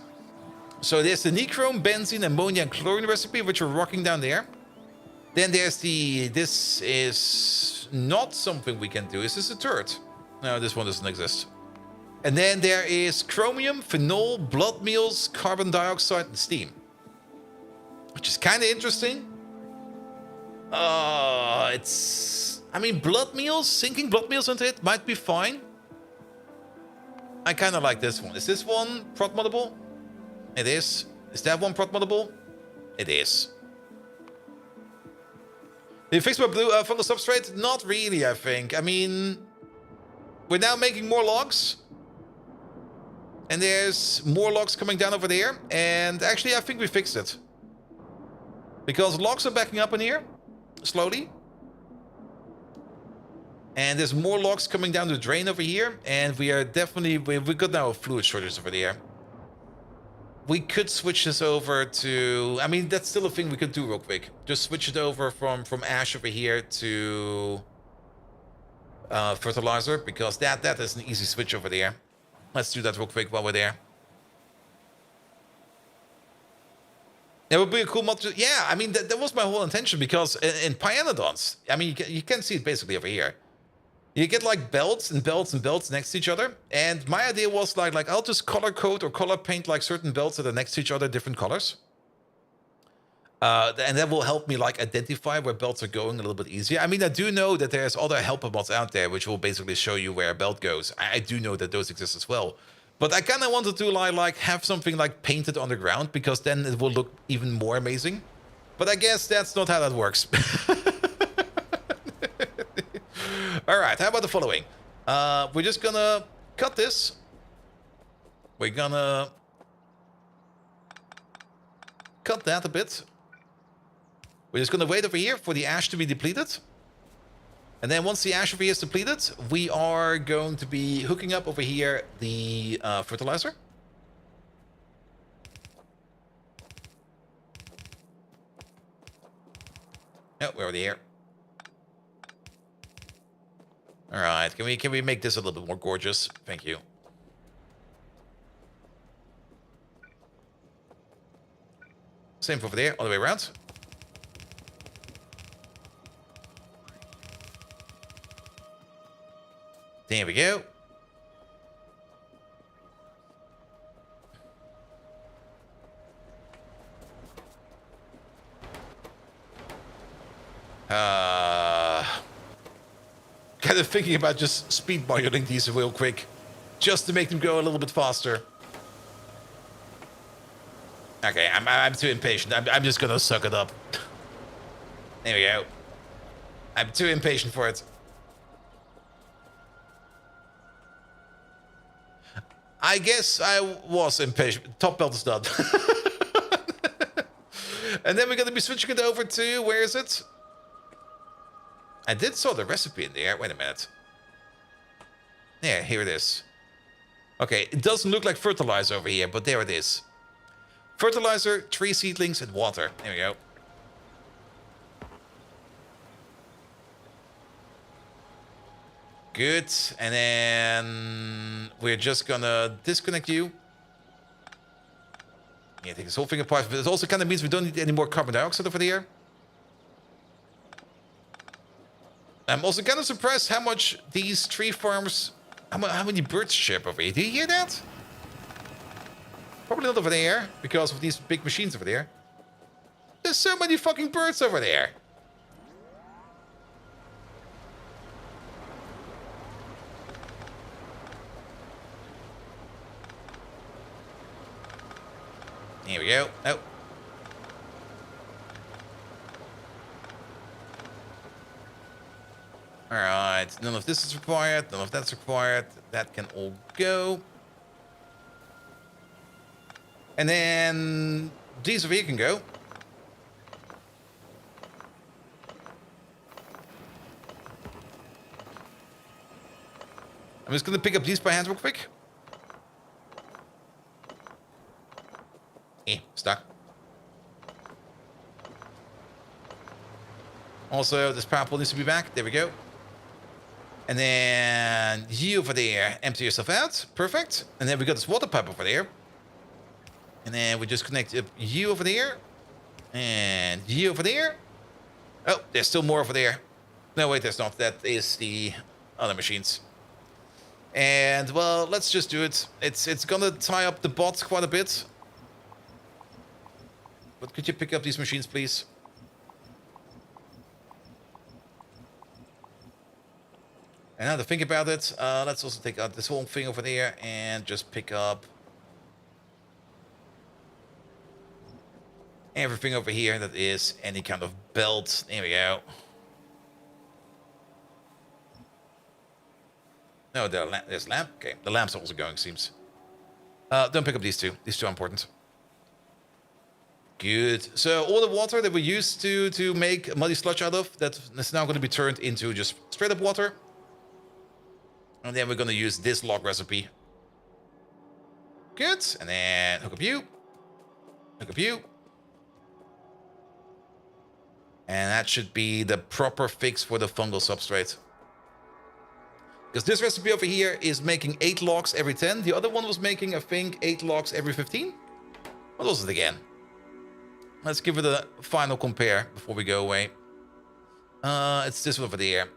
So there's the nichrome, benzene, ammonia, and chlorine recipe, which we're rocking down there. Then there's this is not something we can do. Is this a turret? No, this one doesn't exist. And then there is chromium, phenol, blood meals, carbon dioxide, and steam. Which is kind of interesting. I mean, blood meals, sinking blood meals into it might be fine. I kind of like this one. Is this one prot moddable? It is. Is that one prot moddable? It is. Did you fix my blue fungal substrate? Not really, I think. I mean, we're now making more logs. And there's more logs coming down over there. And actually, I think we fixed it. Because logs are backing up in here. Slowly. And there's more logs coming down the drain over here. And we are definitely... we got now a fluid shortage over there. We could switch this over to... I mean, that's still a thing we could do real quick. Just switch it over from ash over here to... fertilizer. Because that is an easy switch over there. Let's do that real quick while we're there. That would be a cool mod. Yeah, I mean, that was my whole intention. Because in Pyanodons, I mean, you can see it basically over here. You get like belts and belts and belts next to each other. And my idea was like I'll just color code or color paint like certain belts that are next to each other, different colors. And that will help me like identify where belts are going a little bit easier. I mean, I do know that there's other helper mods out there which will basically show you where a belt goes. I do know that those exist as well. But I kind of wanted to like have something like painted on the ground because then it will look even more amazing. But I guess that's not how that works. All right, how about the following? We're just gonna cut this. We're gonna cut that a bit. We're just gonna wait over here for the ash to be depleted. And then once the ash over here is depleted, we are going to be hooking up over here the fertilizer. Oh, we're already here. All right, can we make this a little bit more gorgeous? Thank you. Same for over there, all the way around. There we go. Kind of thinking about just speed moduling these real quick, just to make them go a little bit faster. Okay, I'm too impatient. I'm just gonna suck it up. There we go. I'm too impatient for it. I guess I was impatient. Top belt is done. And then we're going to be switching it over to, where is it? I did saw the recipe in there. Wait a minute. Yeah, here it is. Okay, it doesn't look like fertilizer over here, but there it is. Fertilizer, tree seedlings, and water. There we go. Good. And then we're just gonna disconnect you. Yeah, take this whole thing apart. But it also kind of means we don't need any more carbon dioxide over there. I'm also kind of surprised how much these tree farms... How many birds ship over here? Do you hear that? Probably not over there, because of these big machines over there. There's so many fucking birds over there. Here we go. Oh. Alright, none of this is required, none of that's required. That can all go. And then these over here can go. I'm just gonna pick up these by hand real quick. Stuck. Also, this power pole needs to be back. There we go. And then you over there, empty yourself out. Perfect. And then we got this water pipe over there. And then we just connect up you over there. And you over there. Oh, there's still more over there. No, wait, there's not. That is the other machines. And, well, let's just do it. It's gonna tie up the bots quite a bit. But could you pick up these machines, please? And now to think about it, let's also take out this whole thing over there and just pick up everything over here that is any kind of belt. There we go. No, there's lamp. Okay, the lamp's also going, seems. Don't pick up these two. These two are important. Good. So all the water that we used to make muddy sludge out of, that is now going to be turned into just straight up water. And then we're going to use this log recipe. Good. And then hook up you. Hook up you. And that should be the proper fix for the fungal substrate. Because this recipe over here is making 8 logs every 10. The other one was making, I think, 8 logs every 15. What was it again? Let's give it a final compare before we go away. It's this one over there.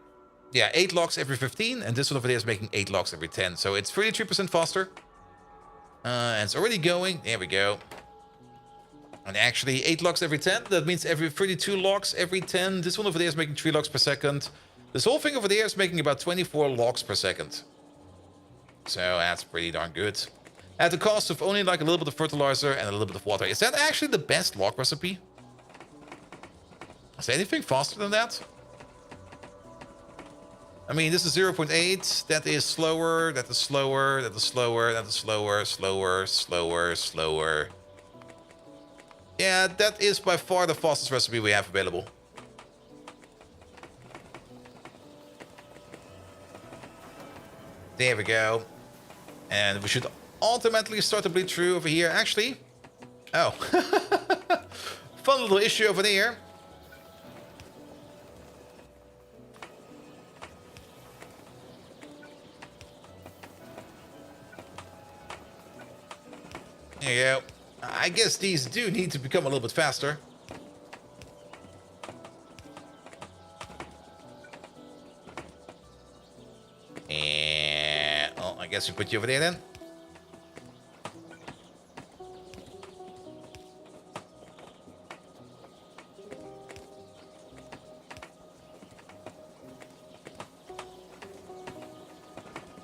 Yeah, 8 logs every 15, and this one over there is making 8 logs every 10. So it's 33% faster. And it's already going. There we go. And actually, 8 logs every 10. That means every 32 logs every 10. This one over there is making 3 logs per second. This whole thing over there is making about 24 logs per second. So that's pretty darn good. At the cost of only like a little bit of fertilizer and a little bit of water. Is that actually the best log recipe? Is there anything faster than that? I mean, this is 0.8. That is slower. That is slower. That is slower. That is slower. Slower. Slower. Slower. Yeah, that is by far the fastest recipe we have available. There we go. And we should automatically start to bleed through over here. Actually, oh. Fun little issue over there. There you go. I guess these do need to become a little bit faster. And well, I guess we put you over there then.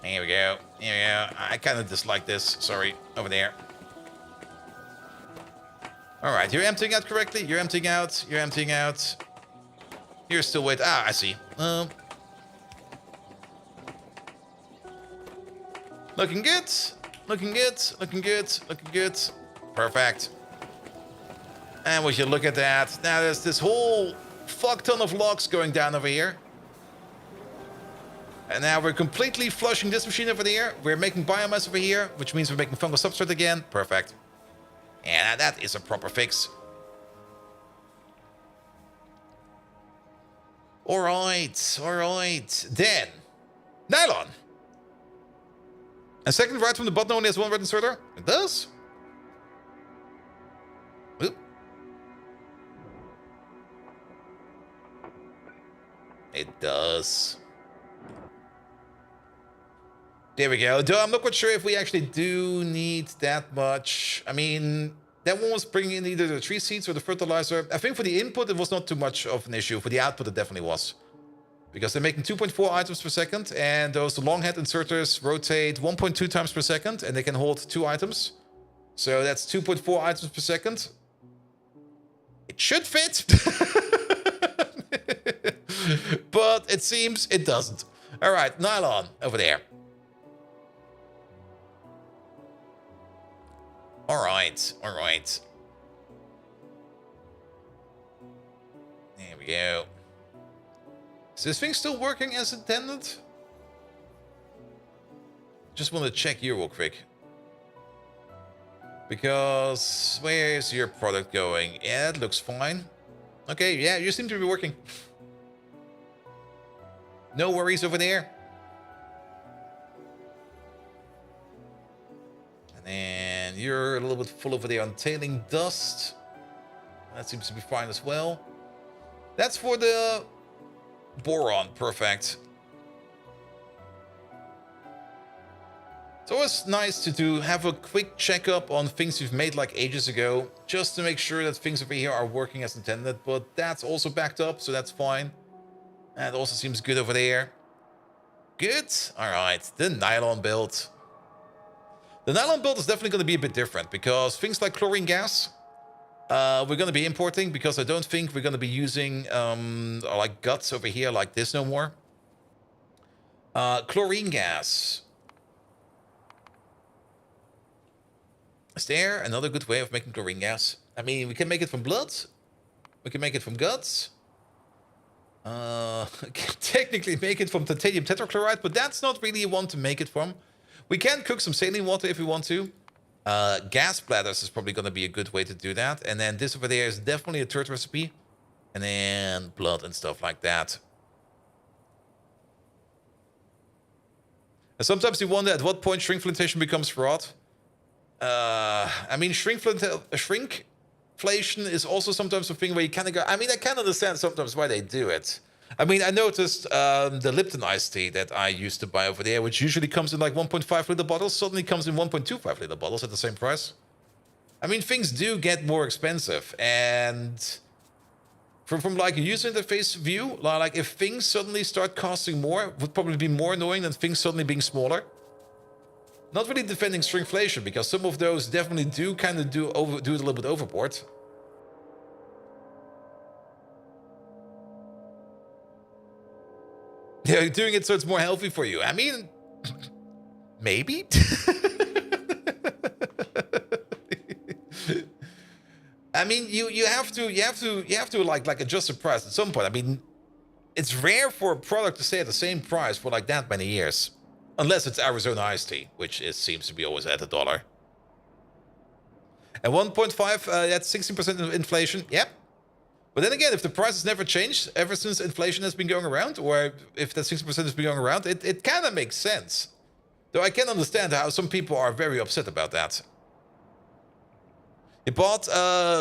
Here we go. Here we go. I kind of dislike this. Sorry. Over there. Alright, you're emptying out correctly. You're emptying out. You're emptying out. You're still wait. Ah, I see. Looking good. Looking good. Looking good. Looking good. Perfect. And would you look at that? Now there's this whole fuck ton of logs going down over here. And now we're completely flushing this machine over there. We're making biomass over here, which means we're making fungal substrate again. Perfect. And that is a proper fix. Alright, alright. Then, nylon. A second right from the button only has one red inserter? It does? Oop. It does. There we go. Though I'm not quite sure if we actually do need that much. I mean, that one was bringing in either the tree seeds or the fertilizer. I think for the input, it was not too much of an issue. For the output, it definitely was. Because they're making 2.4 items per second, and those long head inserters rotate 1.2 times per second, and they can hold 2 items. So that's 2.4 items per second. It should fit. But it seems it doesn't. All right, nylon over there. All right, all right. There we go. Is this thing still working as intended? Just want to check here real quick. Because where's your product going? Yeah, it looks fine. Okay, yeah, you seem to be working. No worries over there. And you're a little bit full over there on tailing dust. That seems to be fine as well. That's for the boron. Perfect. It's always nice to have a quick checkup on things you've made like ages ago, just to make sure that things over here are working as intended, but that's also backed up, so that's fine. And it also seems good over there. Good. All right, the nylon build. The nylon build is definitely going to be a bit different because things like chlorine gas, we're going to be importing because I don't think we're going to be using like guts over here like this no more. Chlorine gas. Is there another good way of making chlorine gas? I mean, we can make it from blood. We can make it from guts. Can technically make it from titanium tetrachloride, but that's not really one to make it from. We can cook some saline water if we want to. Gas bladders is probably going to be a good way to do that. And then this over there is definitely a third recipe. And then blood and stuff like that. And sometimes you wonder at what point shrinkflation becomes fraud. I mean, shrinkflation is also sometimes a thing where you kind of go... I mean, I can understand sometimes why they do it. I mean, I noticed the Lipton iced tea that I used to buy over there, which usually comes in like 1.5 liter bottles, suddenly comes in 1.25 liter bottles at the same price. I mean, things do get more expensive, and from like a user interface view, like if things suddenly start costing more, it would probably be more annoying than things suddenly being smaller. Not really defending shrinkflation, because some of those definitely do kind of do it a little bit overboard. Yeah, doing it so it's more healthy for you. I mean, maybe. I mean, you have to like adjust the price at some point. I mean, it's rare for a product to stay at the same price for like that many years, unless it's Arizona iced tea, which seems to be always at $1. At 1.5, that's 16% inflation. Yep. But then again, if the price has never changed ever since inflation has been going around, or if that 60% has been going around, it kind of makes sense. Though I can understand how some people are very upset about that. You bought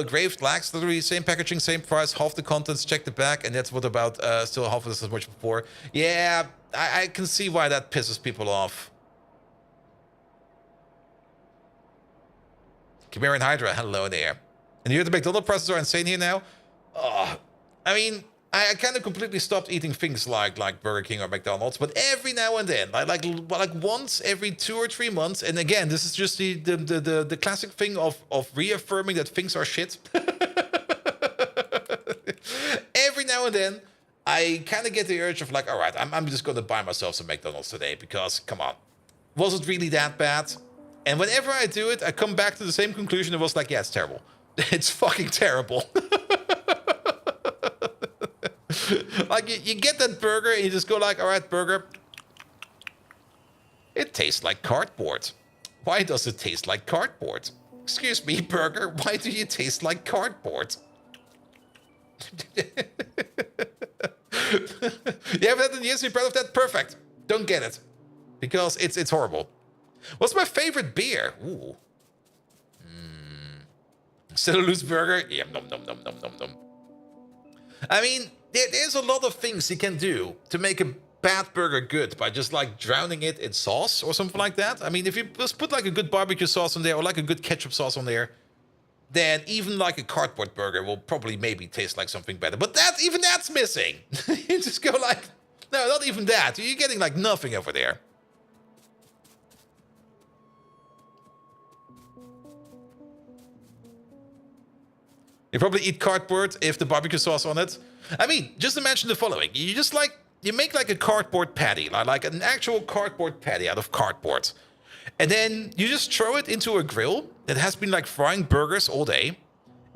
Graved Lax, literally same packaging, same price, half the contents, check the back, and that's what about still half as much before. Yeah, I can see why that pisses people off. Chimera and Hydra, hello there. And you hear the McDonald's prices are insane here now? I mean, I kind of completely stopped eating things like Burger King or McDonald's, but every now and then, like once every 2 or 3 months, and again, this is just the classic thing of reaffirming that things are shit. Every now and then, I kind of get the urge of like, all right, I'm just going to buy myself some McDonald's today because, come on, was it really that bad? And whenever I do it, I come back to the same conclusion. It was like, yeah, it's terrible. It's fucking terrible. Like, you get that burger and you just go like, all right, burger. It tastes like cardboard. Why does it taste like cardboard? Excuse me, burger, why do you taste like cardboard? You haven't had it in years, you're proud of that? Perfect. Don't get it. Because it's horrible. What's my favorite beer? Ooh. Cellulose burger? Yeah, nom nom nom nom nom nom. I mean, there's a lot of things you can do to make a bad burger good by just like drowning it in sauce or something like that. I mean, if you just put like a good barbecue sauce on there or like a good ketchup sauce on there, then even like a cardboard burger will probably maybe taste like something better. But even that's missing. You just go like, no, not even that. You're getting like nothing over there. You probably eat cardboard if the barbecue sauce on it. I mean, just imagine the following. You make like a cardboard patty, like an actual cardboard patty out of cardboard. And then you just throw it into a grill that has been like frying burgers all day.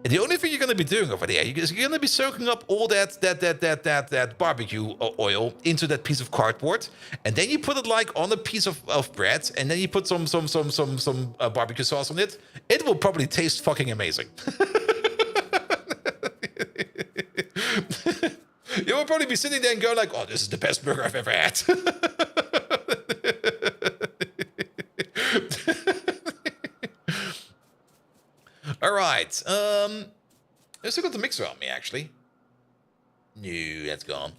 And the only thing you're going to be doing over there is you're going to be soaking up all that barbecue oil into that piece of cardboard. And then you put it like on a piece of bread. And then you put some barbecue sauce on it. It will probably taste fucking amazing. You will probably be sitting there and go like, oh, this is the best burger I've ever had. All right. I still got the mixer on me, actually. No, that's gone.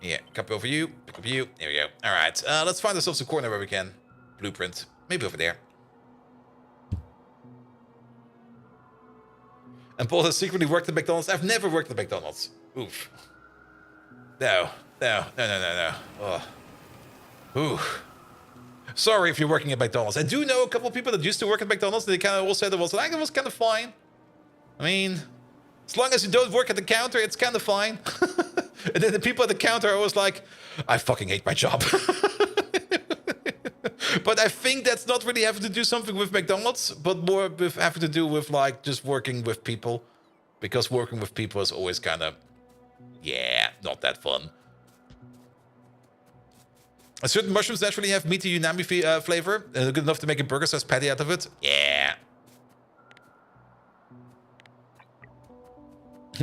Yeah, cup over you, pick up you. There we go. All right. Let's find ourselves a corner where we can. Blueprint. Maybe over there. And Paul has secretly worked at McDonald's. I've never worked at McDonald's. Oof. No. Oh. Ooh. Sorry if you're working at McDonald's. I do know a couple of people that used to work at McDonald's. And they kind of all said it was kind of fine. I mean, as long as you don't work at the counter, it's kind of fine. And then the people at the counter are always like, I fucking hate my job. But I think that's not really having to do something with McDonald's, but more with having to do with like just working with people. Because working with people is always kind of, yeah, not that fun. Certain mushrooms naturally have meaty umami flavor, good enough to make a burger-sized patty out of it. Yeah.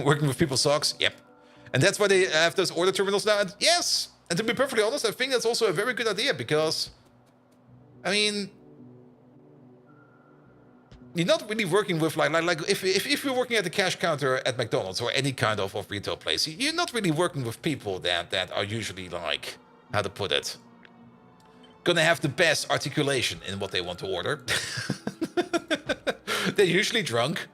Working with people sucks. Yep. And that's why they have those order terminals now. And yes. And to be perfectly honest, I think that's also a very good idea because, I mean, you're not really working with like if you're working at the cash counter at McDonald's or any kind of retail place, you're not really working with people that are usually like, how to put it, gonna have the best articulation in what they want to order. They're usually drunk.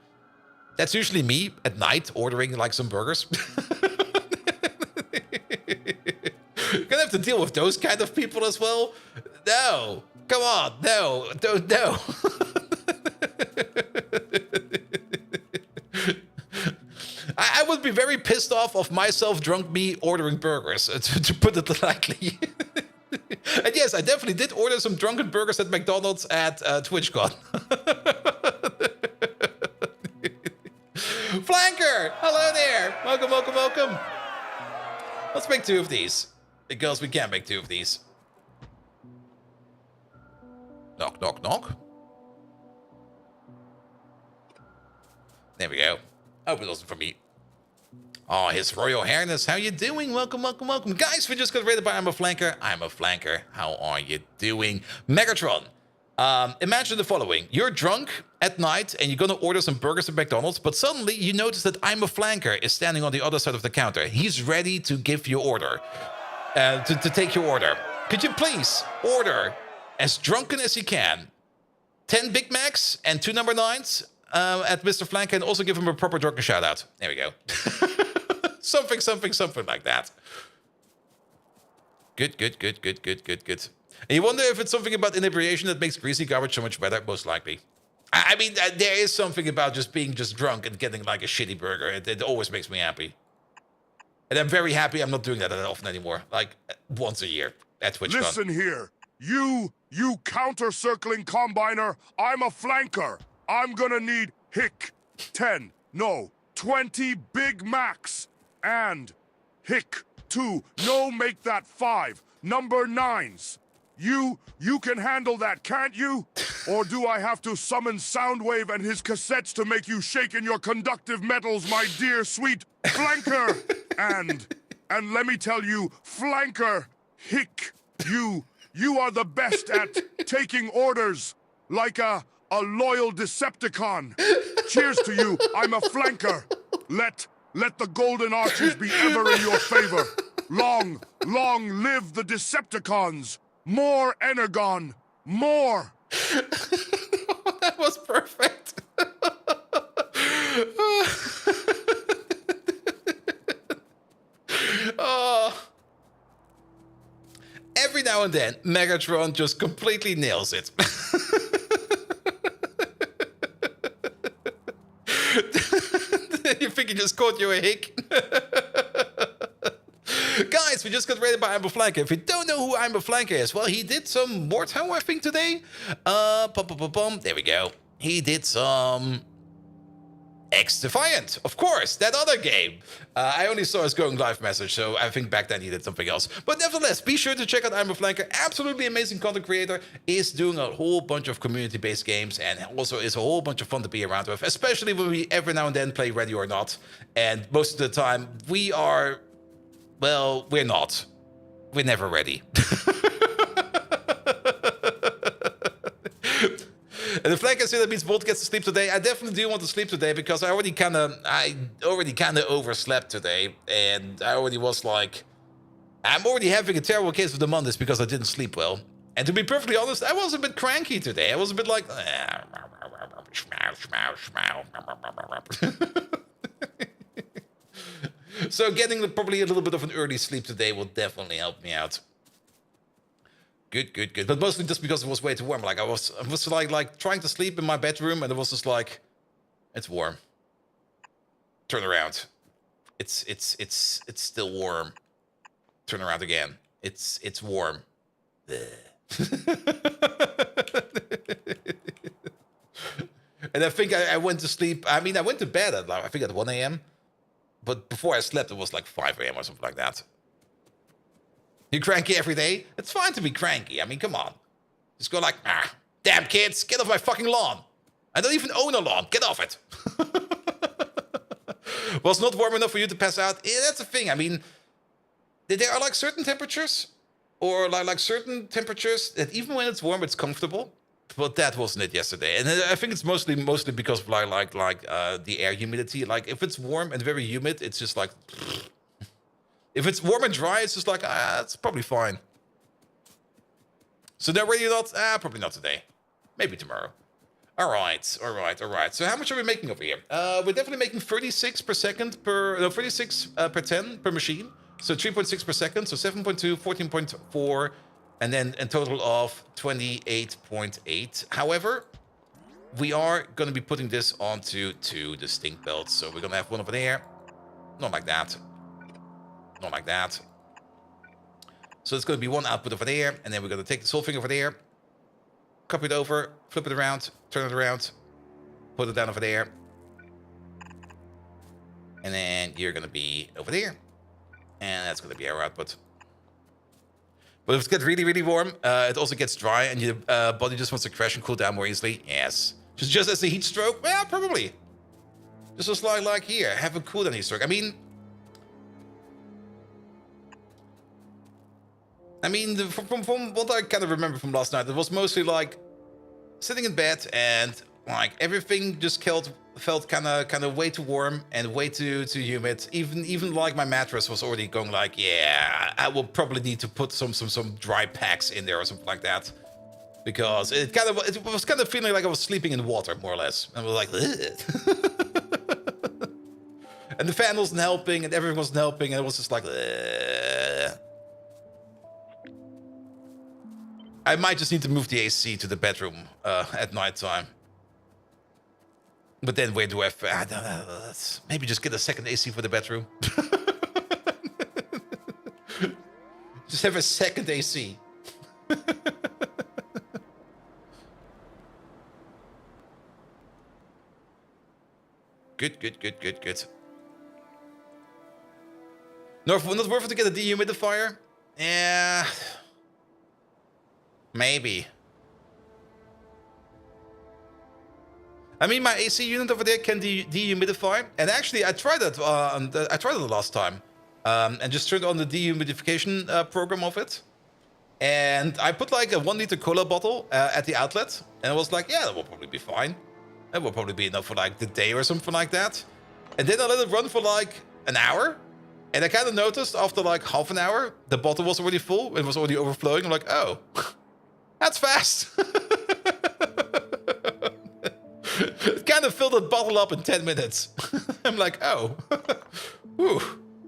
That's usually me at night ordering like some burgers. Gonna have to deal with those kind of people as well. No, come on, no, don't, no. I would be very pissed off of myself drunk me ordering burgers, to put it lightly. And yes, I definitely did order some drunken burgers at McDonald's at TwitchCon. Flanker! Hello there! Welcome, welcome, welcome. Let's make 2 of these. Because we can make 2 of these. Knock, knock, knock. There we go. Hope it wasn't for me. Oh, His Royal Highness, how you doing? Welcome, welcome, welcome. Guys, we just got rated by I'm a Flanker. I'm a Flanker. How are you doing? Megatron, imagine the following. You're drunk at night and you're going to order some burgers at McDonald's, but suddenly you notice that I'm a Flanker is standing on the other side of the counter. He's ready to give you order, to take your order. Could you please order as drunken as you can 10 Big Macs and 2 number 9s at Mr. Flanker, and also give him a proper drunken shout out. There we go. Something like that. Good. And you wonder if it's something about inebriation that makes greasy garbage so much better? Most likely. I mean, there is something about just being just drunk and getting like a shitty burger. It always makes me happy. And I'm very happy I'm not doing that often anymore. Like once a year at TwitchCon. Listen here. You counter-circling combiner, I'm a flanker. I'm gonna need hick 10, no, 20 Big Macs. And hick 2, no, make that 5, number 9s. You can handle that, can't you? Or do I have to summon Soundwave and his cassettes to make you shake in your conductive metals, my dear sweet flanker? And let me tell you, flanker, hick, you are the best at taking orders like a loyal Decepticon. Cheers to you, I'm a flanker. Let the golden arches be ever in your favor. Long live the Decepticons. More Energon, more. That was perfect. Oh. Every now and then, Megatron just completely nails it. You think you just caught you a hick? Guys, we just got rated by Amber Flanker. If you don't know who Amber Flanker is, well, he did some Morto, I think, today. There we go. He did some X-Defiant, of course, that other game. I only saw his going live message, so I think back then he did something else. But nevertheless, be sure to check out Amber Flanker. Absolutely amazing content creator. Is doing a whole bunch of community-based games and also is a whole bunch of fun to be around with, especially when we every now and then play Ready or Not. And most of the time, we are... well, we're not. We're never ready. And the flanker said that means Bolt gets to sleep today. I definitely do want to sleep today because I already kind of overslept today, and I already was like, I'm already having a terrible case of the Mondays because I didn't sleep well. And to be perfectly honest, I was a bit cranky today. I was a bit like, so getting probably a little bit of an early sleep today will definitely help me out. Good. But mostly just because it was way too warm. Like I was like trying to sleep in my bedroom, and it was just like, it's warm. Turn around. It's still warm. Turn around again. It's warm. And I think I went to sleep. I mean, I went to bed at like, I think at 1 a.m. But before I slept, it was like 5 a.m. or something like that. You cranky every day? It's fine to be cranky. I mean, come on. Just go like, damn kids, get off my fucking lawn. I don't even own a lawn. Get off it. Was not warm enough for you to pass out? Yeah, that's the thing. I mean, there are like certain temperatures, or like certain temperatures that even when it's warm, it's comfortable. But that wasn't it yesterday, and I think it's mostly because of like the air humidity. Like if it's warm and very humid, it's just like. If it's warm and dry, it's just like it's probably fine. So no, really not. Probably not today. Maybe tomorrow. All right. So how much are we making over here? We're definitely making 36 per second per 36 per 10 per machine. So 3.6 per second. So 7.2, 14.4. And then a total of 28.8. However, we are going to be putting this onto 2 distinct belts. So we're going to have one over there. Not like that. Not like that. So it's going to be one output over there. And then we're going to take this whole thing over there. Copy it over. Flip it around. Turn it around. Put it down over there. And then you're going to be over there. And that's going to be our output. But if it gets really, really warm, it also gets dry, and your body just wants to crash and cool down more easily. Yes. Just as a heat stroke? Well, probably. Just like here, have a cool down heat stroke. I mean, from what I kind of remember from last night, it was mostly like sitting in bed and like everything just felt kind of way too warm and way too humid. Even like my mattress was already going like, yeah, I will probably need to put some dry packs in there or something like that, because it was kind of feeling like I was sleeping in water more or less. And I was like, and the fan wasn't helping, and everything wasn't helping, and it was just like, I might just need to move the AC to the bedroom at nighttime. But then where do I don't know, maybe just get a second AC for the bedroom. Just have a second AC. Good. Not worth it to get a dehumidifier? Yeah. Maybe. I mean, my AC unit over there can dehumidify, and actually, I tried that. I tried it the last time, and just turned on the dehumidification program of it. And I put like a 1 liter cola bottle at the outlet, and I was like, yeah, that will probably be fine. That will probably be enough for like the day or something like that. And then I let it run for like an hour, and I kind of noticed after like half an hour, the bottle was already full. It was already overflowing. I'm like, oh, that's fast. It kind of filled the bottle up in 10 minutes. I'm like, oh, whew,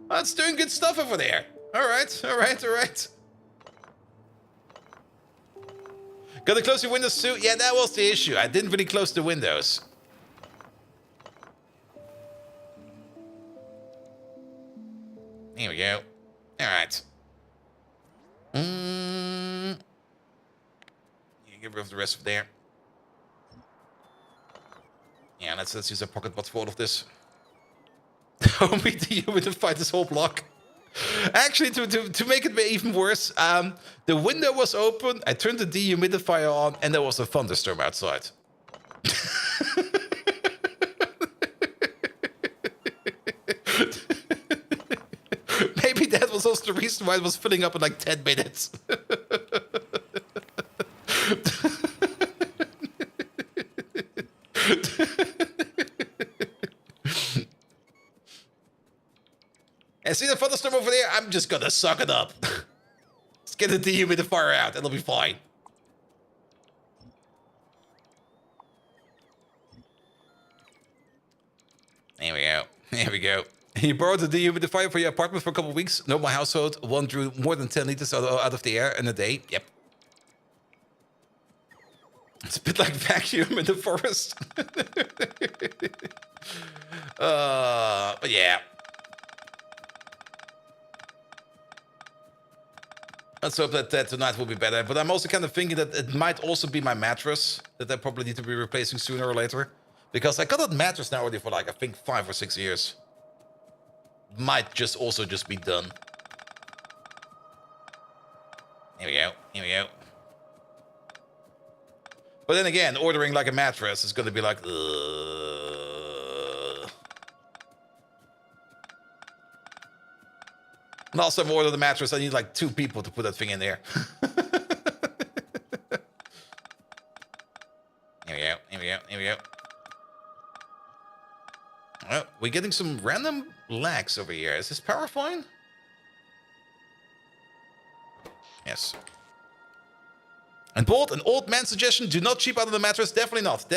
that's doing good stuff over there. All right. Gotta close your windows too? Yeah, that was the issue. I didn't really close the windows. Here we go. All right. Yeah, get rid of the rest of there. Yeah, let's use a pocket pot for all of this. Homie dehumidified this whole block. Actually, to make it even worse, the window was open, I turned the dehumidifier on, and there was a thunderstorm outside. Maybe that was also the reason why it was filling up in like 10 minutes. And see the thunderstorm over there? I'm just gonna suck it up. Let's get the dehumidifier out, it'll be fine. There we go. You borrowed a dehumidifier for your apartment for a couple of weeks? No, my household. One drew more than 10 liters out of the air in a day. Yep. It's a bit like vacuum in the forest. But yeah. Let's hope that tonight will be better. But I'm also kind of thinking that it might also be my mattress that I probably need to be replacing sooner or later. Because I got that mattress now already for like, I think 5 or 6 years. Might just also just be done. Here we go. But then again, ordering like a mattress is going to be like, Last time I ordered the mattress, I need like 2 people to put that thing in there. Here we go. Oh, we're getting some random lags over here. Is this power fine? Yes. And Bolt, an old man suggestion, do not cheap out of the mattress. Definitely not.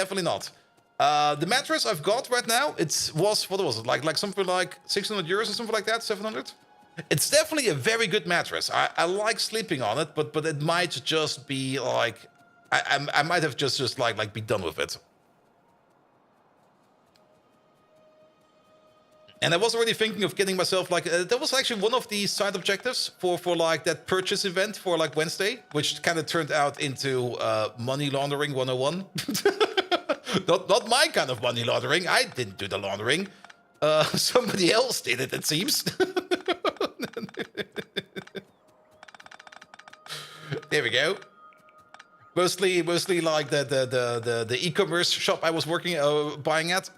The mattress I've got right now, what was it? Like something like 600 euros or something like that, 700? It's definitely a very good mattress. I like sleeping on it, but it might just be like, I might have just like be done with it. And I was already thinking of getting myself like, that was actually one of the side objectives for like that purchase event for like Wednesday, which kind of turned out into money laundering 101. Not my kind of money laundering. I didn't do the laundering. Somebody else did it seems. There we go. Mostly like the e-commerce shop I was buying at.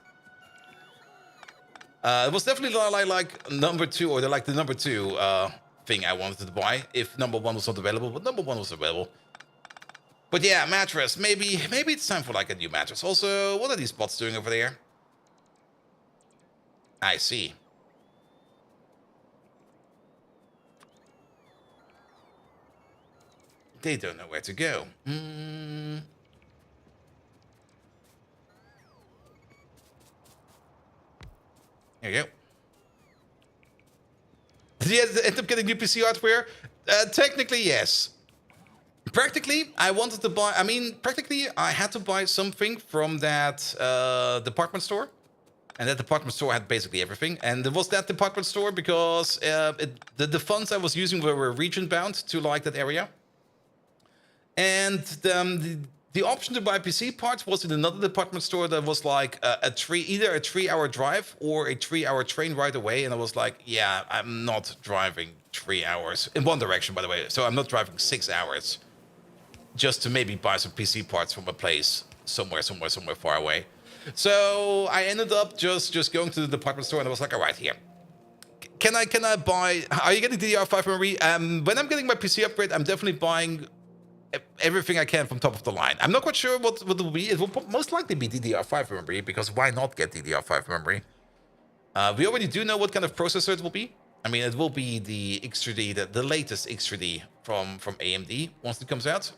It was definitely like number 2 or the number 2 thing I wanted to buy if number 1 was not available, but number 1 was available. But yeah, mattress. Maybe it's time for like a new mattress. Also, what are these bots doing over there? I see. They don't know where to go. There you go. Did you end up getting new PC hardware? Technically, yes. Practically, I wanted to buy... practically, I had to buy something from that department store. And that department store had basically everything. And it was that department store because the funds I was using were region-bound to like that area. And the the option to buy PC parts was in another department store that was like either a 3-hour drive or a 3-hour train ride away. And I was like, yeah, I'm not driving 3 hours in one direction, by the way. So I'm not driving 6 hours just to maybe buy some PC parts from a place somewhere far away. So I ended up just going to the department store, and I was like, all right, here. Can I buy... Are you getting DDR5 memory? When I'm getting my PC upgrade, I'm definitely buying everything I can from top of the line. I'm not quite sure what it will be. It will most likely be DDR5 memory, because why not get DDR5 memory? We already do know what kind of processor it will be. I mean, it will be the X3D, the latest X3D from AMD once it comes out.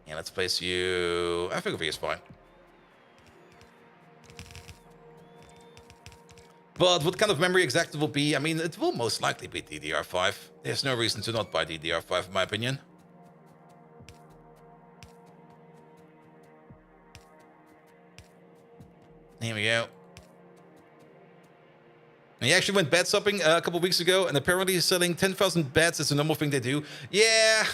Yeah, let's place you... I think over here is fine. But what kind of memory exactly it will be? I mean, it will most likely be DDR5. There's no reason to not buy DDR5, in my opinion. Here we go. And he actually went bed shopping a couple weeks ago, and apparently he's selling 10,000 beds. It's a normal thing they do. Yeah...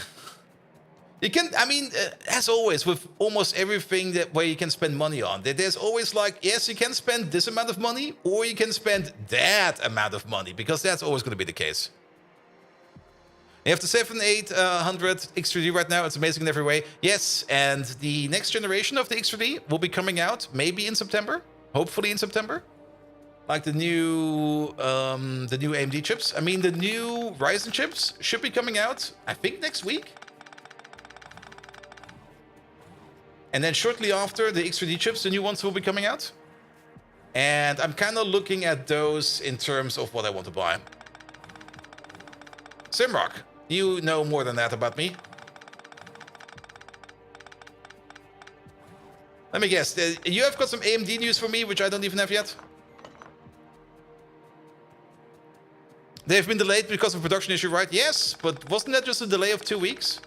You can, I mean, as always, with almost everything where you can spend money on, there's always like, yes, you can spend this amount of money, or you can spend that amount of money, because that's always going to be the case. You have the 7800 X3D right now. It's amazing in every way. Yes, and the next generation of the X3D will be coming out maybe in September, hopefully in September. Like the new AMD chips. I mean, the new Ryzen chips should be coming out, I think, next week. And then shortly after, the X3D chips, the new ones will be coming out. And I'm kind of looking at those in terms of what I want to buy. Simrock, you know more than that about me. Let me guess, you have got some AMD news for me, which I don't even have yet. They've been delayed because of a production issue, right? Yes, but wasn't that just a delay of 2 weeks?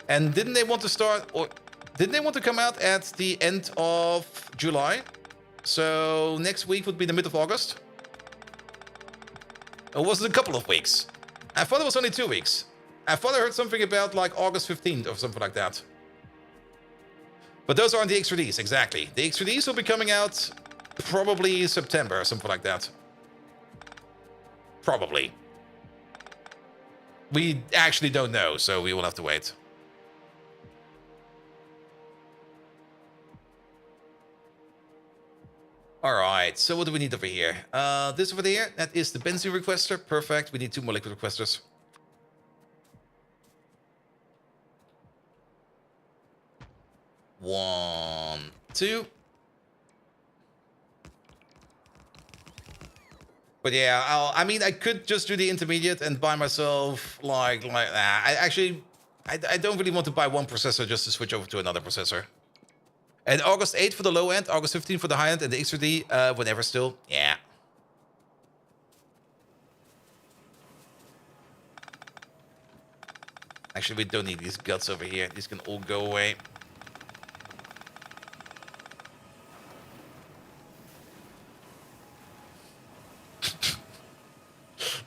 And didn't they want to start... Didn't they want to come out at the end of July? So next week would be the mid of August? Or was it a couple of weeks? I thought it was only 2 weeks. I thought I heard something about like August 15th or something like that. But those aren't the X3Ds, exactly. The X3Ds will be coming out probably September or something like that. Probably. We actually don't know, so we will have to wait. Alright, so what do we need over here? This over there, that is the benzene requester. Perfect, we need 2 more liquid requesters. One, two. But yeah, I mean, I could just do the intermediate and buy myself like that. I don't really want to buy one processor just to switch over to another processor. And August 8th for the low end, August 15th for the high end, and the X3D, whenever still. Yeah. Actually, we don't need these guts over here. These can all go away.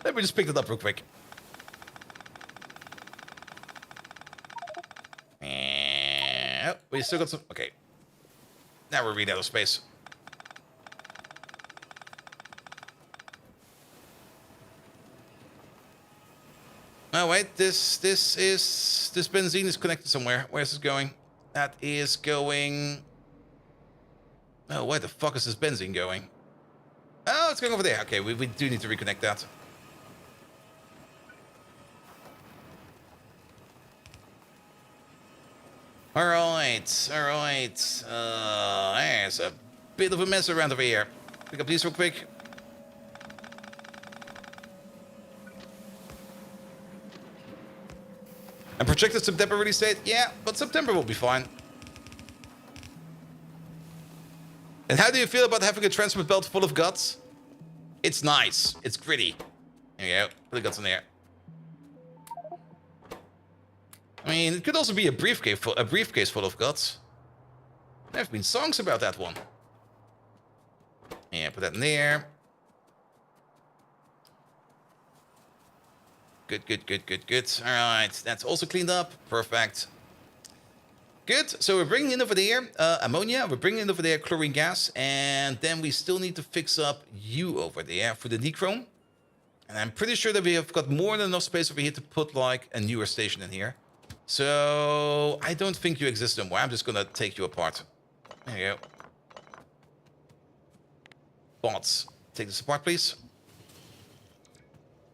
Let me just pick it up real quick. Oh, we still got some... Okay. Now we're really out of space. Oh wait, this benzene is connected somewhere. Where's this going? That is going... Oh, where the fuck is this benzene going? Oh, it's going over there. Okay, we do need to reconnect that. Alright, alright. There's a bit of a mess around over here. Pick up these real quick. And projected September release date? Yeah, but September will be fine. And how do you feel about having a transport belt full of guts? It's nice. It's gritty. There you go. Put the guts in there. I mean, it could also be a briefcase full of guts. There have been songs about that one. Yeah, put that in there. Good, good, good, good, good. All right, that's also cleaned up. Perfect. Good. So we're bringing in over there ammonia. We're bringing in over there chlorine gas. And then we still need to fix up you over there for the nechrome. And I'm pretty sure that we have got more than enough space over here to put like a newer station in here. So I don't think you exist anymore. I'm just going to take you apart. There you go. Bots. Take this apart, please.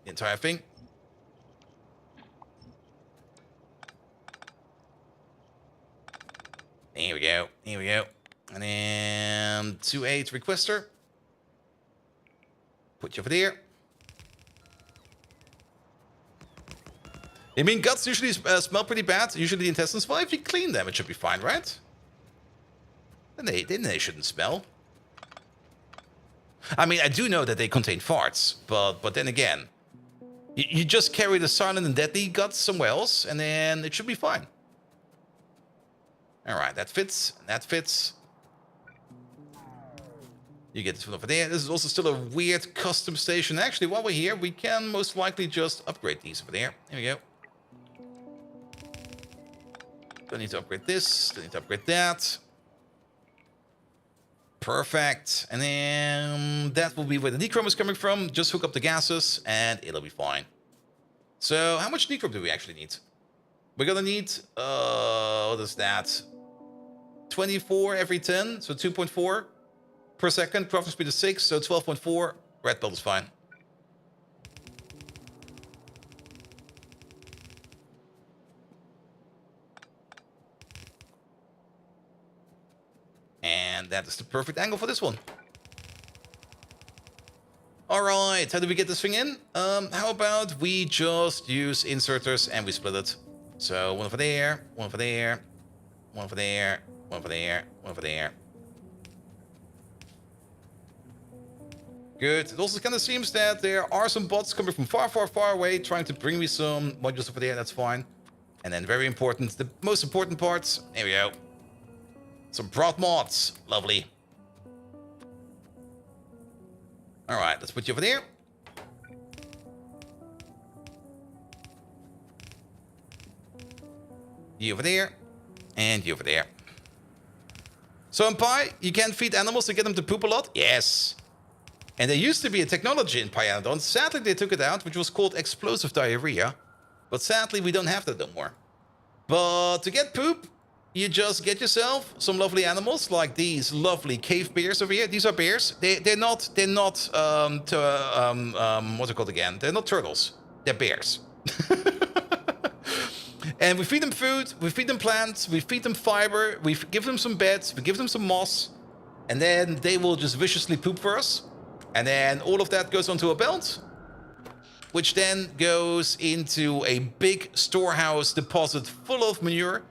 The entire thing. Here we go. Here we go. And then 2-8 requester. Put you over there. I mean, guts usually smell pretty bad. Usually the intestines. Well, if you clean them, it should be fine, right? Then they shouldn't smell. I mean, I do know that they contain farts, but then again, you just carry the silent and deadly guts somewhere else, and then it should be fine. All right, that fits. That fits. You get this one over there. This is also still a weird custom station. Actually, while we're here, we can most likely just upgrade these over there. There we go. Don't need to upgrade this. Don't need to upgrade that. Perfect. And then that will be where the nechrome is coming from. Just hook up the gases, and it'll be fine. So how much nechrome do we actually need? We're gonna need, what is that? 24 every 10, so 2.4 per second. Crafting speed is 6, so 12.4. Red belt is fine. And that is the perfect angle for this one. Alright, how do we get this thing in? How about we just use inserters and we split it. So one over there, one over there, one over there, one over there, one over there. Good. It also kind of seems that there are some bots coming from far, far, far away trying to bring me some modules over there. That's fine. And then very important, the most important parts. There we go. Some prot mods. Lovely. Alright, let's put you over there. You over there. And you over there. So in Pi, you can feed animals to get them to poop a lot? Yes. And there used to be a technology in Pyanodons. Sadly, they took it out, which was called explosive diarrhea. But sadly, we don't have that no more. But to get poop, you just get yourself some lovely animals like these lovely cave bears over here. These are bears. They're not what's it called again? They're not turtles. They're bears. And we feed them food, we feed them plants, we feed them fiber, we give them some beds, we give them some moss, and then they will just viciously poop for us. And then all of that goes onto a belt, which then goes into a big storehouse deposit full of manure.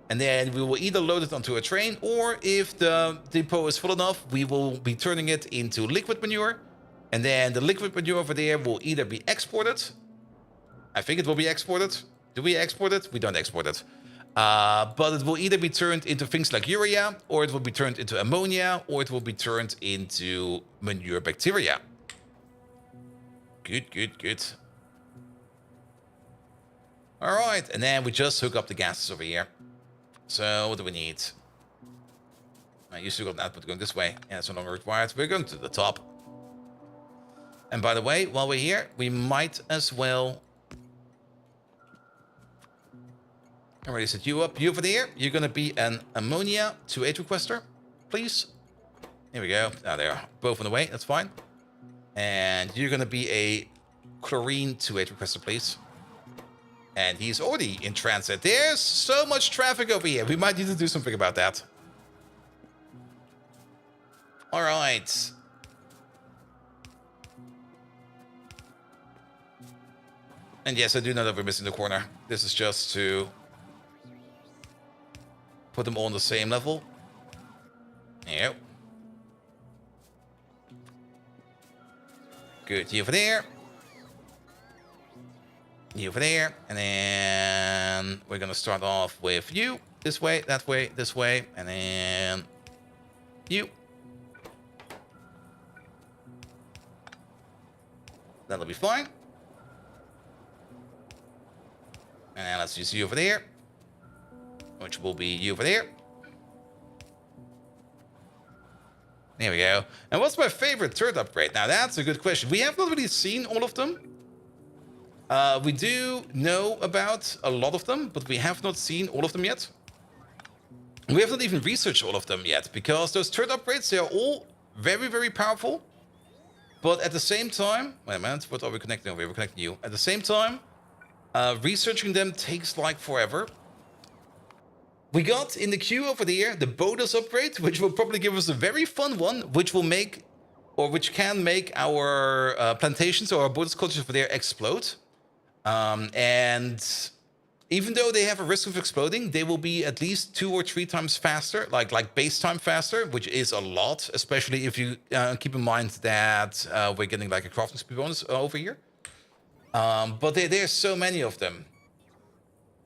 And then we will either load it onto a train, or if the depot is full enough, we will be turning it into liquid manure. And then the liquid manure over there will either be exported. I think it will be exported. Do we export it? We don't export it. But it will either be turned into things like urea, or it will be turned into ammonia, or it will be turned into manure bacteria. Good, good, good. All right, and then we just hook up the gases over here. So what do we need? I used to go output going this way. Yeah, it's no longer required. We're going to the top. And by the way, while we're here, we might as well already set you up. You over there, you're going to be an ammonia 2-8 requester, please. Here we go. Now they're both on the way. That's fine. And you're going to be a chlorine 2-8 requester, please. And he's already in transit. There's so much traffic over here. We might need to do something about that. All right. And yes, I do know that we're missing the corner. This is just to put them all on the same level. Yep. Good. You over there. You over there. And then we're going to start off with you. This way, that way, this way. And then you. That'll be fine. And let's use you over there. Which will be you over there. There we go. And what's my favorite turret upgrade? Now, that's a good question. We have not really seen all of them. We do know about a lot of them, but we have not seen all of them yet. We have not even researched all of them yet, because those turret upgrades, they are all very, very powerful. But at the same time... Wait a minute, what are we connecting over here? We're connecting you. At the same time, researching them takes like forever. We got in the queue over there the bonus upgrade, which will probably give us a very fun one, which will make, or which can make our plantations or our bonus cultures over there explode. And even though they have a risk of exploding, they will be at least 2 or 3 times faster, like base time faster, which is a lot, especially if you keep in mind that we're getting like a crafting speed bonus over here. But there's so many of them,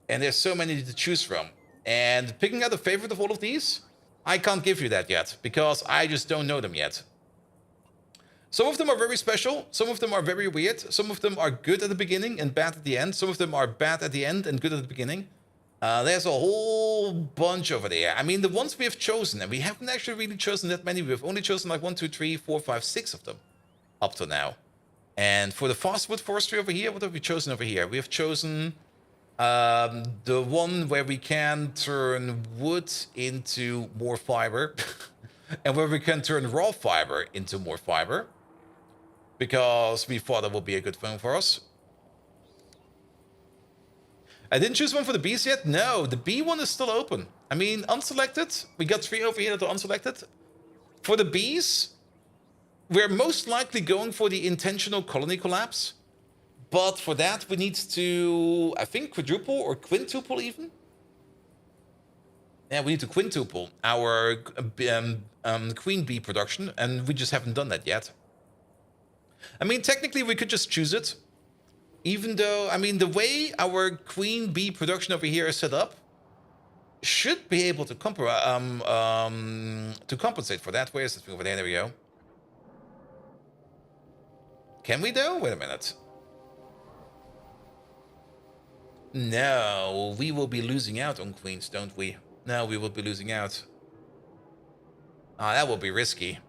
and there's so many to choose from. And picking out a favorite of all of these, I can't give you that yet, because I just don't know them yet. Some of them are very special, some of them are very weird, some of them are good at the beginning and bad at the end, some of them are bad at the end and good at the beginning. There's a whole bunch over there. I mean, the ones we have chosen, and we haven't actually really chosen that many, we've only chosen like 1, 2, 3, 4, 5, 6 of them up to now. And for the fastwood forestry over here, what have we chosen over here? We have chosen... the one where we can turn wood into more fiber and where we can turn raw fiber into more fiber, because we thought that would be a good thing for us. I didn't choose one for the bees yet. No, the bee one is still open. I mean, unselected. We got 3 over here that are unselected. For the bees, we're most likely going for the intentional colony collapse. But for that, we need to, I think, quadruple or quintuple even. Yeah, we need to quintuple our queen bee production, and we just haven't done that yet. I mean, technically, we could just choose it. Even though, I mean, the way our queen bee production over here is set up should be able to compensate for that. Where is this thing over there? There we go. Can we, though? Wait a minute. No, we will be losing out on queens, don't we? No, we will be losing out. Ah, that will be risky.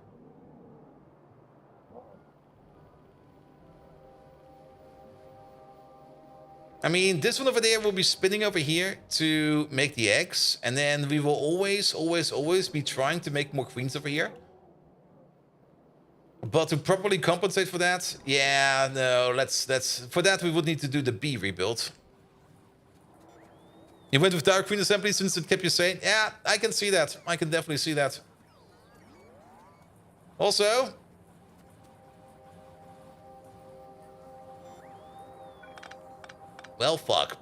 I mean, this one over there will be spinning over here to make the eggs, and then we will always be trying to make more queens over here. But to properly compensate for that, yeah, no, for that we would need to do the bee rebuild. You went with Dark Queen Assembly since it kept you sane? Yeah, I can see that. I can definitely see that. Also... well, fuck.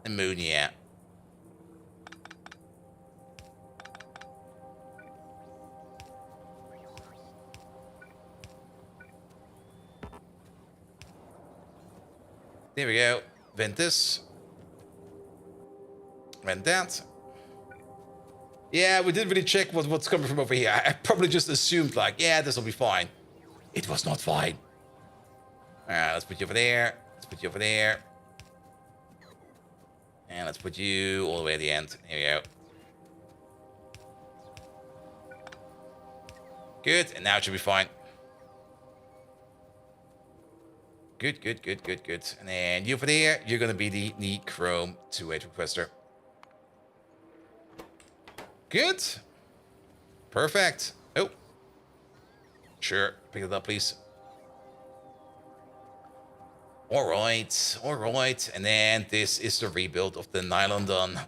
Ammonia. There we go. Vent this. Vent that. Yeah, we didn't really check what's coming from over here. I probably just assumed, like, yeah, this will be fine. It was not fine. Alright, let's put you over there. Let's put you over there. And let's put you all the way at the end. Here we go. Good, and now it should be fine. Good, good, good, good, good. And then you over there, you're gonna be the Chrome 2-8 requester. Good. Perfect. Oh. Sure, pick it up, please. Alright, and then this is the rebuild of the nylon done.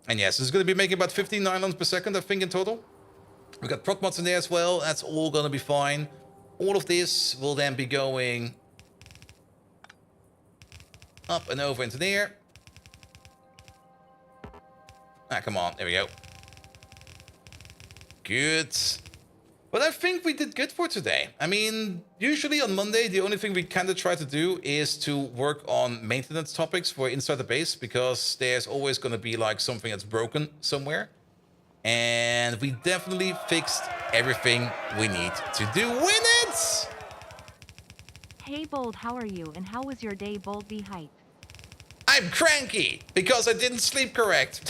And yes, it's going to be making about 15 nylons per second, I think, in total. We got prot mods in there as well, that's all going to be fine. All of this will then be going up and over into there. Ah, come on, there we go. Good. But I think we did good for today. I mean, usually on Monday, the only thing we kind of try to do is to work on maintenance topics for inside the base, because there's always going to be like something that's broken somewhere. And we definitely fixed everything we need to do with it. Hey Bold, how are you and how was your day, Bold V Hype? I'm cranky because I didn't sleep correct.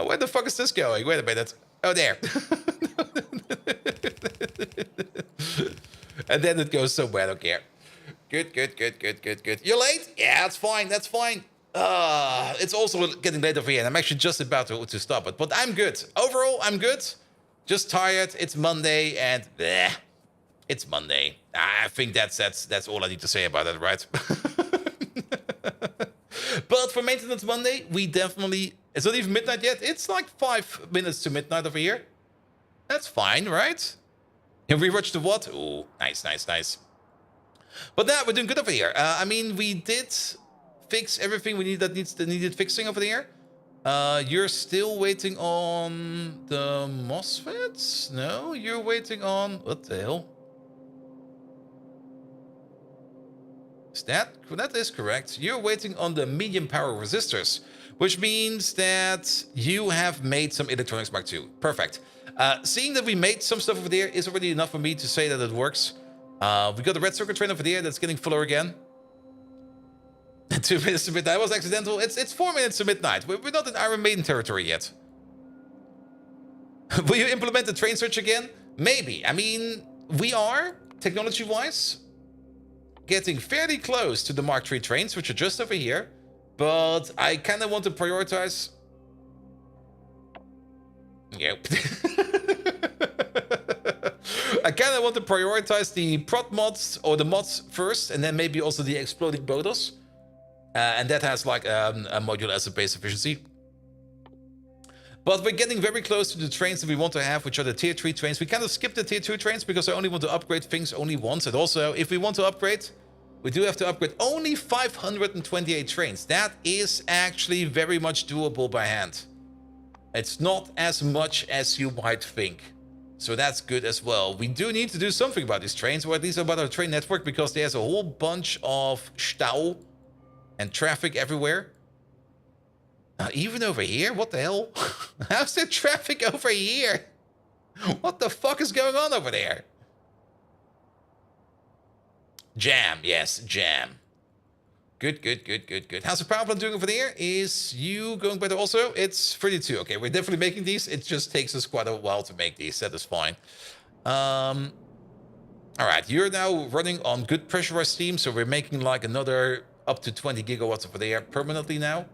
Where the fuck is this going? Wait a minute. Oh, there. And then it goes somewhere. I don't care. Good. You're late? Yeah, that's fine. That's fine. It's also getting late over here, and I'm actually just about to stop it. But I'm good. Overall, I'm good. Just tired. It's Monday, and it's Monday. I think that's all I need to say about it, right? But for Maintenance Monday, we definitely... It's not even midnight yet. It's like 5 minutes to midnight over here. That's fine, right? Can we watch the what? Ooh, nice. But now we're doing good over here. I mean, we did fix everything we need that needed fixing over there. You're still waiting on the MOSFETs? No, you're waiting on... What the hell? That is correct. You're waiting on the medium power resistors, which means that you have made some electronics mark II. Perfect. Seeing that we made some stuff over there is already enough for me to say that it works. We got the red circuit train over there that's getting fuller again. 2 minutes to midnight. That was accidental. It's 4 minutes to midnight. We're not in Iron Maiden territory yet. Will you implement the train search again? Maybe. I mean, we are, technology-wise, getting fairly close to the Mark III trains, which are just over here. But I kind of want to prioritize... Yep. I kind of want to prioritize the prot mods, or the mods first, and then maybe also the exploding motors. And that has like a module as a base efficiency. But we're getting very close to the trains that we want to have, which are the tier 3 trains. We kind of skipped the tier 2 trains because I only want to upgrade things only once. And also, if we want to upgrade, we do have to upgrade only 528 trains. That is actually very much doable by hand. It's not as much as you might think. So that's good as well. We do need to do something about these trains, or at least about our train network, because there's a whole bunch of Stau and traffic everywhere. Even over here? What the hell? How's there traffic over here? What the fuck is going on over there? Jam. Yes, jam. Good. How's the power plant doing over there? Is you going better also? It's 32. Okay, we're definitely making these. It just takes us quite a while to make these. That is fine. All right, you're now running on good pressurized steam, so we're making like another up to 20 gigawatts over there permanently now.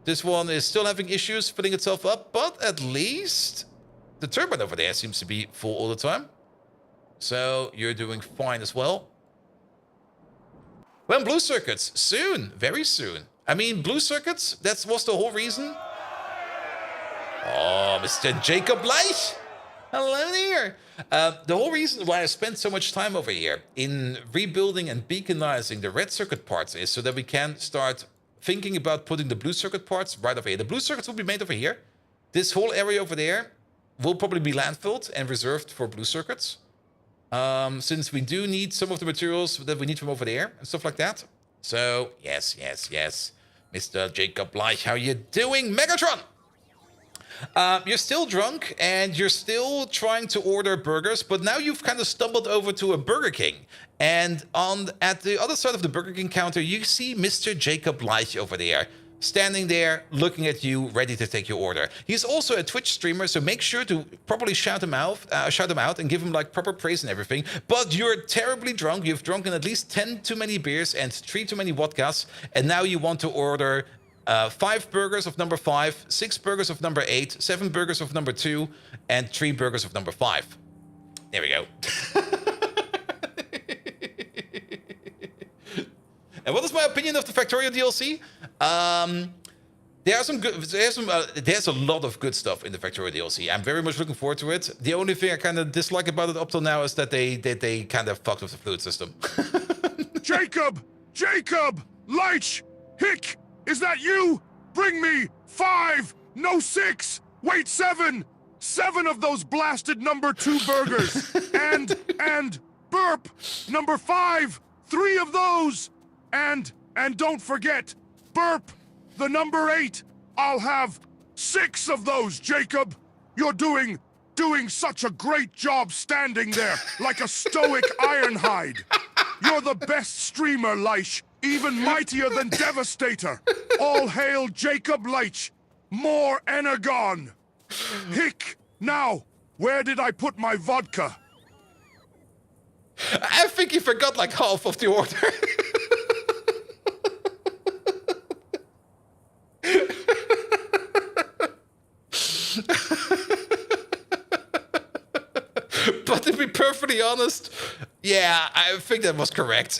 This one is still having issues filling itself up, but at least the turbine over there seems to be full all the time. So you're doing fine as well. When blue circuits? Soon. Very soon. I mean, blue circuits, that was the whole reason. Oh, Mr. Jacob Leich. Hello there. The whole reason why I spent so much time over here in rebuilding and beaconizing the red circuit parts is so that we can start thinking about putting the blue circuit parts right over here. The blue circuits will be made over here. This whole area over there will probably be landfilled and reserved for blue circuits. Since we do need some of the materials that we need from over there and stuff like that. So, yes. Mr. Jacob Leich, how you doing? Megatron! You're still drunk and you're still trying to order burgers, but now you've kind of stumbled over to a Burger King. And at the other side of the Burger King counter, you see Mr. Jacob Leich over there, standing there, looking at you, ready to take your order. He's also a Twitch streamer, so make sure to properly shout him out and give him like proper praise and everything. But you're terribly drunk. You've drunken at least 10 too many beers and 3 too many vodkas, and now you want to order 5 burgers of number 5, 6 burgers of number 8, 7 burgers of number 2, and 3 burgers of number 5. There we go. And what is my opinion of the Factorio DLC? There's a lot of good stuff in the Factorio DLC. I'm very much looking forward to it. The only thing I kind of dislike about it up till now is that they kind of fucked with the fluid system. Jacob! Leich! Hick! Is that you? Bring me 5, no 6, wait 7. 7 of those blasted number 2 burgers. and burp, number 5, 3 of those. And don't forget, burp, the number 8. I'll have 6 of those, Jacob. You're doing such a great job standing there like a stoic ironhide. You're the best streamer, Leich, even mightier than Devastator. All hail Jacob Leich. More energon. Hick, now, where did I put my vodka? I think he forgot like half of the order. But to be perfectly honest, yeah, I think that was correct.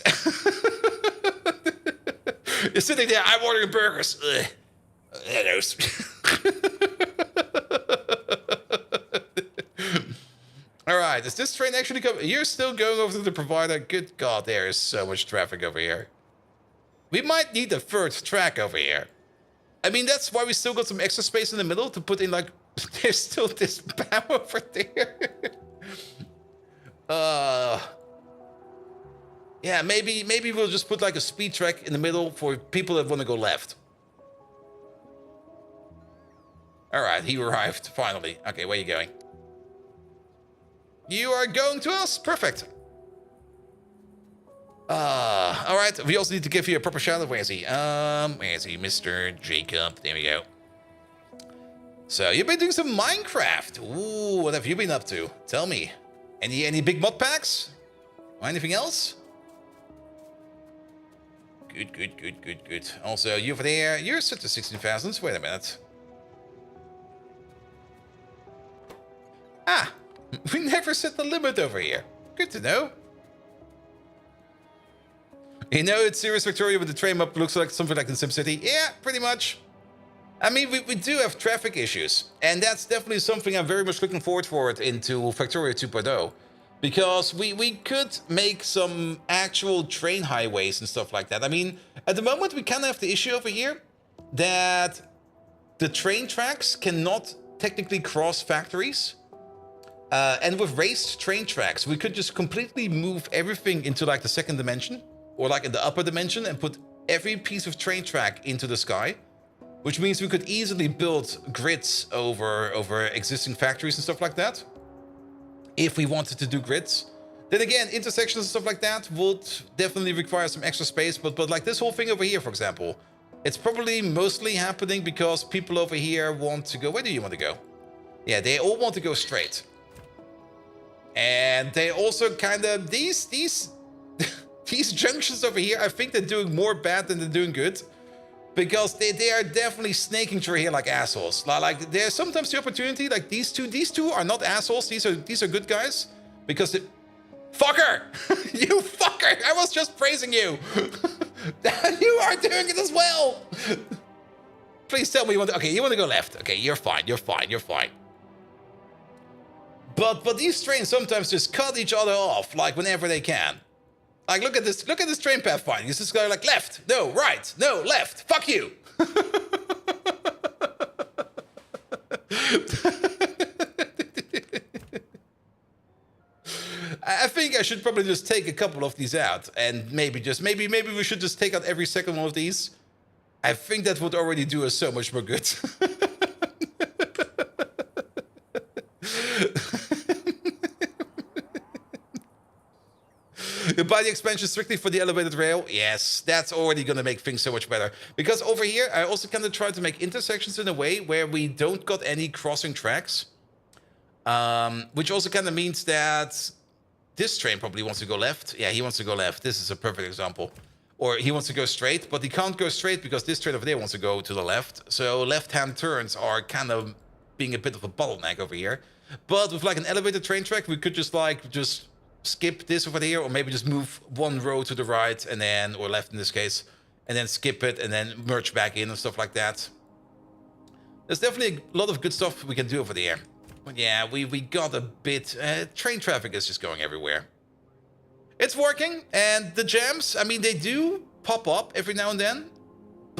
You're sitting there, I'm ordering burgers. Ugh. Alright, is this train actually coming? You're still going over to the provider? Good God, there is so much traffic over here. We might need a third track over here. I mean, that's why we still got some extra space in the middle to put in, like, there's still this bow over there. Yeah, maybe we'll just put like a speed track in the middle for people that want to go left. All right, he arrived finally. Okay, where are you going? You are going to us? Perfect. All right. We also need to give you a proper shout out. Where is he? Where is he? Mr. Jacob. There we go. So you've been doing some Minecraft. Ooh, what have you been up to? Tell me. Any big mod packs? Or anything else? Good. Also, you over there, you're set to 16,000. Wait a minute. Ah, we never set the limit over here. Good to know. You know, it's serious Factorio with the train up looks like something like in SimCity. Yeah, pretty much. I mean, we do have traffic issues, and that's definitely something I'm very much looking forward for it into Factorio 2.0. Because we could make some actual train highways and stuff like that. I mean, at the moment, we kind of have the issue over here that the train tracks cannot technically cross factories. And with raised train tracks, we could just completely move everything into like the second dimension or like in the upper dimension and put every piece of train track into the sky, which means we could easily build grids over existing factories and stuff like that. If we wanted to do grids. Then again, intersections and stuff like that would definitely require some extra space. But like this whole thing over here, for example, it's probably mostly happening because people over here want to go. Where do you want to go? Yeah, they all want to go straight. And they also kind of these these junctions over here, I think they're doing more bad than they're doing good. Because they are definitely snaking through here like assholes. Like there's sometimes the opportunity, like these two are not assholes. These are good guys. Because fucker! You fucker! I was just praising you. You are doing it as well. Please tell me you want to, okay, you want to go left. Okay, you're fine. But these trains sometimes just cut each other off like whenever they can. Like, look at this train path finding. It's just going like left, no, right, no, left. Fuck you. I think I should probably just take a couple of these out and maybe we should just take out every second one of these. I think that would already do us so much more good. You buy the expansion strictly for the elevated rail? Yes, that's already going to make things so much better. Because over here, I also kind of try to make intersections in a way where we don't got any crossing tracks. Which also kind of means that this train probably wants to go left. Yeah, he wants to go left. This is a perfect example. Or he wants to go straight, but he can't go straight because this train over there wants to go to the left. So left-hand turns are kind of being a bit of a bottleneck over here. But with like an elevated train track, we could just skip this over here, or maybe just move one row to the right and then, or left in this case, and then skip it and then merge back in and stuff like that. There's definitely a lot of good stuff we can do over there. But yeah, we got a bit, train traffic is just going everywhere. It's working, and the jams, I mean, they do pop up every now and then,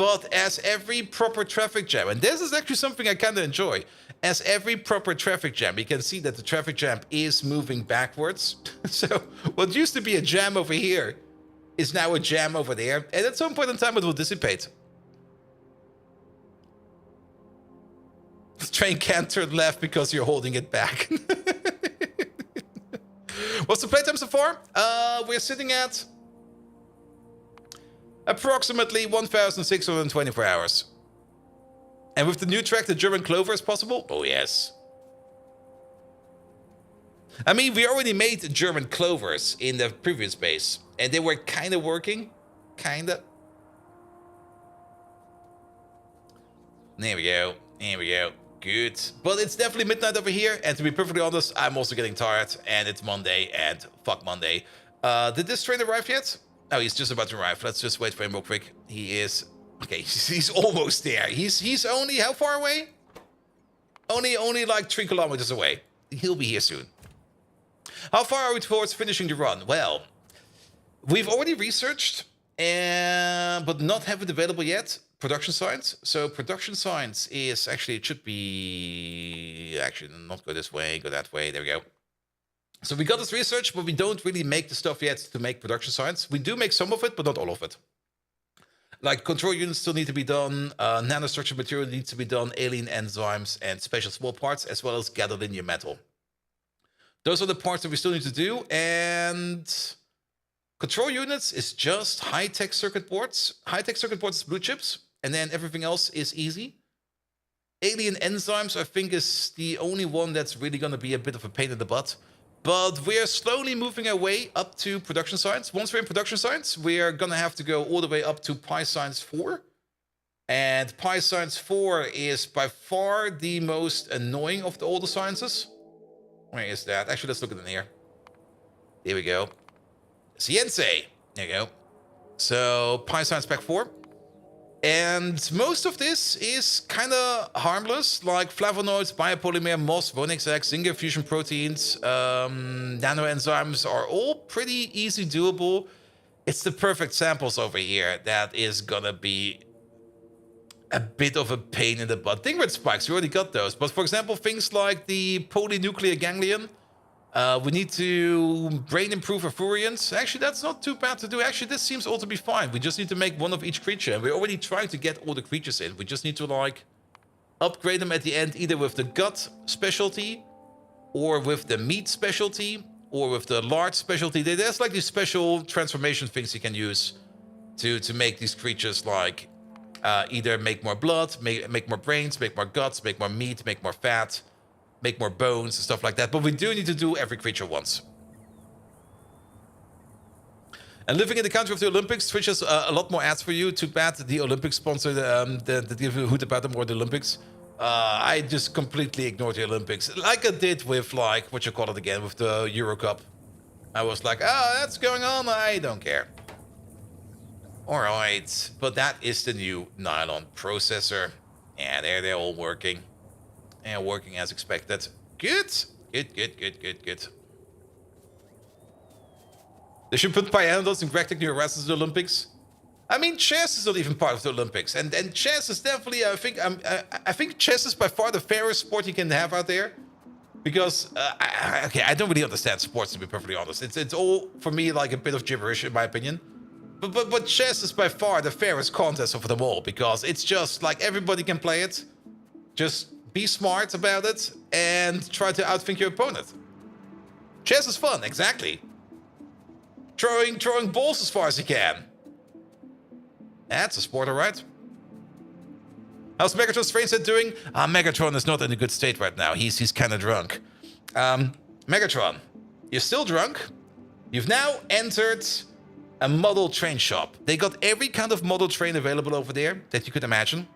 but as every proper traffic jam, and this is actually something I kind of enjoy, as every proper traffic jam, you can see that the traffic jam is moving backwards. So what used to be a jam over here is now a jam over there, and at some point in time it will dissipate. The train can't turn left because you're holding it back. What's the playtime so far? We're sitting at approximately 1,624 hours. And with the new track, the German Clover is possible? Oh, yes. I mean, we already made German Clovers in the previous base, and they were kind of working. Kinda. There we go. There we go. Good. But it's definitely midnight over here, and to be perfectly honest, I'm also getting tired, and it's Monday, and fuck Monday. Did this train arrive yet? Oh, he's just about to arrive. Let's just wait for him real quick. He is... Okay, he's almost there. He's only... How far away? Only like 3 kilometers away. He'll be here soon. How far are we towards finishing the run? Well, we've already researched, but not have it available yet. Production science. So production science is actually, it should be... Actually, not go this way, go that way. There we go. So we got this research, but we don't really make the stuff yet to make production science. We do make some of it, but not all of it. Like control units still need to be done, nanostructured material needs to be done, alien enzymes, and special small parts, as well as gadolinium metal. Those are the parts that we still need to do, and control units is just high-tech circuit boards. High-tech circuit boards is blue chips, and then everything else is easy. Alien enzymes, I think, is the only one that's really going to be a bit of a pain in the butt. But we're slowly moving our way up to production science. Once we're in production science, we're going to have to go all the way up to Pi Science 4. And Pi Science 4 is by far the most annoying of all the sciences. Where is that? Actually, let's look at it in here. There we go. Science. There you go. So, Pi Science Pack 4. And most of this is kind of harmless, like flavonoids, biopolymer, moss, Vonix X, Zinger fusion proteins, nanoenzymes are all pretty easy doable. It's the perfect samples over here that is gonna be a bit of a pain in the butt. Dingrid spikes, we already got those. But for example, things like the polynuclear ganglion, we need to brain improve Furians. Actually, that's not too bad to do. Actually, this seems all to be fine. We just need to make one of each creature. And we're already trying to get all the creatures in. We just need to, like, upgrade them at the end, either with the gut specialty, or with the meat specialty, or with the large specialty. There's, like, these special transformation things you can use to make these creatures, like, either make more blood, make more brains, make more guts, make more meat, make more fat, make more bones and stuff like that. But we do need to do every creature once. And living in the country of the Olympics, Twitch has a lot more ads for you. Too bad the Olympics sponsor the give a hoot about them or the Olympics. I just completely ignored the Olympics. Like I did with, like, what you call it again, with the Euro Cup. I was like, oh, that's going on, I don't care. Alright, but that is the new nylon processor. Yeah, they're all working. And working as expected. Good. Good. They should put Pyanodons and Galactic New Horizons in the Olympics. I mean, chess is not even part of the Olympics. And chess is definitely, I think chess is by far the fairest sport you can have out there. Because, I don't really understand sports, to be perfectly honest. It's all, for me, like a bit of gibberish, in my opinion. But chess is by far the fairest contest of them all. Because it's just, like, everybody can play it. Just be smart about it and try to outthink your opponent. Chess is fun, exactly. Throwing balls as far as you can. That's a sport, alright. How's Megatron's train set doing? Megatron is not in a good state right now. He's kind of drunk. Megatron, you're still drunk. You've now entered a model train shop. They got every kind of model train available over there that you could imagine.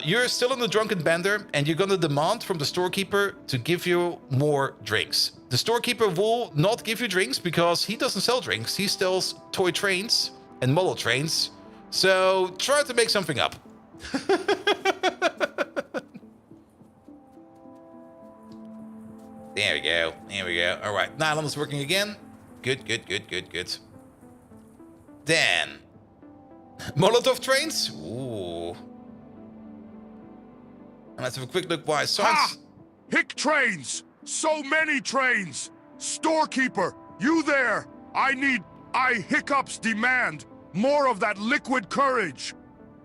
You're still on the drunken bender, and you're gonna demand from the storekeeper to give you more drinks. The storekeeper will not give you drinks because he doesn't sell drinks. He sells toy trains and model trains. So try to make something up. There we go. All right, nylon is working again. Good. Then Molotov trains? Ooh. And let's have a quick look why science... Ha! Hick trains! So many trains! Storekeeper, you there! Hiccups demand more of that liquid courage!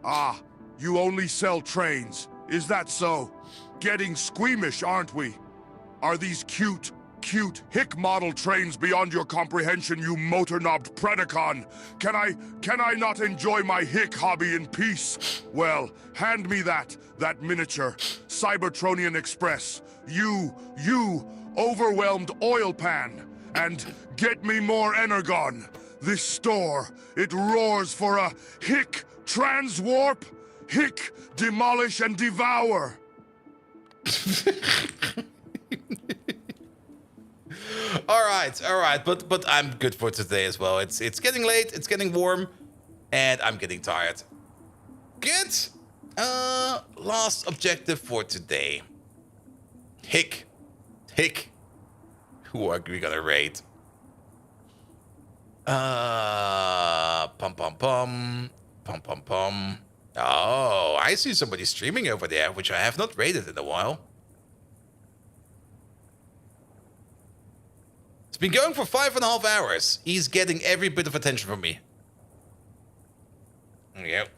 Ah, you only sell trains. Is that so? Getting squeamish, aren't we? Are these cute Hick model trains beyond your comprehension, you motor-knobbed Predacon? Can I not enjoy my Hick hobby in peace? Well, hand me that miniature Cybertronian Express. You overwhelmed oil pan, and get me more energon. This store, it roars for a Hick transwarp, Hick demolish and devour. All right, but I'm good for today as well. It's getting late, it's getting warm, and I'm getting tired. Good. Last objective for today. Hick. Who are we gonna raid? Pum. Oh, I see somebody streaming over there, which I have not raided in a while. It's been going for 5.5 hours. He's getting every bit of attention from me. Yep.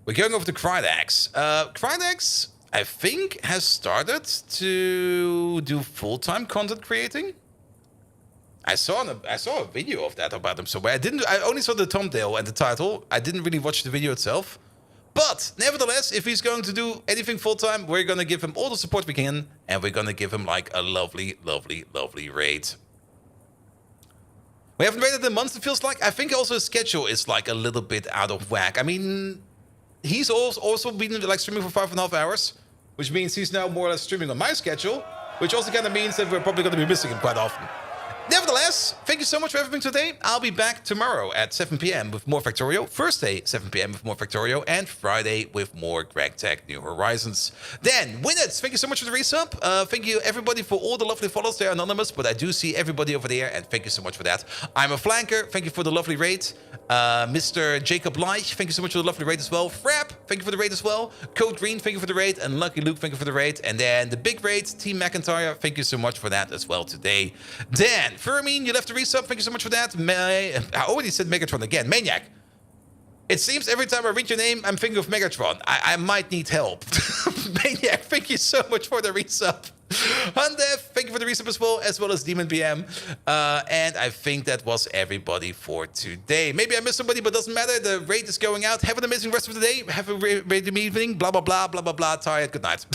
We're going over to Krydax. Krydax, I think, has started to do full-time content creating. I saw a video of that about him somewhere. I only saw the thumbnail and the title. I didn't really watch the video itself. But nevertheless, if he's going to do anything full-time, we're going to give him all the support we can, and we're going to give him like a lovely raid. We haven't raided in months, it feels like. I think also his schedule is like a little bit out of whack. I mean, he's also been like streaming for 5.5 hours, which means he's now more or less streaming on my schedule, which also kind of means that we're probably going to be missing him quite often. Nevertheless, thank you so much for everything today. I'll be back tomorrow at 7 p.m. with more Factorio. Thursday, 7 p.m. with more Factorio. And Friday with more Greg Tech New Horizons. Then, Winnets, thank you so much for the resub. Thank you, everybody, for all the lovely follows. They're anonymous, but I do see everybody over there, and thank you so much for that. I'm a Flanker. Thank you for the lovely raid. Mr. Jacob Leich, thank you so much for the lovely raid as well. Frap, thank you for the raid as well. Code Green, thank you for the raid. And Lucky Luke, thank you for the raid. And then the big raid, Team McIntyre, thank you so much for that as well today. Dan, Fermin, you left a resub. Thank you so much for that. I already said Megatron again. Maniac. It seems every time I read your name, I'm thinking of Megatron. I might need help. Maniac, thank you so much for the resub. Hundev, thank you for the resub as well as Demon BM. And I think that was everybody for today. Maybe I missed somebody, but doesn't matter. The raid is going out. Have an amazing rest of the day. Have a great evening. Blah, blah, blah, blah, blah, blah. Tired. Good night.